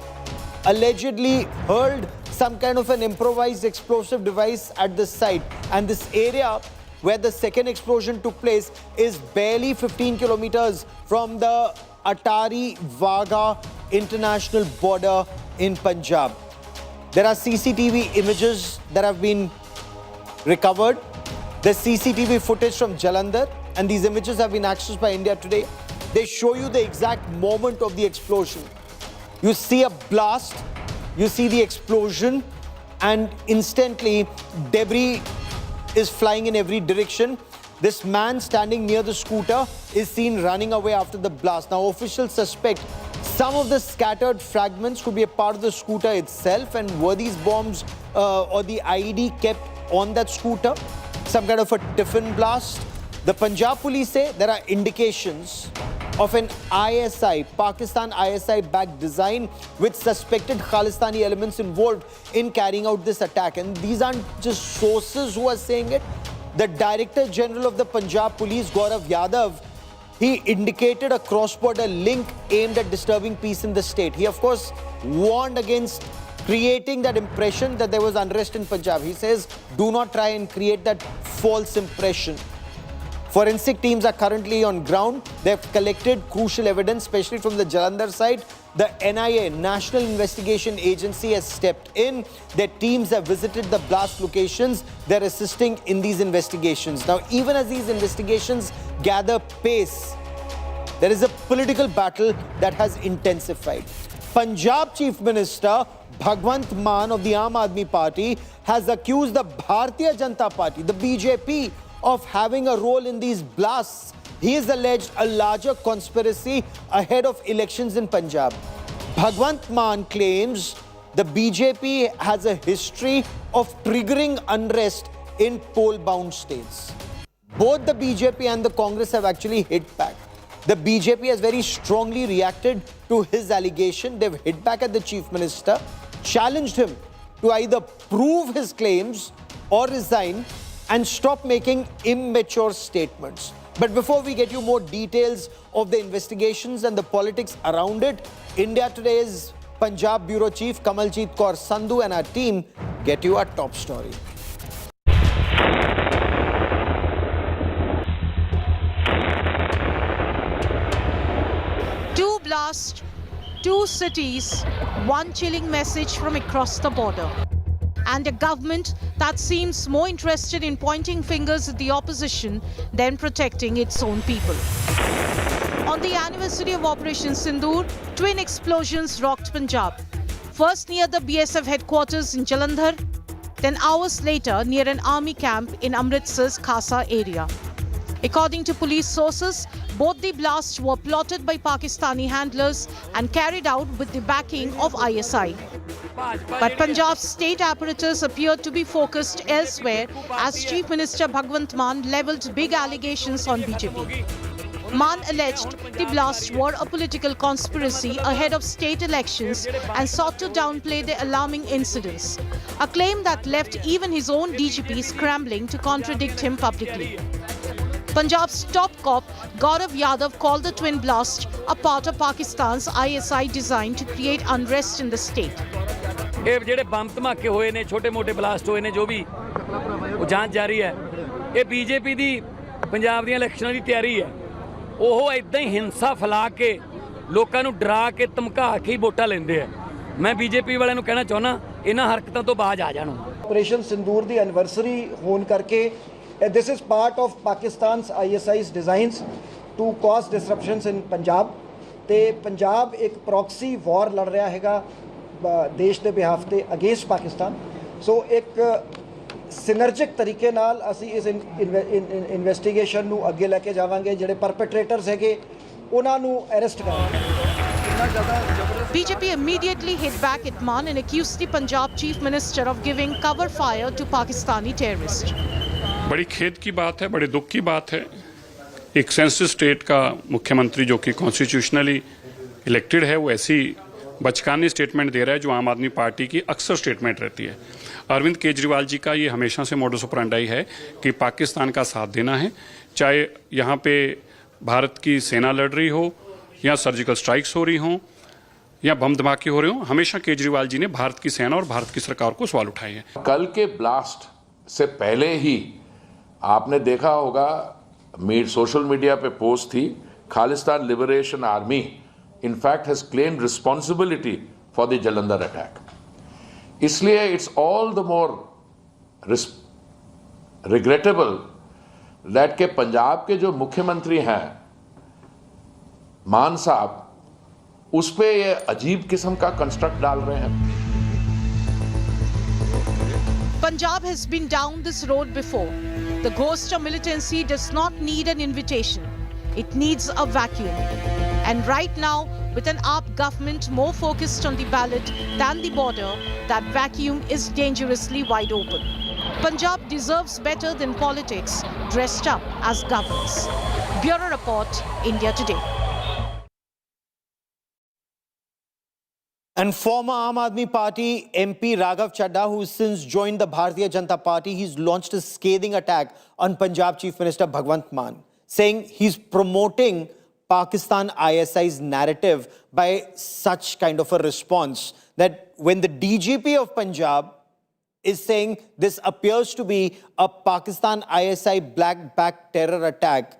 allegedly hurled some kind of an improvised explosive device at the site. And this area where the second explosion took place is barely 15 kilometers from the Atari-Wagah international border in Punjab. There are CCTV images that have been recovered. There's CCTV footage from Jalandhar, and these images have been accessed by India Today. They show you the exact moment of the explosion. You see a blast, you see the explosion, and instantly debris is flying in every direction. This man standing near the scooter is seen running away after the blast. Now, officials suspect some of the scattered fragments could be a part of the scooter itself, and were these bombs or the IED kept on that scooter? Some kind of a tiffin blast? The Punjab police say there are indications of an ISI, Pakistan ISI-backed design with suspected Khalistani elements involved in carrying out this attack. And these aren't just sources who are saying it. The Director General of the Punjab Police, Gaurav Yadav, he indicated a cross-border link aimed at disturbing peace in the state. He, of course, warned against creating that impression that there was unrest in Punjab. He says, do not try and create that false impression. Forensic teams are currently on ground. They've collected crucial evidence, especially from the Jalandhar side. The NIA, National Investigation Agency, has stepped in. Their teams have visited the blast locations. They're assisting in these investigations. Now, even as these investigations gather pace, there is a political battle that has intensified. Punjab Chief Minister Bhagwant Mann of the Aam Aadmi Party has accused the Bharatiya Janata Party, the BJP, of having a role in these blasts. He has alleged a larger conspiracy ahead of elections in Punjab. Bhagwant Mann claims the BJP has a history of triggering unrest in poll-bound states. Both the BJP and the Congress have actually hit back. The BJP has very strongly reacted to his allegation. They've hit back at the Chief Minister, challenged him to either prove his claims or resign and stop making immature statements. But before we get you more details of the investigations and the politics around it, India Today's Punjab Bureau Chief Kamaljeet Kaur Sandhu and our team get you our top story. Two blasts, two cities, one chilling message from across the border. And a government that seems more interested in pointing fingers at the opposition than protecting its own people. On the anniversary of Operation Sindoor, twin explosions rocked Punjab. First near the BSF headquarters in Jalandhar, then hours later near an army camp in Amritsar's Khasa area. According to police sources, both the blasts were plotted by Pakistani handlers and carried out with the backing of ISI. But Punjab's state apparatus appeared to be focused elsewhere as Chief Minister Bhagwant Mann levelled big allegations on BJP. Mann alleged the blasts were a political conspiracy ahead of state elections and sought to downplay the alarming incidents, a claim that left even his own DGP scrambling to contradict him publicly. Punjab's top cop Gaurav Yadav called the twin blast a part of Pakistan's ISI design to create unrest in the state. ਇਹ ਜਿਹੜੇ bomb ਧਮਾਕੇ ਹੋਏ ਨੇ ਛੋਟੇ-ਮੋਟੇ blast ਹੋਏ ਨੇ ਜੋ ਵੀ ਉਹ ਜਾਂਚ ਜਾਰੀ ਹੈ ਇਹ ਬੀਜੇਪੀ ਦੀ ਪੰਜਾਬ ਦੀਆਂ ਇਲੈਕਸ਼ਨਾਂ ਦੀ ਤਿਆਰੀ ਹੈ ਉਹ ਇਦਾਂ ਹੀ ਹਿੰਸਾ ਫੈਲਾ ਕੇ ਲੋਕਾਂ ਨੂੰ ਡਰਾ ਕੇ ਧਮਕਾ ਕੇ ਹੀ ਵੋਟਾਂ ਲੈਂਦੇ ਆ ਮੈਂ ਬੀਜੇਪੀ ਵਾਲਿਆਂ ਨੂੰ ਕਹਿਣਾ ਚਾਹੁੰਦਾ ਇਹਨਾਂ ਹਰਕਤਾਂ ਤੋਂ ਬਾਜ ਆ ਜਾਣ ਆਪਰੇਸ਼ਨ ਸਿੰਦੂਰ ਦੀ ਐਨਵਰਸਰੀ ਹੋਣ ਕਰਕੇ this is part of Pakistan's ISI's designs to cause disruptions in Punjab ਤੇ ਪੰਜਾਬ ਇੱਕ ਪ੍ਰੌਕਸੀ ਵਾਰ ਲੜ ਰਿਹਾ ਹੈਗਾ ਦੇਸ਼ ਦੇ ਬਿਹਾਫ ਤੇ ਅਗੇਂਸਟ ਪਾਕਿਸਤਾਨ ਸੋ ਇੱਕ ਸਿਨਰਜਿਕ ਤਰੀਕੇ ਨਾਲ ਅਸੀਂ ਇਸ ਇਨਵੈਸਟੀਗੇਸ਼ਨ ਨੂੰ ਅੱਗੇ ਲੈ ਕੇ ਜਾਵਾਂਗੇ ਜਿਹੜੇ ਪਰਪੈਟਰੇਟਰਸ ਹੈਗੇ ਉਹਨਾਂ ਨੂੰ ਅਰੈਸਟ ਕਰਾਂਗੇ BJP immediately hit back at Mann and accused the Punjab Chief Minister of giving cover fire to Pakistani terrorists. बड़ी खेद की बात है, बड़े दुख की बात है। एक सेंसिटिव स्टेट का मुख्यमंत्री जो कि कॉन्स्टिट्यूशनली इलेक्टेड है वो ऐसी बचकानी स्टेटमेंट दे रहा है जो आम आदमी पार्टी की अक्सर स्टेटमेंट रहती है। अरविंद केजरीवाल जी का ये हमेशा से मोडस ऑपरेंडाई है कि पाकिस्तान का साथ देना है, चाहे यहाँ पे भारत की सेना लड़ रही हो या सर्जिकल स्ट्राइक्स हो रही हों या बम धमाके हो रहे हों, हमेशा केजरीवाल जी ने भारत की सेना और भारत की सरकार को सवाल उठाए हैं। कल के ब्लास्ट से पहले ही आपने देखा होगा सोशल मीडिया पे पोस्ट थी Khalistan liberation army in fact has claimed responsibility for the Jalandhar attack. इसलिए it's all the more regrettable that के पंजाब के जो मुख्यमंत्री हैं मान साहब उस पे ये अजीब किस्म का कंस्ट्रक्ट डाल रहे हैं। Punjab has been down this road before. The ghost of militancy does not need an invitation. It needs a vacuum. And right now, with an AAP government more focused on the ballot than the border, that vacuum is dangerously wide open. Punjab deserves better than politics dressed up as governance. Bureau Report, India Today. And former Aam Aadmi Party MP Raghav Chadha, who has since joined the Bharatiya Janata Party, he's launched a scathing attack on Punjab Chief Minister Bhagwant Mann, saying he's promoting Pakistan ISI's narrative by such kind of a response. That when the DGP of Punjab is saying this appears to be a Pakistan ISI black back terror attack,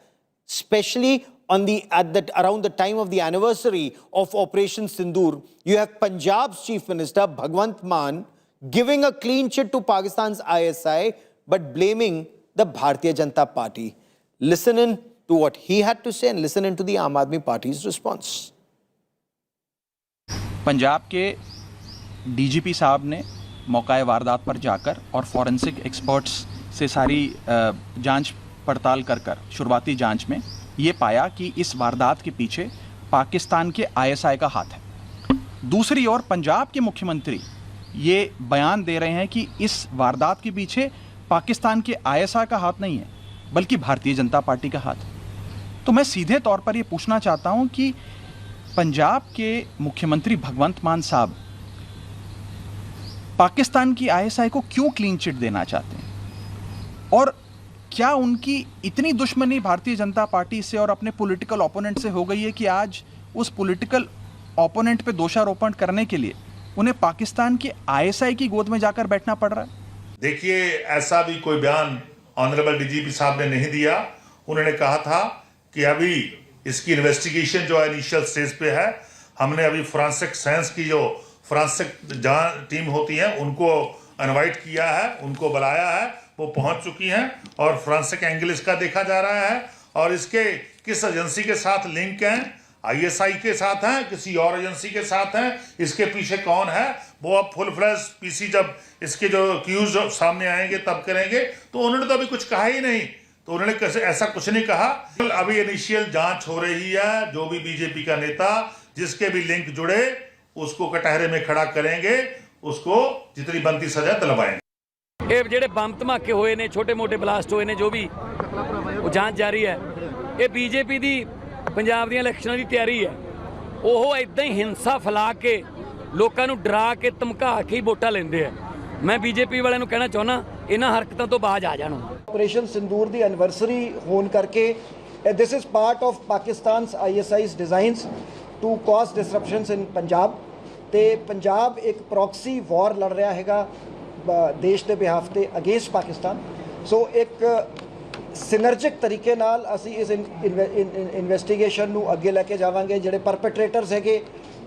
especially around the time of the anniversary of Operation Sindoor, you have Punjab's Chief Minister Bhagwant Mann giving a clean chit to Pakistan's ISI but blaming the Bharatiya Janata Party. Listen in to what he had to say and listen in to the Aam Aadmi Party's response. Punjab के DGP साहब ने मौकाए वारदात पर जाकर और forensic experts से सारी जांच पड़ताल कर शुरुआती जांच में ये पाया कि इस वारदात के पीछे पाकिस्तान के आईएसआई का हाथ है। दूसरी ओर पंजाब के मुख्यमंत्री ये बयान दे रहे हैं कि इस वारदात के पीछे पाकिस्तान के आईएसआई का हाथ नहीं है बल्कि भारतीय जनता पार्टी का हाथ है। तो मैं सीधे तौर पर ये पूछना चाहता हूँ कि पंजाब के मुख्यमंत्री भगवंत मान साहब पाकिस्तान की आईएसआई को क्यों क्लीन चिट देना चाहते हैं और क्या उनकी इतनी दुश्मनी भारतीय जनता पार्टी से और अपने पॉलिटिकल ओपोनेंट से हो गई है कि आज उस पॉलिटिकल ओपोनेंट पे दोषारोपण करने के लिए उन्हें पाकिस्तान के आईएसआई की गोद में जाकर बैठना पड़ रहा है? देखिए, ऐसा भी कोई बयान ऑनरेबल डीजीपी साहब ने नहीं दिया। उन्होंने कहा था कि अभी इसकी इन्वेस्टिगेशन जो इनिशियल स्टेज पे है, हमने अभी फोरेंसिक साइंस की जो फोरेंसिक टीम होती है उनको इनवाइट किया है, उनको बुलाया है, वो पहुंच चुकी हैं और फोरेंसिक एंगल इसका देखा जा रहा है और इसके किस एजेंसी के साथ लिंक हैं, आईएसआई के साथ हैं, किसी और एजेंसी के साथ हैं, इसके पीछे कौन है, वो अब फुल फ्लैश पीसी जब इसके जो एक्यूज सामने आएंगे तब करेंगे। तो उन्होंने तो अभी कुछ कहा ही नहीं, तो उन्होंने ऐसा कुछ नहीं कहा। अभी इनिशियल जांच हो रही है, जो भी बीजेपी का नेता जिसके भी लिंक जुड़े उसको कटहरे में खड़ा करेंगे, उसको जितनी बनती सजा दिलवाएंगे। ਇਹ ਜਿਹੜੇ ਬੰਬ ਧਮਾਕੇ ਹੋਏ ਨੇ, ਛੋਟੇ ਮੋਟੇ ਬਲਾਸਟ ਹੋਏ ਨੇ, ਜੋ ਵੀ ਉਹ ਜਾਂਚ ਜਾਰੀ ਹੈ। ਇਹ ਬੀਜੇਪੀ ਦੀ ਪੰਜਾਬ ਦੀਆਂ ਇਲੈਕਸ਼ਨਾਂ ਦੀ ਤਿਆਰੀ ਹੈ। ਉਹ ਇਦਾਂ ਹੀ ਹਿੰਸਾ ਫੈਲਾ ਕੇ ਲੋਕਾਂ ਨੂੰ ਡਰਾ ਕੇ ਧਮਕਾ ਕੇ ਹੀ ਵੋਟਾਂ ਲੈਂਦੇ ਆ। ਮੈਂ ਬੀਜੇਪੀ ਵਾਲਿਆਂ ਨੂੰ ਕਹਿਣਾ ਚਾਹੁੰਦਾ ਇਹਨਾਂ ਹਰਕਤਾਂ ਤੋਂ ਬਾਜ ਆ ਜਾਣ। ਆਪਰੇਸ਼ਨ ਸਿੰਦੂਰ ਦੀ ਐਨਵਰਸਰੀ ਹੋਣ ਕਰਕੇ this is part of Pakistan's ISI's designs to cause disruptions in Punjab ਤੇ ਪੰਜਾਬ ਇੱਕ ਪ੍ਰੌਕਸੀ ਵਾਰ ਲੜ ਰਿਹਾ ਹੈਗਾ ਦੇਸ਼ ਦੇ ਬਿਹਾਫ ਤੇ ਅਗੇਂਸਟ ਪਾਕਿਸਤਾਨ। ਸੋ ਇੱਕ ਸਿਨਰਜਿਕ ਤਰੀਕੇ ਨਾਲ ਅਸੀਂ ਇਸ ਇਨਵੈਸਟੀਗੇਸ਼ਨ ਨੂੰ ਅੱਗੇ ਲੈ ਕੇ ਜਾਵਾਂਗੇ। ਜਿਹੜੇ ਪਰਪੈਟਰੇਟਰਸ ਹੈਗੇ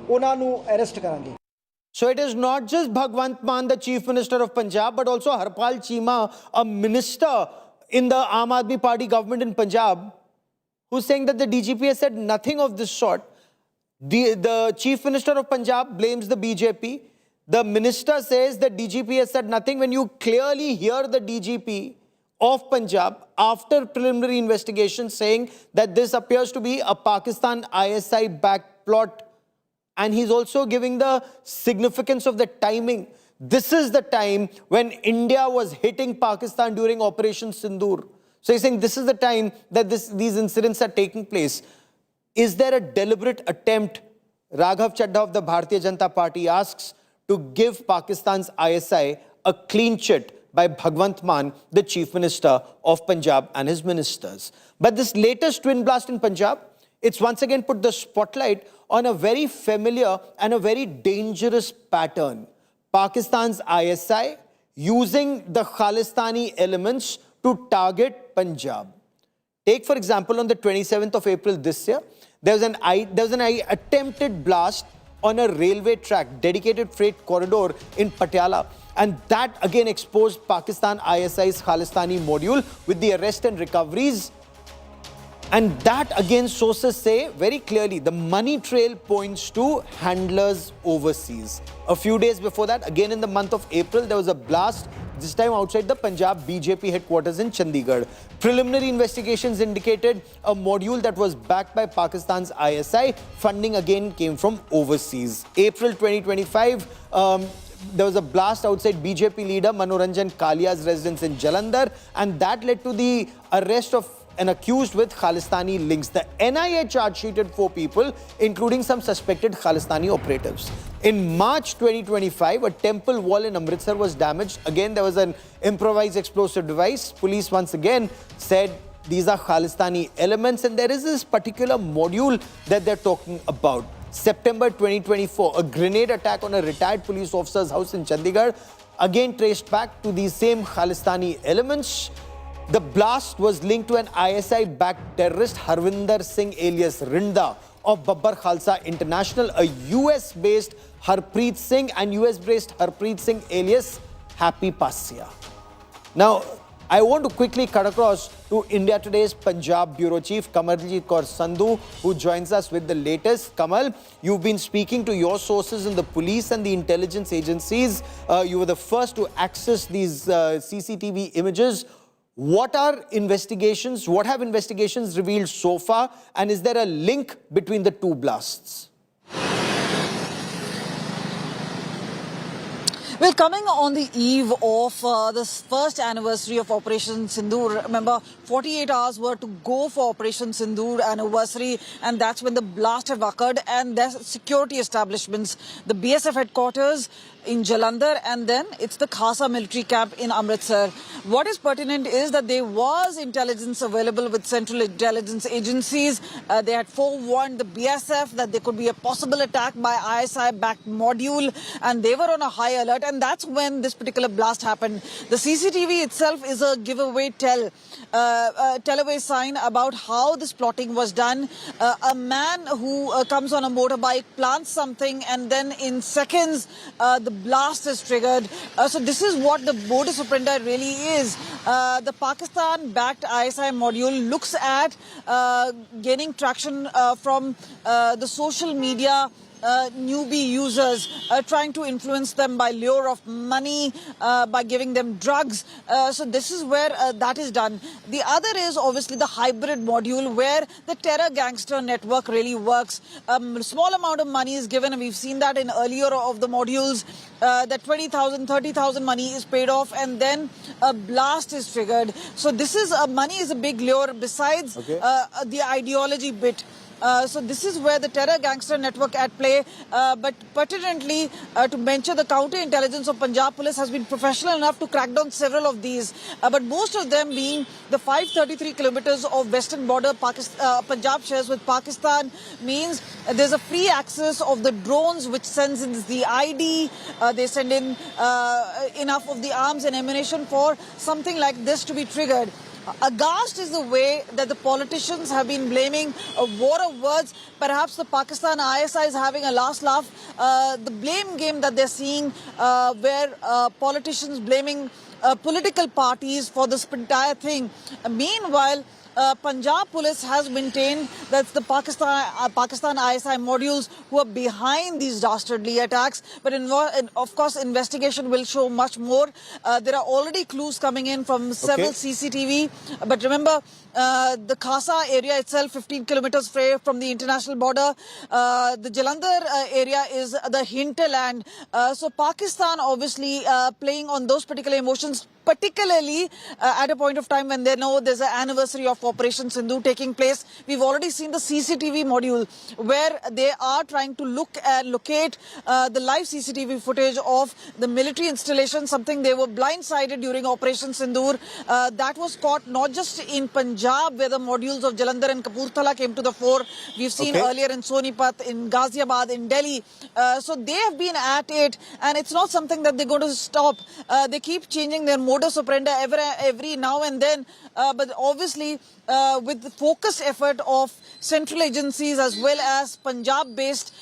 ਉਹਨਾਂ ਨੂੰ ਅਰੈਸਟ ਕਰਾਂਗੇ। So it is not just Bhagwant Mann, the Chief Minister of Punjab, but also Harpal Cheema, a minister in the Aam Aadmi Party government in Punjab, who's saying that the DGP has said nothing of this sort. The Chief Minister of Punjab blames the BJP. The minister says that DGP has said nothing. When you clearly hear the DGP of Punjab after preliminary investigation saying that this appears to be a Pakistan ISI backed plot, and he's also giving the significance of the timing. This is the time when India was hitting Pakistan during Operation Sindoor. So he's saying this is the time that these incidents are taking place. Is there a deliberate attempt, Raghav Chadha of the Bharatiya Janata Party asks, to give Pakistan's ISI a clean chit by Bhagwant Mann, the Chief Minister of Punjab and his ministers? But this latest twin blast in Punjab, it's once again put the spotlight on a very familiar and a very dangerous pattern. Pakistan's ISI using the Khalistani elements to target Punjab. Take, for example, on the 27th of April this year, there was an attempted blast on a railway track, dedicated freight corridor in Patiala. And that again exposed Pakistan ISI's Khalistani module with the arrest and recoveries. And that again, sources say very clearly, the money trail points to handlers overseas. A few days before that, again in the month of April, there was a blast, this time outside the Punjab BJP headquarters in Chandigarh. Preliminary investigations indicated a module that was backed by Pakistan's ISI. Funding again came from overseas. April 2025, there was a blast outside BJP leader Manoranjan Kalia's residence in Jalandhar, and that led to the arrest of an accused with Khalistani links. The NIA charge-sheeted 4 people, including some suspected Khalistani operatives. In March 2025, a temple wall in Amritsar was damaged. Again, there was an improvised explosive device. Police once again said these are Khalistani elements, and there is this particular module that they're talking about. September 2024, a grenade attack on a retired police officer's house in Chandigarh, again traced back to these same Khalistani elements. The blast was linked to an ISI-backed terrorist, Harvinder Singh alias Rinda of Babbar Khalsa International, a US-based Harpreet Singh and US-based Harpreet Singh alias Happy Passia. Now, I want to quickly cut across to India Today's Punjab Bureau Chief Kamaljeet Kaur Sandhu, who joins us with the latest. Kamal, you've been speaking to your sources in the police and the intelligence agencies. You were the first to access these CCTV images. What are investigations? What have investigations revealed so far? And is there a link between the two blasts? Well, coming on the eve of this first anniversary of Operation Sindoor, remember 48 hours were to go for Operation Sindoor anniversary, and that's when the blast have occurred, and there's security establishments, the BSF headquarters in Jalandhar, and then it's the Khasa military camp in Amritsar. What is pertinent is that there was intelligence available with central intelligence agencies. They had forewarned the BSF that there could be a possible attack by ISI-backed module, and they were on a high alert, and that's when this particular blast happened. The CCTV itself is a giveaway tellaway sign about how this plotting was done. A man who comes on a motorbike plants something, and then in seconds the blast is triggered. So this is what the modus operandi really is. The Pakistan-backed ISI module looks at gaining traction from the social media newbie users, trying to influence them by lure of money, by giving them drugs. So this is where that is done. The other is obviously the hybrid module, where the terror gangster network really works. Small amount of money is given, and we've seen that in earlier of the modules, that 20,000, 30,000 money is paid off, and then a blast is triggered. So this is money is a big lure besides the ideology bit. So this is where the terror gangster network at play. But pertinently, to mention, the counter-intelligence of Punjab police has been professional enough to crack down several of these. But most of them being the 533 kilometers of western border Punjab shares with Pakistan means there's a free access of the drones, which sends in the ID. They send in enough of the arms and ammunition for something like this to be triggered. Aghast is the way that the politicians have been blaming a war of words. Perhaps the Pakistan ISI is having a last laugh. The blame game that they're seeing, where politicians blaming political parties for this entire thing. Meanwhile, Punjab police has maintained that the Pakistan ISI modules who are behind these dastardly attacks. But of course, investigation will show much more. There are already clues coming in from several CCTV. But remember, the Khasa area itself, 15 kilometers away from the international border. The Jalandhar area is the hinterland. So Pakistan obviously playing on those particular emotions, particularly at a point of time when they know there's an anniversary of Operation Sindoor taking place. We've already seen the CCTV module where they are trying to locate the live CCTV footage of the military installation, something they were blindsided during Operation Sindoor. That was caught not just in Punjab, where the modules of Jalandhar and Kapurthala came to the fore. We've seen earlier in Sonipat, in Ghaziabad, in Delhi. So they have been at it, and it's not something that they're going to stop. They keep changing their modus operandi every now and then, but obviously with the focused effort of central agencies as well as Punjab-based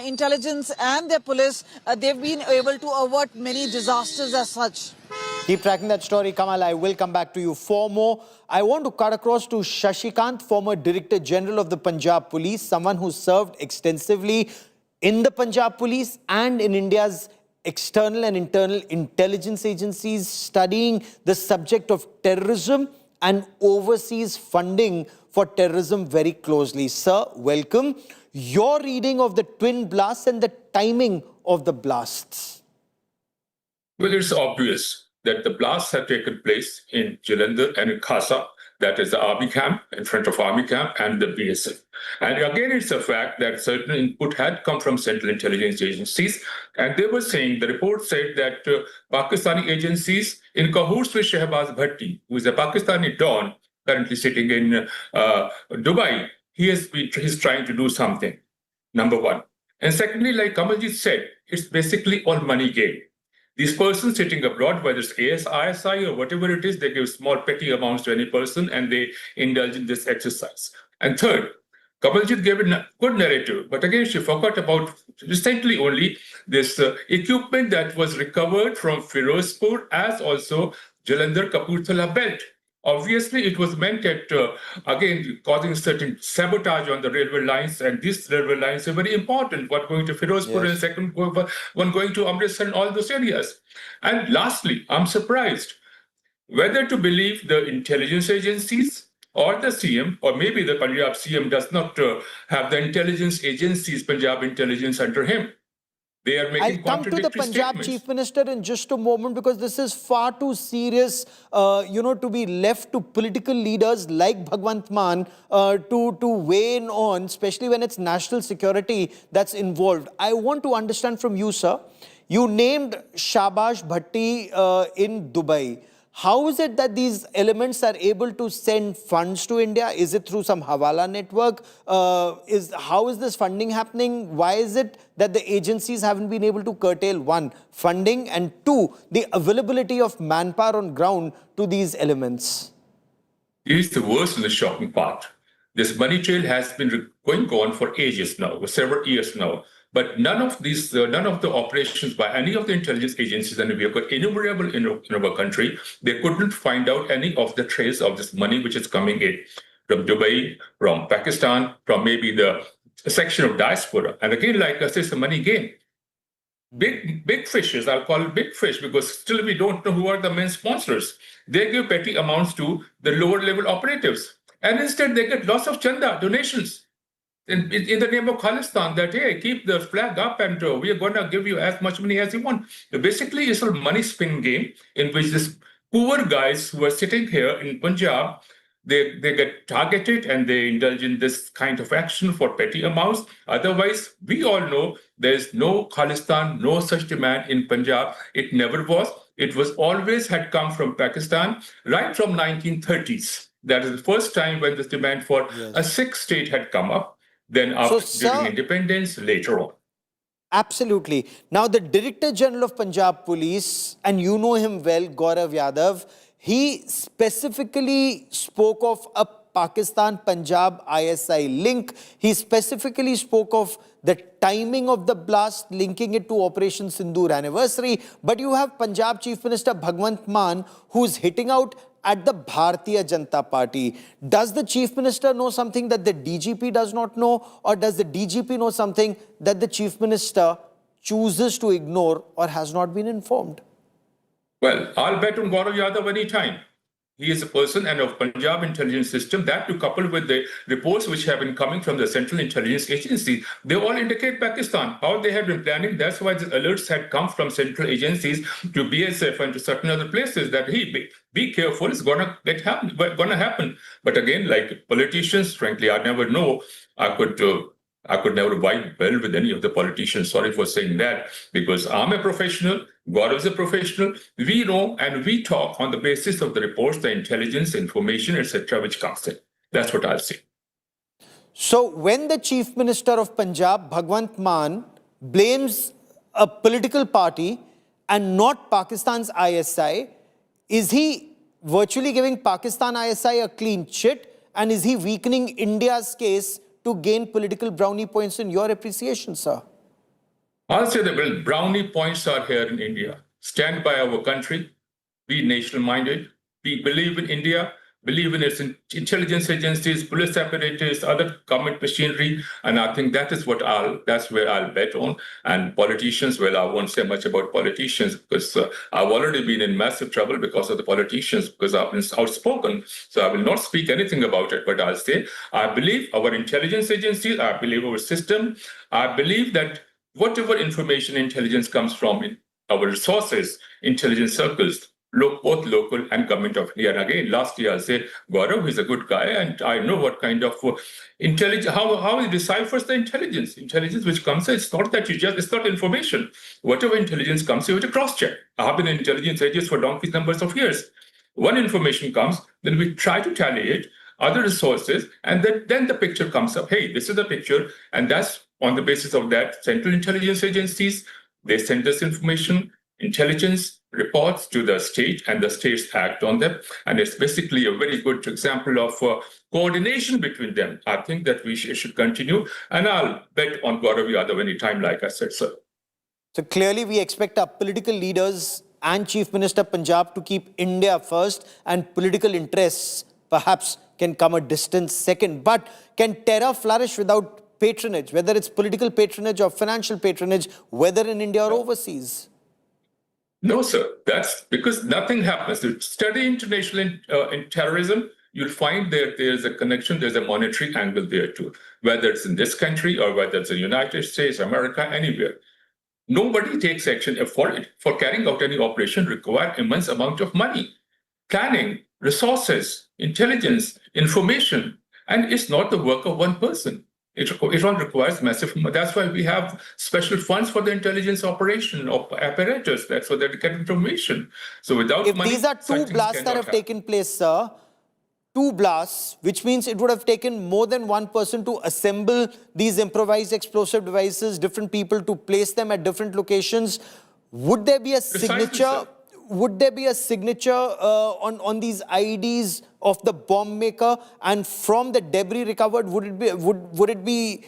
intelligence and their police, they've been able to avert many disasters as such. Keep tracking that story, Kamal. I will come back to you for more. I want to cut across to Shashikant, former Director General of the Punjab Police, someone who served extensively in the Punjab Police and in India's external and internal intelligence agencies, studying the subject of terrorism and overseas funding for terrorism very closely. Sir, welcome. Your reading of the twin blasts and the timing of the blasts. Well, it's obvious that the blasts have taken place in Jalandhar and in Khasa, that is the army camp, in front of army camp, and the BSF. And again, it's a fact that certain input had come from central intelligence agencies, and they were saying, the report said that Pakistani agencies in cahoots with Shehbaz Bhatti, who is a Pakistani don, currently sitting in Dubai, he's trying to do something, number one. And secondly, like Kamalji said, it's basically all money game. These persons sitting abroad, whether it's ISI or whatever it is, they give small petty amounts to any person and they indulge in this exercise. And third, Kamaljeet gave a good narrative, but again, she forgot about recently only this equipment that was recovered from Firozpur as also Jalandhar Kapurthala belt. Obviously, it was meant at, again, causing certain sabotage on the railway lines, and these railway lines are very important. One going to Firozpur and second one going to Amritsar and all those areas. And lastly, I'm surprised whether to believe the intelligence agencies or the CM, or maybe the Punjab CM does not have the intelligence agencies, Punjab intelligence under him. They are making I'll come to the Punjab Chief Minister in just a moment, because this is far too serious, to be left to political leaders like Bhagwant Mann to weigh in on, especially when it's national security that's involved. I want to understand from you, sir. You named Shahbaz Bhatti in Dubai. How is it that these elements are able to send funds to India? Is it through some Hawala network? How is this funding happening? Why is it that the agencies haven't been able to curtail, one, funding, and two, the availability of manpower on ground to these elements? Here's the worst and the shocking part. This money trail has been going on for ages now, for several years now. But none of the operations by any of the intelligence agencies, and we have got innumerable in our country, they couldn't find out any of the trace of this money which is coming in from Dubai, from Pakistan, from maybe the section of diaspora. And again, like I say, it's a money game. Big fishes, I'll call it big fish, because still we don't know who are the main sponsors. They give petty amounts to the lower level operatives. And instead they get lots of chanda, donations. In the name of Khalistan, that, hey, keep the flag up and we are going to give you as much money as you want. So basically, it's a money spin game in which these poor guys who are sitting here in Punjab, they get targeted and they indulge in this kind of action for petty amounts. Otherwise, we all know there's no Khalistan, no such demand in Punjab. It never was. It was always had come from Pakistan right from 1930s. That is the first time when this demand for a Sikh state had come up. Then after during independence, later on. Absolutely. Now, the Director General of Punjab Police, and you know him well, Gaurav Yadav, he specifically spoke of a Pakistan-Punjab ISI link. He specifically spoke of the timing of the blast, linking it to Operation Sindoor anniversary. But you have Punjab Chief Minister Bhagwant Mann, who's hitting out at the Bharatiya Janata Party. Does the Chief Minister know something that the DGP does not know, or does the DGP know something that the Chief Minister chooses to ignore or has not been informed? Well, I'll bet on Gaurav Yadav any time. He is a person and of Punjab intelligence system, that to couple with the reports which have been coming from the Central Intelligence Agency, they all indicate Pakistan, how they have been planning. That's why the alerts had come from central agencies to BSF and to certain other places that, hey, be careful, it's going to happen. But again, like politicians, frankly, I never know. I could never vibe well with any of the politicians. Sorry for saying that, because I'm a professional, Gaurav is a professional. We know and we talk on the basis of the reports, the intelligence, information, etc., which comes in. That's what I'll say. So when the Chief Minister of Punjab, Bhagwant Mann, blames a political party and not Pakistan's ISI, is he virtually giving Pakistan ISI a clean chit? And is he weakening India's case to gain political brownie points in your appreciation, sir? I'll say that brownie points are here in India. Stand by our country, be national-minded, we believe in India, believe in its intelligence agencies, police apparatus, other government machinery, and I think that is that's where I'll bet on. And politicians, well, I won't say much about politicians because I've already been in massive trouble because of the politicians, because I've been outspoken. So I will not speak anything about it, but I'll say I believe our intelligence agencies, I believe our system, I believe that whatever information intelligence comes from in our resources, intelligence circles, both local and government of India. And again, last year, I'll say, Gaurav is a good guy, and I know what kind of intelligence, how he deciphers the intelligence. Intelligence which comes, it's not that it's not information. Whatever intelligence comes, you have to cross-check. I have been in intelligence agencies for donkey's numbers of years. One information comes, then we try to tally it, other resources, and then the picture comes up. Hey, this is the picture, and that's on the basis of that, central intelligence agencies, they send us information, intelligence reports to the state and the states act on them. And it's basically a very good example of coordination between them. I think that we should continue. And I'll bet on Gaurav Yadav anytime, like I said, sir. So clearly we expect our political leaders and Chief Minister Punjab to keep India first, and political interests perhaps can come a distant second. But can terror flourish without patronage, whether it's political patronage or financial patronage, whether in India or overseas? No, sir. That's because nothing happens. To study international in terrorism, you'll find that there's a connection, there's a monetary angle there too, whether it's in this country or whether it's in the United States, America, anywhere. Nobody takes action for carrying out any operation require immense amount of money, planning, resources, intelligence, information, and it's not the work of one person. It all requires massive. That's why we have special funds for the intelligence operation of apparatus. That's so that they get information. So without if money, these are two blasts that have taken place, sir, two blasts, which means it would have taken more than one person to assemble these improvised explosive devices, different people to place them at different locations. Would there be a signature? Would there be a signature on these IEDs of the bomb maker? And from the debris recovered, would it be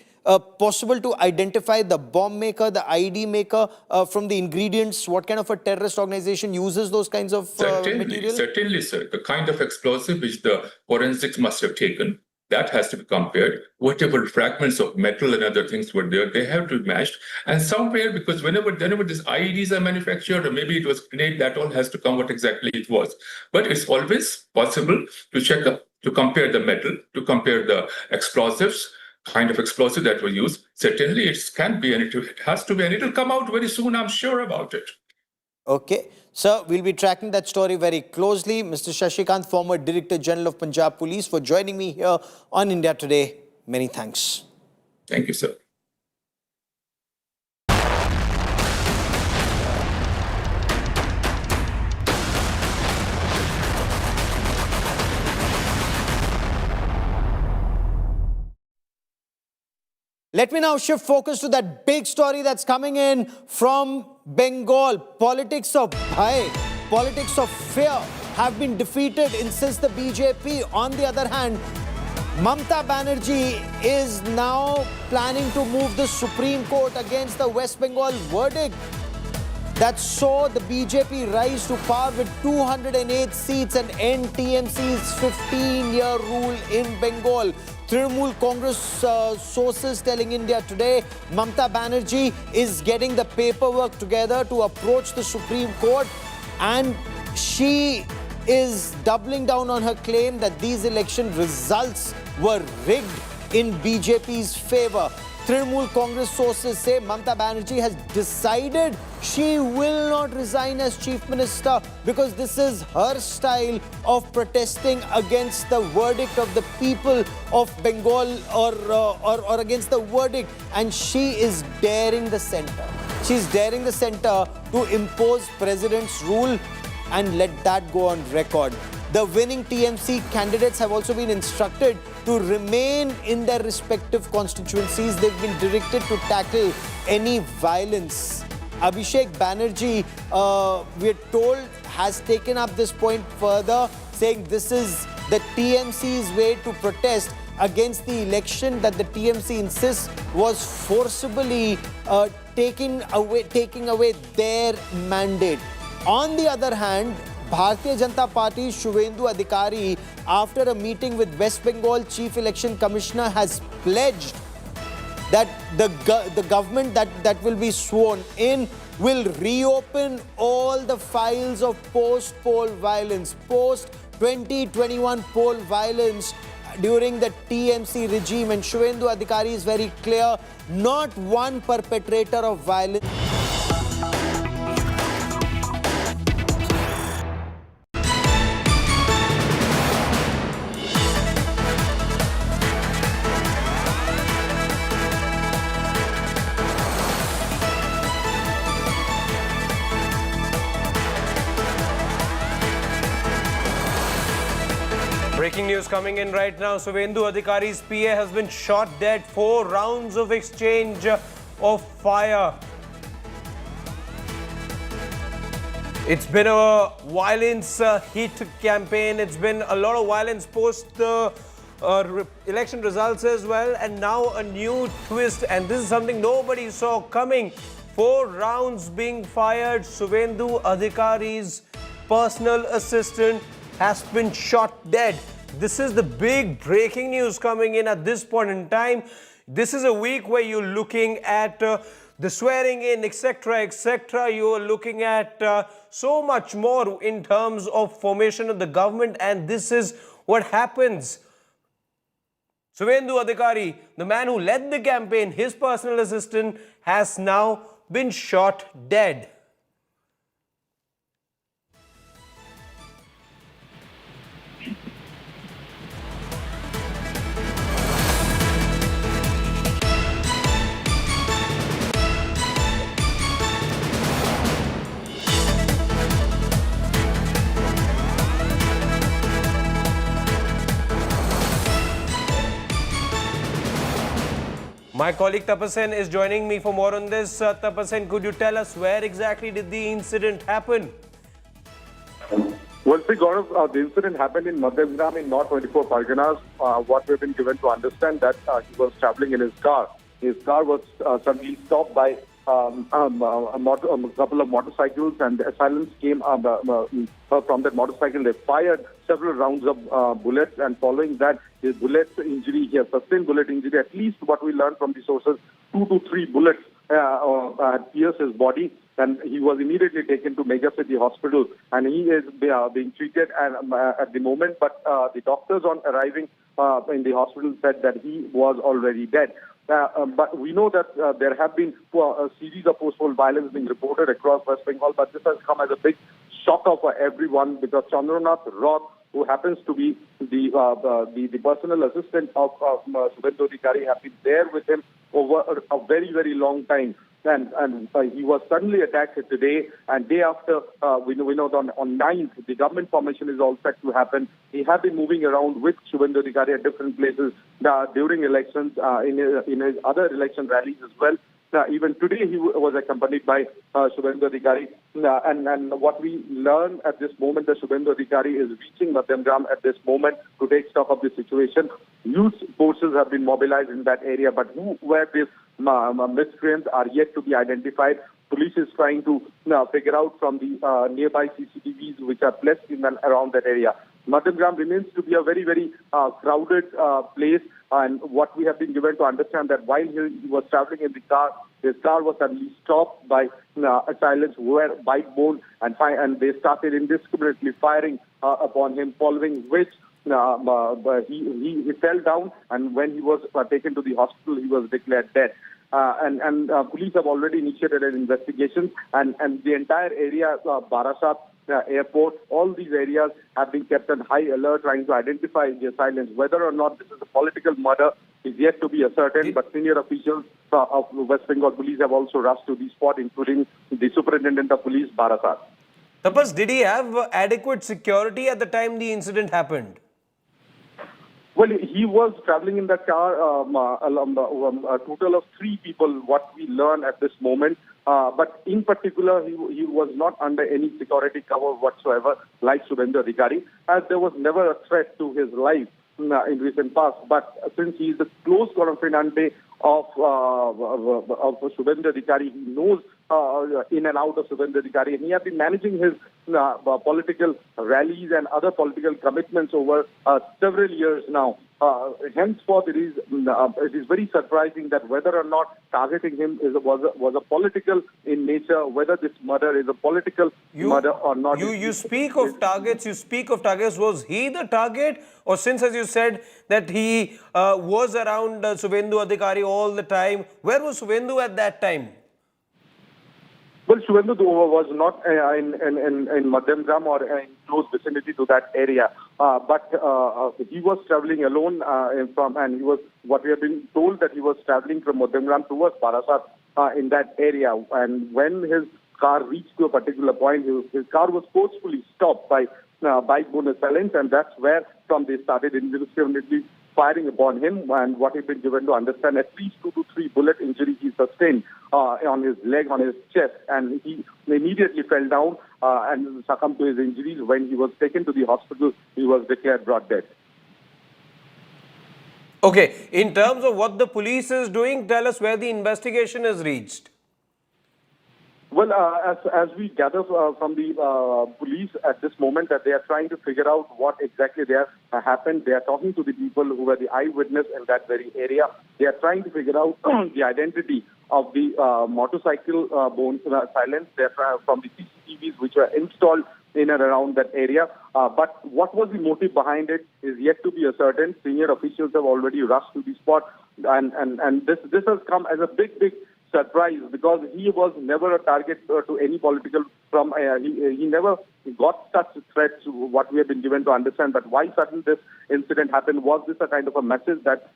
possible to identify the bomb maker, the IED maker, from the ingredients? What kind of a terrorist organization uses those kinds of material? Certainly, sir. The kind of explosive which the forensics must have taken, that has to be compared. Whatever fragments of metal and other things were there, they have to be matched. And somewhere, because whenever these IEDs are manufactured, or maybe it was grenade, that all has to come what exactly it was. But it's always possible to check up, to compare the metal, to compare the explosives, kind of explosive that were used. Certainly, it can be, and it has to be, and it will come out very soon, I'm sure about it. Okay. Sir, we'll be tracking that story very closely. Mr. Shashikant, former Director General of Punjab Police, for joining me here on India Today. Many thanks. Thank you, sir. Let me now shift focus to that big story that's coming in from Bengal. Politics of bhai, politics of fear have been defeated since the BJP. On the other hand, Mamata Banerjee is now planning to move the Supreme Court against the West Bengal verdict that saw the BJP rise to power with 208 seats and end TMC's 15-year rule in Bengal. Trinamool Congress sources telling India Today, Mamata Banerjee is getting the paperwork together to approach the Supreme Court, and she is doubling down on her claim that these election results were rigged in BJP's favor. Trinamool Congress sources say Mamata Banerjee has decided she will not resign as Chief Minister because this is her style of protesting against the verdict of the people of Bengal or against the verdict, and she is daring the centre. She's daring the centre to impose President's rule and let that go on record. The winning TMC candidates have also been instructed to remain in their respective constituencies. They've been directed to tackle any violence. Abhishek Banerjee, we're told, has taken up this point further, saying this is the TMC's way to protest against the election that the TMC insists was forcibly taking away their mandate. On the other hand, Bharatiya Janata Party's Shubhendu Adhikari, after a meeting with West Bengal Chief Election Commissioner, has pledged that the government that will be sworn in will reopen all the files of post-poll violence, post-2021 poll violence during the TMC regime. And Shubhendu Adhikari is very clear, not one perpetrator of violence. Breaking news coming in right now. Shubhendu Adhikari's PA has been shot dead. 4 rounds of exchange of fire. It's been a violence heat campaign. It's been a lot of violence post the election results as well. And now a new twist. And this is something nobody saw coming. 4 rounds being fired. Suvendu Adhikari's personal assistant has been shot dead. This is the big breaking news coming in at this point in time. This is a week where you're looking at the swearing in, etc., etc. You are looking at so much more in terms of formation of the government, and this is what happens. Suvendu Adhikari, the man who led the campaign, his personal assistant, has now been shot dead. My colleague Tapasen is joining me for more on this. Tapasen, could you tell us where exactly did the incident happen? Well, see, Gaurav, the incident happened in Madhyagram in North 24 Parganas. What we've been given to understand that he was traveling in his car. His car was suddenly stopped by a couple of motorcycles, and the assailants came from that motorcycle. They fired several rounds of bullets, and following that, his bullet injury, he has sustained bullet injury. At least what we learned from the sources, 2 to 3 bullets had pierced his body, and he was immediately taken to Mega City Hospital, and he is being treated at the moment. But the doctors on arriving in the hospital said that he was already dead. But we know that there have been a series of post-poll violence being reported across West Bengal, but this has come as a big shocker for everyone, because Chandranath Roth, who happens to be the personal assistant of Suvendu Adhikari, have been there with him over a very, very long time. And he was suddenly attacked today, and day after, we know that on 9th, the government formation is all set to happen. He has been moving around with Suvendu Adhikari at different places during elections, in his other election rallies as well. Even today, he was accompanied by Suvendu Adhikari. And what we learn at this moment, that Suvendu Adhikari is reaching Madhyagram at this moment to take stock of the situation. Youth forces have been mobilized in that area, but who were these miscreants are yet to be identified. Police is trying to figure out from the nearby CCTVs which are placed in and around that area. Madhyagram remains to be a very, very crowded place, and what we have been given to understand that while he was traveling in the car, his car was suddenly stopped by assailants who were bike-bound, and they started indiscriminately firing upon him, following which he fell down, and when he was taken to the hospital, he was declared dead. And police have already initiated an investigation, and the entire area, Barasat airport, all these areas have been kept on high alert, trying to identify the assailants. Whether or not this is a political murder is yet to be ascertained, but senior officials of West Bengal police have also rushed to the spot, including the superintendent of police, Barasat. Tapas, did he have adequate security at the time the incident happened? Well, he was traveling in that car, a total of 3 people, what we learn at this moment. But in particular, he was not under any security cover whatsoever, like Suvendu Adhikari, as there was never a threat to his life in recent past. But since he is the close confidante of Suvendu Adhikari, he knows in and out of Suvendu Adhikari, and he has been managing his political rallies and other political commitments over several years now. Henceforth, it is very surprising that whether or not targeting him was a political in nature, whether this murder is a political murder or not. You speak of targets. Was he the target, or since, as you said, that he was around Suvendu Adhikari all the time, where was Suvendu at that time? Well, Suvendu was not in Madhyagram or in close vicinity to that area, but he was traveling alone and he was, what we have been told, that he was traveling from Madhyagram towards Barasat in that area. And when his car reached to a particular point, his car was forcefully stopped by bike-bound assailants, and that's where from they started indiscriminately firing upon him, and what he's been given to understand, at least 2 to 3 bullet injuries he sustained on his leg, on his chest, and he immediately fell down and succumbed to his injuries. When he was taken to the hospital, he was declared brought dead. Okay, in terms of what the police is doing, tell us where the investigation has reached. Well, as we gather from the police at this moment, that they are trying to figure out what exactly there happened. They are talking to the people who were the eyewitness in that very area. They are trying to figure out the identity of the motorcycle bone silence. They are from the CCTVs which were installed in and around that area. But what was the motive behind it is yet to be ascertained. Senior officials have already rushed to the spot, and this has come as a big surprise, because he was never a target to any political from he never got such threats, what we have been given to understand. But why suddenly this incident happened? Was this a kind of a message that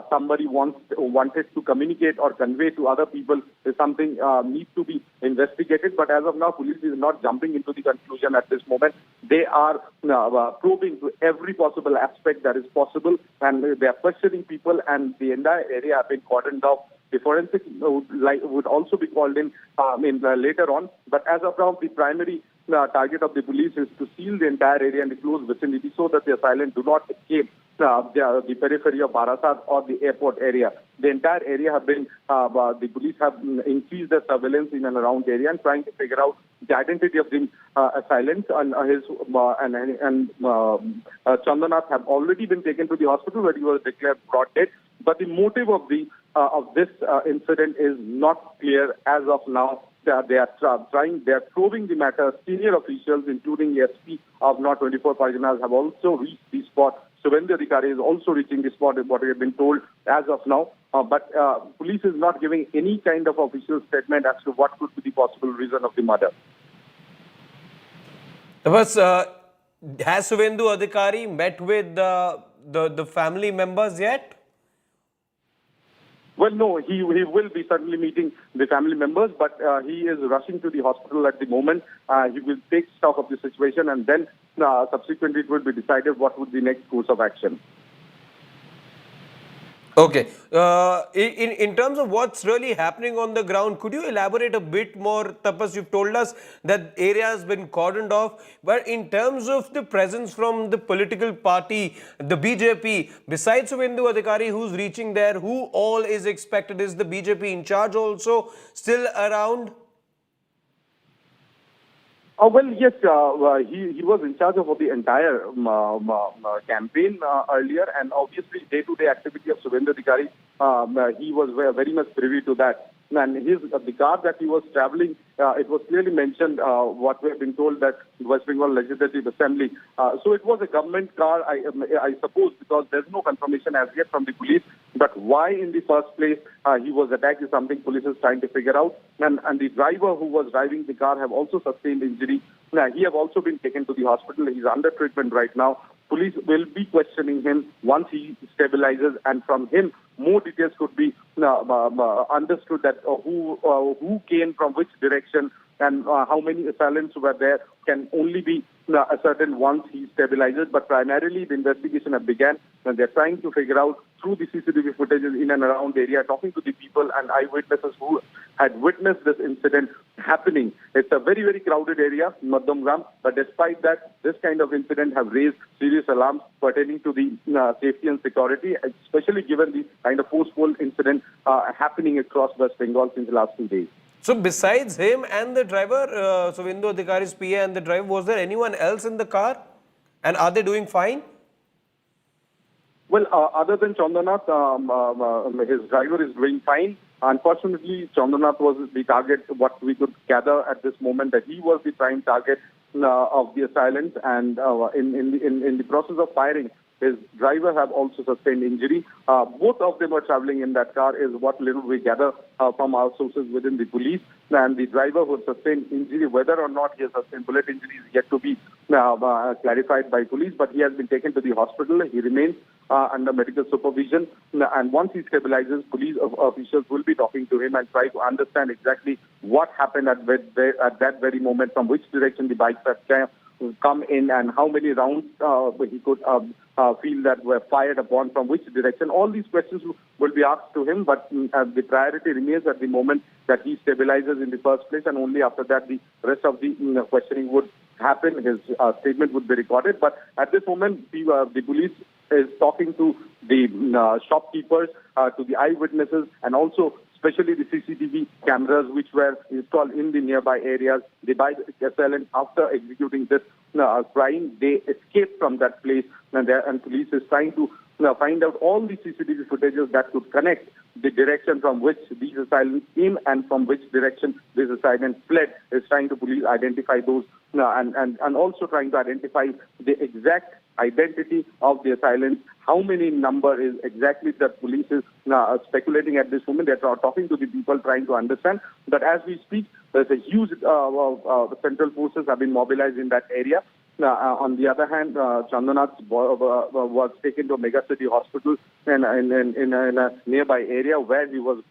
somebody wanted to communicate or convey to other people? Is something needs to be investigated. But as of now, police is not jumping into the conclusion at this moment. They are probing to every possible aspect that is possible, and they are questioning people, and the entire area have been cordoned off. The forensic would also be called in later on. But as of now, the primary target of the police is to seal the entire area and the close vicinity so that the assailants do not escape the periphery of Barasat or the airport area. The entire area have been, the police have increased their surveillance in and around the area and trying to figure out the identity of the assailants. And Chandanath have already been taken to the hospital where he was declared brought dead. But the motive of this incident is not clear as of now. They are probing the matter. Senior officials, including the SP of North 24 Parganas, have also reached the spot. Subhendu Adhikari is also reaching the spot, is what we have been told as of now. But police is not giving any kind of official statement as to what could be the possible reason of the murder. Has Subhendu Adhikari met with the family members yet? Well, no, he will be certainly meeting the family members, but he is rushing to the hospital at the moment. He will take stock of the situation, and then subsequently it will be decided what would be the next course of action. Okay. In terms of what's really happening on the ground, could you elaborate a bit more? Tapas, you've told us that area has been cordoned off, but in terms of the presence from the political party, the BJP, besides Subhendu Adhikari, who's reaching there, who all is expected? Is the BJP in charge also still around? Well, yes, he was in charge of the entire campaign earlier, and obviously day-to-day activity of Subhendu Adhikari, he was very much privy to that. And the car that he was traveling, it was clearly mentioned, what we have been told, that West Bengal Legislative Assembly. So it was a government car, I suppose, because there's no confirmation as yet from the police. But why in the first place he was attacked is something police is trying to figure out. And the driver who was driving the car have also sustained injury. He have also been taken to the hospital. He's under treatment right now. Police will be questioning him once he stabilizes, and from him more details could be understood, that who came from which direction and how many assailants were there can only be ascertained once he stabilizes. But primarily the investigation have begun, and they're trying to figure out through the CCTV footages in and around the area, talking to the people and eyewitnesses who had witnessed this incident happening. It's a very, very crowded area, Madhamgram, but despite that, this kind of incident have raised serious alarms pertaining to the safety and security, especially given the kind of forceful incident happening across West Bengal since the last 2 days. So besides him and the driver, Subhendu Adhikari's PA and the driver, was there anyone else in the car? And are they doing fine? Well, other than Chandanath, his driver is doing fine. Unfortunately, Chandanath was the target, what we could gather at this moment, that he was the prime target of the assailants, and in the process of firing, his driver have also sustained injury. Both of them were traveling in that car, is what little we gather from our sources within the police. And the driver who sustained injury, whether or not he has sustained bullet injury, is yet to be clarified by police. But he has been taken to the hospital. He remains under medical supervision. And once he stabilizes, police officials will be talking to him and try to understand exactly what happened at that very moment, from which direction the bikes have come in and how many rounds he could feel that were fired upon, from which direction. All these questions will be asked to him, but the priority remains at the moment that he stabilizes in the first place, and only after that the rest of the questioning would happen. His statement would be recorded. But at this moment, the police is talking to the shopkeepers, to the eyewitnesses, and also especially the CCTV cameras which were installed in the nearby areas. The assailant, after executing this crime, they escaped from that place, and police is trying to find out all the CCTV footages that could connect the direction from which these assailants came and from which direction these assailants fled. Is trying to police identify those and also trying to identify the exact identity of the assailants. How many number is exactly that police is speculating at this moment. They are talking to the people, trying to understand. But as we speak, there's a huge central forces have been mobilized in that area. On the other hand, Chandanath was taken to a megacity hospital in a nearby area where he was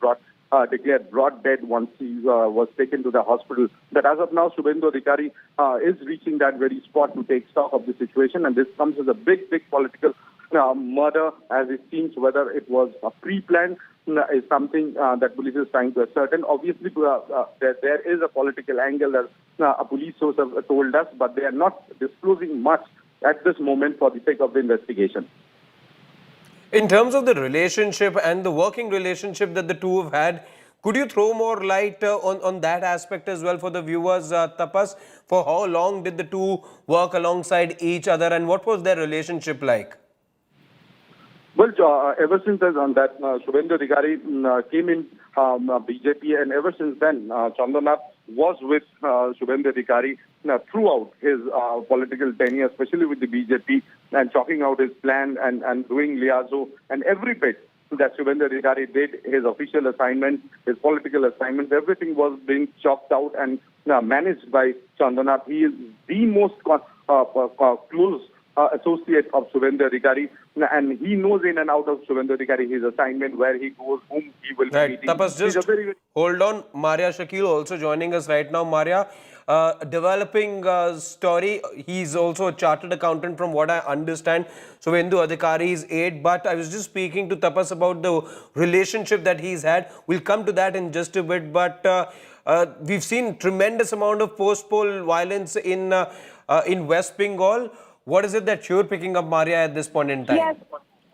declared brought dead once he was taken to the hospital. But as of now, Shubhendu Adhikari is reaching that very spot to take stock of the situation, and this comes as a big political murder, as it seems. Whether it was a pre-planned is something that police is trying to ascertain. Obviously, there is a political angle, as a police source have told us, but they are not disclosing much at this moment for the sake of the investigation. In terms of the relationship and the working relationship that the two have had, could you throw more light on that aspect as well for the viewers, Tapas? For how long did the two work alongside each other, and what was their relationship like? Well, ever since that Shubhendu Adhikari came in BJP, and ever since then, Chandanath was with Shubhendu Adhikari throughout his political tenure, especially with the BJP, and chalking out his plan and doing liaison, and every bit that Shubhendu Adhikari did, his official assignments, his political assignments, everything was being chalked out and managed by Chandanath. He is the most close associate of Shubhendu Adhikari, and he knows in and out of Shubhendu Adhikari his assignment, where he goes, whom he will be meeting. Tapas, just hold on. Maria Shakil also joining us right now. Maria, developing story. He's also a chartered accountant, from what I understand. Shubhendu Adhikari's aide. But I was just speaking to Tapas about the relationship that he's had. We'll come to that in just a bit. But we've seen tremendous amount of post-poll violence in West Bengal. What is it that you're picking up, Maria, at this point in time?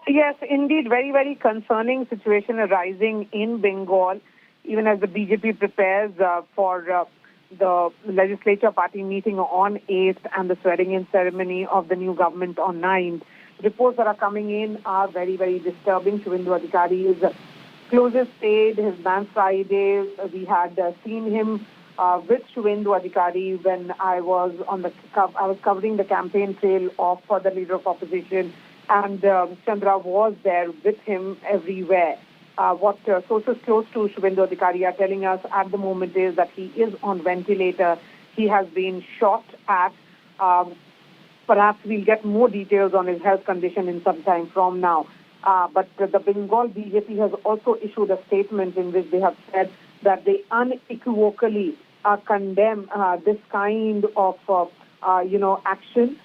Yes, indeed. Very concerning situation arising in Bengal, even as the BJP prepares for the legislature party meeting on 8th and the swearing-in ceremony of the new government on 9th. Reports that are coming in are very disturbing. Shubhendu Adhikari is closest aide, his man Friday. We had seen him with Shubhendu Adhikari when I was covering the campaign trail of the leader of opposition, and Chandra was there with him everywhere. What sources close to Shubhendu Adhikari are telling us at the moment is that he is on ventilator. He has been shot at. Perhaps we'll get more details on his health condition in some time from now. But the Bengal BJP has also issued a statement in which they have said that they unequivocally condemn this kind of action.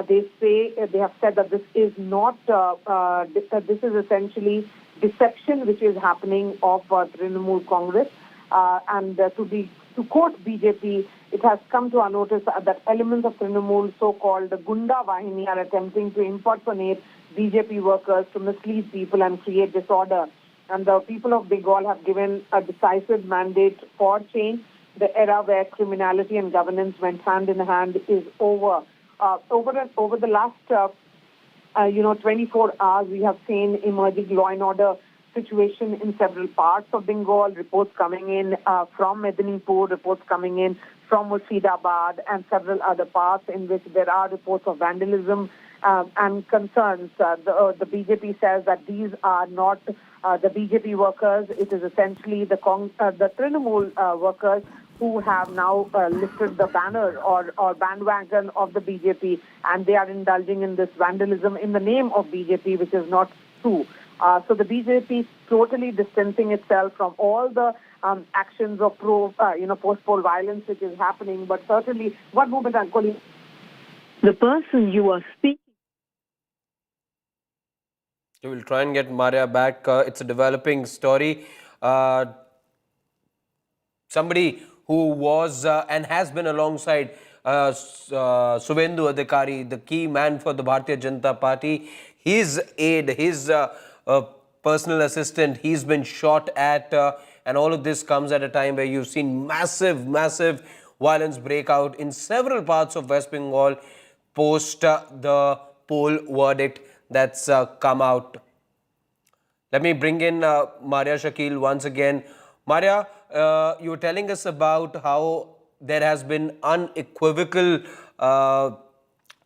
They have said that this is not this is essentially deception which is happening of Trinamool Congress, and to quote BJP, it has come to our notice that elements of Trinamool, so-called Gunda Vahini, are attempting to impersonate BJP workers to mislead people and create disorder. And the people of Bengal have given a decisive mandate for change. The era where criminality and governance went hand in hand is over. Over the last 24 hours, we have seen emerging law and order situation in several parts of Bengal. Reports coming in from Medinipur, reports coming in from Murshidabad and several other parts in which there are reports of vandalism and concerns. The BJP says that these are not the BJP workers. It is essentially the Trinamool workers who have now lifted the banner or bandwagon of the BJP, and they are indulging in this vandalism in the name of BJP, which is not true. So the BJP is totally distancing itself from all the actions of post-poll violence which is happening. But certainly, one moment, Ankoli. The person you are speaking. We will try and get Maria back. It's a developing story. Somebody who was and has been alongside Suvendu Adhikari, the key man for the Bharatiya Janata Party, his aide, his personal assistant, he's been shot at, and all of this comes at a time where you've seen massive violence break out in several parts of West Bengal post the poll verdict that's come out. Let me bring in Maria Shakil once again. Maria, you were telling us about how there has been an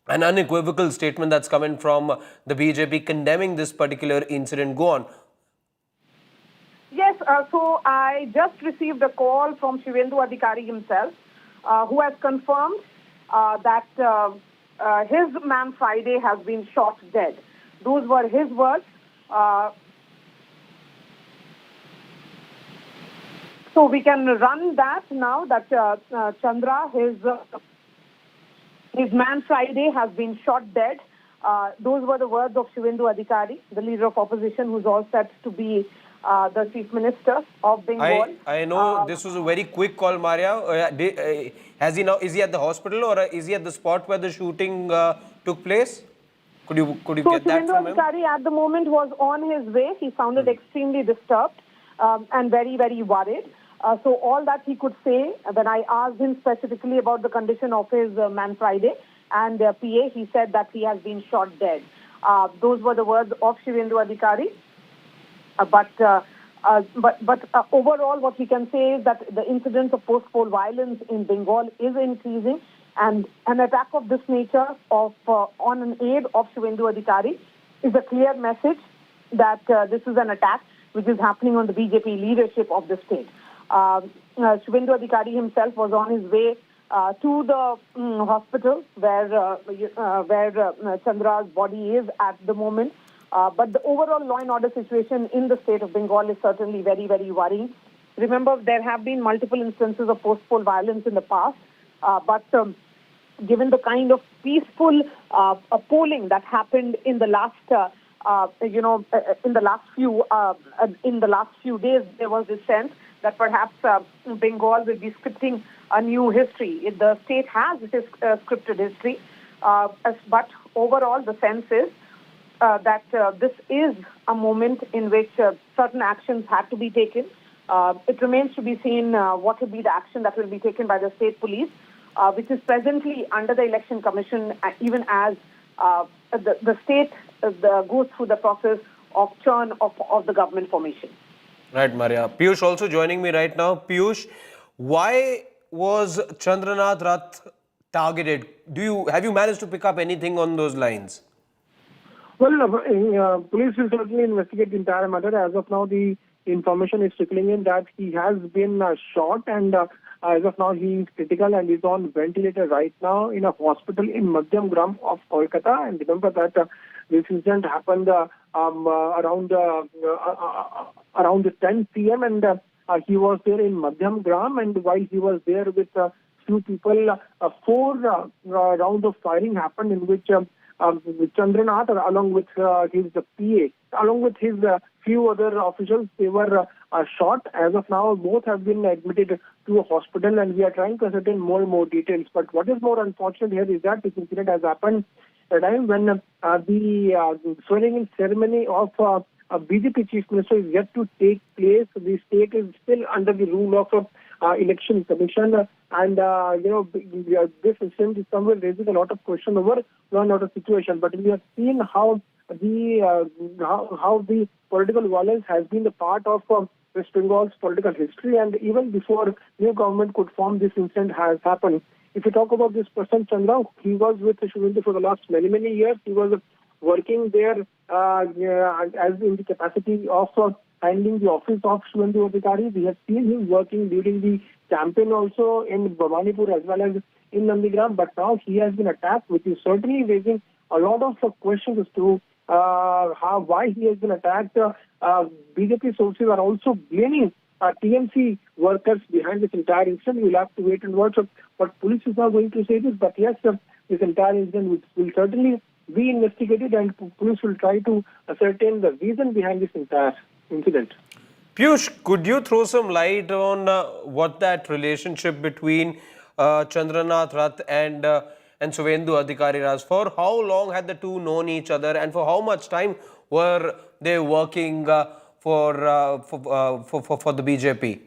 unequivocal statement that's coming from the BJP condemning this particular incident. Go on. Yes, so I just received a call from Suvendu Adhikari himself, who has confirmed that his man Friday has been shot dead. Those were his words. So we can run that now, that Chandra, his man Friday has been shot dead. Those were the words of Suvendu Adhikari, the leader of opposition, who's all set to be the chief minister of Bengal. I know this was a very quick call, Maria. Is he at the hospital or is he at the spot where the shooting took place? Could you get that from him? So Adhikari at the moment was on his way. He sounded extremely disturbed and very worried. So all that he could say, when I asked him specifically about the condition of his man Friday and PA, he said that he has been shot dead. Those were the words of Suvendu Adhikari. But overall, what we can say is that the incidence of post-poll violence in Bengal is increasing, and an attack of this nature on an aide of Suvendu Adhikari is a clear message that this is an attack which is happening on the BJP leadership of the state. Suvendu Adhikari himself was on his way to the hospital where Chandra's body is at the moment. But the overall law and order situation in the state of Bengal is certainly very worrying. Remember, there have been multiple instances of post-poll violence in the past, but given the kind of peaceful polling that happened in the last, in the last few days, there was this sense that perhaps Bengal will be scripting a new history. The state has this scripted history, but overall the sense is that this is a moment in which certain actions had to be taken. It remains to be seen what will be the action that will be taken by the state police, which is presently under the Election Commission, even as the state goes through the process of churn of the government formation. Right, Maria. Piyush also joining me right now. Piyush, why was Chandranath Rath targeted? Have you managed to pick up anything on those lines? Well, police will certainly investigate the entire matter. As of now, the information is trickling in that he has been shot, and as of now, he is critical and is on ventilator right now in a hospital in Madhyam Gram of Kolkata. And remember that this incident happened around 10 p.m. and he was there in Madhyam Gram, and while he was there with few people, 4 rounds of firing happened in which Chandranath, along with his PA, along with his few other officials, they were shot. As of now, both have been admitted to a hospital, and we are trying to ascertain more and more details. But what is more unfortunate here is that this incident has happened at a time when the swearing-in ceremony of a BJP chief minister is yet to take place. The state is still under the rule of election commission, and this incident is somewhere raising a lot of question over law and order situation. But we have seen how the political violence has been the part of West Bengal's political history, and even before new government could form, this incident has happened. If you talk about this person, Chandra, he was with Suvendu for the last many years. He was working there as in the capacity of handling the office of Suvendu Adhikari. We have seen him working during the campaign also in Bhawanipur as well as in Nandigram. But now he has been attacked, which is certainly raising a lot of questions as to why he has been attacked. BJP sources are also blaming TMC workers behind this entire incident. We'll have to wait and watch what police is now going to say this. But yes, this entire incident, which will certainly be investigated, and police will try to ascertain the reason behind this entire incident. Piyush, could you throw some light on what that relationship between Chandranath Rath and Suvendu Adhikari was? For how long had the two known each other, and for how much time were they working for the BJP?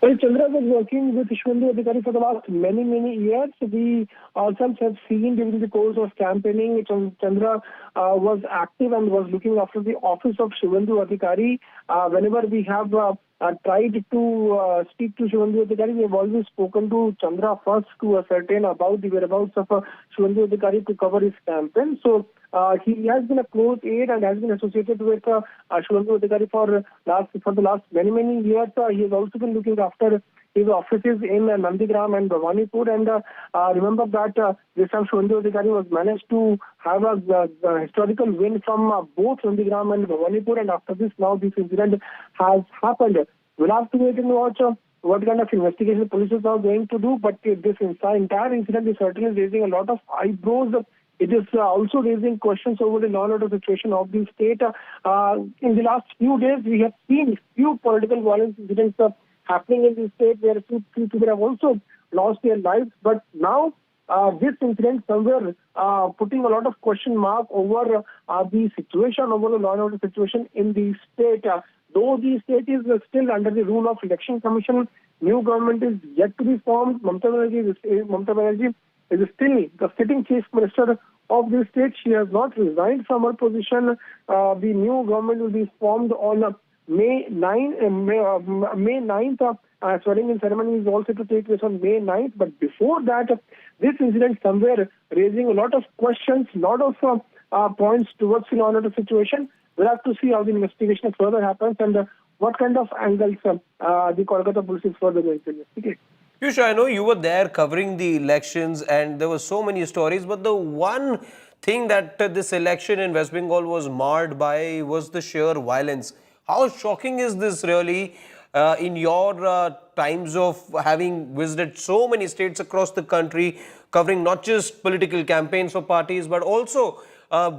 Well, Chandra was working with Suvendu Adhikari for the last many years. We ourselves have seen during the course of campaigning, Chandra was active and was looking after the office of Suvendu Adhikari. Whenever we have tried to speak to Suvendu Adhikari, we have always spoken to Chandra first to ascertain about the whereabouts of Suvendu Adhikari to cover his campaign. So he has been a close aide and has been associated with Suvendu Adhikari for the last many years. He has also been looking after his offices in Nandigram and Bhawanipur. And remember that this time Suvendu Adhikari was managed to have a historical win from both Nandigram and Bhawanipur. And after this, now this incident has happened. We'll have to wait and watch what kind of investigation police is now going to do. But this entire incident is certainly raising a lot of eyebrows. It is also raising questions over the law and order situation of the state. In the last few days, we have seen few political violence incidents happening in the state where few people have also lost their lives. But now, this incident somewhere putting a lot of question mark over the situation, over the law and order situation in the state. Though the state is still under the rule of Election Commission, new government is yet to be formed. Mamata Banerjee is still the sitting chief minister of the state. She has not resigned from her position. The new government will be formed on May 9th. Swearing-in ceremony is also to take place on May 9th. But before that, this incident somewhere raising a lot of questions, lot of points towards the law and order situation. We'll have to see how the investigation further happens and what kind of angles the Kolkata police is further going to investigate. Piyush, I know you were there covering the elections and there were so many stories, but the one thing that this election in West Bengal was marred by was the sheer violence. How shocking is this really in your times of having visited so many states across the country, covering not just political campaigns for parties, but also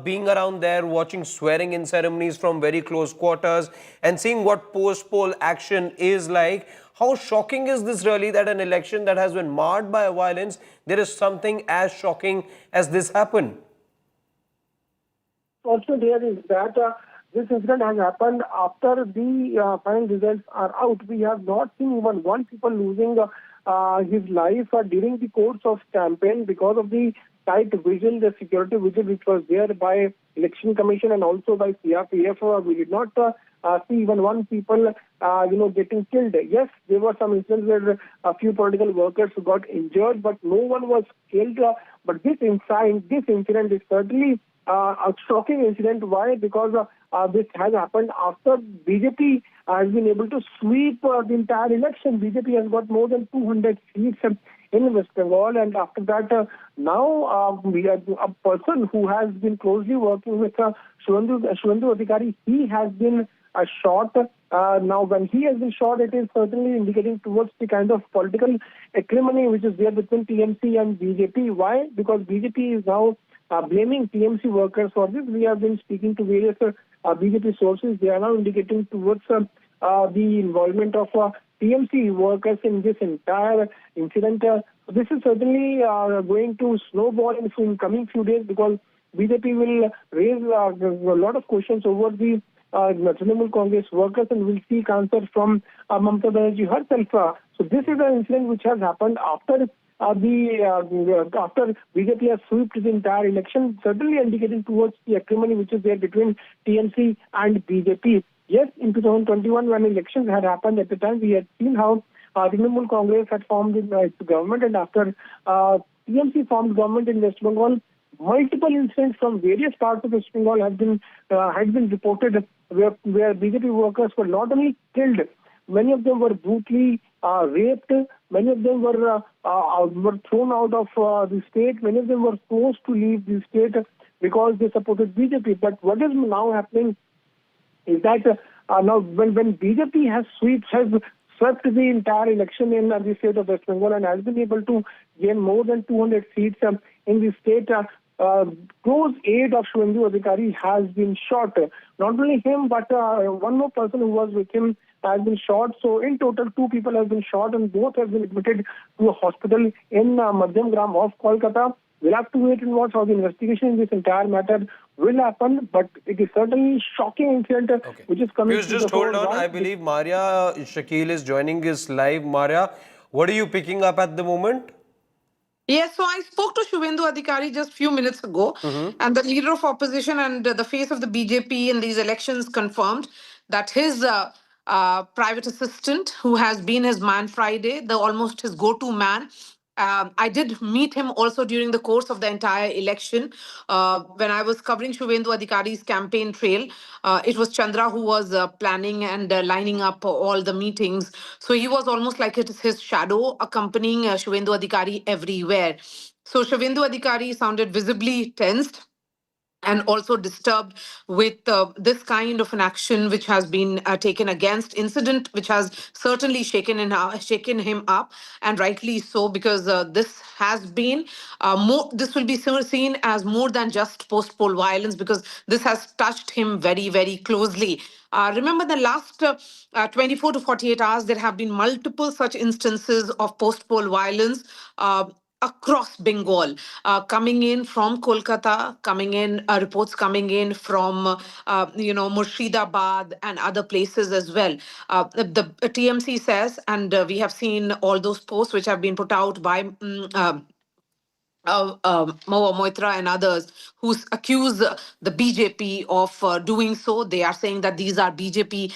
being around there, watching swearing-in ceremonies from very close quarters and seeing what post-poll action is like? How shocking is this really that an election that has been marred by violence, there is something as shocking as this happened? Also there is that this incident has happened after the final results are out. We have not seen even one person losing his life during the course of campaign because of the tight vigil, the security vigil which was there by Election Commission and also by CRPF. We did not see even one people, getting killed. Yes, there were some incidents where a few political workers got injured, but no one was killed. But this incident is certainly a shocking incident. Why? Because this has happened after BJP has been able to sweep the entire election. BJP has got more than 200 seats in West Bengal, and after that, now we have a person who has been closely working with Suvendu Adhikari. He has been shot. Now, when he has been shot, it is certainly indicating towards the kind of political acrimony which is there between TMC and BJP. Why? Because BJP is now blaming TMC workers for this. We have been speaking to various BJP sources. They are now indicating towards the involvement of TMC workers in this entire incident. This is certainly going to snowball in coming few days because BJP will raise a lot of questions over the Tamil Congress workers and will seek answers from Mamata Banerjee herself. So this is an incident which has happened after after BJP has swept the entire election, certainly indicating towards the acrimony which is there between TMC and BJP. Yes, in 2021 when elections had happened, at the time we had seen how Tamil Congress had formed its government, and after TMC formed government in West Bengal, multiple incidents from various parts of West Bengal had been reported where BJP workers were not only killed, many of them were brutally raped, many of them were thrown out of the state, many of them were forced to leave the state because they supported BJP. But what is now happening is that now when BJP has swept the entire election in the state of West Bengal and has been able to gain more than 200 seats in the state. Close aide of Shubhendu Adhikari has been shot. Not only him, but one more person who was with him has been shot. So in total, 2 people have been shot and both have been admitted to a hospital in Madhyam Gram of Kolkata. We'll have to wait and watch how the investigation in this entire matter will happen, but it is certainly shocking incident which is coming. Please just hold on. I believe Maria Shakil is joining us live. Maria, what are you picking up at the moment? Yes, so I spoke to Shubhendu Adhikari just a few minutes ago, and the leader of opposition and the face of the BJP in these elections confirmed that his private assistant, who has been his man Friday, almost his go-to man. I did meet him also during the course of the entire election. When I was covering Shubhendu Adhikari's campaign trail, it was Chandra who was planning and lining up all the meetings. So he was almost like it is his shadow accompanying Shubhendu Adhikari everywhere. So Shubhendu Adhikari sounded visibly tensed and also disturbed with this kind of an action which has been taken against incident which has certainly shaken him up, and rightly so, because this has been this will be seen as more than just post-poll violence, because this has touched him very, very closely. Remember, the last 24 to 48 hours, there have been multiple such instances of post-poll violence across Bengal, coming in from Kolkata, reports coming in from, Murshidabad and other places as well. The TMC says, and we have seen all those posts which have been put out by Mawa Moitra and others who accuse the BJP of doing so. They are saying that these are BJP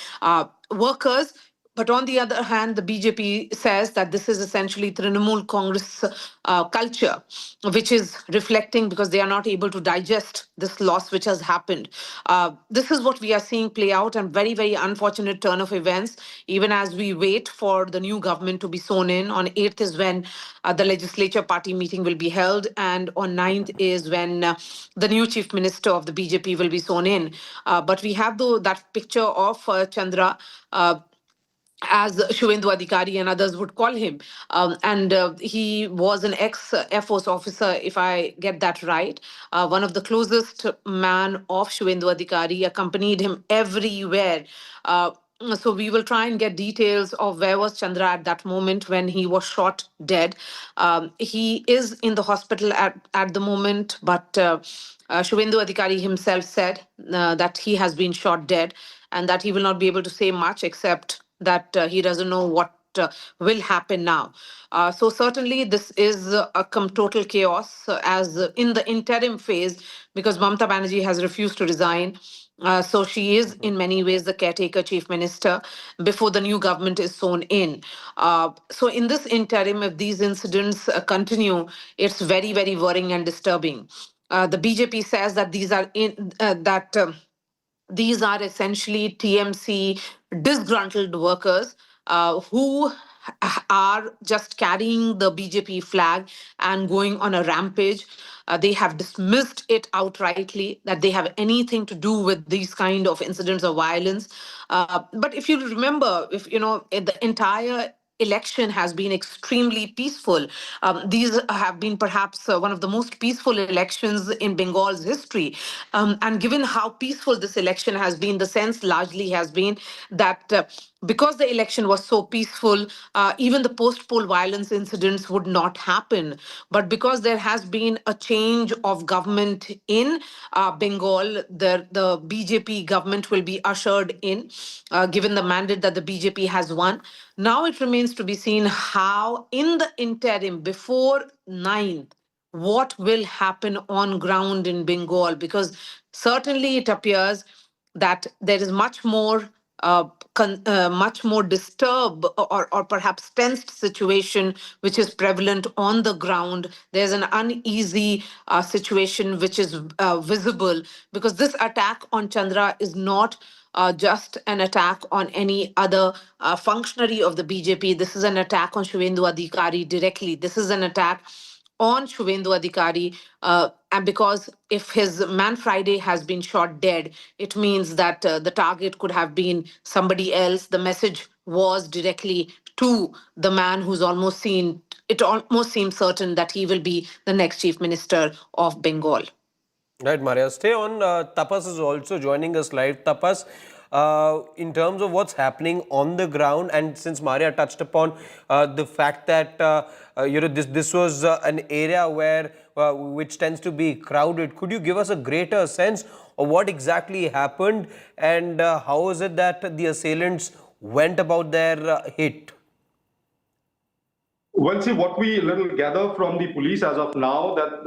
workers. But on the other hand, the BJP says that this is essentially Trinamool Congress culture, which is reflecting because they are not able to digest this loss which has happened. This is what we are seeing play out, and very, very unfortunate turn of events, even as we wait for the new government to be sworn in. On 8th is when the legislature party meeting will be held, and on 9th is when the new chief minister of the BJP will be sworn in. But we have that picture of Chandra, as Shubhendu Adhikari and others would call him. And he was an ex-Air Force officer, if I get that right. One of the closest man of Shubhendu Adhikari, accompanied him everywhere. So we will try and get details of where was Chandra at that moment when he was shot dead. He is in the hospital at the moment, but Shubhendu Adhikari himself said that he has been shot dead and that he will not be able to say much except that he doesn't know what will happen now. So certainly this is a total chaos as in the interim phase, because Mamata Banerjee has refused to resign. So she is in many ways the caretaker chief minister before the new government is sworn in. So in this interim, if these incidents continue, it's very, very worrying and disturbing. The BJP says that these are essentially TMC disgruntled workers who are just carrying the BJP flag and going on a rampage. They have dismissed it outrightly that they have anything to do with these kind of incidents of violence. But if you remember, the entire election has been extremely peaceful. These have been perhaps one of the most peaceful elections in Bengal's history. And given how peaceful this election has been, the sense largely has been that because the election was so peaceful, even the post-poll violence incidents would not happen. But because there has been a change of government in Bengal, the BJP government will be ushered in, given the mandate that the BJP has won. Now it remains to be seen how, in the interim, before 9th, what will happen on ground in Bengal, because certainly it appears that there is much more disturbed or perhaps tensed situation which is prevalent on the ground. There's an uneasy situation which is visible, because this attack on Chandra is not just an attack on any other functionary of the BJP. This is an attack on Shubhendu Adhikari directly. This is an attack on Shubhendu Adhikari, and because if his man Friday has been shot dead, it means that the target could have been somebody else. The message was directly to the man who's almost seen, it almost seems certain that he will be the next chief minister of Bengal. Right, Maria. Stay on. Tapas is also joining us live. Tapas, in terms of what's happening on the ground, and since Maria touched upon the fact that this was an area where which tends to be crowded, could you give us a greater sense of what exactly happened and how is it that the assailants went about their hit? Well, see, what we little gather from the police as of now, that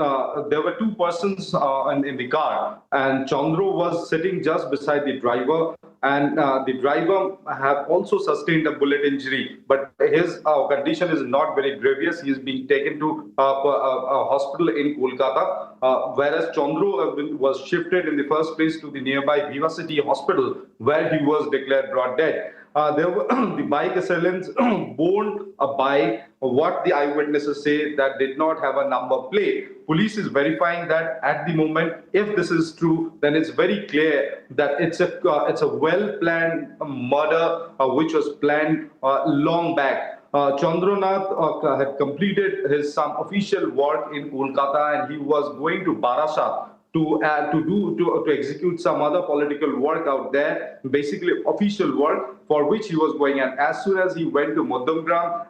there were two persons in the car, and Chandru was sitting just beside the driver, and the driver have also sustained a bullet injury, but his condition is not very grievous. He is being taken to a hospital in Kolkata, whereas Chandru was shifted in the first place to the nearby Viva City Hospital, where he was declared brought dead. There were the bike assailants boarded a bike. What the eyewitnesses say that did not have a number plate. Police is verifying that at the moment. If this is true, then it's very clear that it's a well-planned murder which was planned long back. Chandranath had completed his some official work in Kolkata, and he was going to Barasat to execute some other political work out there, basically official work for which he was going. And as soon as he went to Madhamgram,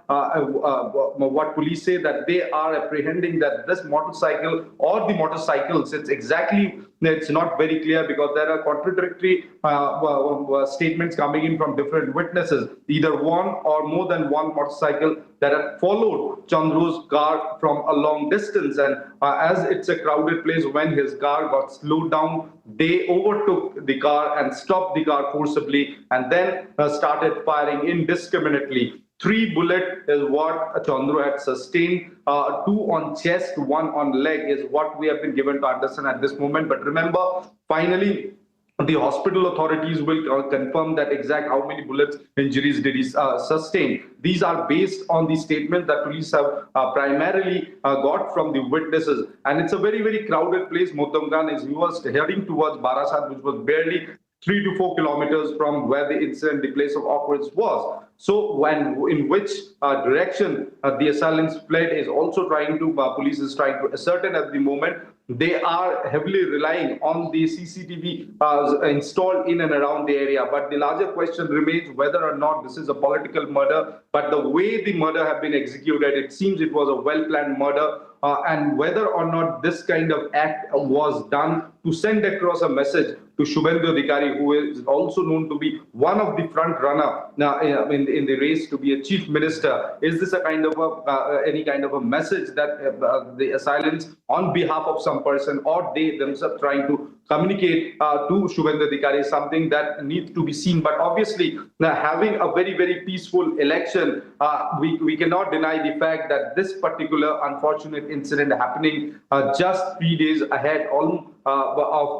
what police say that they are apprehending that this motorcycle or the motorcycles, it's not very clear because there are contradictory statements coming in from different witnesses. Either one or more than one motorcycle that had followed Chandru's car from a long distance, and as it's a crowded place, when his car got slowed down, they overtook the car and stopped the car forcibly, and then started firing indiscriminately. 3 bullets is what Chandru had sustained. 2 on chest, 1 on leg is what we have been given to understand at this moment. But remember, finally, the hospital authorities will confirm that exact how many bullets injuries did he sustain. These are based on the statement that police have primarily got from the witnesses. And it's a very, very crowded place. Mothamgan is he was heading towards Barasat, which was barely 3 to 4 kilometers from where the incident, the place of occurrence was. So in which direction the assailants fled is also trying to, police is trying to ascertain at the moment. They are heavily relying on the CCTV installed in and around the area. But the larger question remains whether or not this is a political murder. But the way the murder have been executed, it seems it was a well-planned murder. And whether or not this kind of act was done to send across a message to Shubhendu Adhikari, who is also known to be one of the front runner in the race to be a chief minister. Is this a kind of any kind of a message that the assailants on behalf of some person or they themselves trying to communicate to Shubhendu Adhikari is something that needs to be seen. But obviously, having a very, very peaceful election, we cannot deny the fact that this particular unfortunate incident happening just 3 days ahead of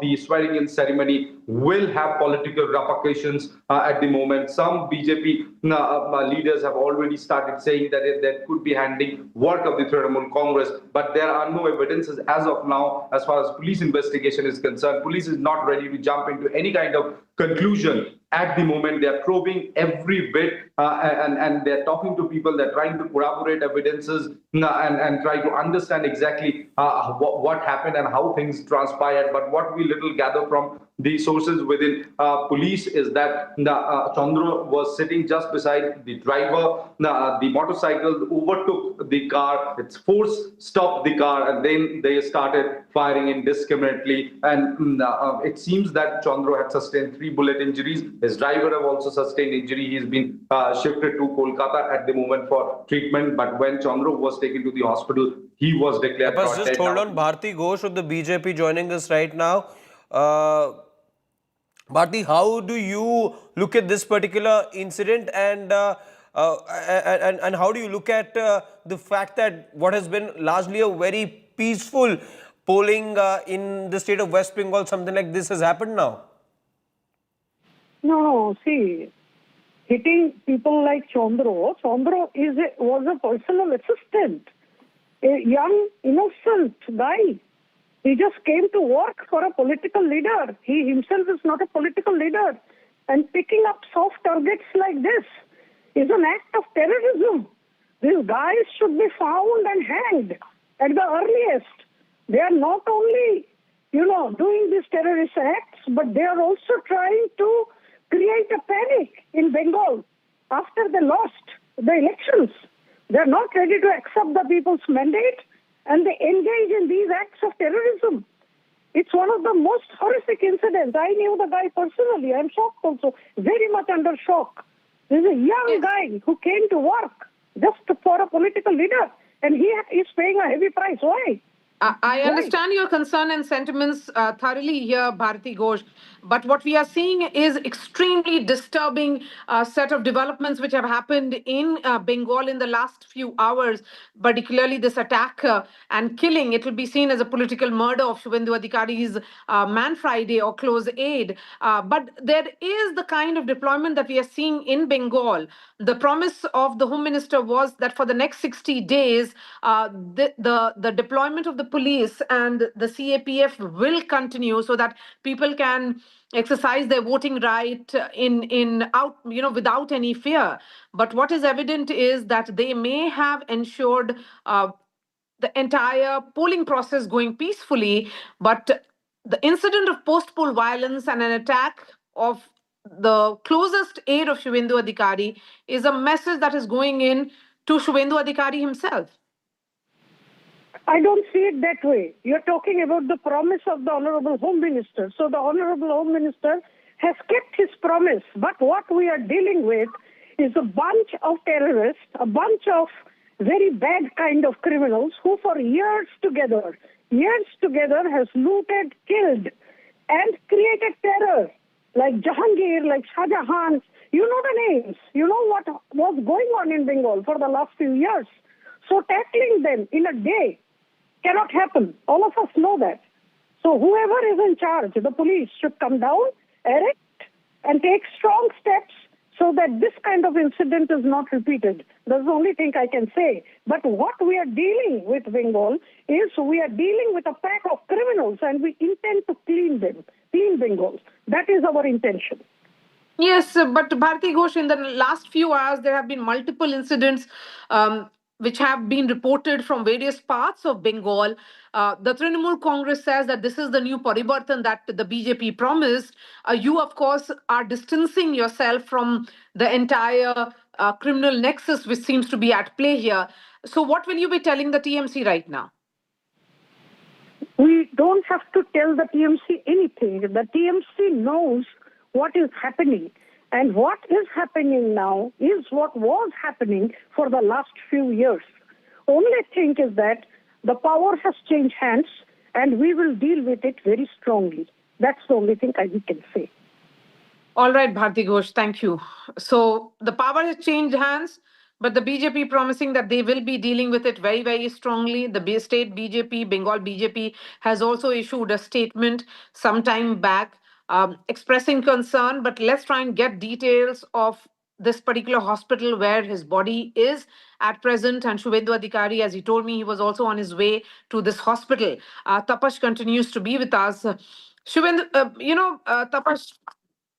the swearing-in ceremony will have political repercussions at the moment. Some BJP leaders have already started saying that that could be handing work of the Trinamool Congress, but there are no evidences as of now as far as police investigation is concerned. Police is not ready to jump into any kind of conclusion. At the moment, they are probing every bit and they're talking to people. They're trying to corroborate evidences and try to understand exactly what happened and how things transpired. But what we little gather from the sources within police is that Chandru was sitting just beside the driver. The motorcycle overtook the car. Its force stopped the car, and then they started firing indiscriminately. And it seems that Chandru had sustained 3 bullet injuries. His driver have also sustained injury. He's been shifted to Kolkata at the moment for treatment. But when Chandru was taken to the hospital, he was declared dead. Just hold on. Bharti Ghosh of the BJP joining us right now. Bharti, how do you look at this particular incident and how do you look at the fact that what has been largely a very peaceful polling in the state of West Bengal, something like this has happened now? No, see, hitting people like Chandru was a personal assistant. a young, innocent guy. He just came to work for a political leader. He himself is not a political leader. And picking up soft targets like this is an act of terrorism. These guys should be found and hanged at the earliest. They are not only, doing these terrorist acts, but they are also trying to create a panic in Bengal after they lost the elections. They are not ready to accept the people's mandate, and they engage in these acts of terrorism. It's one of the most horrific incidents. I knew the guy personally. I'm shocked also, very much under shock. There's a young guy who came to work just for a political leader, and he is paying a heavy price. Why? I understand your concern and sentiments thoroughly here, Bharati Ghosh. But what we are seeing is extremely disturbing set of developments which have happened in Bengal in the last few hours, particularly this attack and killing. It will be seen as a political murder of Shubhendu Adhikari's Man Friday or close aid. But there is the kind of deployment that we are seeing in Bengal. The promise of the Home Minister was that for the next 60 days, the deployment of the police and the CAPF will continue so that people can exercise their voting right without any fear. But what is evident is that they may have ensured the entire polling process going peacefully, but the incident of post-poll violence and an attack of the closest aide of Shubhendu Adhikari is a message that is going in to Shubhendu Adhikari himself. I don't see it that way. You're talking about the promise of the Honorable Home Minister. So the Honorable Home Minister has kept his promise. But what we are dealing with is a bunch of terrorists, a bunch of very bad kind of criminals who for years together has looted, killed, and created terror. Like Jahangir, like Shah Jahan. You know the names. You know what was going on in Bengal for the last few years. So tackling them in a day cannot happen. All of us know that. So whoever is in charge, the police, should come down, erect, and take strong steps so that this kind of incident is not repeated. That's the only thing I can say. But what we are dealing with Bengal is we are dealing with a pack of criminals, and we intend to clean Bengal. That is our intention. Yes, but Bharati Ghosh, in the last few hours, there have been multiple incidents which have been reported from various parts of Bengal. The Trinamool Congress says that this is the new Paribartan that the BJP promised. You, of course, are distancing yourself from the entire criminal nexus which seems to be at play here. So what will you be telling the TMC right now? We don't have to tell the TMC anything. The TMC knows what is happening. And what is happening now is what was happening for the last few years. Only thing is that the power has changed hands, and we will deal with it very strongly. That's the only thing we can say. All right, Bharati Ghosh, thank you. So the power has changed hands, but the BJP promising that they will be dealing with it very, very strongly. The state BJP, Bengal BJP, has also issued a statement some time back expressing concern, but let's try and get details of this particular hospital where his body is at present. And Shubhendu Adhikari, as he told me, he was also on his way to this hospital. Tapash continues to be with us. Shubhendu, Tapash,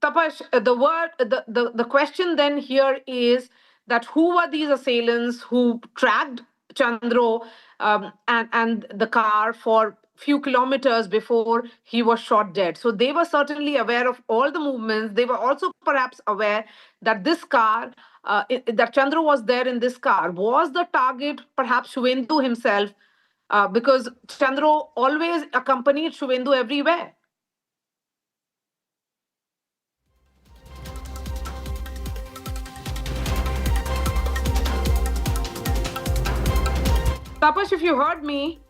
the question then here is that who were these assailants who tracked Chandro and the car for few kilometers before he was shot dead? So they were certainly aware of all the movements. They were also perhaps aware that this car, that Chandro was there in this car. Was the target perhaps Shubhendu himself? Because Chandro always accompanied Shubhendu everywhere. Tapash, if you heard me.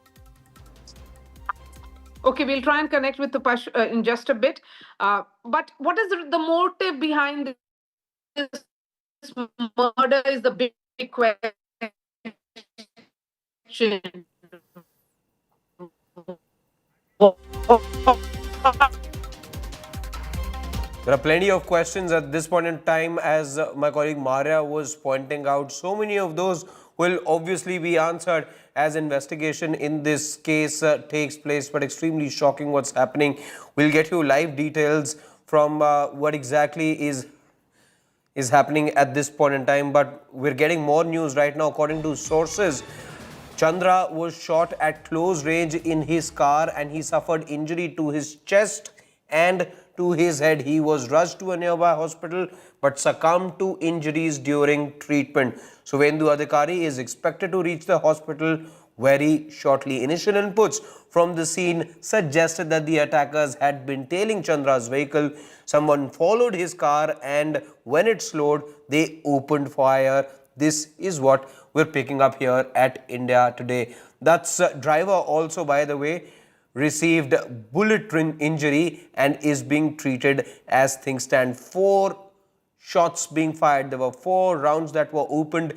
Okay, we'll try and connect with Tapash in just a bit. But what is the motive behind this murder is the big question. There are plenty of questions at this point in time, as my colleague Maria was pointing out. So many of those will obviously be answered as investigation in this case takes place. But extremely shocking what's happening. We'll get you live details from what exactly is happening at this point in time. But we're getting more news right now. According to sources, Chandra was shot at close range in his car and he suffered injury to his chest and to his head. He was rushed to a nearby hospital but succumbed to injuries during treatment. Suvendu Adhikari is expected to reach the hospital very shortly. Initial inputs from the scene suggested that the attackers had been tailing Chandra's vehicle. Someone followed his car and when it slowed, they opened fire. This is what we're picking up here at India Today. That's driver also, by the way, received bullet injury and is being treated as things stand. 4 shots being fired. There were 4 rounds that were opened